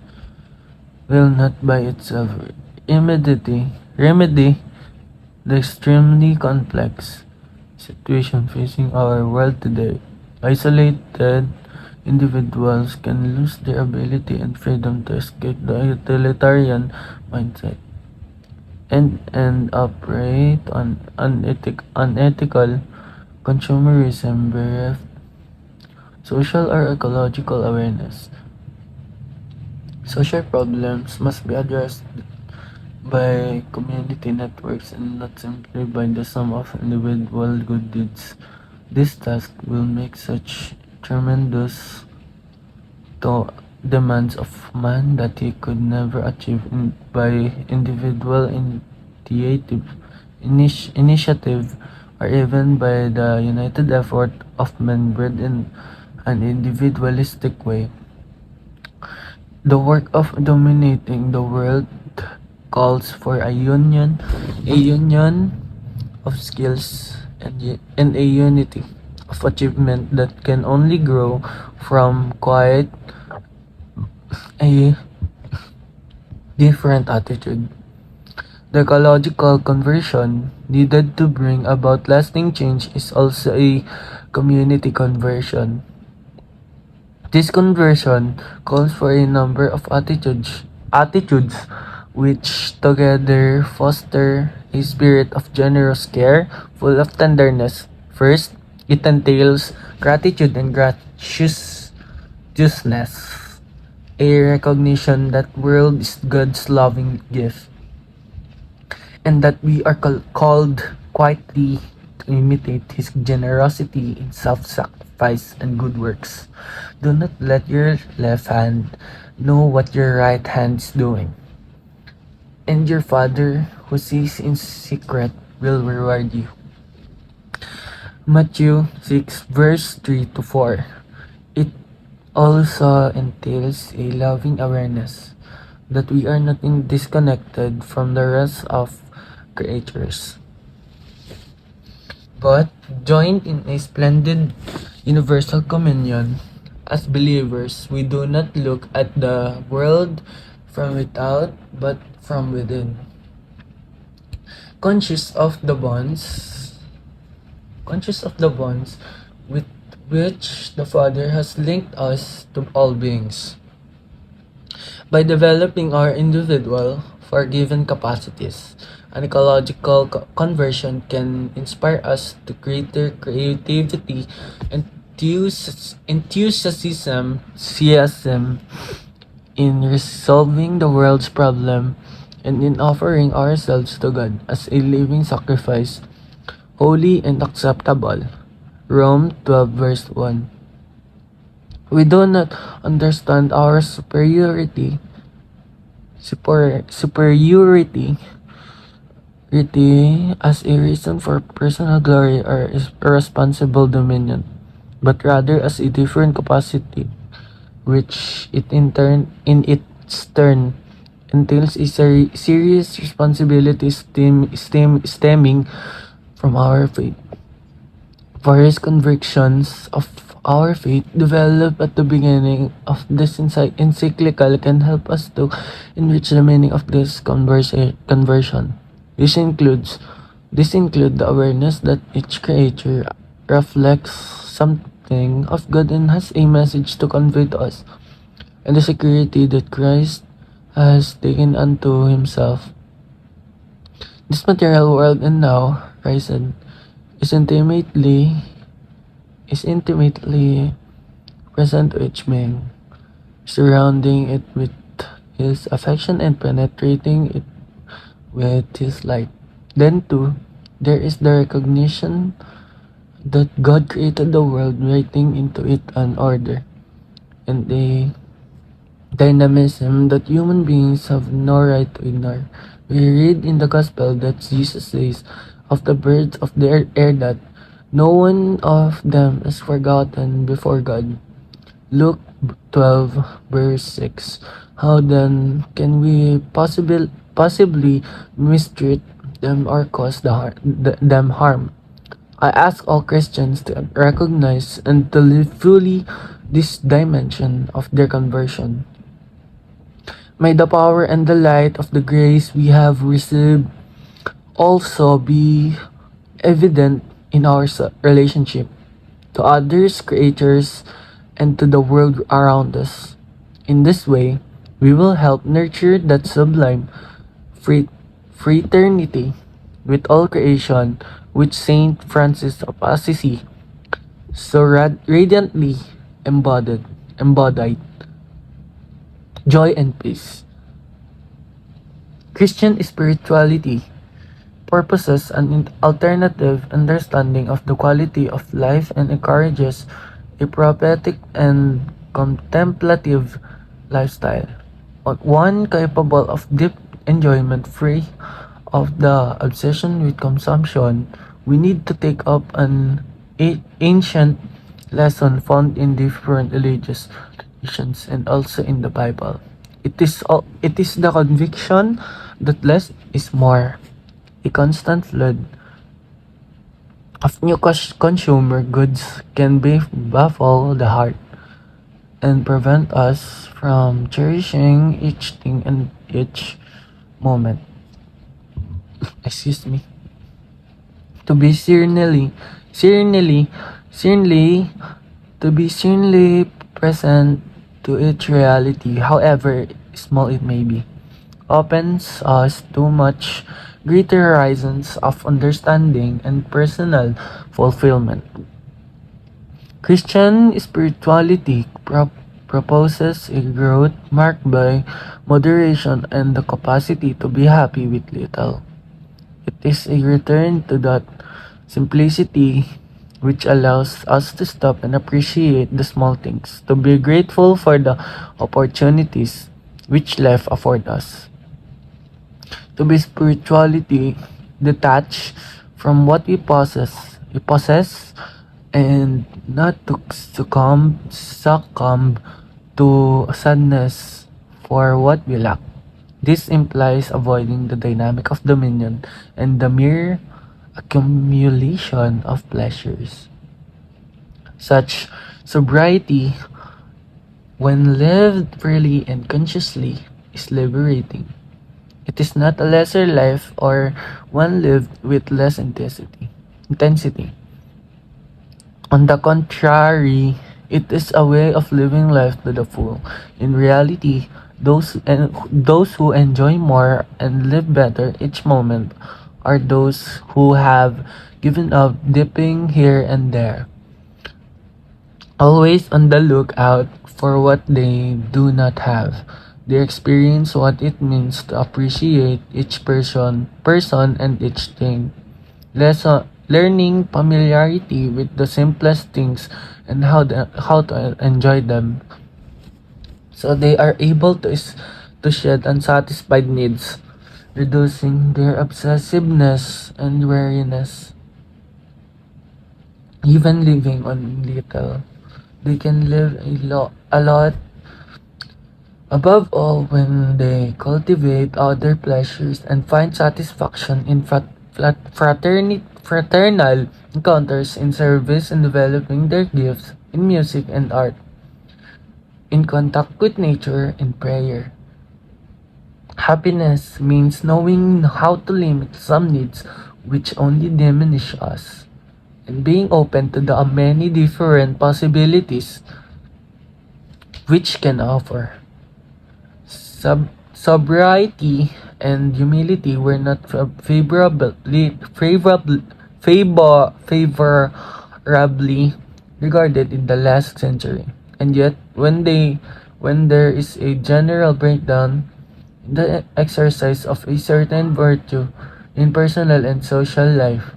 will not by itself remedy the extremely complex situation facing our world today. Isolated individuals can lose their ability and freedom to escape the utilitarian mindset and operate on unethical consumerism bereft social or ecological awareness. Social problems must be addressed by community networks and not simply by the sum of individual good deeds. This task will make such tremendous demands of man that he could never achieve by individual initiative or even by the united effort of men bred in an individualistic way. The work of dominating the world calls for a union of skills and a unity of achievement that can only grow from quite a different attitude. The ecological conversion needed to bring about lasting change is also a community conversion. This conversion calls for a number of attitudes which together foster a spirit of generous care, full of tenderness. First, it entails gratitude and graciousness, a recognition that world is God's loving gift, and that we are called quietly to imitate His generosity in self-sacrifice and good works. Do not let your left hand know what your right hand is doing, and your Father who sees in secret will reward you. Matthew 6 verse 3 to 4. It also entails a loving awareness that we are not disconnected from the rest of creatures, but joined in a splendid universal communion. As believers, we do not look at the world from without, but from within. Conscious of the bonds with which the Father has linked us to all beings. By developing our individual forgiven capacities, an ecological conversion can inspire us to greater creativity, enthusiasm in resolving the world's problem, and in offering ourselves to God as a living sacrifice, holy and acceptable. Rome 12 verse 1. We do not understand our superiority as a reason for personal glory or irresponsible dominion, but rather as a different capacity, which in its turn entails a serious responsibility stemming from our faith. Various convictions of our faith developed at the beginning of this encyclical can help us to enrich the meaning of this conversion. This include the awareness that each creature reflects something of God and has a message to convey to us, and the security that Christ has taken unto Himself. This material world and now risen is intimately present to each man, surrounding it with His affection and penetrating it with His light. Then too, there is the recognition that God created the world, writing into it an order and a dynamism that human beings have no right to ignore. We read in the Gospel that Jesus says of the birds of the air that no one of them is forgotten before God. Luke 12, verse 6. How then can we possibly mistreat them or cause them harm? I ask all Christians to recognize and to live fully this dimension of their conversion. May the power and the light of the grace we have received also be evident in our relationship to others, creatures, and to the world around us. In this way, we will help nurture that sublime fraternity with all creation which Saint Francis of Assisi so radiantly embodied joy and peace. Christian spirituality purposes an alternative understanding of the quality of life and encourages a prophetic and contemplative lifestyle, one capable of deep enjoyment free of the obsession with consumption. We need to take up an ancient lesson found in different religious traditions and also in the Bible. It is the conviction that less is more. A constant flood of new consumer goods can baffle the heart and prevent us from cherishing each thing and each moment. Excuse me. To be serenely present to each reality, however small it may be, opens us to much greater horizons of understanding and personal fulfillment. Christian spirituality proposes a growth marked by moderation and the capacity to be happy with little. It is a return to that simplicity which allows us to stop and appreciate the small things, to be grateful for the opportunities which life afford us. To be spirituality detached from what we possess and not to succumb to sadness for what we lack. This implies avoiding the dynamic of dominion and the mere accumulation of pleasures. Such sobriety, when lived freely and consciously, is liberating. It is not a lesser life or one lived with less intensity. On the contrary, it is a way of living life to the full. In reality, those who enjoy more and live better each moment are those who have given up dipping here and there, always on the lookout for what they do not have. They experience what it means to appreciate each person and each thing. Learning familiarity with the simplest things and how to enjoy them. So they are able to shed unsatisfied needs, reducing their obsessiveness and weariness. Even living on little, they can live a lot. Above all, when they cultivate other pleasures and find satisfaction in fraternal encounters, in service and developing their gifts in music and art, in contact with nature and prayer. Happiness means knowing how to limit some needs which only diminish us, and being open to the many different possibilities which can offer. Sobriety and humility were not favorably regarded in the last century, and yet when there is a general breakdown in the exercise of a certain virtue in personal and social life,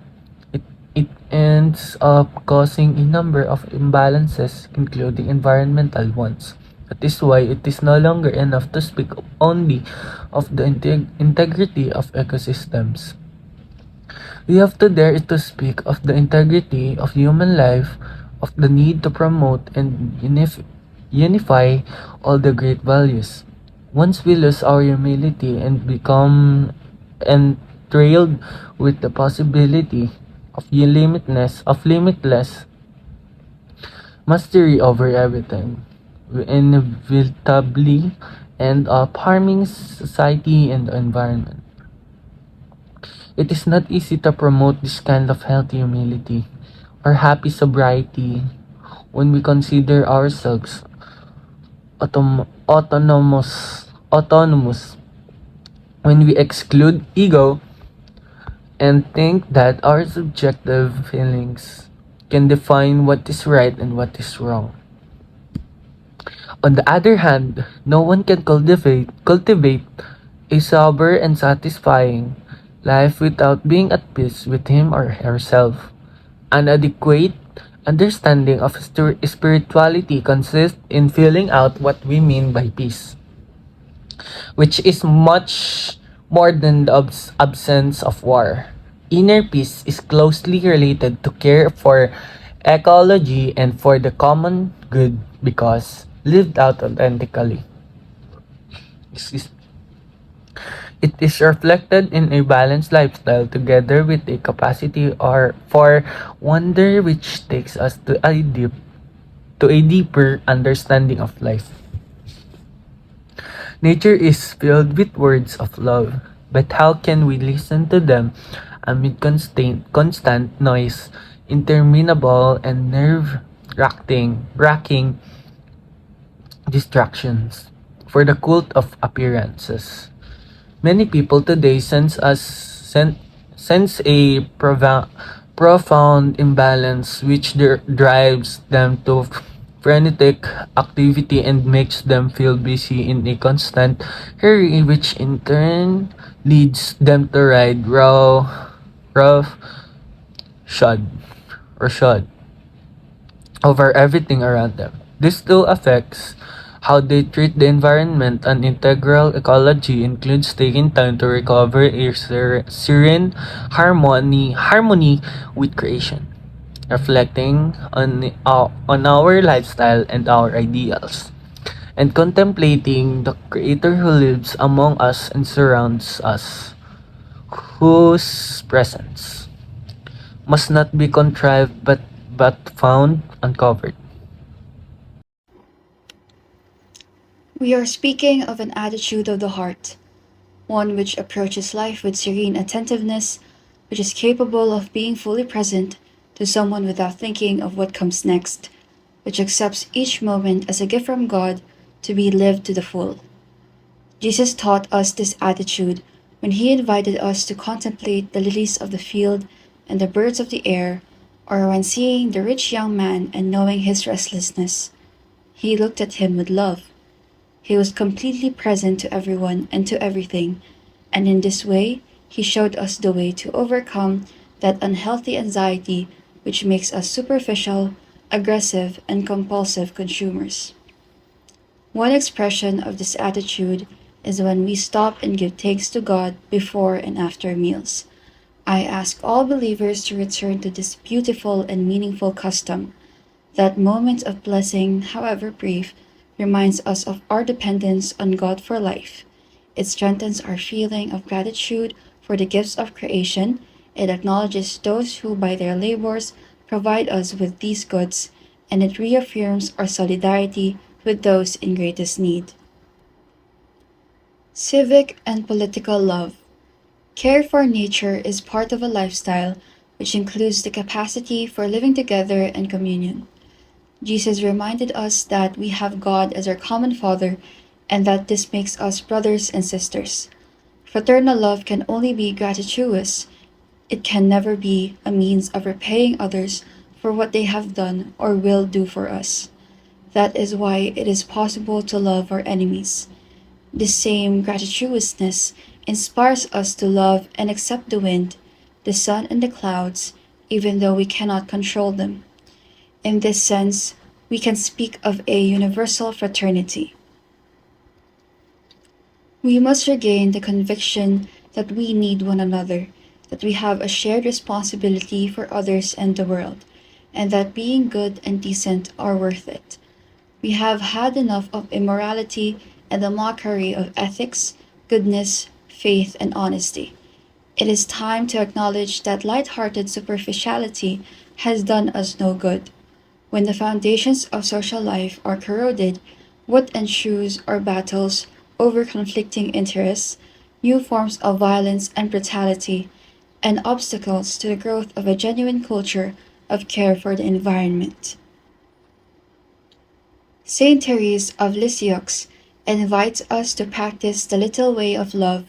it ends up causing a number of imbalances, including environmental ones. That is why it is no longer enough to speak only of the integrity of ecosystems. We have to dare to speak of the integrity of human life, of the need to promote and unify all the great values. Once we lose our humility and become entrailed with the possibility of limitless mastery over everything, we inevitably end up harming society and the environment. It is not easy to promote this kind of healthy humility or happy sobriety when we consider ourselves autonomous, when we exclude ego and think that our subjective feelings can define what is right and what is wrong. On the other hand, no one can cultivate a sober and satisfying life without being at peace with him or herself. An adequate understanding of spirituality consists in filling out what we mean by peace, which is much more than the absence of war. Inner peace is closely related to care for ecology and for the common good because lived out authentically. It is reflected in a balanced lifestyle together with a capacity for wonder which takes us to a deeper understanding of life. Nature is filled with words of love, but how can we listen to them amid constant noise, interminable and racking distractions for the cult of appearances? Many people today sense a profound imbalance which drives them to frenetic activity and makes them feel busy in a constant hurry, which in turn leads them to ride rough shod shod over everything around them. This too affects how they treat the environment. An integral ecology includes taking time to recover a serene harmony with creation, reflecting on our lifestyle and our ideals, and contemplating the Creator who lives among us and surrounds us, whose presence must not be contrived but found uncovered. We are speaking of an attitude of the heart, one which approaches life with serene attentiveness, which is capable of being fully present to someone without thinking of what comes next, which accepts each moment as a gift from God to be lived to the full. Jesus taught us this attitude when he invited us to contemplate the lilies of the field and the birds of the air, or when seeing the rich young man and knowing his restlessness, he looked at him with love. He was completely present to everyone and to everything, and in this way, he showed us the way to overcome that unhealthy anxiety which makes us superficial, aggressive, and compulsive consumers. One expression of this attitude is when we stop and give thanks to God before and after meals. I ask all believers to return to this beautiful and meaningful custom. That moment of blessing, however brief, reminds us of our dependence on God for life. It strengthens our feeling of gratitude for the gifts of creation. It acknowledges those who, by their labors, provide us with these goods, and it reaffirms our solidarity with those in greatest need. Civic and political love. Care for nature is part of a lifestyle which includes the capacity for living together and communion. Jesus reminded us that we have God as our common Father and that this makes us brothers and sisters. Fraternal love can only be gratuitous. It can never be a means of repaying others for what they have done or will do for us. That is why it is possible to love our enemies. This same gratuitousness inspires us to love and accept the wind, the sun, and the clouds, even though we cannot control them. In this sense, we can speak of a universal fraternity. We must regain the conviction that we need one another, that we have a shared responsibility for others and the world, and that being good and decent are worth it. We have had enough of immorality and the mockery of ethics, goodness, faith, and honesty. It is time to acknowledge that light-hearted superficiality has done us no good. When the foundations of social life are corroded, what ensues are battles over conflicting interests, new forms of violence and brutality, and obstacles to the growth of a genuine culture of care for the environment. Saint Therese of Lisieux invites us to practice the little way of love,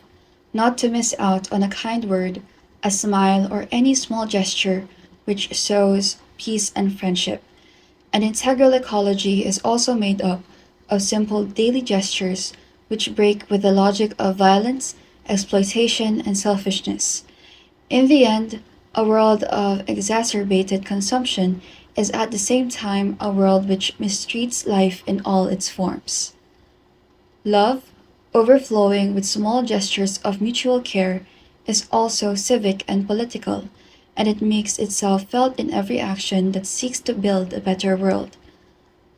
not to miss out on a kind word, a smile, or any small gesture which sows peace and friendship. An integral ecology is also made up of simple daily gestures which break with the logic of violence, exploitation, and selfishness. In the end, a world of exacerbated consumption is at the same time a world which mistreats life in all its forms. Love, overflowing with small gestures of mutual care, is also civic and political, and it makes itself felt in every action that seeks to build a better world.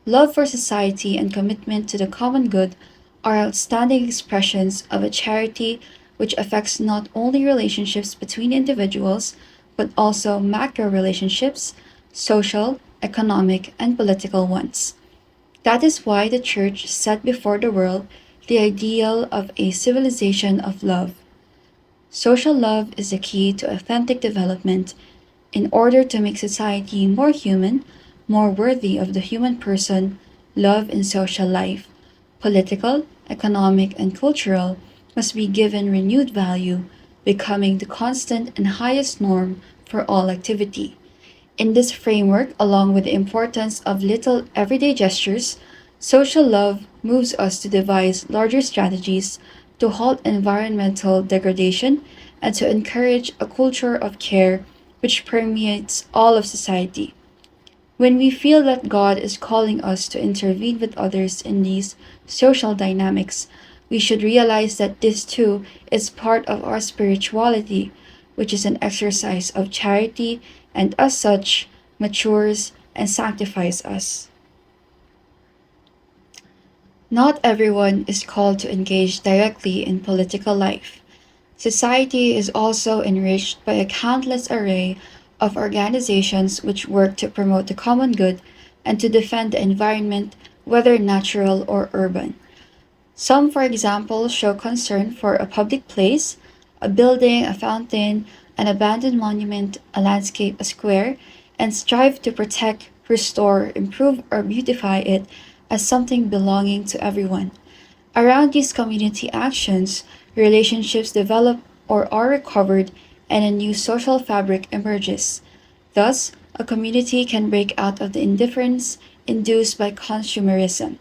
Love for society and commitment to the common good are outstanding expressions of a charity which affects not only relationships between individuals, but also macro relationships, social, economic, and political ones. That is why the Church set before the world the ideal of a civilization of love. Social love is the key to authentic development. In order to make society more human, more worthy of the human person, love in social life, political, economic, and cultural, must be given renewed value, becoming the constant and highest norm for all activity. In this framework, along with the importance of little everyday gestures, social love moves us to devise larger strategies to halt environmental degradation and to encourage a culture of care which permeates all of society. When we feel that God is calling us to intervene with others in these social dynamics, we should realize that this too is part of our spirituality, which is an exercise of charity and as such matures and sanctifies us. Not everyone is called to engage directly in political life. Society is also enriched by a countless array of organizations which work to promote the common good and to defend the environment, whether natural or urban. Some, for example, show concern for a public place, a building, a fountain, an abandoned monument, a landscape, a square, and strive to protect, restore, improve, or beautify it as something belonging to everyone. Around these community actions, relationships develop or are recovered, and a new social fabric emerges. Thus, a community can break out of the indifference induced by consumerism.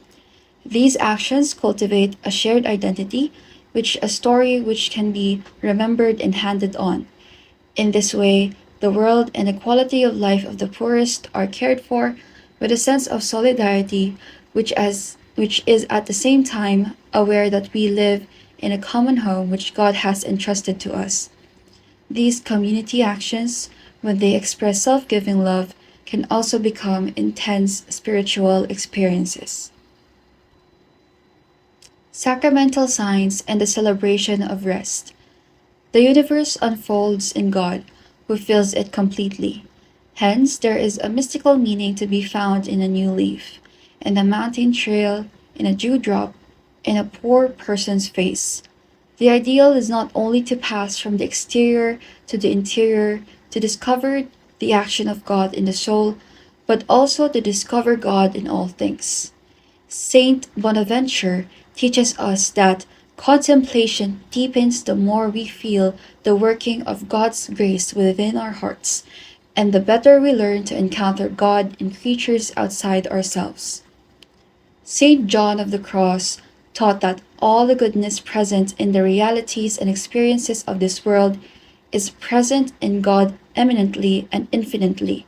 These actions cultivate a shared identity, which a story which can be remembered and handed on. In this way, the world and the quality of life of the poorest are cared for with a sense of solidarity which is at the same time aware that we live in a common home which God has entrusted to us. These community actions, when they express self-giving love, can also become intense spiritual experiences. Sacramental signs and the celebration of rest. The universe unfolds in God, who fills it completely. Hence, there is a mystical meaning to be found in a new leaf, in a mountain trail, in a dewdrop, in a poor person's face. The ideal is not only to pass from the exterior to the interior, to discover the action of God in the soul, but also to discover God in all things. Saint Bonaventure teaches us that contemplation deepens the more we feel the working of God's grace within our hearts, and the better we learn to encounter God in creatures outside ourselves. Saint John of the Cross taught that all the goodness present in the realities and experiences of this world is present in God eminently and infinitely,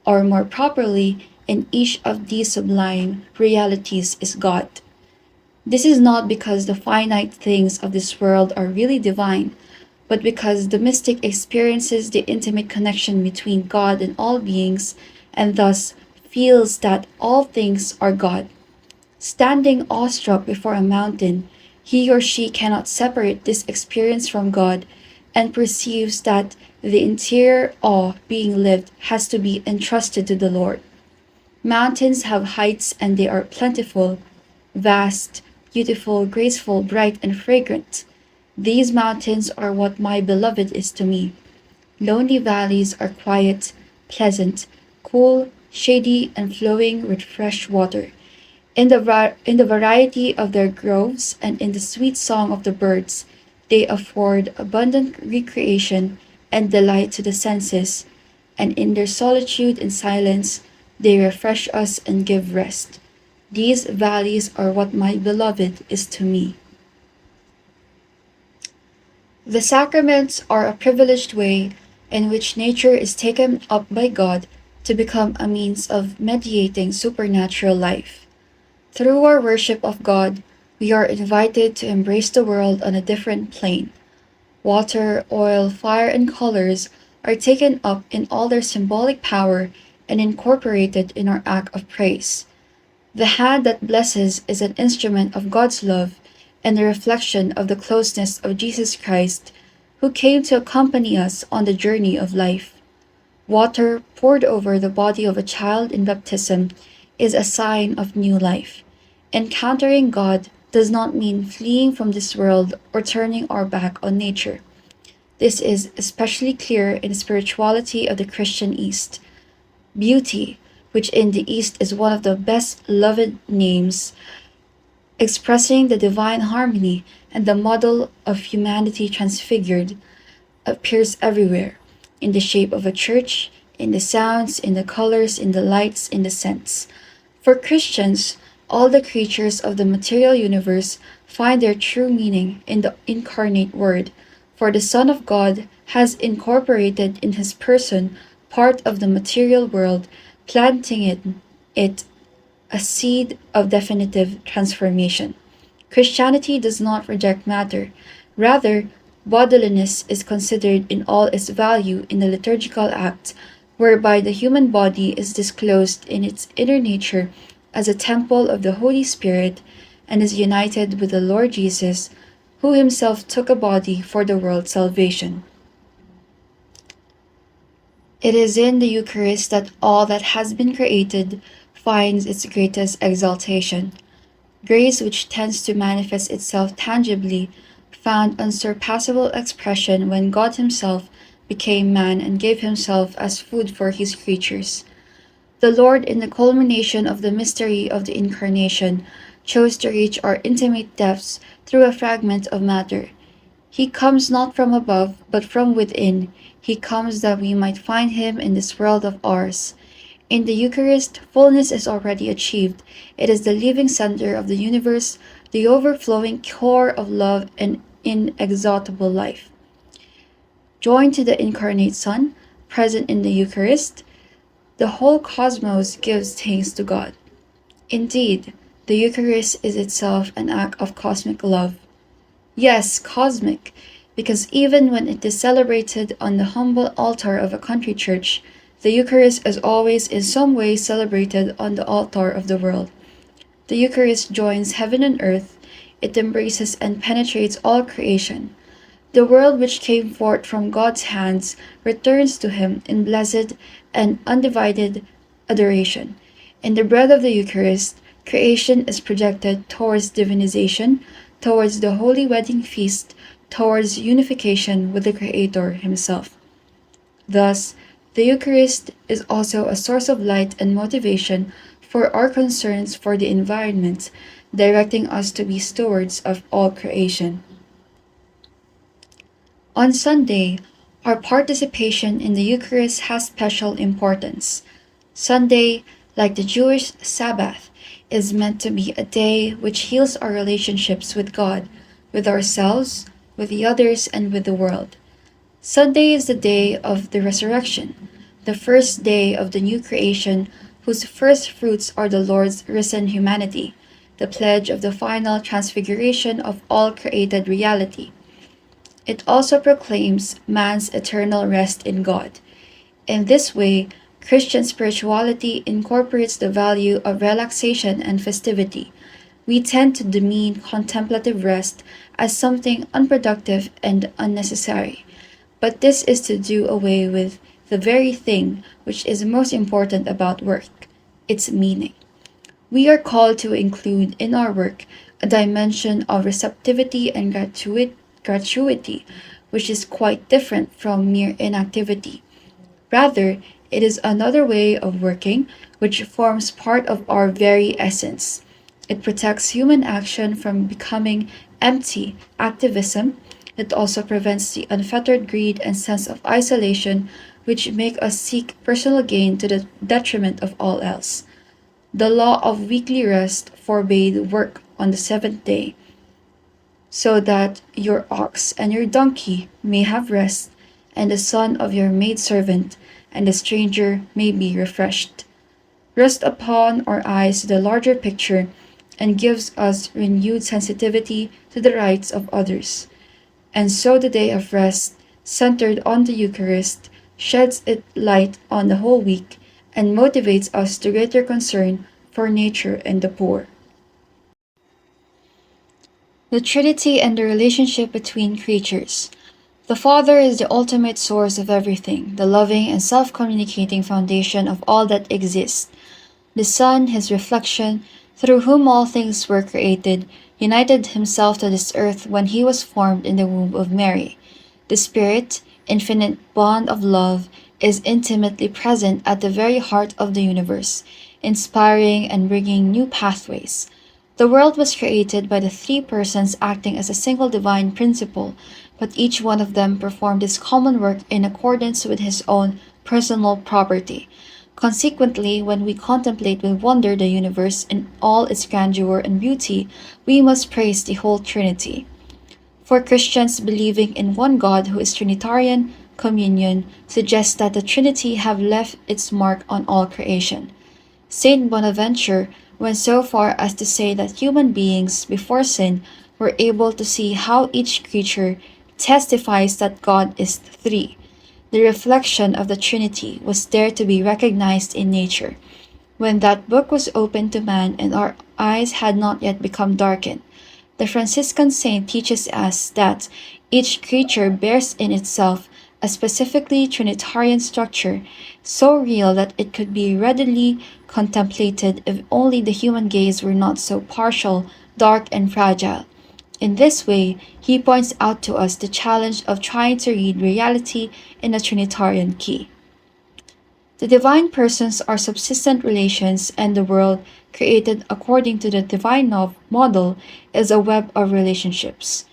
or more properly, in each of these sublime realities is God. This is not because the finite things of this world are really divine, but because the mystic experiences the intimate connection between God and all beings, and thus feels that all things are God. Standing awestruck before a mountain, he or she cannot separate this experience from God and perceives that the interior awe being lived has to be entrusted to the Lord. Mountains have heights and they are plentiful, vast, beautiful, graceful, bright, and fragrant. These mountains are what my beloved is to me. Lonely valleys are quiet, pleasant, cool, shady, and flowing with fresh water. In the variety of their groves and in the sweet song of the birds, they afford abundant recreation and delight to the senses, and in their solitude and silence, they refresh us and give rest. These valleys are what my beloved is to me. The sacraments are a privileged way in which nature is taken up by God to become a means of mediating supernatural life. Through our worship of God, we are invited to embrace the world on a different plane. Water, oil, fire, and colors are taken up in all their symbolic power and incorporated in our act of praise. The hand that blesses is an instrument of God's love and a reflection of the closeness of Jesus Christ, who came to accompany us on the journey of life. Water poured over the body of a child in baptism is a sign of new life. Encountering God does not mean fleeing from this world or turning our back on nature. This is especially clear in the spirituality of the Christian East. Beauty, which in the East is one of the best loved names, expressing the divine harmony and the model of humanity transfigured, appears everywhere, in the shape of a church, in the sounds, in the colors, in the lights, in the scents. For Christians, all the creatures of the material universe find their true meaning in the incarnate Word, for the Son of God has incorporated in his person part of the material world, planting it a seed of definitive transformation. Christianity does not reject matter. Rather, bodiliness is considered in all its value in the liturgical act, whereby the human body is disclosed in its inner nature as a temple of the Holy Spirit and is united with the Lord Jesus, who himself took a body for the world's salvation. It is in the Eucharist that all that has been created finds its greatest exaltation. Grace, which tends to manifest itself tangibly, found unsurpassable expression when God himself became man and gave himself as food for his creatures. The Lord, in the culmination of the mystery of the Incarnation, chose to reach our intimate depths through a fragment of matter. He comes not from above, but from within. He comes that we might find him in this world of ours. In the Eucharist, fullness is already achieved. It is the living center of the universe, the overflowing core of love and inexhaustible life. Joined to the incarnate Son, present in the Eucharist, the whole cosmos gives thanks to God. Indeed, the Eucharist is itself an act of cosmic love. Yes, cosmic, because even when it is celebrated on the humble altar of a country church, the Eucharist is always in some way celebrated on the altar of the world. The Eucharist joins heaven and earth. It embraces and penetrates all creation. The world which came forth from God's hands returns to him in blessed and undivided adoration. In the bread of the Eucharist, creation is projected towards divinization, towards the holy wedding feast, towards unification with the Creator himself. Thus, the Eucharist is also a source of light and motivation for our concerns for the environment, directing us to be stewards of all creation. On Sunday, our participation in the Eucharist has special importance. Sunday, like the Jewish Sabbath, is meant to be a day which heals our relationships with God, with ourselves, with the others, and with the world. Sunday is the day of the resurrection, the first day of the new creation, whose first fruits are the Lord's risen humanity, the pledge of the final transfiguration of all created reality. It also proclaims man's eternal rest in God. In this way, Christian spirituality incorporates the value of relaxation and festivity. We tend to demean contemplative rest as something unproductive and unnecessary. But this is to do away with the very thing which is most important about work, its meaning. We are called to include in our work a dimension of receptivity and gratuity, which is quite different from mere inactivity. Rather, it is another way of working which forms part of our very essence. It protects human action from becoming empty activism. It also prevents the unfettered greed and sense of isolation which make us seek personal gain to the detriment of all else. The law of weekly rest forbade work on the seventh day, so that your ox and your donkey may have rest, and the son of your maidservant and the stranger may be refreshed. Rest upon our eyes the larger picture and gives us renewed sensitivity to the rights of others. And so the day of rest, centered on the Eucharist, sheds its light on the whole week and motivates us to greater concern for nature and the poor. The Trinity and the relationship between creatures. The Father is the ultimate source of everything, the loving and self communicating foundation of all that exists. The Son, his reflection, through whom all things were created, united himself to this earth when he was formed in the womb of Mary. The Spirit, infinite bond of love, is intimately present at the very heart of the universe, inspiring and bringing new pathways. The world was created by the three persons acting as a single divine principle, but each one of them performed his common work in accordance with his own personal property. Consequently, when we contemplate with wonder the universe in all its grandeur and beauty, we must praise the whole Trinity. For Christians, believing in one God who is Trinitarian, communion suggests that the Trinity have left its mark on all creation. Saint Bonaventure went so far as to say that human beings, before sin, were able to see how each creature testifies that God is three. The reflection of the Trinity was there to be recognized in nature. When that book was opened to man and our eyes had not yet become darkened, the Franciscan saint teaches us that each creature bears in itself a specifically Trinitarian structure, so real that it could be readily contemplated if only the human gaze were not so partial, dark, and fragile. In this way, he points out to us the challenge of trying to read reality in a Trinitarian key. The divine persons are subsistent relations, and the world, created according to the divine model, is a web of relationships.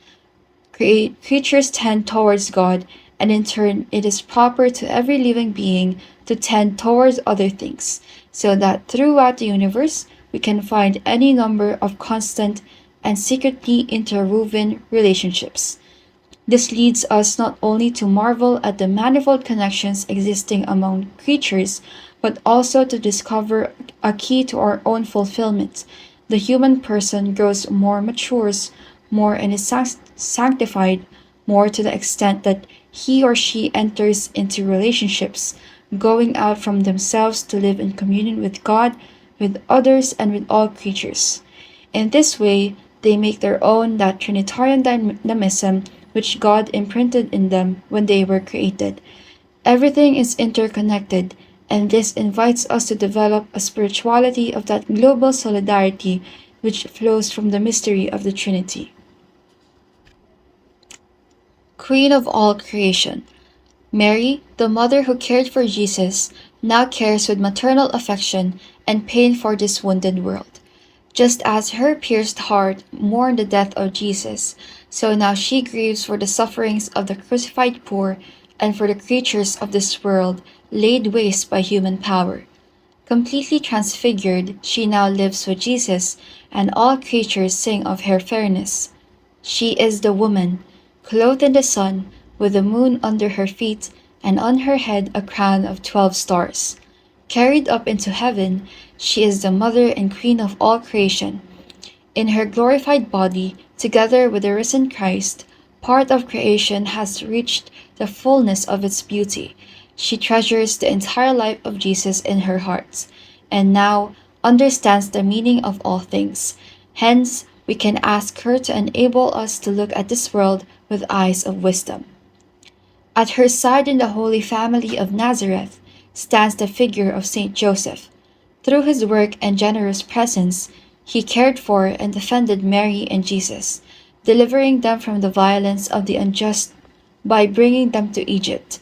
Creatures tend towards God, and in turn, it is proper to every living being to tend towards other things, so that throughout the universe we can find any number of constant and secretly interwoven relationships. This leads us not only to marvel at the manifold connections existing among creatures, but also to discover a key to our own fulfillment. The human person grows more matures, more and is sanctified, more to the extent that he or she enters into relationships, going out from themselves to live in communion with God, with others, and with all creatures. In this way, they make their own that Trinitarian dynamism which God imprinted in them when they were created. Everything is interconnected, and this invites us to develop a spirituality of that global solidarity which flows from the mystery of the Trinity. Queen of all creation. Mary, the mother who cared for Jesus, now cares with maternal affection and pain for this wounded world. Just as her pierced heart mourned the death of Jesus, so now she grieves for the sufferings of the crucified poor and for the creatures of this world laid waste by human power. Completely transfigured, she now lives with Jesus, and all creatures sing of her fairness. She is the woman, clothed in the sun, with the moon under her feet, and on her head a crown of 12 stars. Carried up into heaven, she is the mother and queen of all creation. In her glorified body, together with the risen Christ, part of creation has reached the fullness of its beauty. She treasures the entire life of Jesus in her heart, and now understands the meaning of all things. Hence, we can ask her to enable us to look at this world with eyes of wisdom. At her side in the Holy Family of Nazareth stands the figure of Saint Joseph. Through his work and generous presence, he cared for and defended Mary and Jesus, delivering them from the violence of the unjust by bringing them to Egypt.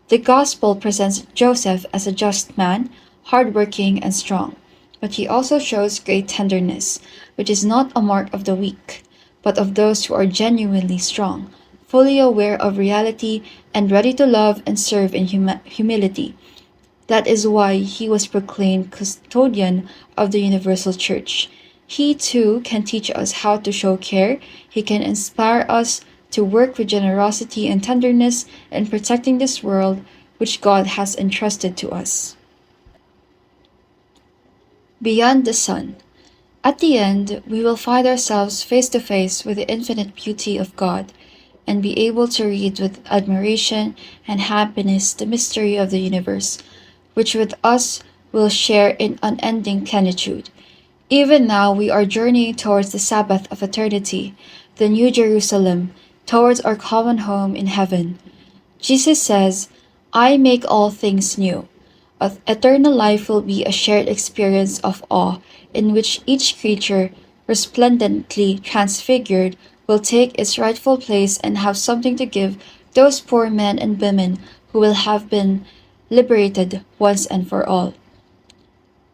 The Gospel presents Joseph as a just man, hardworking and strong, but he also shows great tenderness, which is not a mark of the weak, but of those who are genuinely strong, fully aware of reality and ready to love and serve in humility. That is why he was proclaimed custodian of the universal church. He too can teach us how to show care. He can inspire us to work with generosity and tenderness in protecting this world which God has entrusted to us. Beyond the sun. At the end, we will find ourselves face to face with the infinite beauty of God and be able to read with admiration and happiness the mystery of the universe, which with us will share in unending plenitude. Even now we are journeying towards the Sabbath of eternity, the New Jerusalem, towards our common home in heaven. Jesus says, I make all things new. Eternal life will be a shared experience of awe in which each creature, resplendently transfigured, will take its rightful place and have something to give those poor men and women who will have been liberated once and for all.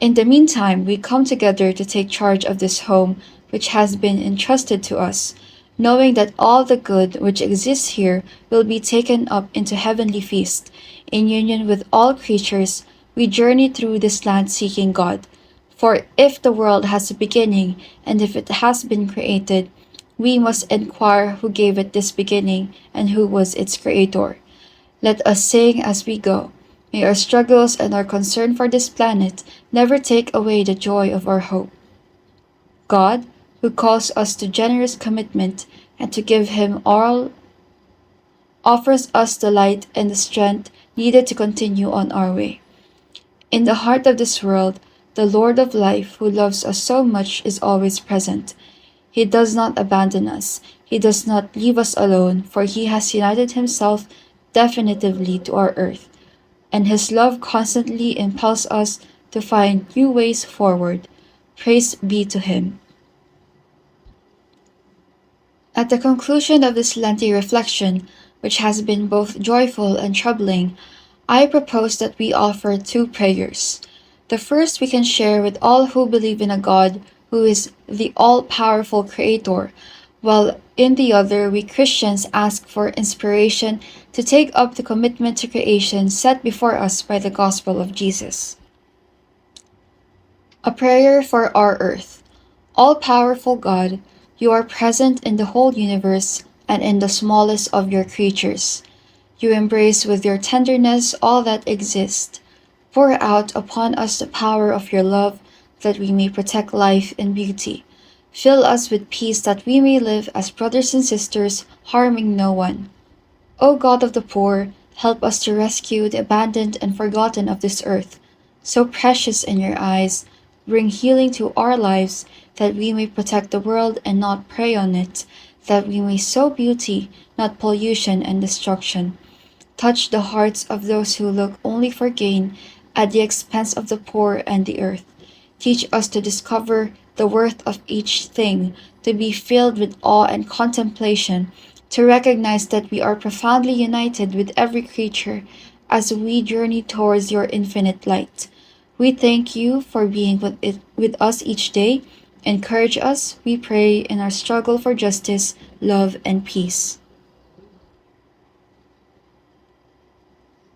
In the meantime, we come together to take charge of this home which has been entrusted to us, knowing that all the good which exists here will be taken up into heavenly feast. In union with all creatures, we journey through this land seeking God. For if the world has a beginning, and if it has been created, we must inquire who gave it this beginning and who was its creator. Let us sing as we go. May our struggles and our concern for this planet never take away the joy of our hope. God, who calls us to generous commitment and to give Him all, offers us the light and the strength needed to continue on our way. In the heart of this world, the Lord of life, who loves us so much, is always present. He does not abandon us. He does not leave us alone, for He has united Himself definitively to our earth, and His love constantly impels us to find new ways forward. Praise be to Him. At the conclusion of this lengthy reflection, which has been both joyful and troubling, I propose that we offer two prayers. The first we can share with all who believe in a God who is the all-powerful Creator, while in the other we Christians ask for inspiration to take up the commitment to creation set before us by the gospel of Jesus. A prayer for our earth. All-powerful God, you are present in the whole universe and in the smallest of your creatures. You embrace with your tenderness all that exists. Pour out upon us the power of your love, that we may protect life and beauty. Fill us with peace, that we may live as brothers and sisters, harming no one. O God of the poor, help us to rescue the abandoned and forgotten of this earth, so precious in your eyes. Bring healing to our lives, that we may protect the world and not prey on it, that we may sow beauty, not pollution and destruction. Touch the hearts of those who look only for gain at the expense of the poor and the earth. Teach us to discover the worth of each thing, to be filled with awe and contemplation, to recognize that we are profoundly united with every creature as we journey towards your infinite light. We thank you for being with us each day. Encourage us, we pray, in our struggle for justice, love, and peace.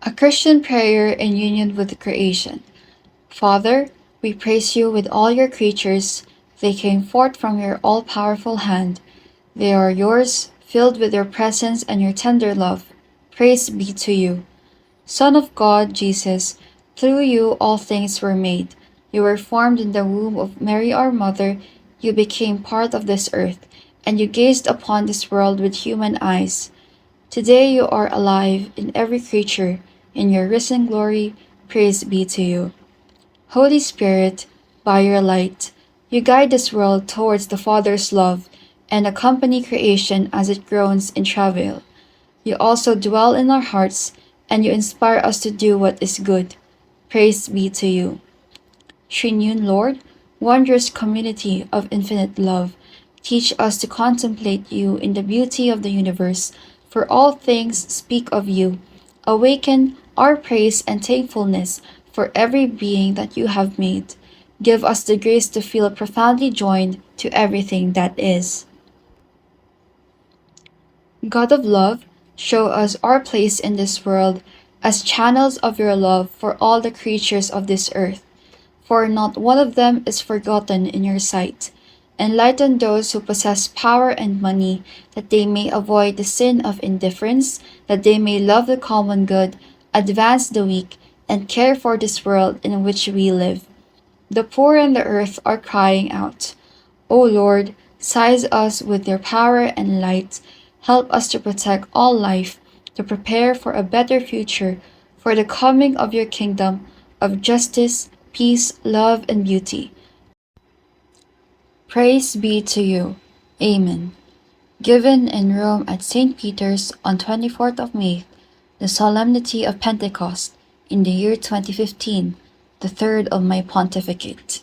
A Christian prayer in union with the creation. Father, we praise you with all your creatures. They came forth from your all-powerful hand. They are yours, filled with your presence and your tender love. Praise be to you. Son of God, Jesus, through you all things were made. You were formed in the womb of Mary our mother. You became part of this earth, and you gazed upon this world with human eyes. Today you are alive in every creature, in your risen glory. Praise be to you. Holy Spirit, by your light, you guide this world towards the Father's love and accompany creation as it groans in travail. You also dwell in our hearts, and you inspire us to do what is good. Praise be to you. Triune Lord, wondrous community of infinite love, teach us to contemplate you in the beauty of the universe, for all things speak of you. Awaken our praise and thankfulness for every being that you have made. Give us the grace to feel profoundly joined to everything that is. God of love, show us our place in this world as channels of your love for all the creatures of this earth, for not one of them is forgotten in your sight. Enlighten those who possess power and money, that they may avoid the sin of indifference, that they may love the common good, advance the weak, and care for this world in which we live. The poor and the earth are crying out. O Lord, seize us with your power and light. Help us to protect all life, to prepare for a better future, for the coming of your kingdom of justice, peace, love, and beauty. Praise be to you. Amen. Given in Rome at St. Peter's on 24th of May, the solemnity of Pentecost in the year 2015, the third of my pontificate.